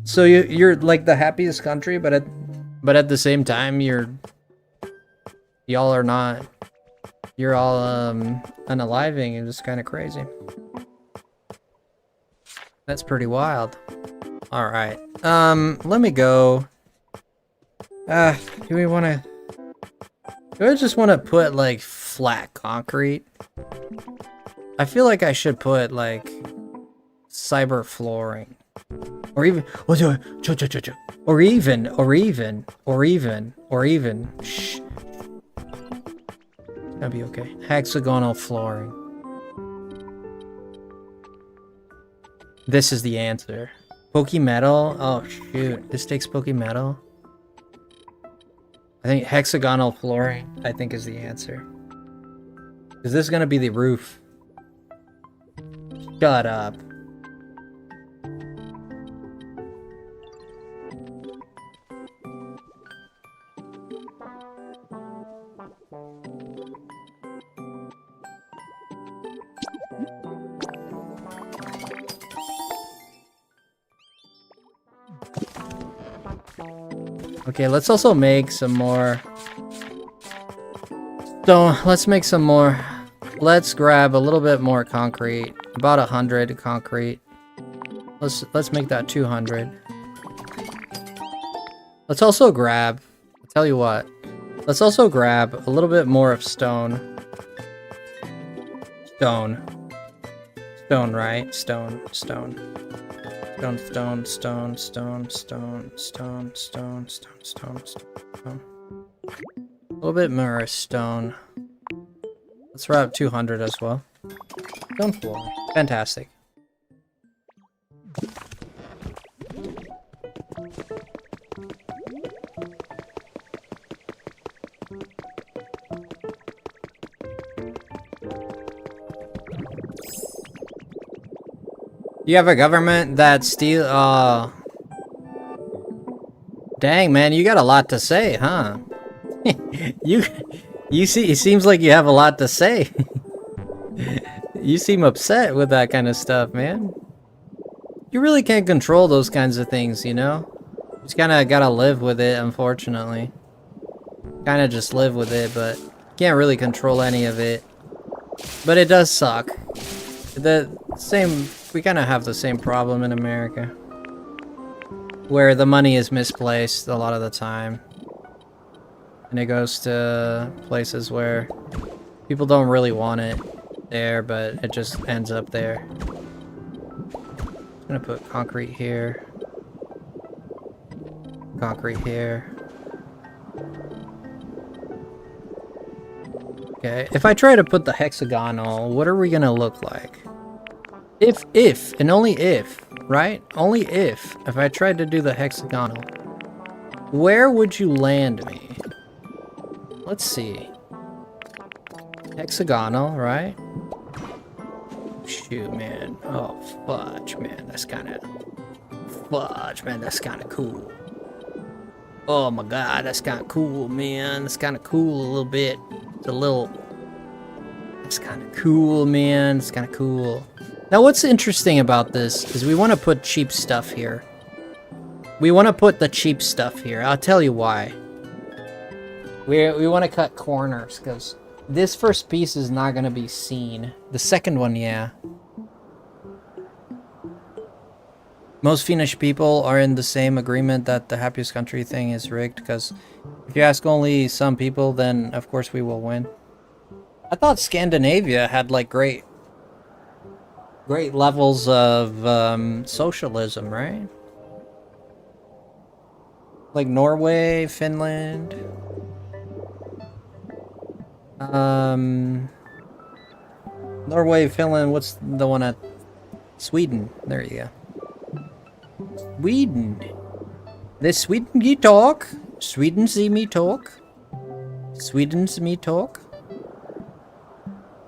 So you're like the happiest country, but at the same time, y'all are not. You're all unaliving, and it's kind of crazy. That's pretty wild. All right. Let me go. Do we want to? Do I just want to put like flat concrete? I feel like I should put like cyber flooring, or even, or even. Shh. That'd be okay. Hexagonal flooring. This is the answer. Pokemetal? Oh shoot, this takes Pokemetal? I think hexagonal flooring, I think, is the answer. Is this gonna be the roof? Shut up. Okay, let's also make some more. So let's make some more. Let's grab a little bit more concrete. About 100 concrete. Let's make that 200. Let's also grab. I'll tell you what. Let's also grab a little bit more of stone. Stone, right? Stone. A little bit more stone. Let's wrap 200 as well. Stone floor. Fantastic. You have a government that dang, man, you got a lot to say, huh? You see, it seems like you have a lot to say. You seem upset with that kind of stuff, man. You really can't control those kinds of things, you know? Just kinda gotta live with it, unfortunately. Kinda just live with it, but can't really control any of it. But it does suck. The same we kind of have the same problem in America, where the money is misplaced a lot of the time, and it goes to places where people don't really want it there, but it just ends up there. I'm gonna put concrete here. Concrete here. Okay, if I try to put the hexagonal, what are we gonna look like? If, and only if, right? Only if I tried to do the hexagonal, where would you land me? Let's see. Hexagonal, right? Shoot, man. Oh, fudge, man. That's kind of... Fudge, man. That's kind of cool. Oh, my God. That's kind of cool, man. That's kind of cool a little bit. It's a little... It's kind of cool, man. It's kind of cool. Now, what's interesting about this is we want to put cheap stuff here. We want to put the cheap stuff here. I'll tell you why. We want to cut corners, because this first piece is not going to be seen. The second one, yeah. Most Finnish people are in the same agreement that the happiest country thing is rigged, because if you ask only some people, then of course we will win. I thought Scandinavia had like great levels of socialism, right? Like Norway, Finland. Norway, Finland, what's the one at Sweden? There you go. Sweden. The Sweden you talk. Sweden see me talk. Sweden see me talk.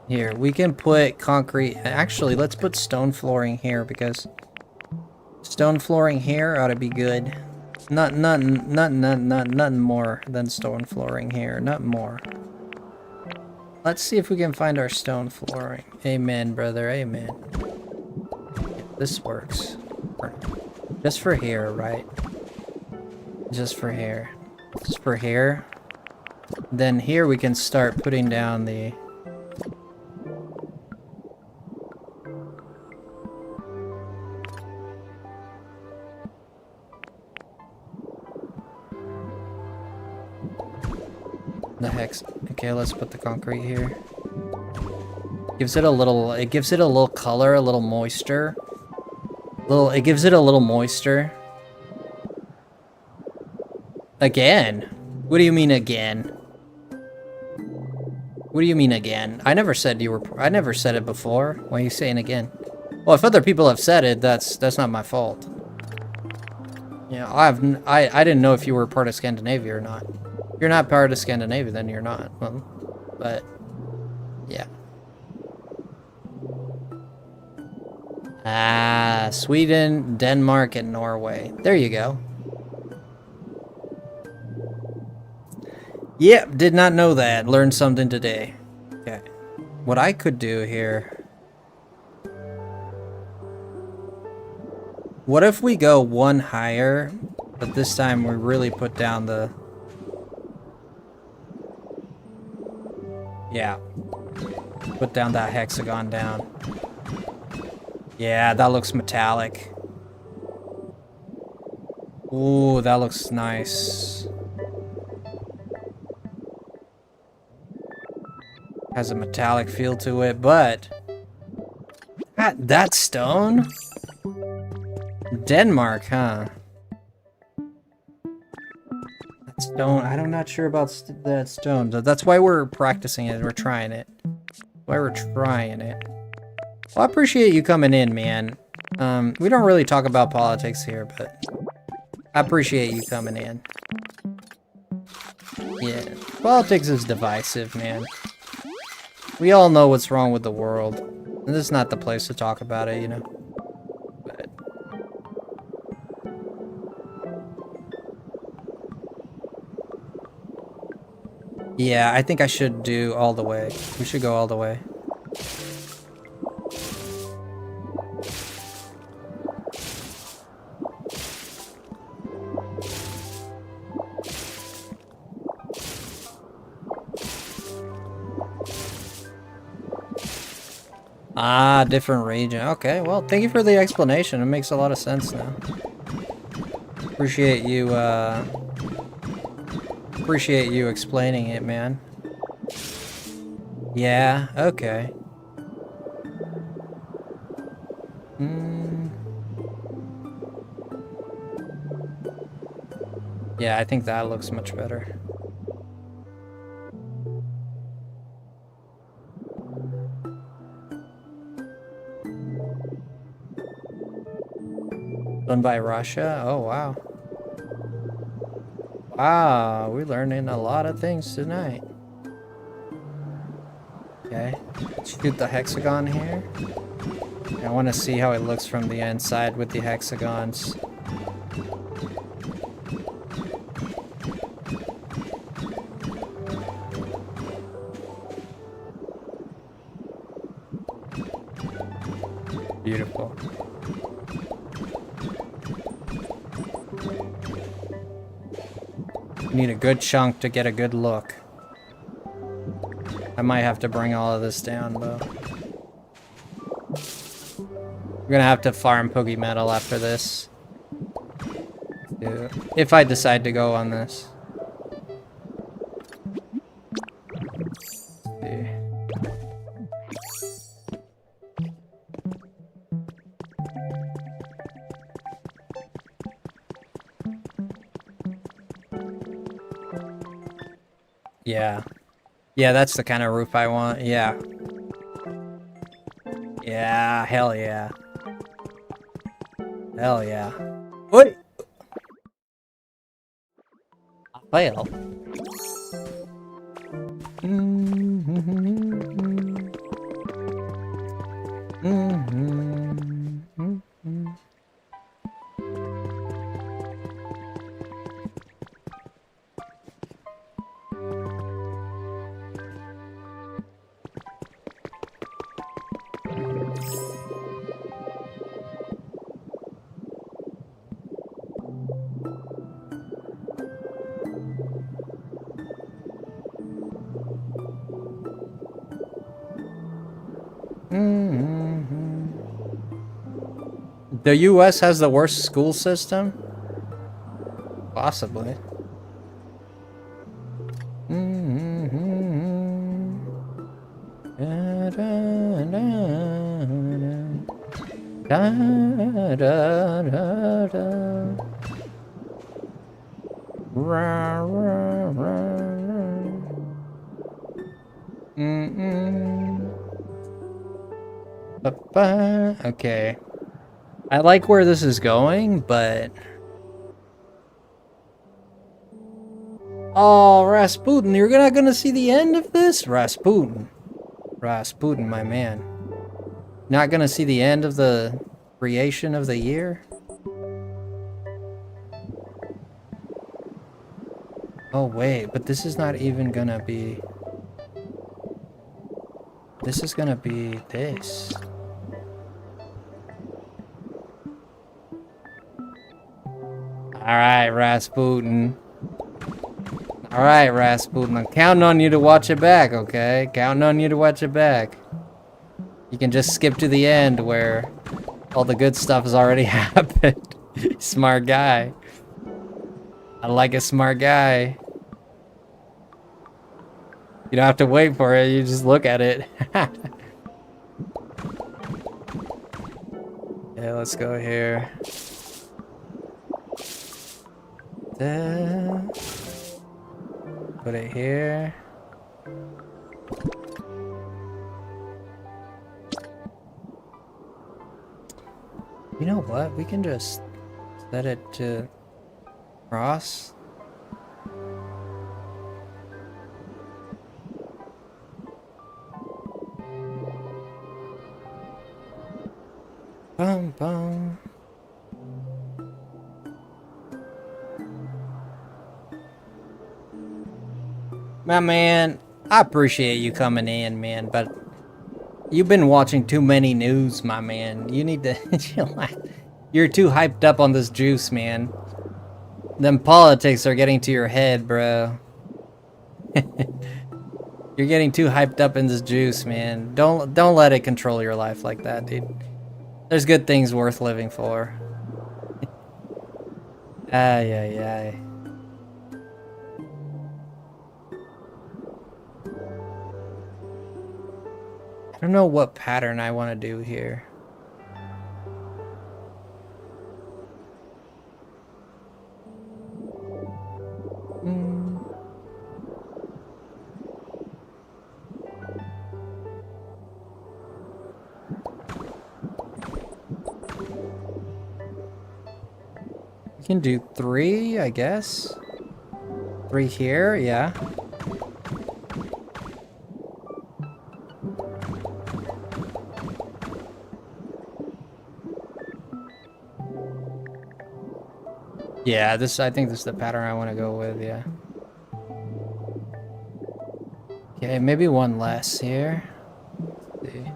Here, we can put concrete. Actually, let's put stone flooring here, because stone flooring here ought to be good. Nothing more than stone flooring here. Not more. Let's see if we can find our stone flooring. Amen, brother. Amen. Yeah, this works. Just for here, right? Just for here. Just for here. Then here we can start putting down the... the hex. Okay, let's put the concrete here. Gives it a little, it gives it a little color, a little moisture. It gives it a little moisture. Again? What do you mean again? What do you mean again? I never said you were, I never said it before. Why are you saying again? Well, if other people have said it, that's not my fault. Yeah, I didn't know if you were part of Scandinavia or not. If you're not part of Scandinavia, then you're not. Well, but yeah. Ah, Sweden, Denmark, and Norway. There you go. Yep, did not know that. Learned something today. Okay. What I could do here... What if we go one higher, but this time we really put down the... Yeah. Put down that hexagon down. Yeah, that looks metallic. Ooh, that looks nice. Has a metallic feel to it, but... That stone? Denmark, huh? That stone, I'm not sure about that stone. That's why we're practicing it, we're trying it. Why we're trying it. Well, I appreciate you coming in, man. We don't really talk about politics here, but I appreciate you coming in. Yeah, politics is divisive, man. We all know what's wrong with the world. And this is not the place to talk about it, you know. But yeah, I think I should do all the way. We should go all the way. Ah, different region. Okay, well, thank you for the explanation. It makes a lot of sense now. Appreciate you explaining it, man. Yeah, okay. Yeah, I think that looks much better. Done by Russia? Oh, wow. Wow, we're learning a lot of things tonight. Okay, shoot the hexagon here. I want to see how it looks from the inside with the hexagons. Beautiful. Need a good chunk to get a good look. I might have to bring all of this down, though. We're gonna have to farm Poke Metal after this. If I decide to go on this. Yeah. Yeah, that's the kind of roof I want. Yeah. Yeah, hell yeah. Hell yeah. Wait! I failed. The US has the worst school system? Possibly. Okay. I like where this is going, but... Oh, Rasputin, you're not gonna see the end of this? Rasputin. Rasputin, my man. Not gonna see the end of the creation of the year? Oh, wait, but this is not even gonna be... This is gonna be this. Alright, Rasputin. Alright, Rasputin. I'm counting on you to watch it back, okay? Counting on you to watch it back. You can just skip to the end where all the good stuff has already happened. Smart guy. I like a smart guy. You don't have to wait for it, you just look at it. Yeah, let's go here. Put it here. You know what? We can just set it to cross. Bum bum. My man, I appreciate you coming in, man, but you've been watching too many news, my man. You need to chill out. You're too hyped up on this juice, man. Them politics are getting to your head, bro. You're getting too hyped up in this juice, man. Don't let it control your life like that, dude. There's good things worth living for. Ay, ay, ay. I don't know what pattern I want to do here. We can do 3, I guess. 3 here, yeah. Yeah, I think this is the pattern I want to go with, yeah. Okay, maybe 1 less here. Let's see.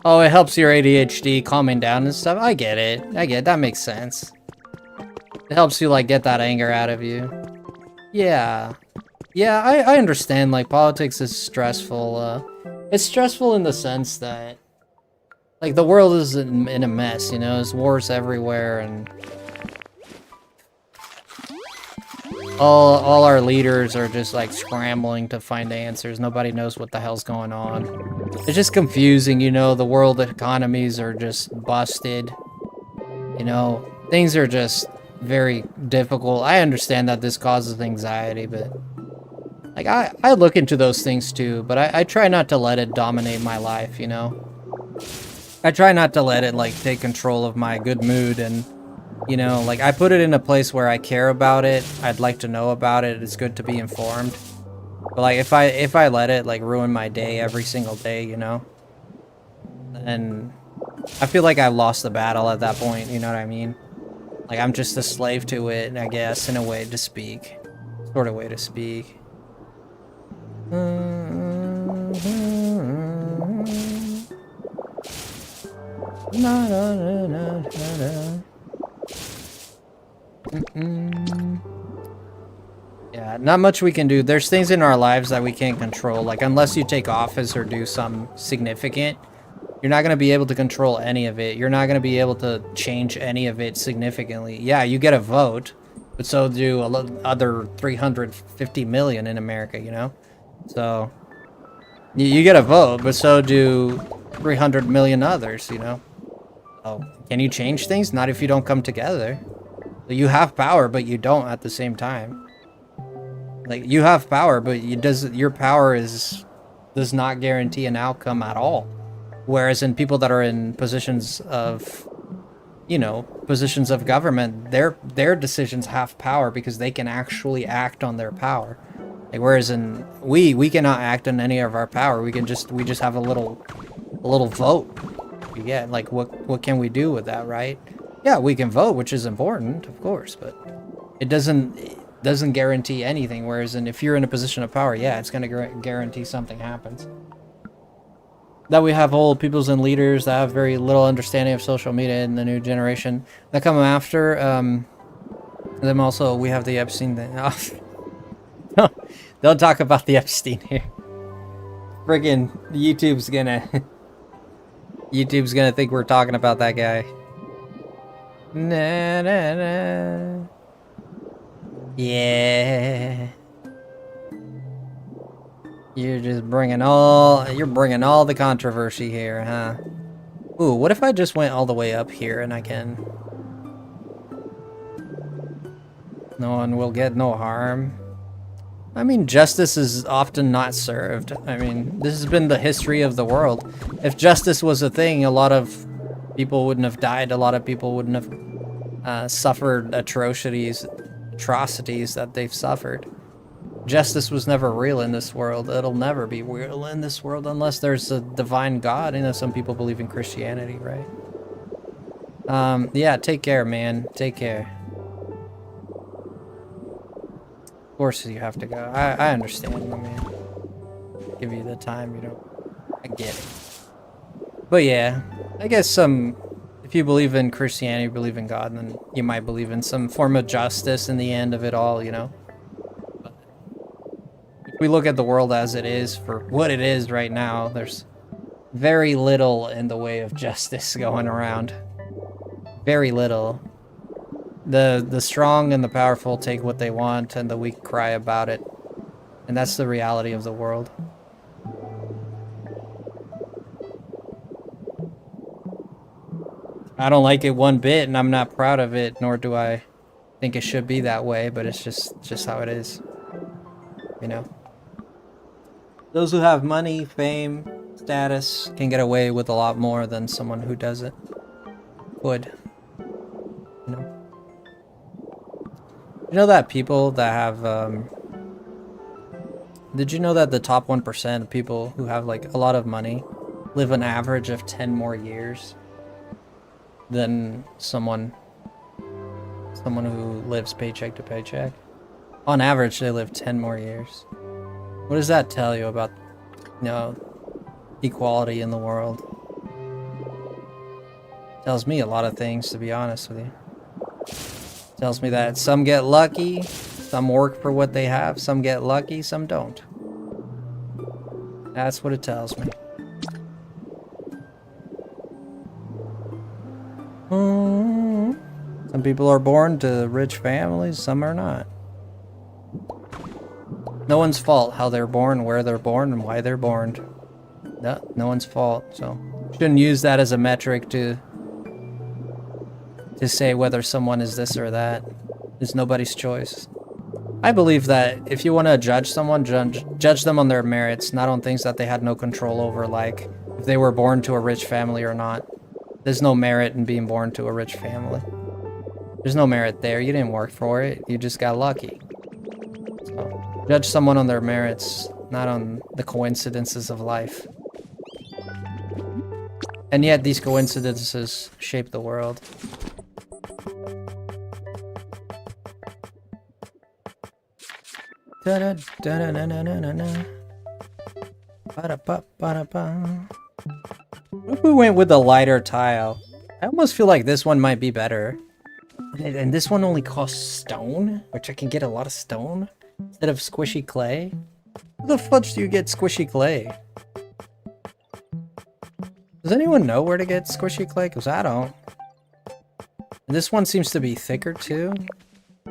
Oh, it helps your ADHD calming down and stuff. I get it. That makes sense. It helps you, like, get that anger out of you. Yeah. Yeah, I understand, like, politics is stressful. It's stressful in the sense that, like, the world is in a mess, you know? There's wars everywhere, and all our leaders are just, like, scrambling to find answers. Nobody knows what the hell's going on. It's just confusing, you know? The world economies are just busted. You know? Things are just very difficult. I understand that this causes anxiety, but... like, I look into those things too, but I try not to let it dominate my life, you know? I try not to let it, like, take control of my good mood, and, you know, like, I put it in a place where I care about it, I'd like to know about it, it's good to be informed. But, like, if I let it, like, ruin my day every single day, you know? Then I feel like I've lost the battle at that point, you know what I mean? Like, I'm just a slave to it, I guess, in a way to speak. Sort of way to speak. Yeah, not much we can do. There's things in our lives that we can't control. Like, unless you take office or do something significant, you're not going to be able to control any of it. You're not going to be able to change any of it significantly. Yeah, you get a vote, but so do other 350 million in America, you know? So, you get a vote, but so do 300 million others, you know? Oh, can you change things? Not if you don't come together. You have power, but you don't at the same time. Like, you have power, but your power does not guarantee an outcome at all. Whereas in people that are in positions of, you know, positions of government, their decisions have power because they can actually act on their power. Like, whereas in we cannot act on any of our power. We just have a little vote. You get, like, what can we do with that, right? Yeah, we can vote, which is important, of course, but it doesn't guarantee anything. Whereas if you're in a position of power, yeah, it's going to guarantee something happens. That we have old peoples and leaders that have very little understanding of social media in the new generation that come after. Them also, we have the Epstein thing. Oh, don't talk about the Epstein here. Friggin' YouTube's gonna think we're talking about that guy. Na na na. Yeah. You're bringing all the controversy here, huh? Ooh, what if I just went all the way up here and I can... no one will get no harm. I mean, justice is often not served. I mean, this has been the history of the world. If justice was a thing, a lot of people wouldn't have died. A lot of people wouldn't have suffered atrocities that they've suffered. Justice was never real in this world. It'll never be real in this world unless there's a divine God. You know, some people believe in Christianity, right? Yeah, take care, man. Take care. Of course you have to go. I understand, my man. Give you the time, you know. I get it. But yeah, I guess if if you believe in Christianity, you believe in God, then you might believe in some form of justice in the end of it all, you know? But if we look at the world as it is, for what it is right now, there's very little in the way of justice going around. Very little. The strong and the powerful take what they want, and the weak cry about it. And that's the reality of the world. I don't like it one bit, and I'm not proud of it, nor do I think it should be that way, but it's just how it is. You know? Those who have money, fame, status can get away with a lot more than someone who doesn't would. You know? You know that people that have, did you know that the top 1% of people who have, like, a lot of money live an average of 10 more years than someone who lives paycheck to paycheck? On average, they live 10 more years. What does that tell you about, you know, equality in the world? Tells me a lot of things, to be honest with you. Tells me that some get lucky, some work for what they have, some get lucky, some don't. That's what it tells me. Some people are born to rich families, some are not. No one's fault how they're born, where they're born, and why they're born. No one's fault, so shouldn't use that as a metric to say whether someone is this or that. It's nobody's choice. I believe that if you want to judge someone, judge them on their merits, not on things that they had no control over, like if they were born to a rich family or not. There's no merit in being born to a rich family. There's no merit there. You didn't work for it. You just got lucky. So, judge someone on their merits, not on the coincidences of life. And yet these coincidences shape the world. What if we went with the lighter tile? I almost feel like this one might be better. And this one only costs stone, which I can get a lot of stone instead of squishy clay. Where the fudge do you get squishy clay? Does anyone know where to get squishy clay? Because I don't. And this one seems to be thicker too. I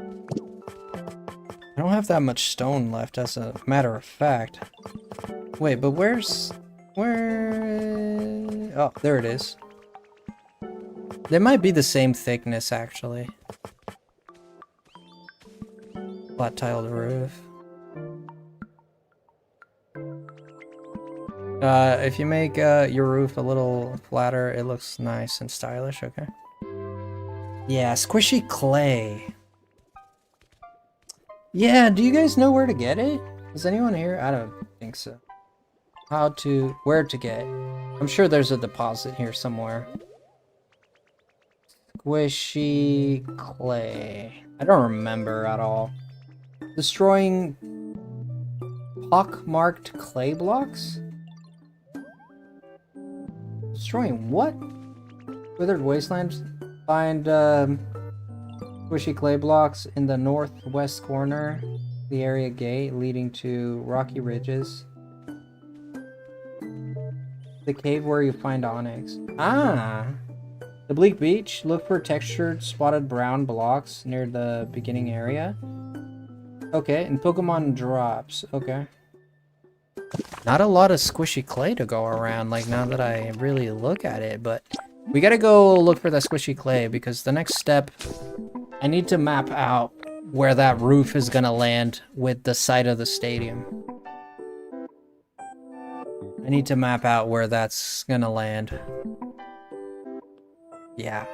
don't have that much stone left, as a matter of fact. Wait, but where? Oh, there it is. They might be the same thickness, actually. Flat tiled roof. If you make your roof a little flatter, it looks nice and stylish, okay? Yeah, squishy clay. Yeah, do you guys know where to get it? Is anyone here? I don't think so. Where to get? I'm sure there's a deposit here somewhere. Squishy clay. I don't remember at all. Destroying pock-marked clay blocks? Destroying what? Withered wastelands? Find squishy clay blocks in the northwest corner. The area gate leading to rocky ridges. The cave where you find onyx. Ah! The bleak beach. Look for textured spotted brown blocks near the beginning area. Okay, and Pokemon drops. Okay. Not a lot of squishy clay to go around, like, now that I really look at it, but we gotta go look for that squishy clay, because the next step, I need to map out where that roof is gonna land with the site of the stadium. I need to map out where that's gonna land. Yeah.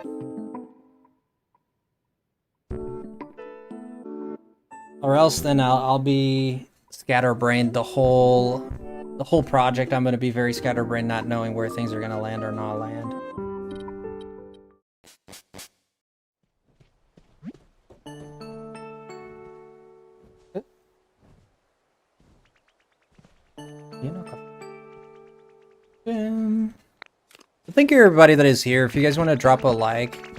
Or else then I'll be scatterbrained the whole project. I'm gonna be very scatterbrained, not knowing where things are gonna land or not land. thank you everybody that is here. If you guys want to drop a like,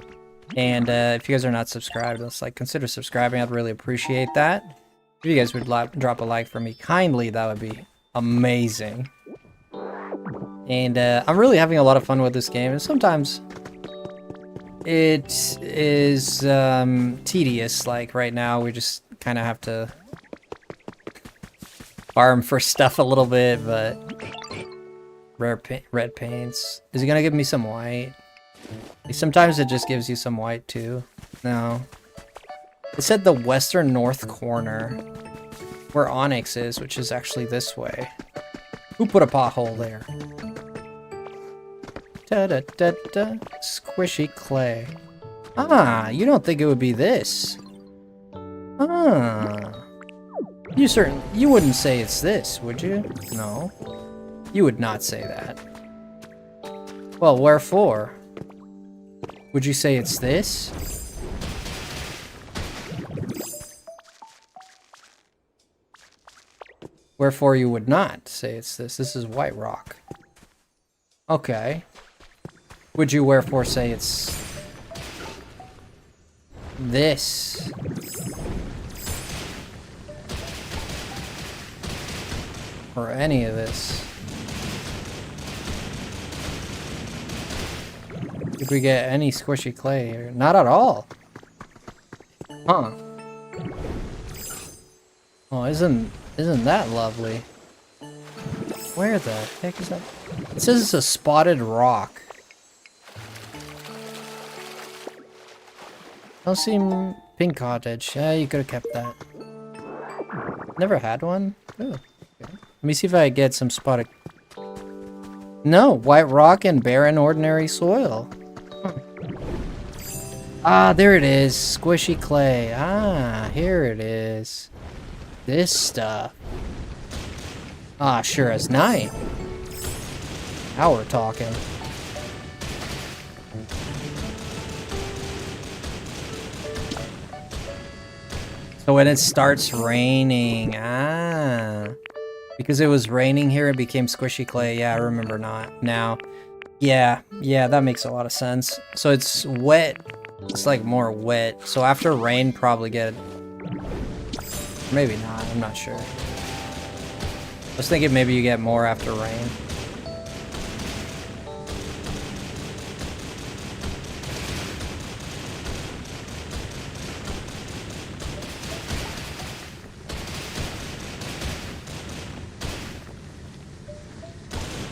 and if you guys are not subscribed, let's like consider subscribing. I'd really appreciate that. If you guys would drop a like for me kindly, that would be amazing. And I'm really having a lot of fun with this game, and sometimes it is tedious. Like right now, we just kind of have to farm for stuff a little bit, but red paints. Is he gonna give me some white? Sometimes it just gives you some white too. No. It said the western north corner, where Onyx is, which is actually this way. Who put a pothole there? Da-da-da-da. Squishy clay. Ah, you don't think it would be this? Ah. You wouldn't say it's this, would you? No. You would not say that. Well, wherefore? Would you say it's this? Wherefore you would not say it's this. This is white rock. Okay. Would you wherefore say it's this? Or any of this? Did we get any squishy clay here? Not at all. Huh. Oh, isn't that lovely? Where the heck is that? It says it's a spotted rock. Don't seem pink cottage. Yeah, you could have kept that. Never had one? Oh, okay. Let me see if I get some spotted. No, white rock and barren ordinary soil. Huh. Ah, there it is. Squishy clay. Ah, here it is. This stuff. Ah, sure as night. Now we're talking. So when it starts raining, because it was raining here, it became squishy clay. Yeah, I remember now. Yeah, that makes a lot of sense. So it's wet. It's like more wet. So after rain, probably get. Maybe not. I'm not sure. I was thinking maybe you get more after rain.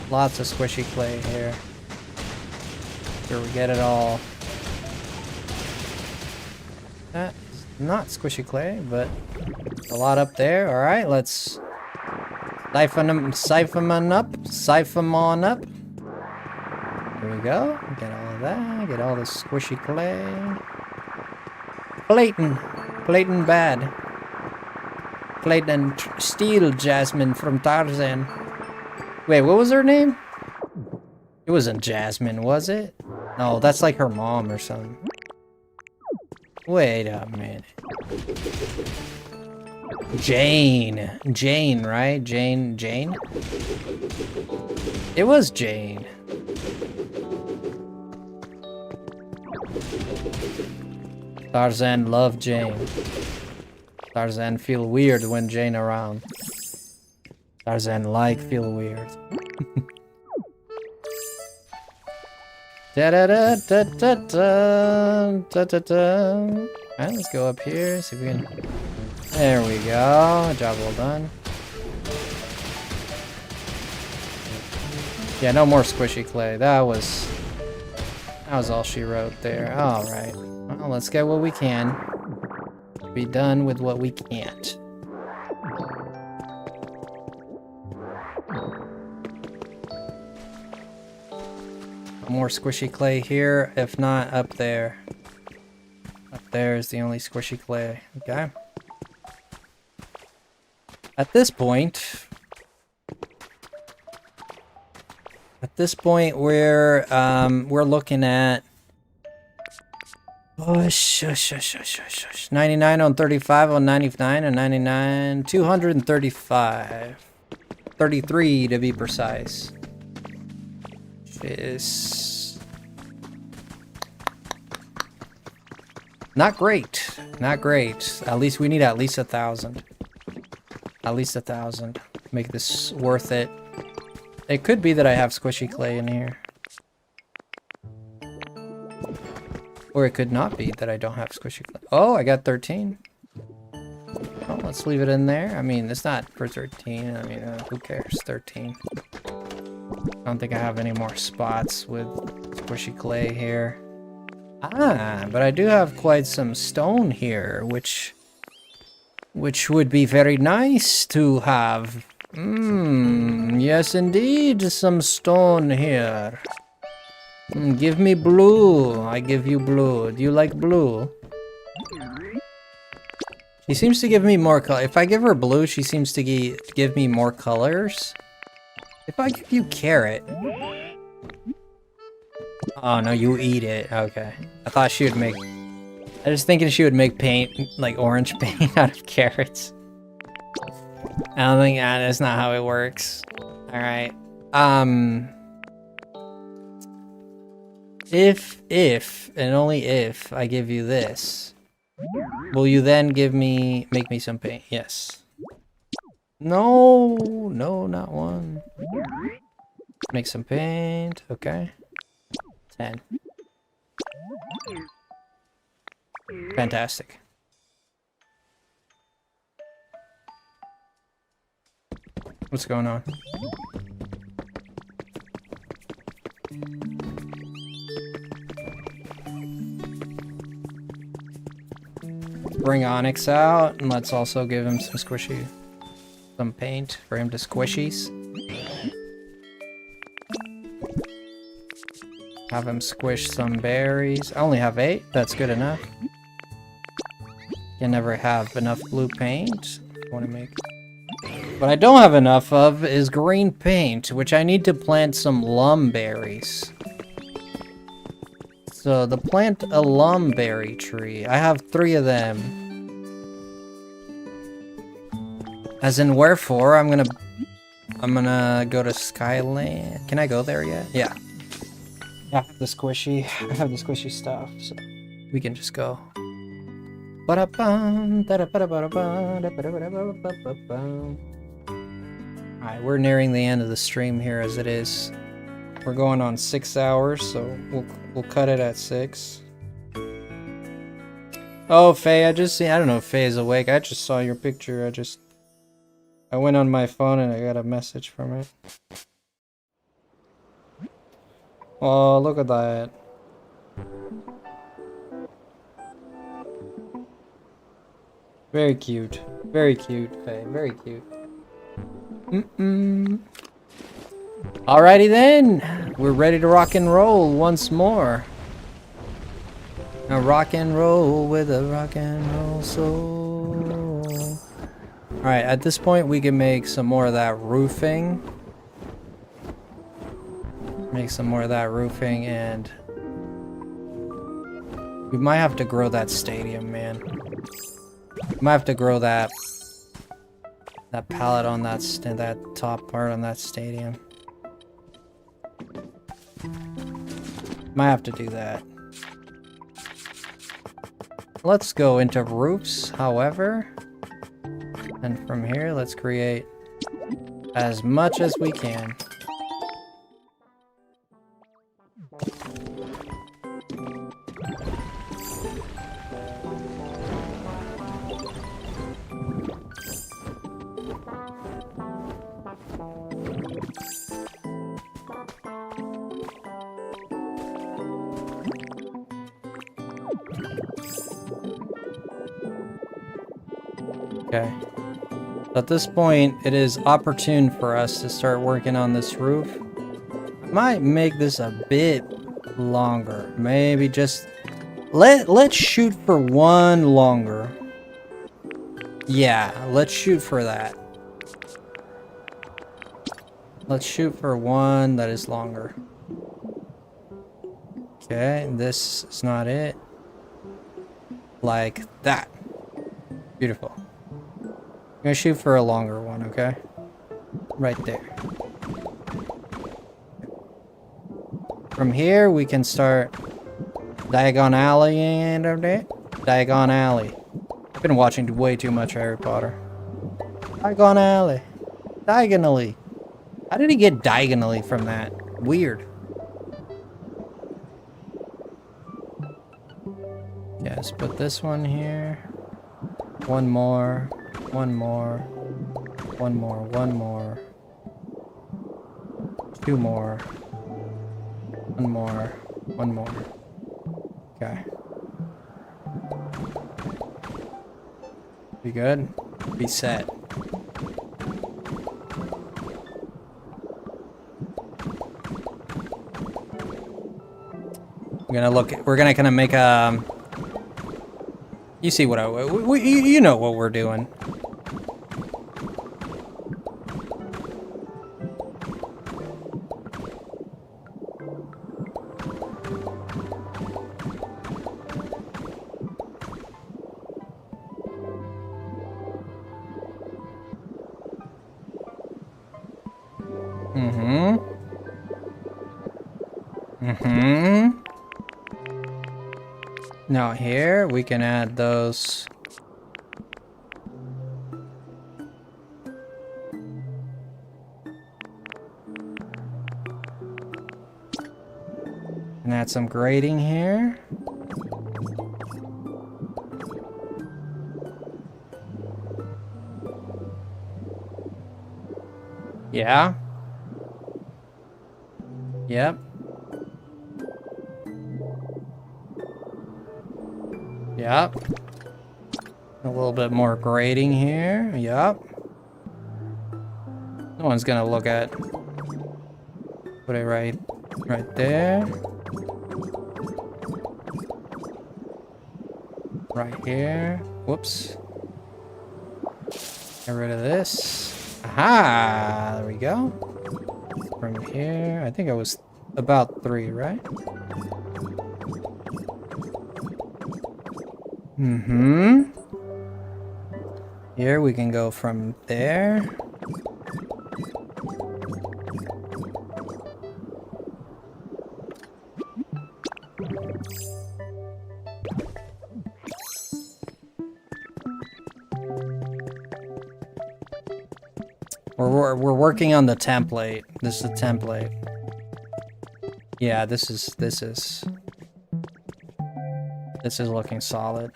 Lots of squishy clay here. Here we get it all. That's not squishy clay, but a lot up there. All right, let's siphon on up. There we go. Get all of that. Get all the squishy clay. Clayton bad. Clayton steal Jasmine from Tarzan. Wait, what was her name? It wasn't Jasmine, was it? No, that's like her mom or something. Wait a minute. Jane, right? Jane? It was Jane. Tarzan loved Jane. Tarzan feel weird when Jane around. Tarzan feel weird. Alright, let's go up here, see if we can. There we go. Job well done. Yeah, no more squishy clay. That was all she wrote there. Alright. Well, let's get what we can. Be done with what we can't. More squishy clay here, if not up there. Up there is the only squishy clay. Okay. At this point we're looking at 99 on 35 on 99 on 99, 235, 33 to be precise. Is Not great. Not great. At least we need at least 1,000. At least 1,000. Make this worth it. It could be that I have squishy clay in here. Or it could not be that I don't have squishy clay. Oh, I got 13. Oh, let's leave it in there. I mean, it's not for 13. I mean, who cares? 13. I don't think I have any more spots with squishy clay here. Ah, but I do have quite some stone here, which would be very nice to have. Yes indeed, some stone here. Give me blue. I give you blue. Do you like blue? She seems to give me more color. If I give her blue, she seems to give me more colors. If I give you carrot... Oh, no, you eat it. Okay. I thought she would make... I was thinking she would make paint, like orange paint out of carrots. I don't think that's not how it works. Alright. If, and only if, I give you this, will you then make me some paint? Yes. No, not one. Make some paint, okay. 10. Fantastic. What's going on? Bring Onyx out, and let's also give him some paint for him to squishies. Have him squish some berries. I only have 8, that's good enough. Can never have enough blue paint. I want to make... What I don't have enough of is green paint, which I need to plant some lumberries. So, the plant a lumberry tree. I have 3 of them. As in wherefore, I'm gonna go to Skyland. Can I go there yet? Yeah. I have the squishy stuff, so we can just go. Alright, we're nearing the end of the stream here as it is. We're going on 6 hours, so we'll cut it at 6. Oh, Faye, I don't know if Faye is awake. I just saw your picture. I went on my phone and I got a message from it. Oh, look at that. Very cute. Very cute, Faye. Very cute. Alrighty then. We're ready to rock and roll once more. Now rock and roll with a rock and roll soul. Alright, at this point we can make some more of that roofing. And we might have to grow that stadium, man. We might have to grow that pallet on that top part on that stadium. Might have to do that. Let's go into roofs, however. And from here, let's create as much as we can. Okay. At this point, it is opportune for us to start working on this roof. I might make this a bit longer. Maybe just... Let's shoot for 1 longer. Yeah, let's shoot for that. Let's shoot for 1 that is longer. Okay, this is not it. Like that. Beautiful. I'm gonna shoot for a longer one, okay? Right there. From here, we can start diagonally and over there. Diagon Alley. I've been watching way too much Harry Potter. Diagon Alley. Diagonally. How did he get diagonally from that? Weird. Yes, put this one here. One more. One more. One more. One more. Two more. One more. One more. Okay. Be good? Be set. We're gonna kind of make a... You see what you know what we're doing. Now here we can add those. And add some grading here. Yeah. Yep. Yep. A little bit more grading here. Yep. No one's gonna look at. Put it right there. Right here. Whoops. Get rid of this. Aha! There we go. From here, I think I was about 3, right? Here we can go from there. We're working on the template. This is the template. Yeah, this is looking solid.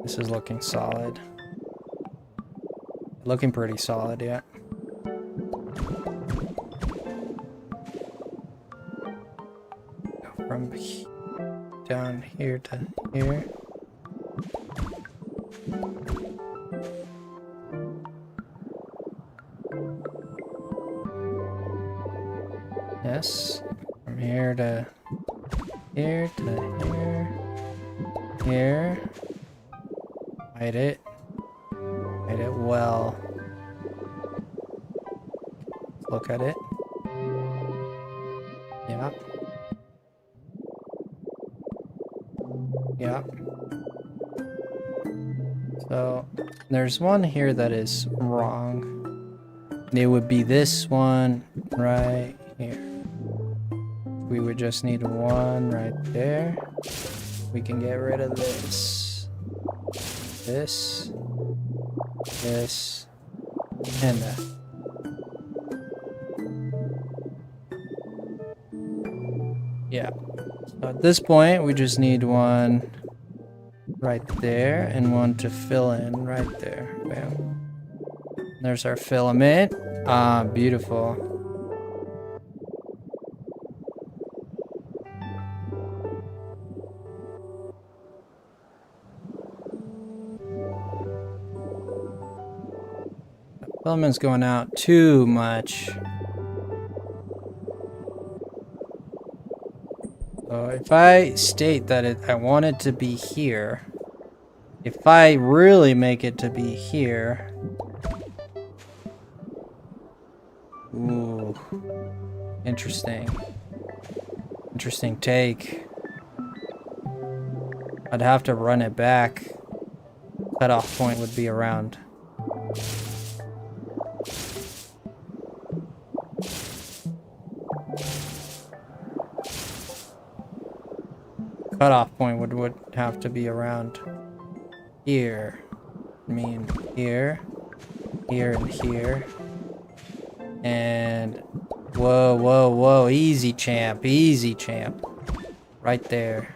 This is looking solid. Looking pretty solid, yeah. From down here to here. Yes. From here to here to here. Here. Hide it. Hide it well. Look at it. Yeah. Yeah. So, there's one here that is wrong. It would be this one right here. We would just need one right there. We can get rid of this. This. This. And that. Yeah. So at this point, we just need one right there and one to fill in right there. Bam. There's our filament. Ah, beautiful. Filament's going out too much. So if I state that I want it to be here, if I really make it to be here, ooh, interesting. Interesting take. I'd have to run it back. Cutoff point would be around. cutoff point would have to be around here. I mean, here, here, and here. And whoa, whoa, whoa! Easy, champ. Easy, champ. Right there.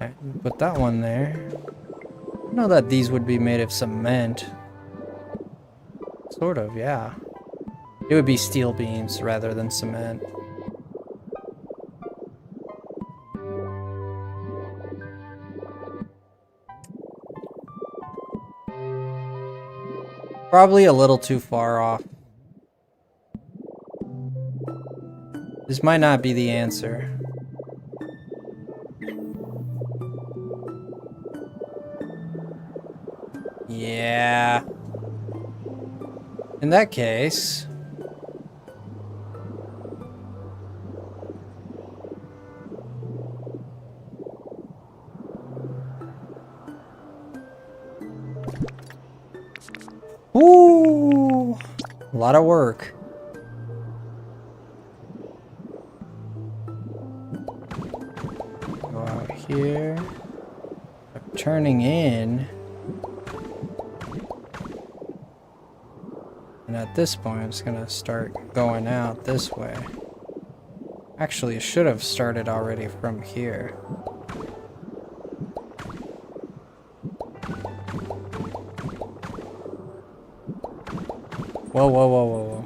Okay, put that one there. I know that these would be made of cement. Sort of, yeah. It would be steel beams rather than cement. Probably a little too far off. This might not be the answer. Yeah. In that case... Ooh! A lot of work. Go out here. I'm turning in. And at this point, I'm just gonna start going out this way. Actually, I should have started already from here. Whoa, whoa, whoa, whoa, whoa.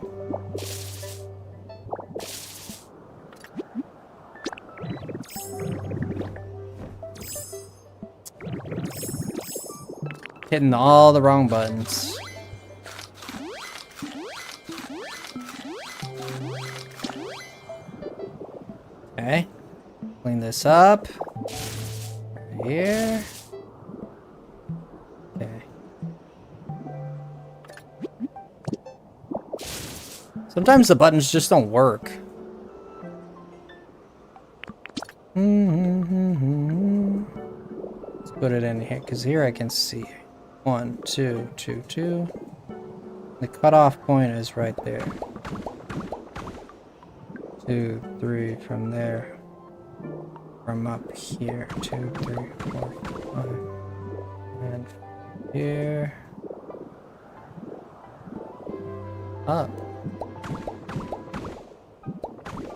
Hitting all the wrong buttons. Okay. Clean this up. Right here. Okay. Sometimes the buttons just don't work. Let's put it in here, because here I can see 1, 2, 2, 2. The cutoff point is right there. 2, 3 from there. From up here. 2, 3, 4, 5. And here. Up.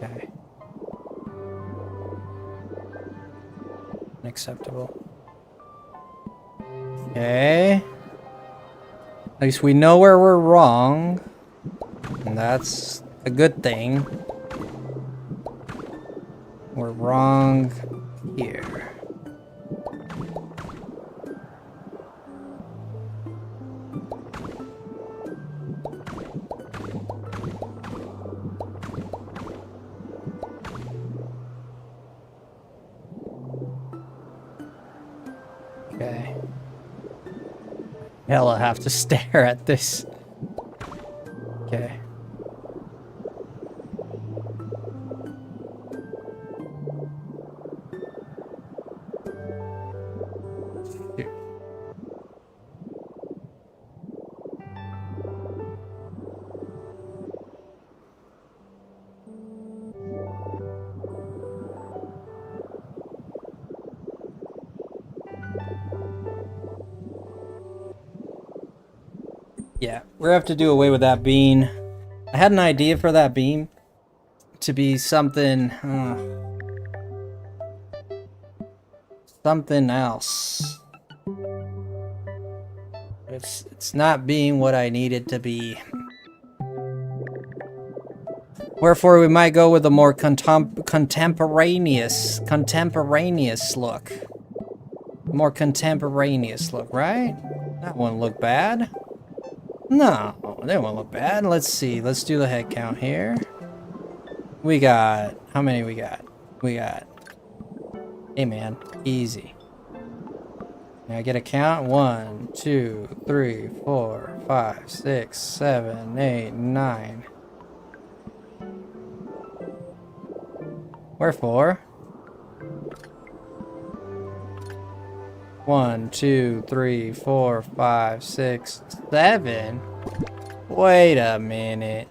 Okay. Unacceptable. Okay. At least we know where we're wrong. And that's a good thing. We're wrong here. Okay. Hell, I'll have to stare at this. Okay. Yeah, we're gonna have to do away with that bean. I had an idea for that bean to be something, something else. It's not being what I need it to be. Wherefore, we might go with a more contemporaneous look. More contemporaneous look, right? That wouldn't look bad. No, they won't look bad. Let's see. Let's do the head count here. We got... How many we got? We got... Hey, man. Easy. Now I get a count. 1, 2, 3, 4, 5, 6, 7, 8, 9. Wherefore... 1, 2, 3, 4, 5, 6, 7. Wait a minute.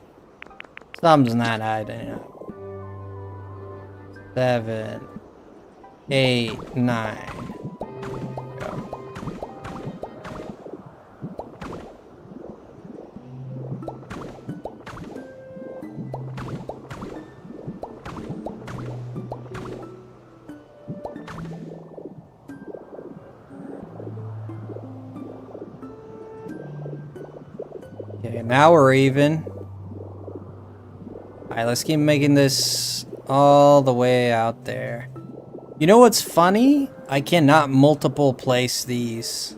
Something's not adding up. 7, 8, 9. Go. Okay, now we're even. Alright, let's keep making this all the way out there. You know what's funny? I cannot multiple place these.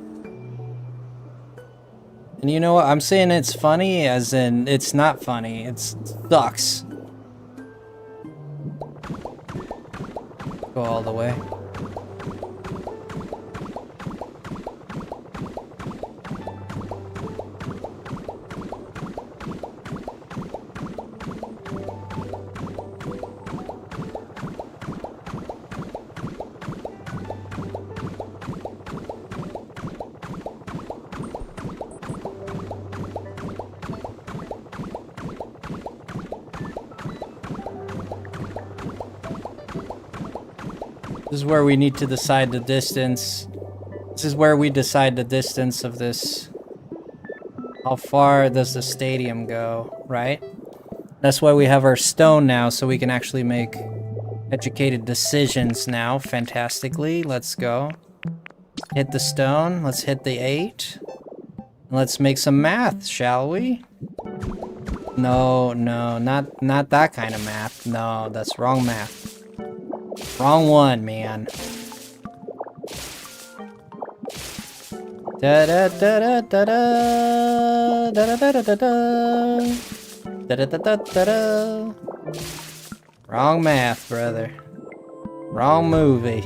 And you know what? I'm saying it's funny as in it's not funny. It sucks. Go all the way. This is where we need to decide the distance. This is where we decide the distance of this. How far does the stadium go, right? That's why we have our stone now, so we can actually make educated decisions now. Fantastically. Let's go. Hit the stone. Let's hit the 8. Let's make some math, shall we? No, not that kind of math. No, that's wrong math. Wrong one, man. Da da da da da da da da da da da da da da da. Wrong math, brother. Wrong movie.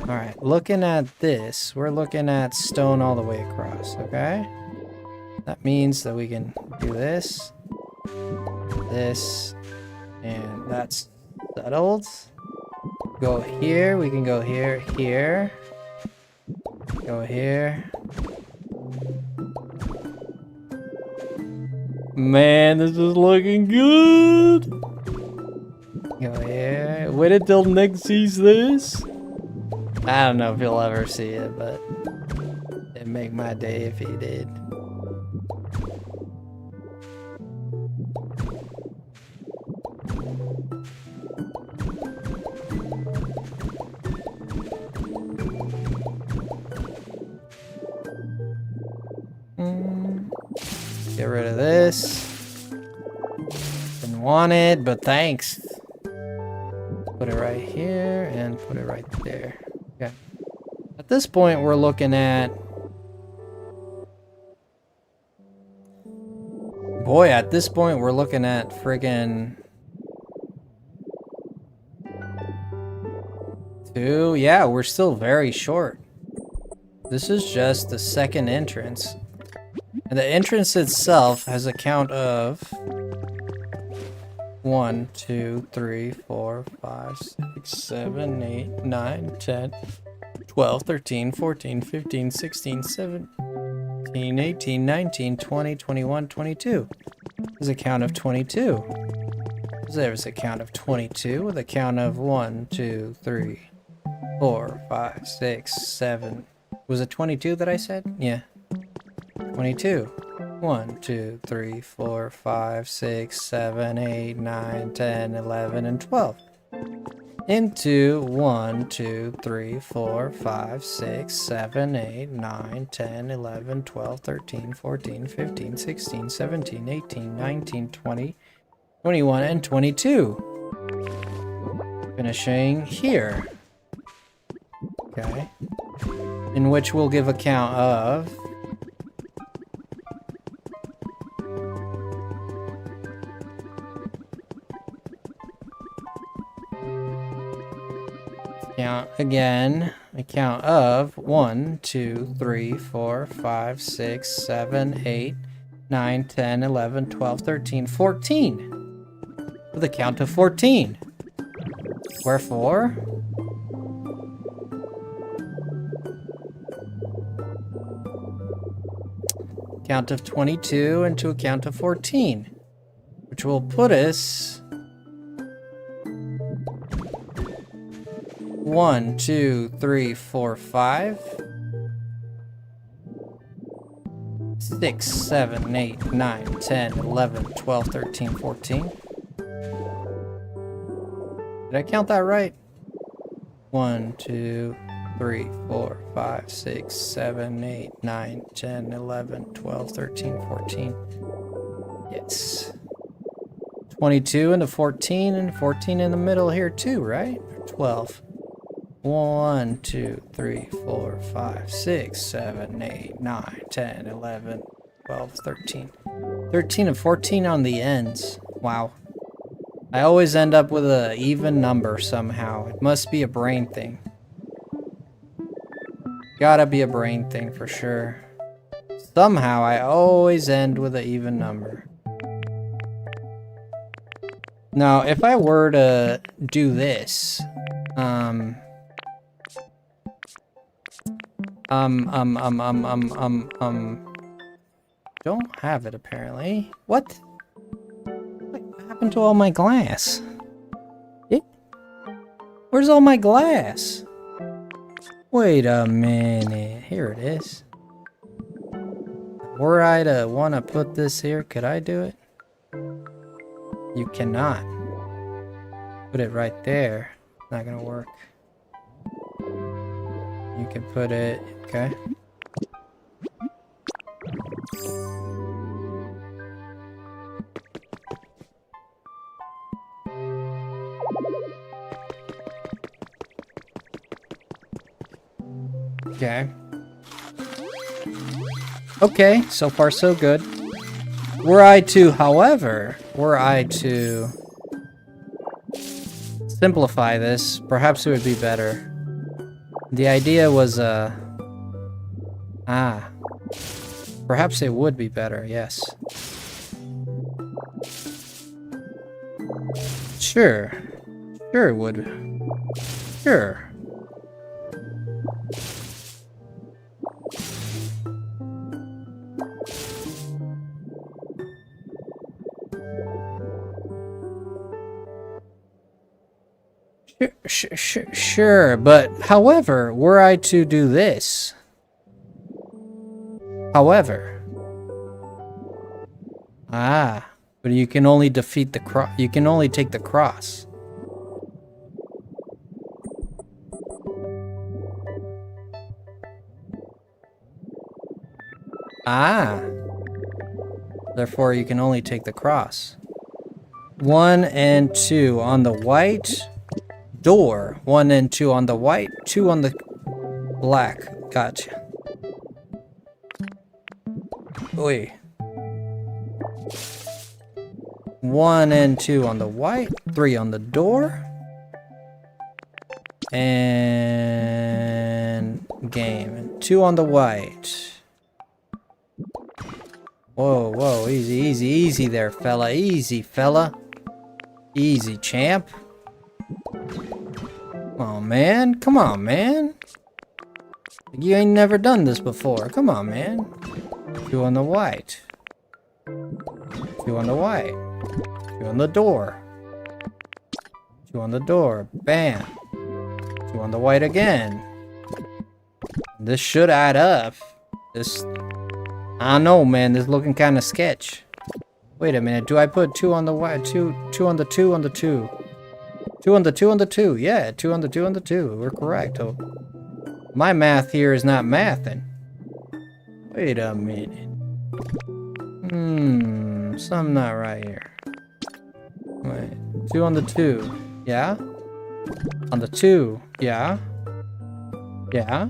Alright, looking at this, we're looking at stone all the way across, okay? That means that we can do this, this, and that's settled. Go here, we can go here, here. Go here. Man, this is looking good. Go here. Wait until Nick sees this. I don't know if he'll ever see it, but it'd make my day if he did. Get rid of this. Didn't want it, but thanks. Put it right here and put it right there. Okay. At this point, we're looking at... Boy, at this point, we're looking at friggin' 2. Yeah, we're still very short. This is just the second entrance. And the entrance itself has a count of 1, 2, 3, 4, 5, 6, 7, 8, 9, 10, 12, 13, 14, 15, 16, 17, 18, 19, 20, 21, 22. There's a count of 22. There's a count of 22 with a count of 1, 2, 3, 4, 5, 6, 7. Was it 22 that I said? Yeah. 22. 1, 2, 3, 4, 5, 6, 7, 8, 9, 10, 11, and 12. Into 1, 2, 3, 4, 5, 6, 7, 8, 9, 10, 11, 12, 13, 14, 15, 16, 17, 18, 19, 20, 21, and 22. Finishing here. Okay. In which we'll give a count of... Count again. A count of 1, 2, 3, 4, 5, 6, 7, 8, 9, 10, 11, 12, 13, 14. With a count of 14. Wherefore... count of 22 into a count of 14. Which will put us... 1, 2, 3, 4, 5. 6, 7, 8, 9, 10, 11, 12, 13, 14. Did I count that right? 1, 2, 3, 4, 5, 6, 7, 8, 9, 10, 11, 12, 13, 14. Yes. 22 into 14 and 14 in the middle here too, right? 12. 1, 2, 3, 4, 5, 6, 7, 8, 9, 10, 11, 12, 13. 13 and 14 on the ends. Wow. I always end up with an even number somehow. It must be a brain thing. Gotta be a brain thing for sure. Somehow I always end with an even number. Now, if I were to do this, don't have it apparently. What happened to all my glass? Where's all my glass? Wait a minute. Here it is. Were I to want to put this here, could I do it? You cannot. Put it right there. Not gonna work. You can put it, okay. Okay. Okay, so far so good. Were I to, however, simplify this, perhaps it would be better. The idea was, perhaps it would be better, yes. Sure. Sure it would. Sure. Sure, but however, were I to do this, however, but you can only defeat the cross. You can only take the cross. Therefore, you can only take the cross. 1 and 2 on the white door. 1 and 2 on the white, 2 on the black. Gotcha. Oi. 1 and 2 on the white, 3 on the door. And game. 2 on the white. Whoa, whoa, easy, easy, easy there, fella. Easy, fella. Easy, champ. Come on, man. Come on, man. You ain't never done this before. Come on, man. 2 on the white. 2 on the white. 2 on the door. 2 on the door. Bam. 2 on the white again. This should add up. This... I don't know, man. This is looking kind of sketch. Wait a minute. Do I put 2 on the white? 2 on the 2 on the 2. 2 on the 2 on the 2. Yeah, 2 on the 2 on the 2. We're correct. Oh, my math here is not mathing. Wait a minute. Something not right here. Wait. 2 on the 2. Yeah? On the 2. Yeah? Yeah?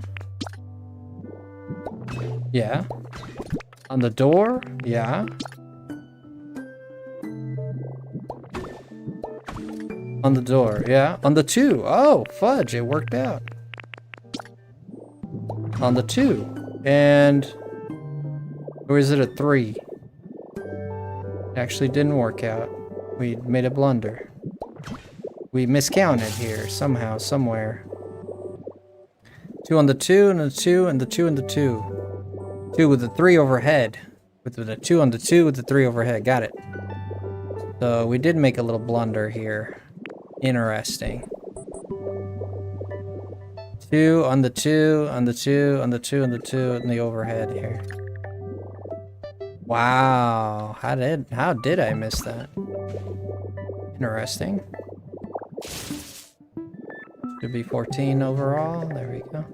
Yeah? On the door? Yeah? On the door, yeah? On the 2. Oh, fudge, it worked out. On the 2. And... or is it a 3? It actually didn't work out. We made a blunder. We miscounted here, somehow, somewhere. 2 on the 2, and the 2, and the 2, and the 2. 2 with the 3 overhead. With the 2 on the 2 with the 3 overhead. Got it. So we did make a little blunder here. Interesting. 2 on the 2, on the 2, on the 2, on the 2, and the overhead here. Wow, how did I miss that? Interesting. Should be 14 overall. There we go.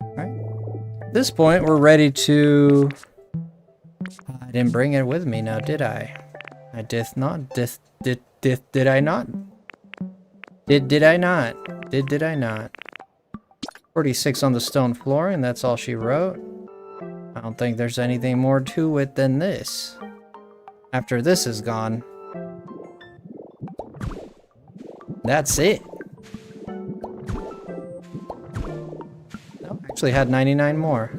Alright. At this point, we're ready to... I didn't bring it with me now, did I? I did not. Did I not? Did I not? Did I not? 46 on the stone floor, and that's all she wrote. I don't think there's anything more to it than this. After this is gone. That's it. No, actually had 99 more.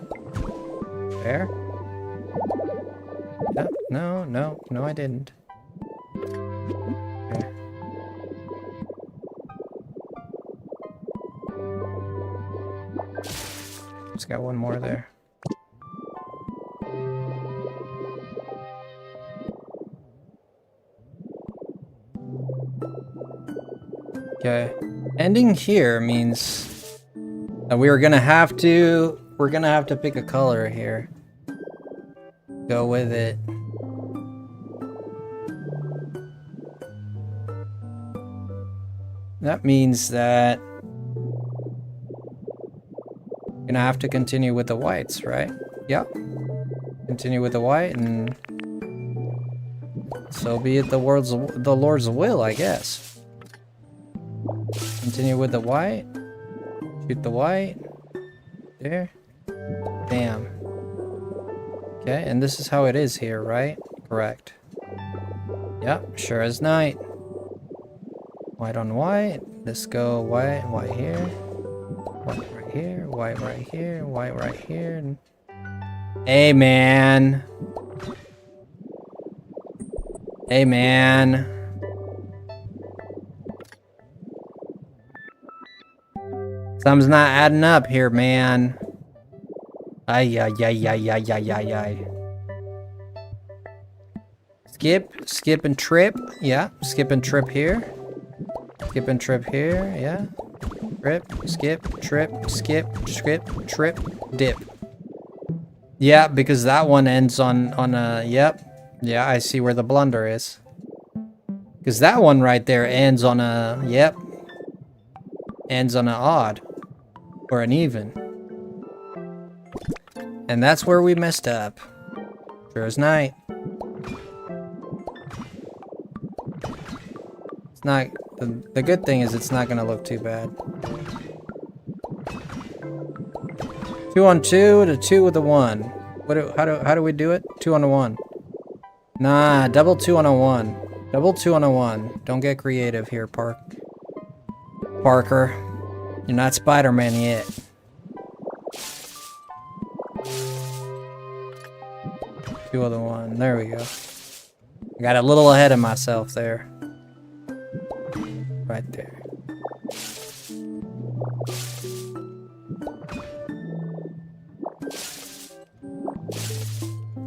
There. No, I didn't. Okay. Just got one more there. Okay. Ending here means that we're gonna have to pick a color here. Go with it. That means that we're gonna have to continue with the whites, right? Yep. Continue with the white, and so be it the Lord's will, I guess. Continue with the white. Shoot the white. There. Bam. Okay, and this is how it is here, right? Correct. Yep, sure as night. White on white. Let's go white, white here. White right here, white right here, white right here. Hey, man. Hey, man. Something's not adding up here, man. Ay, ay, ay, ay, ay, ay, ay, ay. Skip and trip. Yeah, skip and trip here. Skip and trip here, yeah. Trip, skip, trip, skip, trip, dip. Yeah, because that one ends on a, yep. Yeah, I see where the blunder is. Because that one right there ends on a, yep. Ends on an odd. Or an even. And that's where we messed up. Sure as night. It's not, the good thing is it's not gonna look too bad. 2 on 2 to 2 with a 1. How do we do it? 2 on a 1. Nah, double 2 on a 1. Double 2 on a 1. Don't get creative here, Parker. You're not Spider-Man yet. Two other one. There we go. I got a little ahead of myself there. Right there.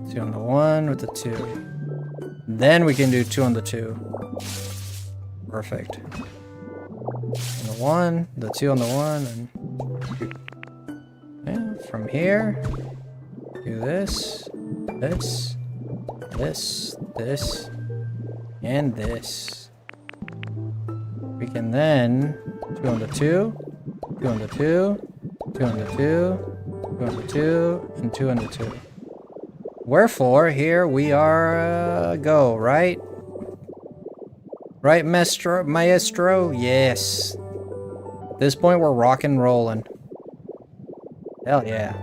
Two on the 1 with the 2. Then we can do 2 on the 2. Perfect. On the 1, the 2 on the 1, and 2. Yeah, from here, do this, and this. We can then 2 on the 2, 2 on the 2, 2 on the 2, 2 on the 2, and 2 on the 2. Wherefore, here we are, go, right? Right, maestro? Yes. At this point, we're rock and rolling. Hell yeah.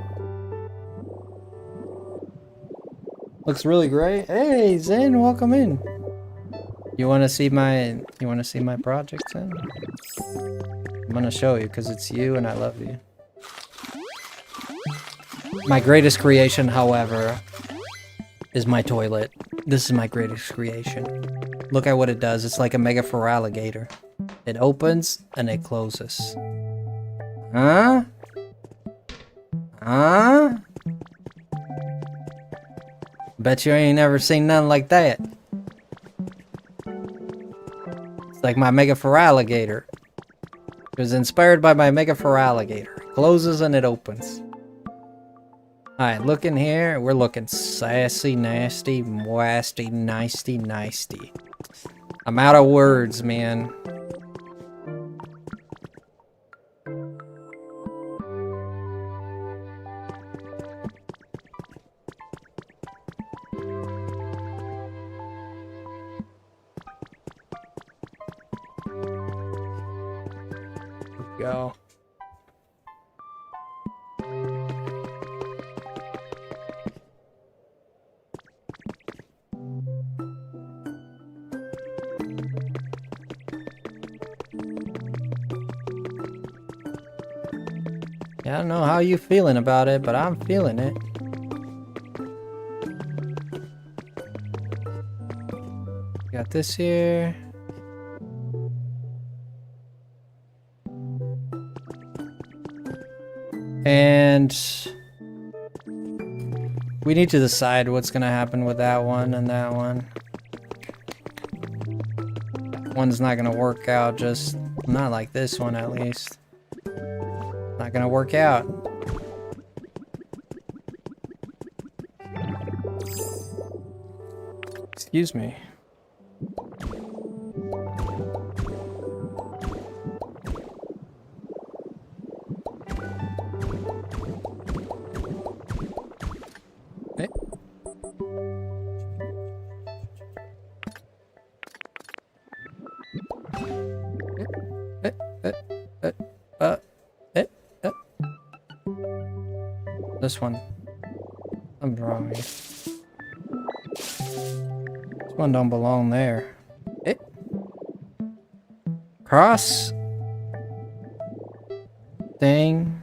Looks really great. Hey, Zen, welcome in. You want to see my project, Zen? I'm gonna show you because it's you and I love you. My greatest creation, however, is my toilet. This is my greatest creation. Look at what it does. It's like a mega alligator. It opens and it closes. Huh? Huh? Bet you ain't never seen nothing like that. It's like my mega alligator. It was inspired by my Mega Alligator. It closes and it opens. Alright, look in here. We're looking sassy, nasty, wasty, nicey, nicey. I'm out of words, man. Go. Yeah, I don't know how you feeling about it, but I'm feeling it. Got this here. And we need to decide what's gonna happen with that one and that one. That one's not gonna work out, just not like this one at least. Not gonna work out. Excuse me. This one. I'm wrong here. This one don't belong there. Cross. Thing.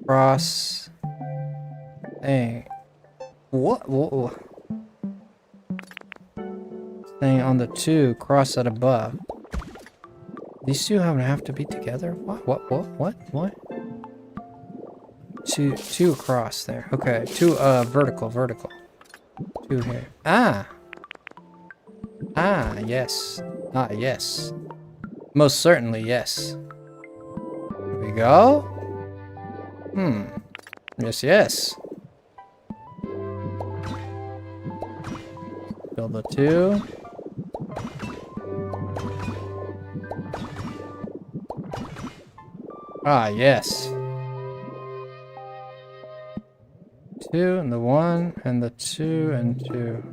Cross. Thing. What? Whoa. Thing on the two. Cross at above. These two have to be together? What? Two across there. Okay, two vertical. Two here. Yes. Yes. Most certainly, yes. Here we go. Yes. Build the two. Yes. Two and the one and the two and two.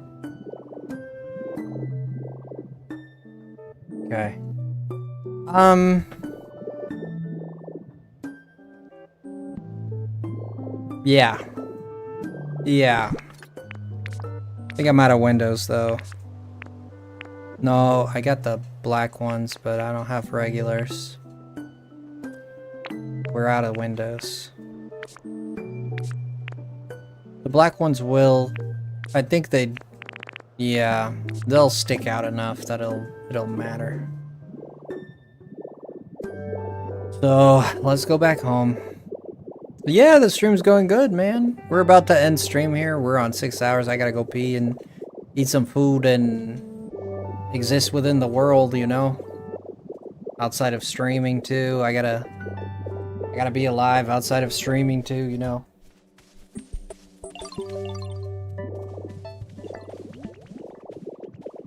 Okay. Yeah. I think I'm out of windows though. No, I got the black ones, but I don't have regulars. We're out of windows. The black ones will, I think they'll stick out enough that it'll matter. So let's go back home. But yeah, the stream's going good, man. We're about to end stream here. We're on 6 hours. I gotta go pee and eat some food and exist within the world, you know? Outside of streaming too. I gotta be alive outside of streaming too, you know?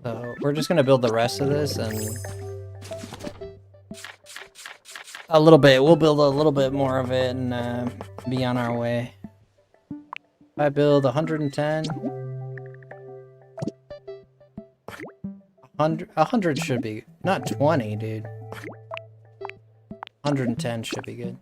So we're just gonna build the rest of this and a little bit. We'll build a little bit more of it and be on our way. If I build 110, 100 should be, not 20, dude. 110 should be good.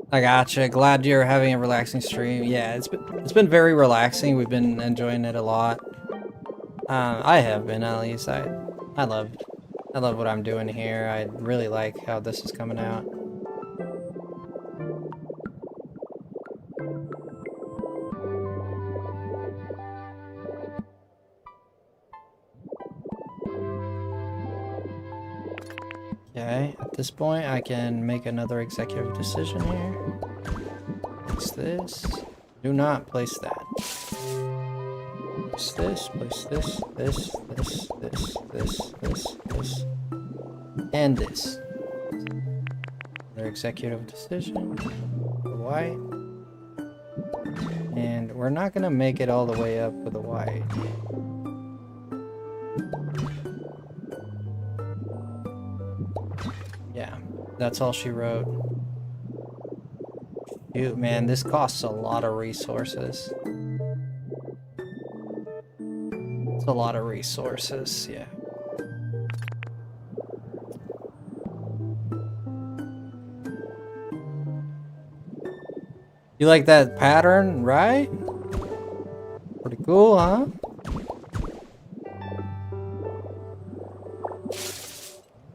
I gotcha. Glad you're having a relaxing stream. Yeah, it's been very relaxing. We've been enjoying it a lot. I have been, at least. I love what I'm doing here. I really like how this is coming out. Okay, at this point I can make another executive decision here. Place this. Do not place that. this, and this. Another executive decision. The white. And we're not gonna make it all the way up with the white. Yeah, that's all she wrote. Shoot, man, this costs a lot of resources. It's a lot of resources, yeah. You like that pattern, right? Pretty cool, huh?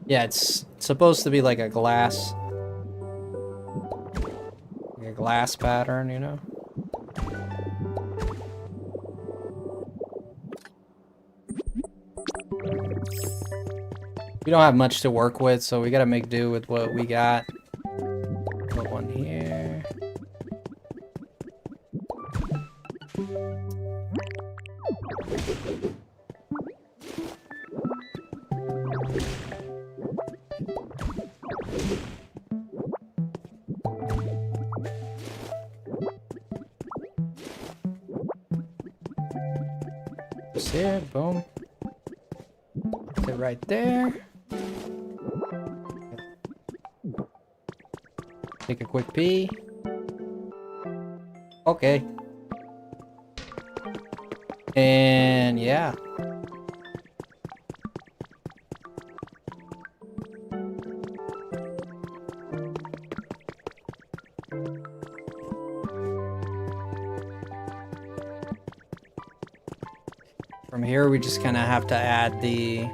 Yeah, it's supposed to be like a glass pattern, you know? We don't have much to work with, so we gotta make do with what we got. Put one here. Just here, boom. Put it right there. Take a quick pee. Okay. And yeah. From here, we just kind of have to add the...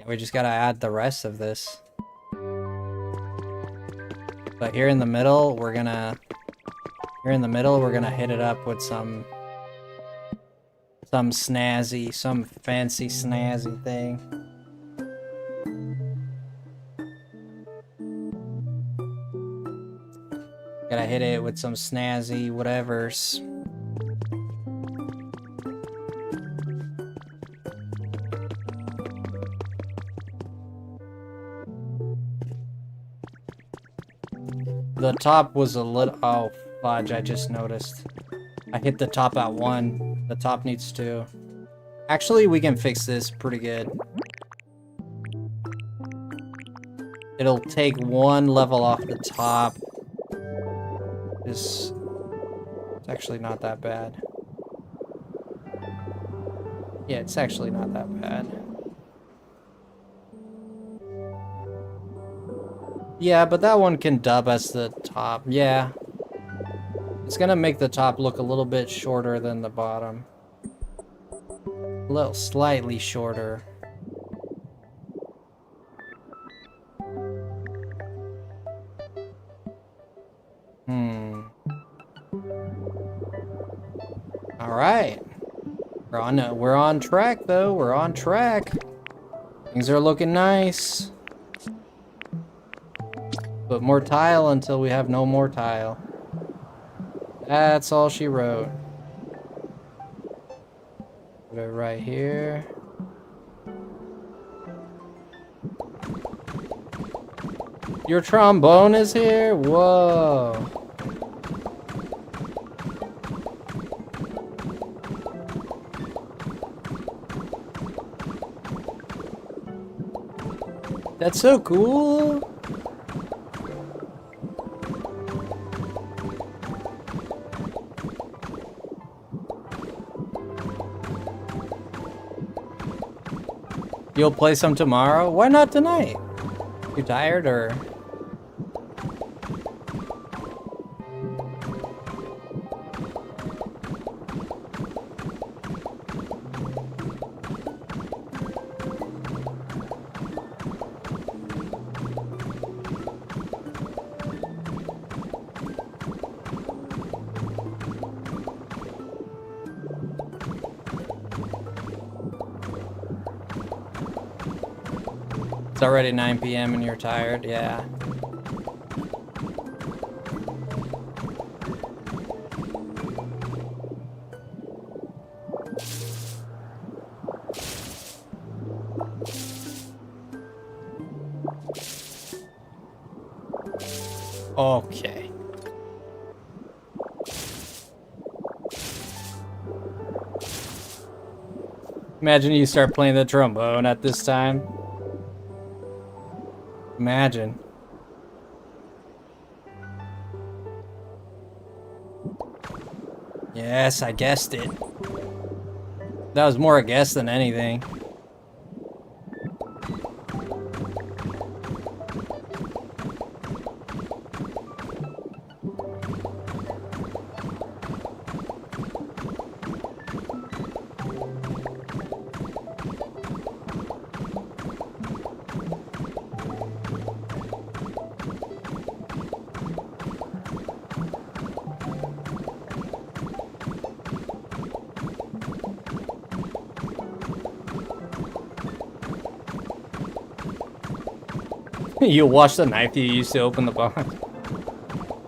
We just gotta add the rest of this. But here in the middle, we're gonna... Here in the middle, we're gonna hit it up with some snazzy, some fancy snazzy thing. Gotta hit it with some snazzy whatevers. The top was a little... Oh, fudge, I just noticed. I hit the top at 1. The top needs 2. Actually, we can fix this pretty good. It'll take 1 level off the top. It's actually not that bad. Yeah, it's actually not that bad. Yeah, but that one can dub as the top. Yeah. It's gonna make the top look a little bit shorter than the bottom. A little slightly shorter. Alright. We're on track though. We're on track. Things are looking nice. Put more tile until we have no more tile. That's all she wrote. Put it right here. Your trombone is here? Whoa. That's so cool. You'll play some tomorrow? Why not tonight? You tired or? It's already 9 p.m. and you're tired, yeah. Okay. Imagine you start playing the trombone at this time. Imagine. Yes, I guessed it. That was more a guess than anything. You wash the knife you used to open the box.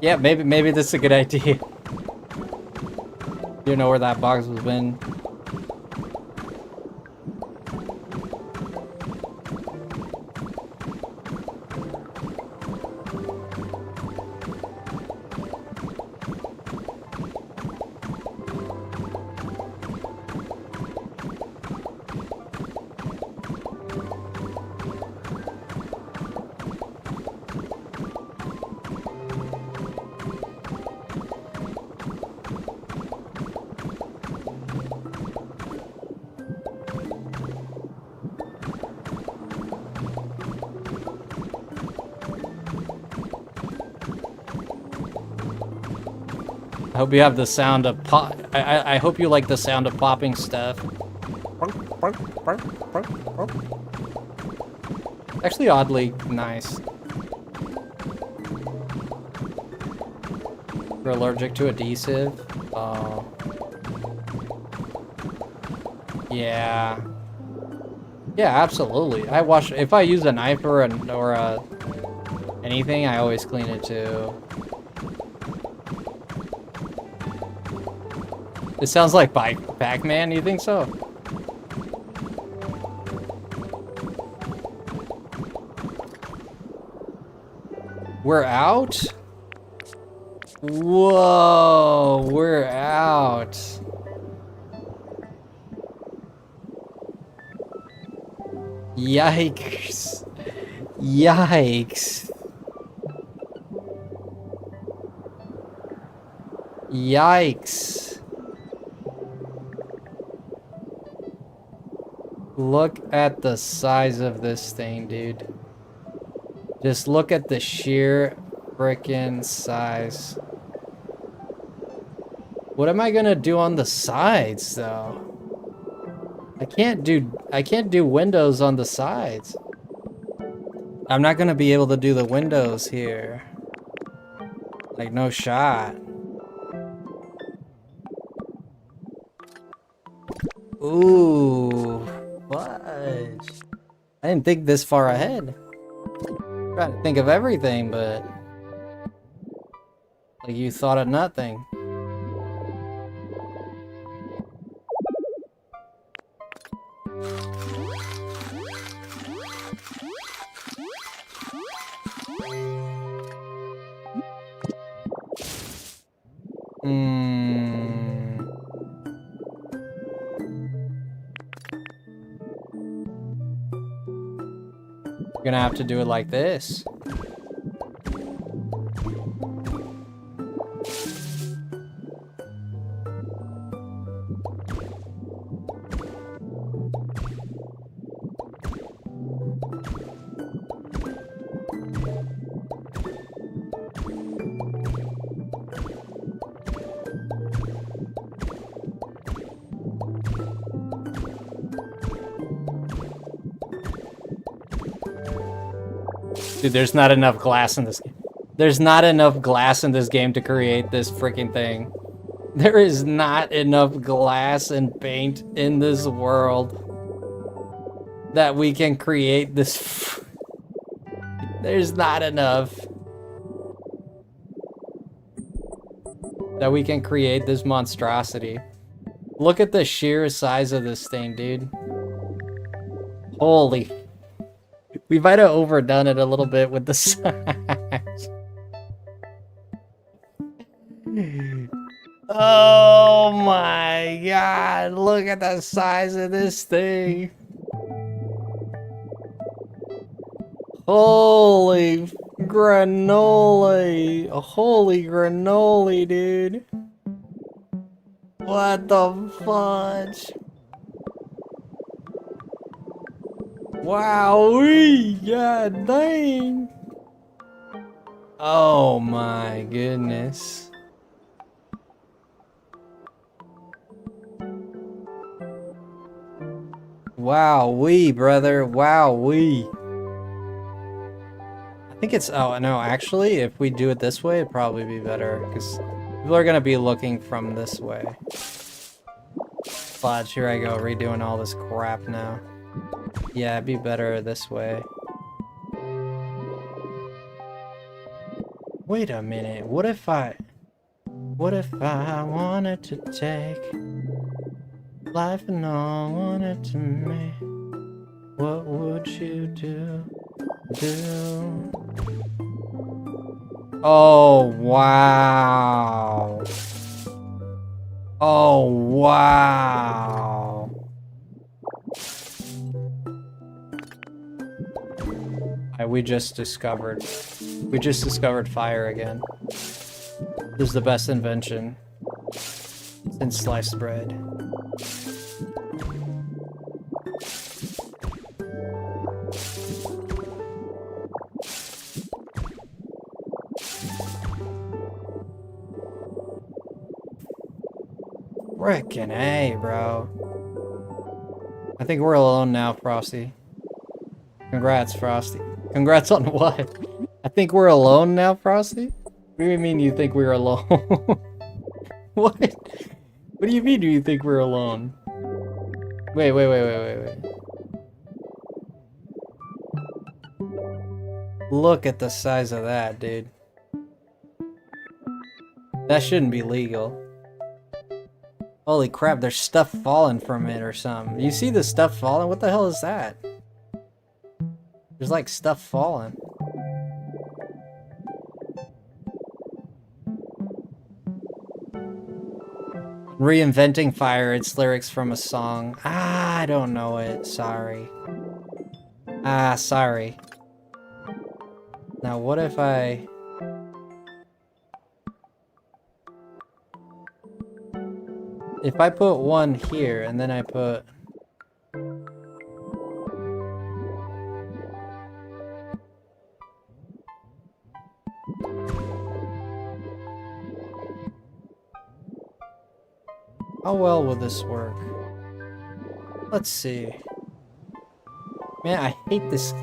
Yeah, maybe this is a good idea. You know where that box has been. I hope you have the sound of pop. I hope you like the sound of popping stuff. Actually, oddly nice. You're allergic to adhesive. Oh. Yeah. Yeah, absolutely. I wash if I use a knife or anything. I always clean it too. It sounds like Pac-Man, you think so? We're out? Whoa, we're out. Yikes. Yikes. Yikes. Look at the size of this thing, dude. Just look at the sheer frickin' size. What am I gonna do on the sides, though? I can't do windows on the sides. I'm not gonna be able to do the windows here. Like, no shot. Ooh. Fudge. I didn't think this far ahead. Trying to think of everything, but like you thought of nothing. You're gonna have to do it like this. Dude, there's not enough glass in this game. There's not enough glass in this game to create this freaking thing. There is not enough glass and paint in this world that we can create this. There's not enough that we can create this monstrosity. Look at the sheer size of this thing, dude. Holy. We might have overdone it a little bit with the size. Oh my god, look at the size of this thing. Holy granola. Holy granola, dude. What the fudge? Wowee, god dang. Oh my goodness. Wowee, brother. Wowee. I think it's, oh no, actually, if we do it this way, it'd probably be better, because people are gonna be looking from this way. Fudge, here I go, redoing all this crap now. Yeah, it'd be better this way. Wait a minute, what if I wanted to take life and all wanted to me? What would you do? Oh, wow. Oh, wow. We just discovered fire again. This is the best invention since sliced bread. Frickin' A, bro. I think we're alone now, Frosty. Congrats, Frosty. Congrats on what? I think we're alone now, Frosty? What do you mean you think we're alone? What? What do you mean do you think we're alone? Wait. Look at the size of that, dude. That shouldn't be legal. Holy crap, there's stuff falling from it or something. You see the stuff falling? What the hell is that? There's like stuff falling. Reinventing fire, it's lyrics from a song. Ah, I don't know it. Sorry. Ah, sorry. Now what if I... If I put one here and then I put... How well will this work? Let's see. Man, I hate this.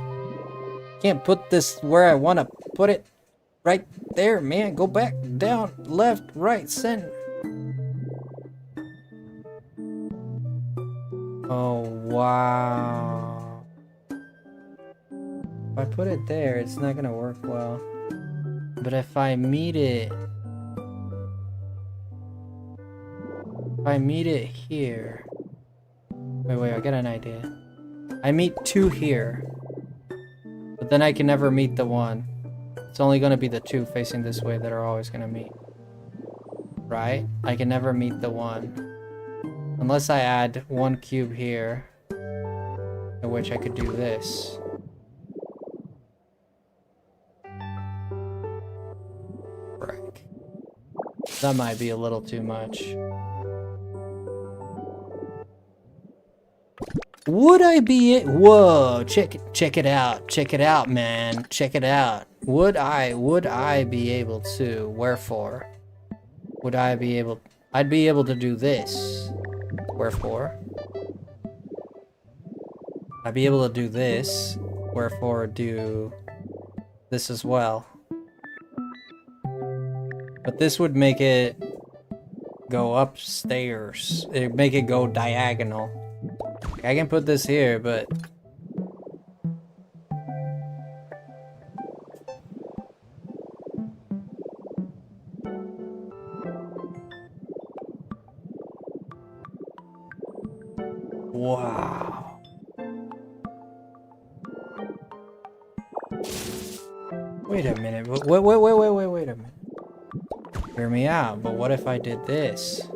Can't put this where I want to put it. Right there, man. Go back, down, left, right, center. Oh, wow. If I put it there, it's not gonna work well. But if I meet it... If I meet it here... Wait, I got an idea. I meet two here. But then I can never meet the one. It's only gonna be the two facing this way that are always gonna meet. Right? I can never meet the one. Unless I add one cube here. In which I could do this. Frick. That might be a little too much. Would I be it? Whoa, check it out, man. Check it out. Would I be able to? Wherefore? Would I be able? I'd be able to do this. Wherefore? I'd be able to do this. Wherefore do this as well. But this would make it go upstairs. It'd make it go diagonal. I can put this here, but... Wow. Wait a minute. Wait a minute. Hear me out, but what if I did this?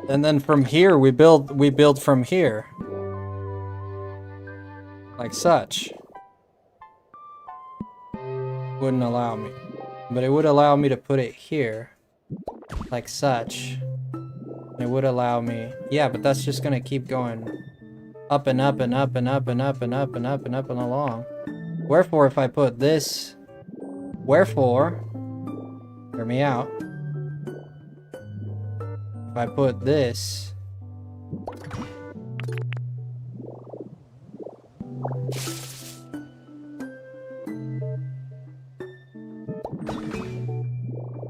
And then from here we build from here. Like such. Wouldn't allow me. But it would allow me to put it here. Like such. It would allow me. Yeah, but that's just gonna keep going up and up and up and up and up and up and up and up and along. Wherefore if I put this, wherefore, hear me out. If I put this,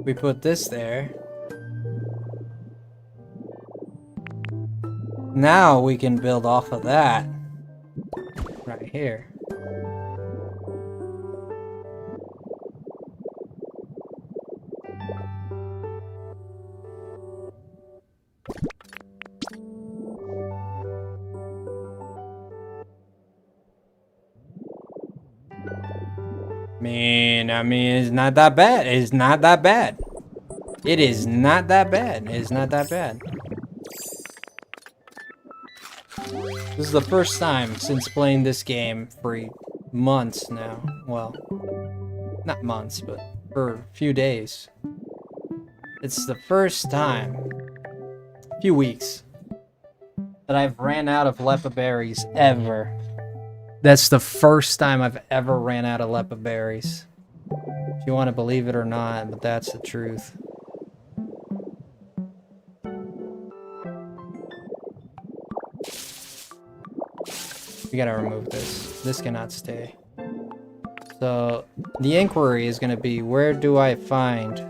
we put this there. Now we can build off of that right here. I mean, it's not that bad. It's not that bad. It is not that bad. It's not that bad. This is the first time since playing this game for months now. Well, not months, but for a few days. It's the first time, a few weeks, that I've ran out of lepa berries ever. That's the first time I've ever ran out of lepa berries. If you want to believe it or not, but that's the truth. We gotta remove this. This cannot stay. So, the inquiry is gonna be, where do I find?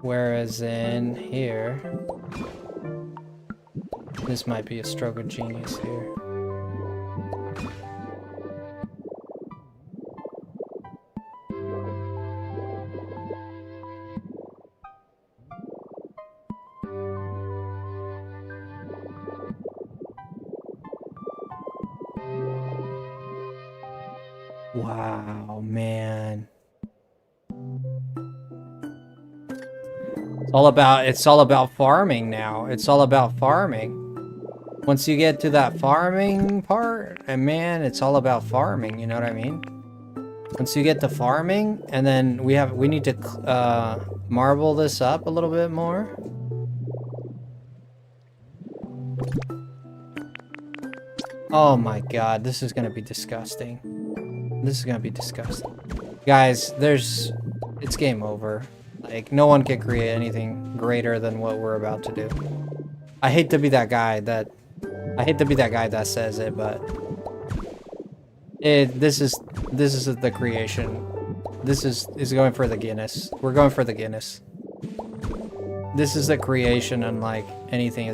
Whereas in here... This might be a stroke of genius here. Wow, man. It's all about farming now. It's all about farming. Once you get to that farming part, and man, it's all about farming, you know what I mean? Once you get to farming, and then we need to marble this up a little bit more. Oh my god, this is gonna be disgusting. This is gonna be disgusting. Guys, it's game over. Like, no one can create anything greater than what we're about to do. I hate to be that guy that says it, but this is the creation. This is going for the Guinness. We're going for the Guinness. This is the creation unlike anything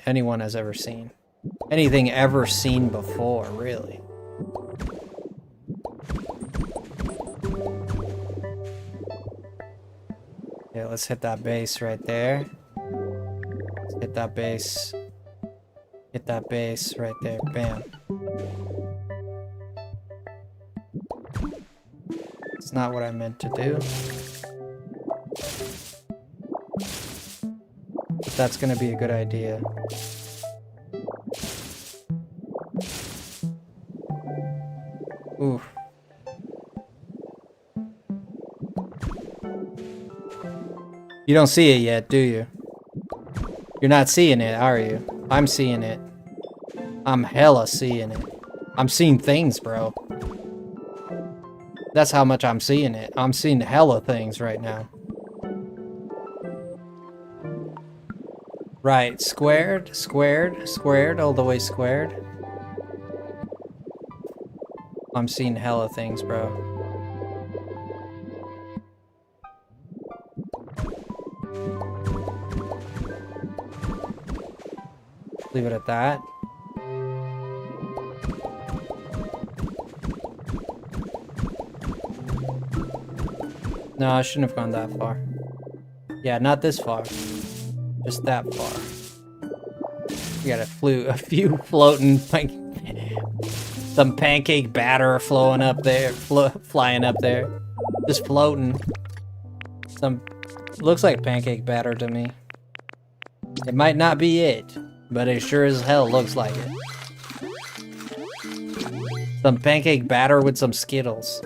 anyone has ever seen. Anything ever seen before, really. Yeah, let's hit that base right there. Let's hit that base. Hit that base right there. Bam. It's not what I meant to do. But that's gonna be a good idea. Oof. You don't see it yet, do you? You're not seeing it, are you? I'm seeing it. I'm hella seeing it. I'm seeing things, bro. That's how much I'm seeing it. I'm seeing hella things right now. Right, squared, squared, squared, all the way squared. I'm seeing hella things, bro. Leave it at that. No, I shouldn't have gone that far. Yeah, not this far. Just that far. We got a few floating, like, some pancake batter flowing up there, flying up there. Just floating. Some, looks like pancake batter to me. It might not be it, but it sure as hell looks like it. Some pancake batter with some Skittles.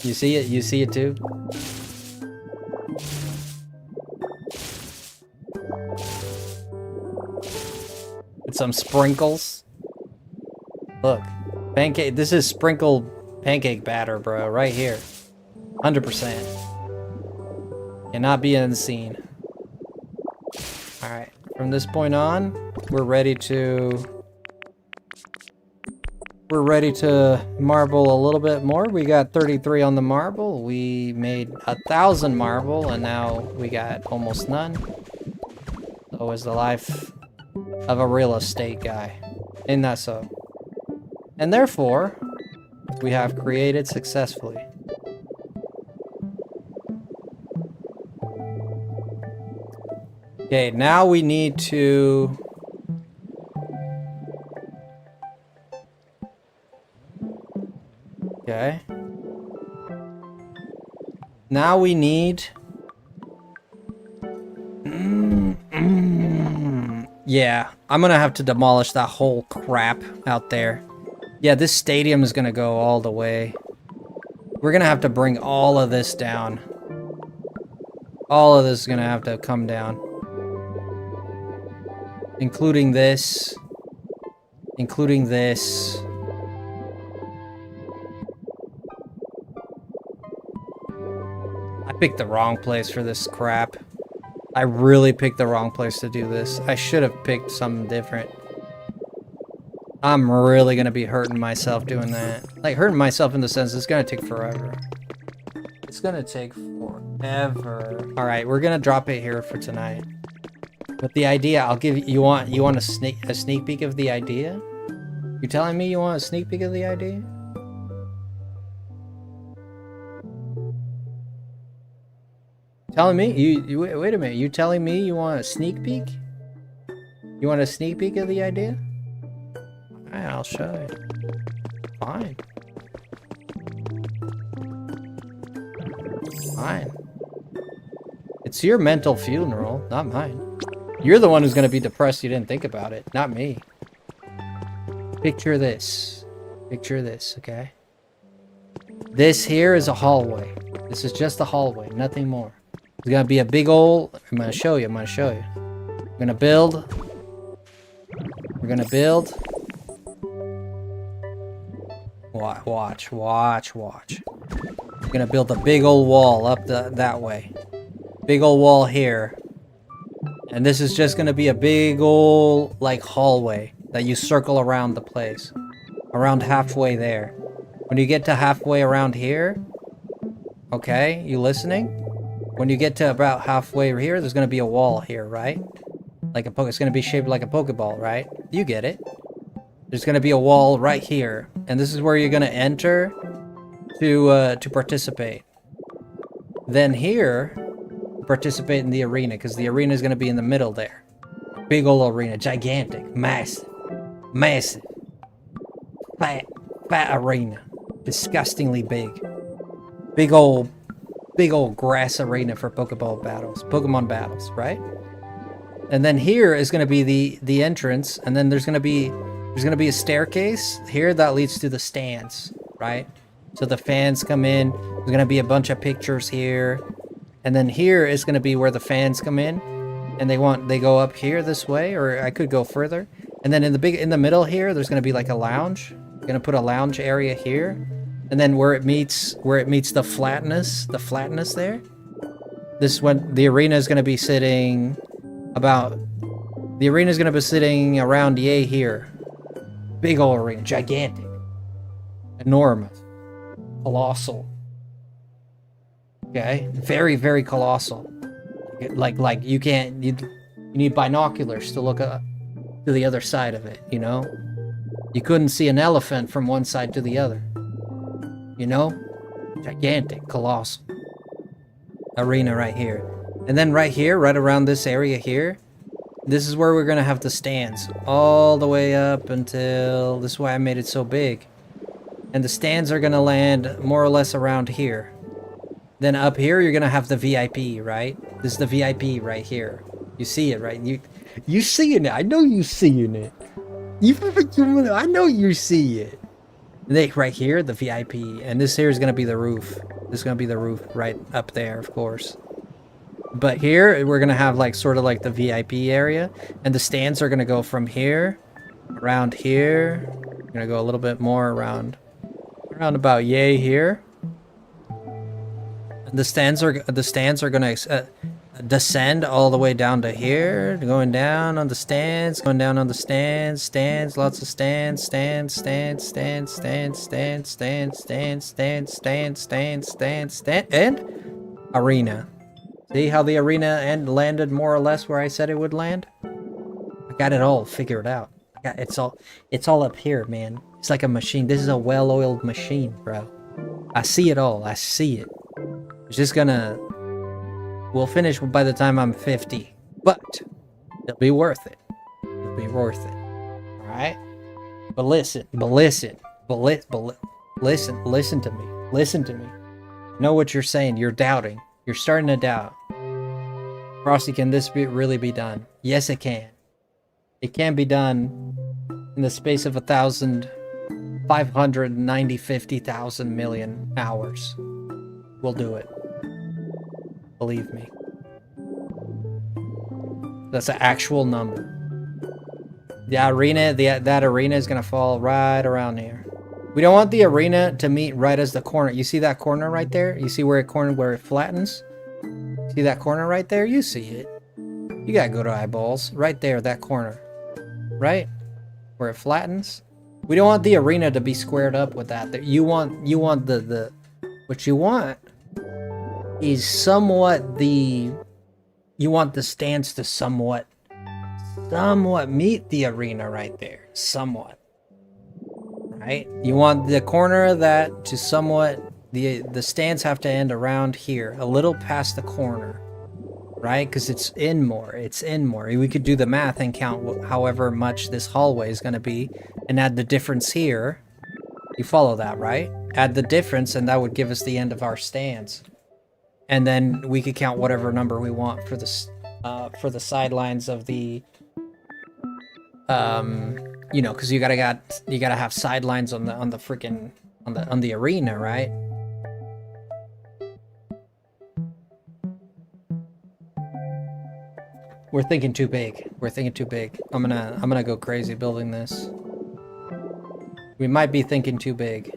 You see it? You see it too? With some sprinkles. Look, pancake. This is sprinkled pancake batter, bro. Right here, 100%. Cannot be unseen. All right. From this point on, we're ready to marble a little bit more. We got 33 on the marble. We made 1,000 marble, and now we got almost none. So is the life of a real estate guy. Ain't that so? And therefore, we have created successfully. Okay, now we need to... Okay. Now we need... Yeah, I'm gonna have to demolish that whole crap out there. Yeah, this stadium is gonna go all the way. We're gonna have to bring all of this down. All of this is gonna have to come down. Including this. Including this. I picked the wrong place for this crap. I really picked the wrong place to do this. I should have picked something different. I'm really gonna be hurting myself doing that. Like, hurting myself in the sense it's gonna take forever. It's gonna take forever. Alright, we're gonna drop it here for tonight. But the idea, I'll give you want a sneak peek of the idea? You telling me you want a sneak peek of the idea? Telling me? You wait a minute. You telling me you want a sneak peek? You want a sneak peek of the idea? Alright, I'll show you. Fine. Fine. It's your mental funeral, not mine. You're the one who's gonna be depressed you didn't think about it, not me. Picture this. Picture this, okay? This here is a hallway. This is just a hallway, nothing more. It's gonna be a big old... I'm gonna show you, We're gonna build. We're gonna build. Watch. We're gonna build a big old wall up that way. Big old wall here. And this is just gonna be a big old, like, hallway that you circle around the place. Around halfway there. When you get to halfway around here... Okay, you listening? When you get to about halfway here, there's gonna be a wall here, right? Like it's gonna be shaped like a Pokeball, right? You get it. There's gonna be a wall right here, and this is where you're gonna enter to participate. Then here, participate in the arena, because the arena is gonna be in the middle there. Big old arena, gigantic, massive, fat arena, disgustingly big. Big old grass arena for Pokemon battles, right? And then here is going to be the entrance, and then there's going to be a staircase here that leads to the stands, right? So the fans come in. There's going to be a bunch of pictures here, and then here is going to be where the fans come in, and they go up here this way, or I could go further. And then in the middle here, there's going to be like a lounge. I'm going to put a lounge area here. And then where it meets the flatness there, this when the arena is going to be sitting around yay here. Big old arena, gigantic, enormous, colossal. Okay, very, very colossal. Like you need binoculars to look up to the other side of it, you know? You couldn't see an elephant from one side to the other. You know? Gigantic, colossal arena right here. And then right here, right around this area here, this is where we're gonna have the stands. All the way up until... This is why I made it so big. And the stands are gonna land more or less around here. Then up here, you're gonna have the VIP, right? This is the VIP right here. You see it, right? You seeing it. I know you seeing it. I know you see it. Right here, the VIP. And this here is gonna be the roof. This is gonna be the roof right up there, of course. But here, we're gonna have like sort of like the VIP area. And the stands are gonna go from here, around here. We're gonna go a little bit more around about yay here. The stands are gonna descend all the way down to here, going down on the stands, lots of stands, and arena. See how the arena landed more or less where I said it would land? I got it all figured out. It's all up here, man. It's like a machine. This is a well-oiled machine, bro. I see it all. I see it. It's just gonna... We'll finish by the time I'm 50. But it'll be worth it. It'll be worth it. Alright? But listen to me. Listen to me. Know what you're saying. You're doubting. You're starting to doubt. Frosty, can this really be done? Yes, it can. It can be done in the space of 50,000 million hours. We'll do it. Believe me. That's an actual number. The arena, that arena is gonna fall right around here. We don't want the arena to meet right as the corner. You see that corner right there? You see where it flattens? See that corner right there? You see it. You gotta go to eyeballs. Right there, that corner. Right? Where it flattens. We don't want the arena to be squared up with that. You want the what you want is somewhat the... You want the stands to somewhat meet the arena right there. Somewhat. Right? You want the corner of that to somewhat... The stands have to end around here. A little past the corner. Right? Because it's in more. It's in more. We could do the math and count however much this hallway is going to be. And add the difference here. You follow that, right? Add the difference and that would give us the end of our stands. And then we could count whatever number we want for the sidelines of the, you know, because you gotta have sidelines on the freaking on the arena, right? We're thinking too big. We're thinking too big. I'm gonna go crazy building this. We might be thinking too big.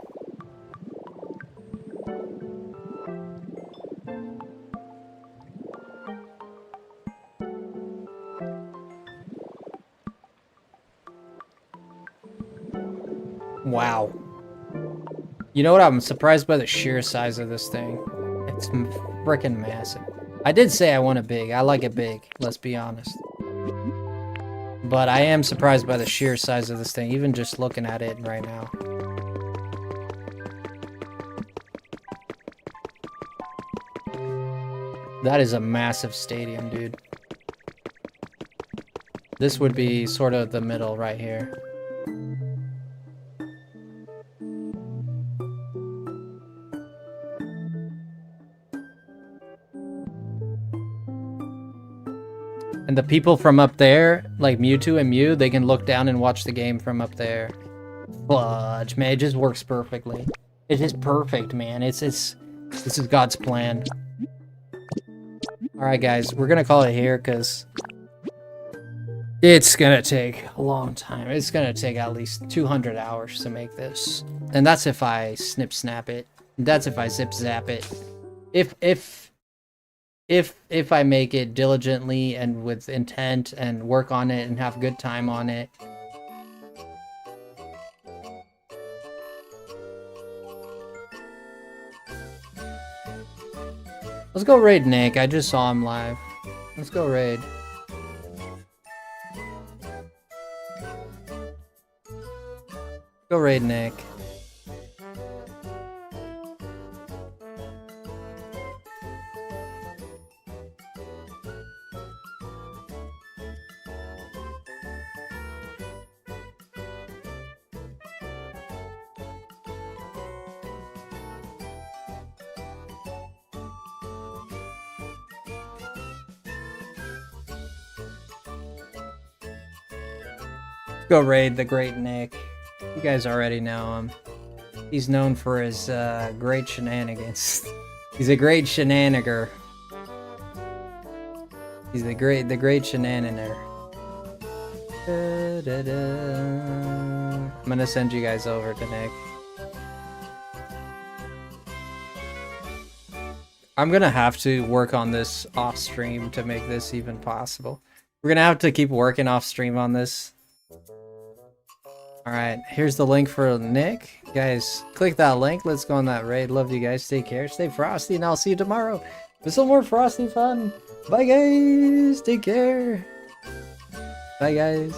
Wow. You know what? I'm surprised by the sheer size of this thing. It's freaking massive. I did say I want it big. I like it big, let's be honest. But I am surprised by the sheer size of this thing, even just looking at it right now. That is a massive stadium, dude. This would be sort of the middle right here. And the people from up there, like Mewtwo and Mew, they can look down and watch the game from up there. Fudge, man, it just works perfectly. It's just perfect, man. This is God's plan. Alright, guys, we're gonna call it here, because it's gonna take a long time. It's gonna take at least 200 hours to make this. And that's if I snip-snap it. That's if I zip-zap it. If I make it diligently and with intent and work on it and have good time on it. Let's go raid Nick. I just saw him live. Let's go raid. Go raid Nick. Go raid the great Nick. You guys already know him. He's known for his great shenanigans. He's a great shenaniger. He's the great shenaniner. I'm gonna send you guys over to Nick. I'm gonna have to work on this off stream to make this even possible. We're gonna have to keep working off stream on this. Alright, here's the link for Nick. Guys, click that link. Let's go on that raid. Love you guys. Take care. Stay frosty, and I'll see you tomorrow with some more frosty fun. Bye, guys. Take care. Bye, guys.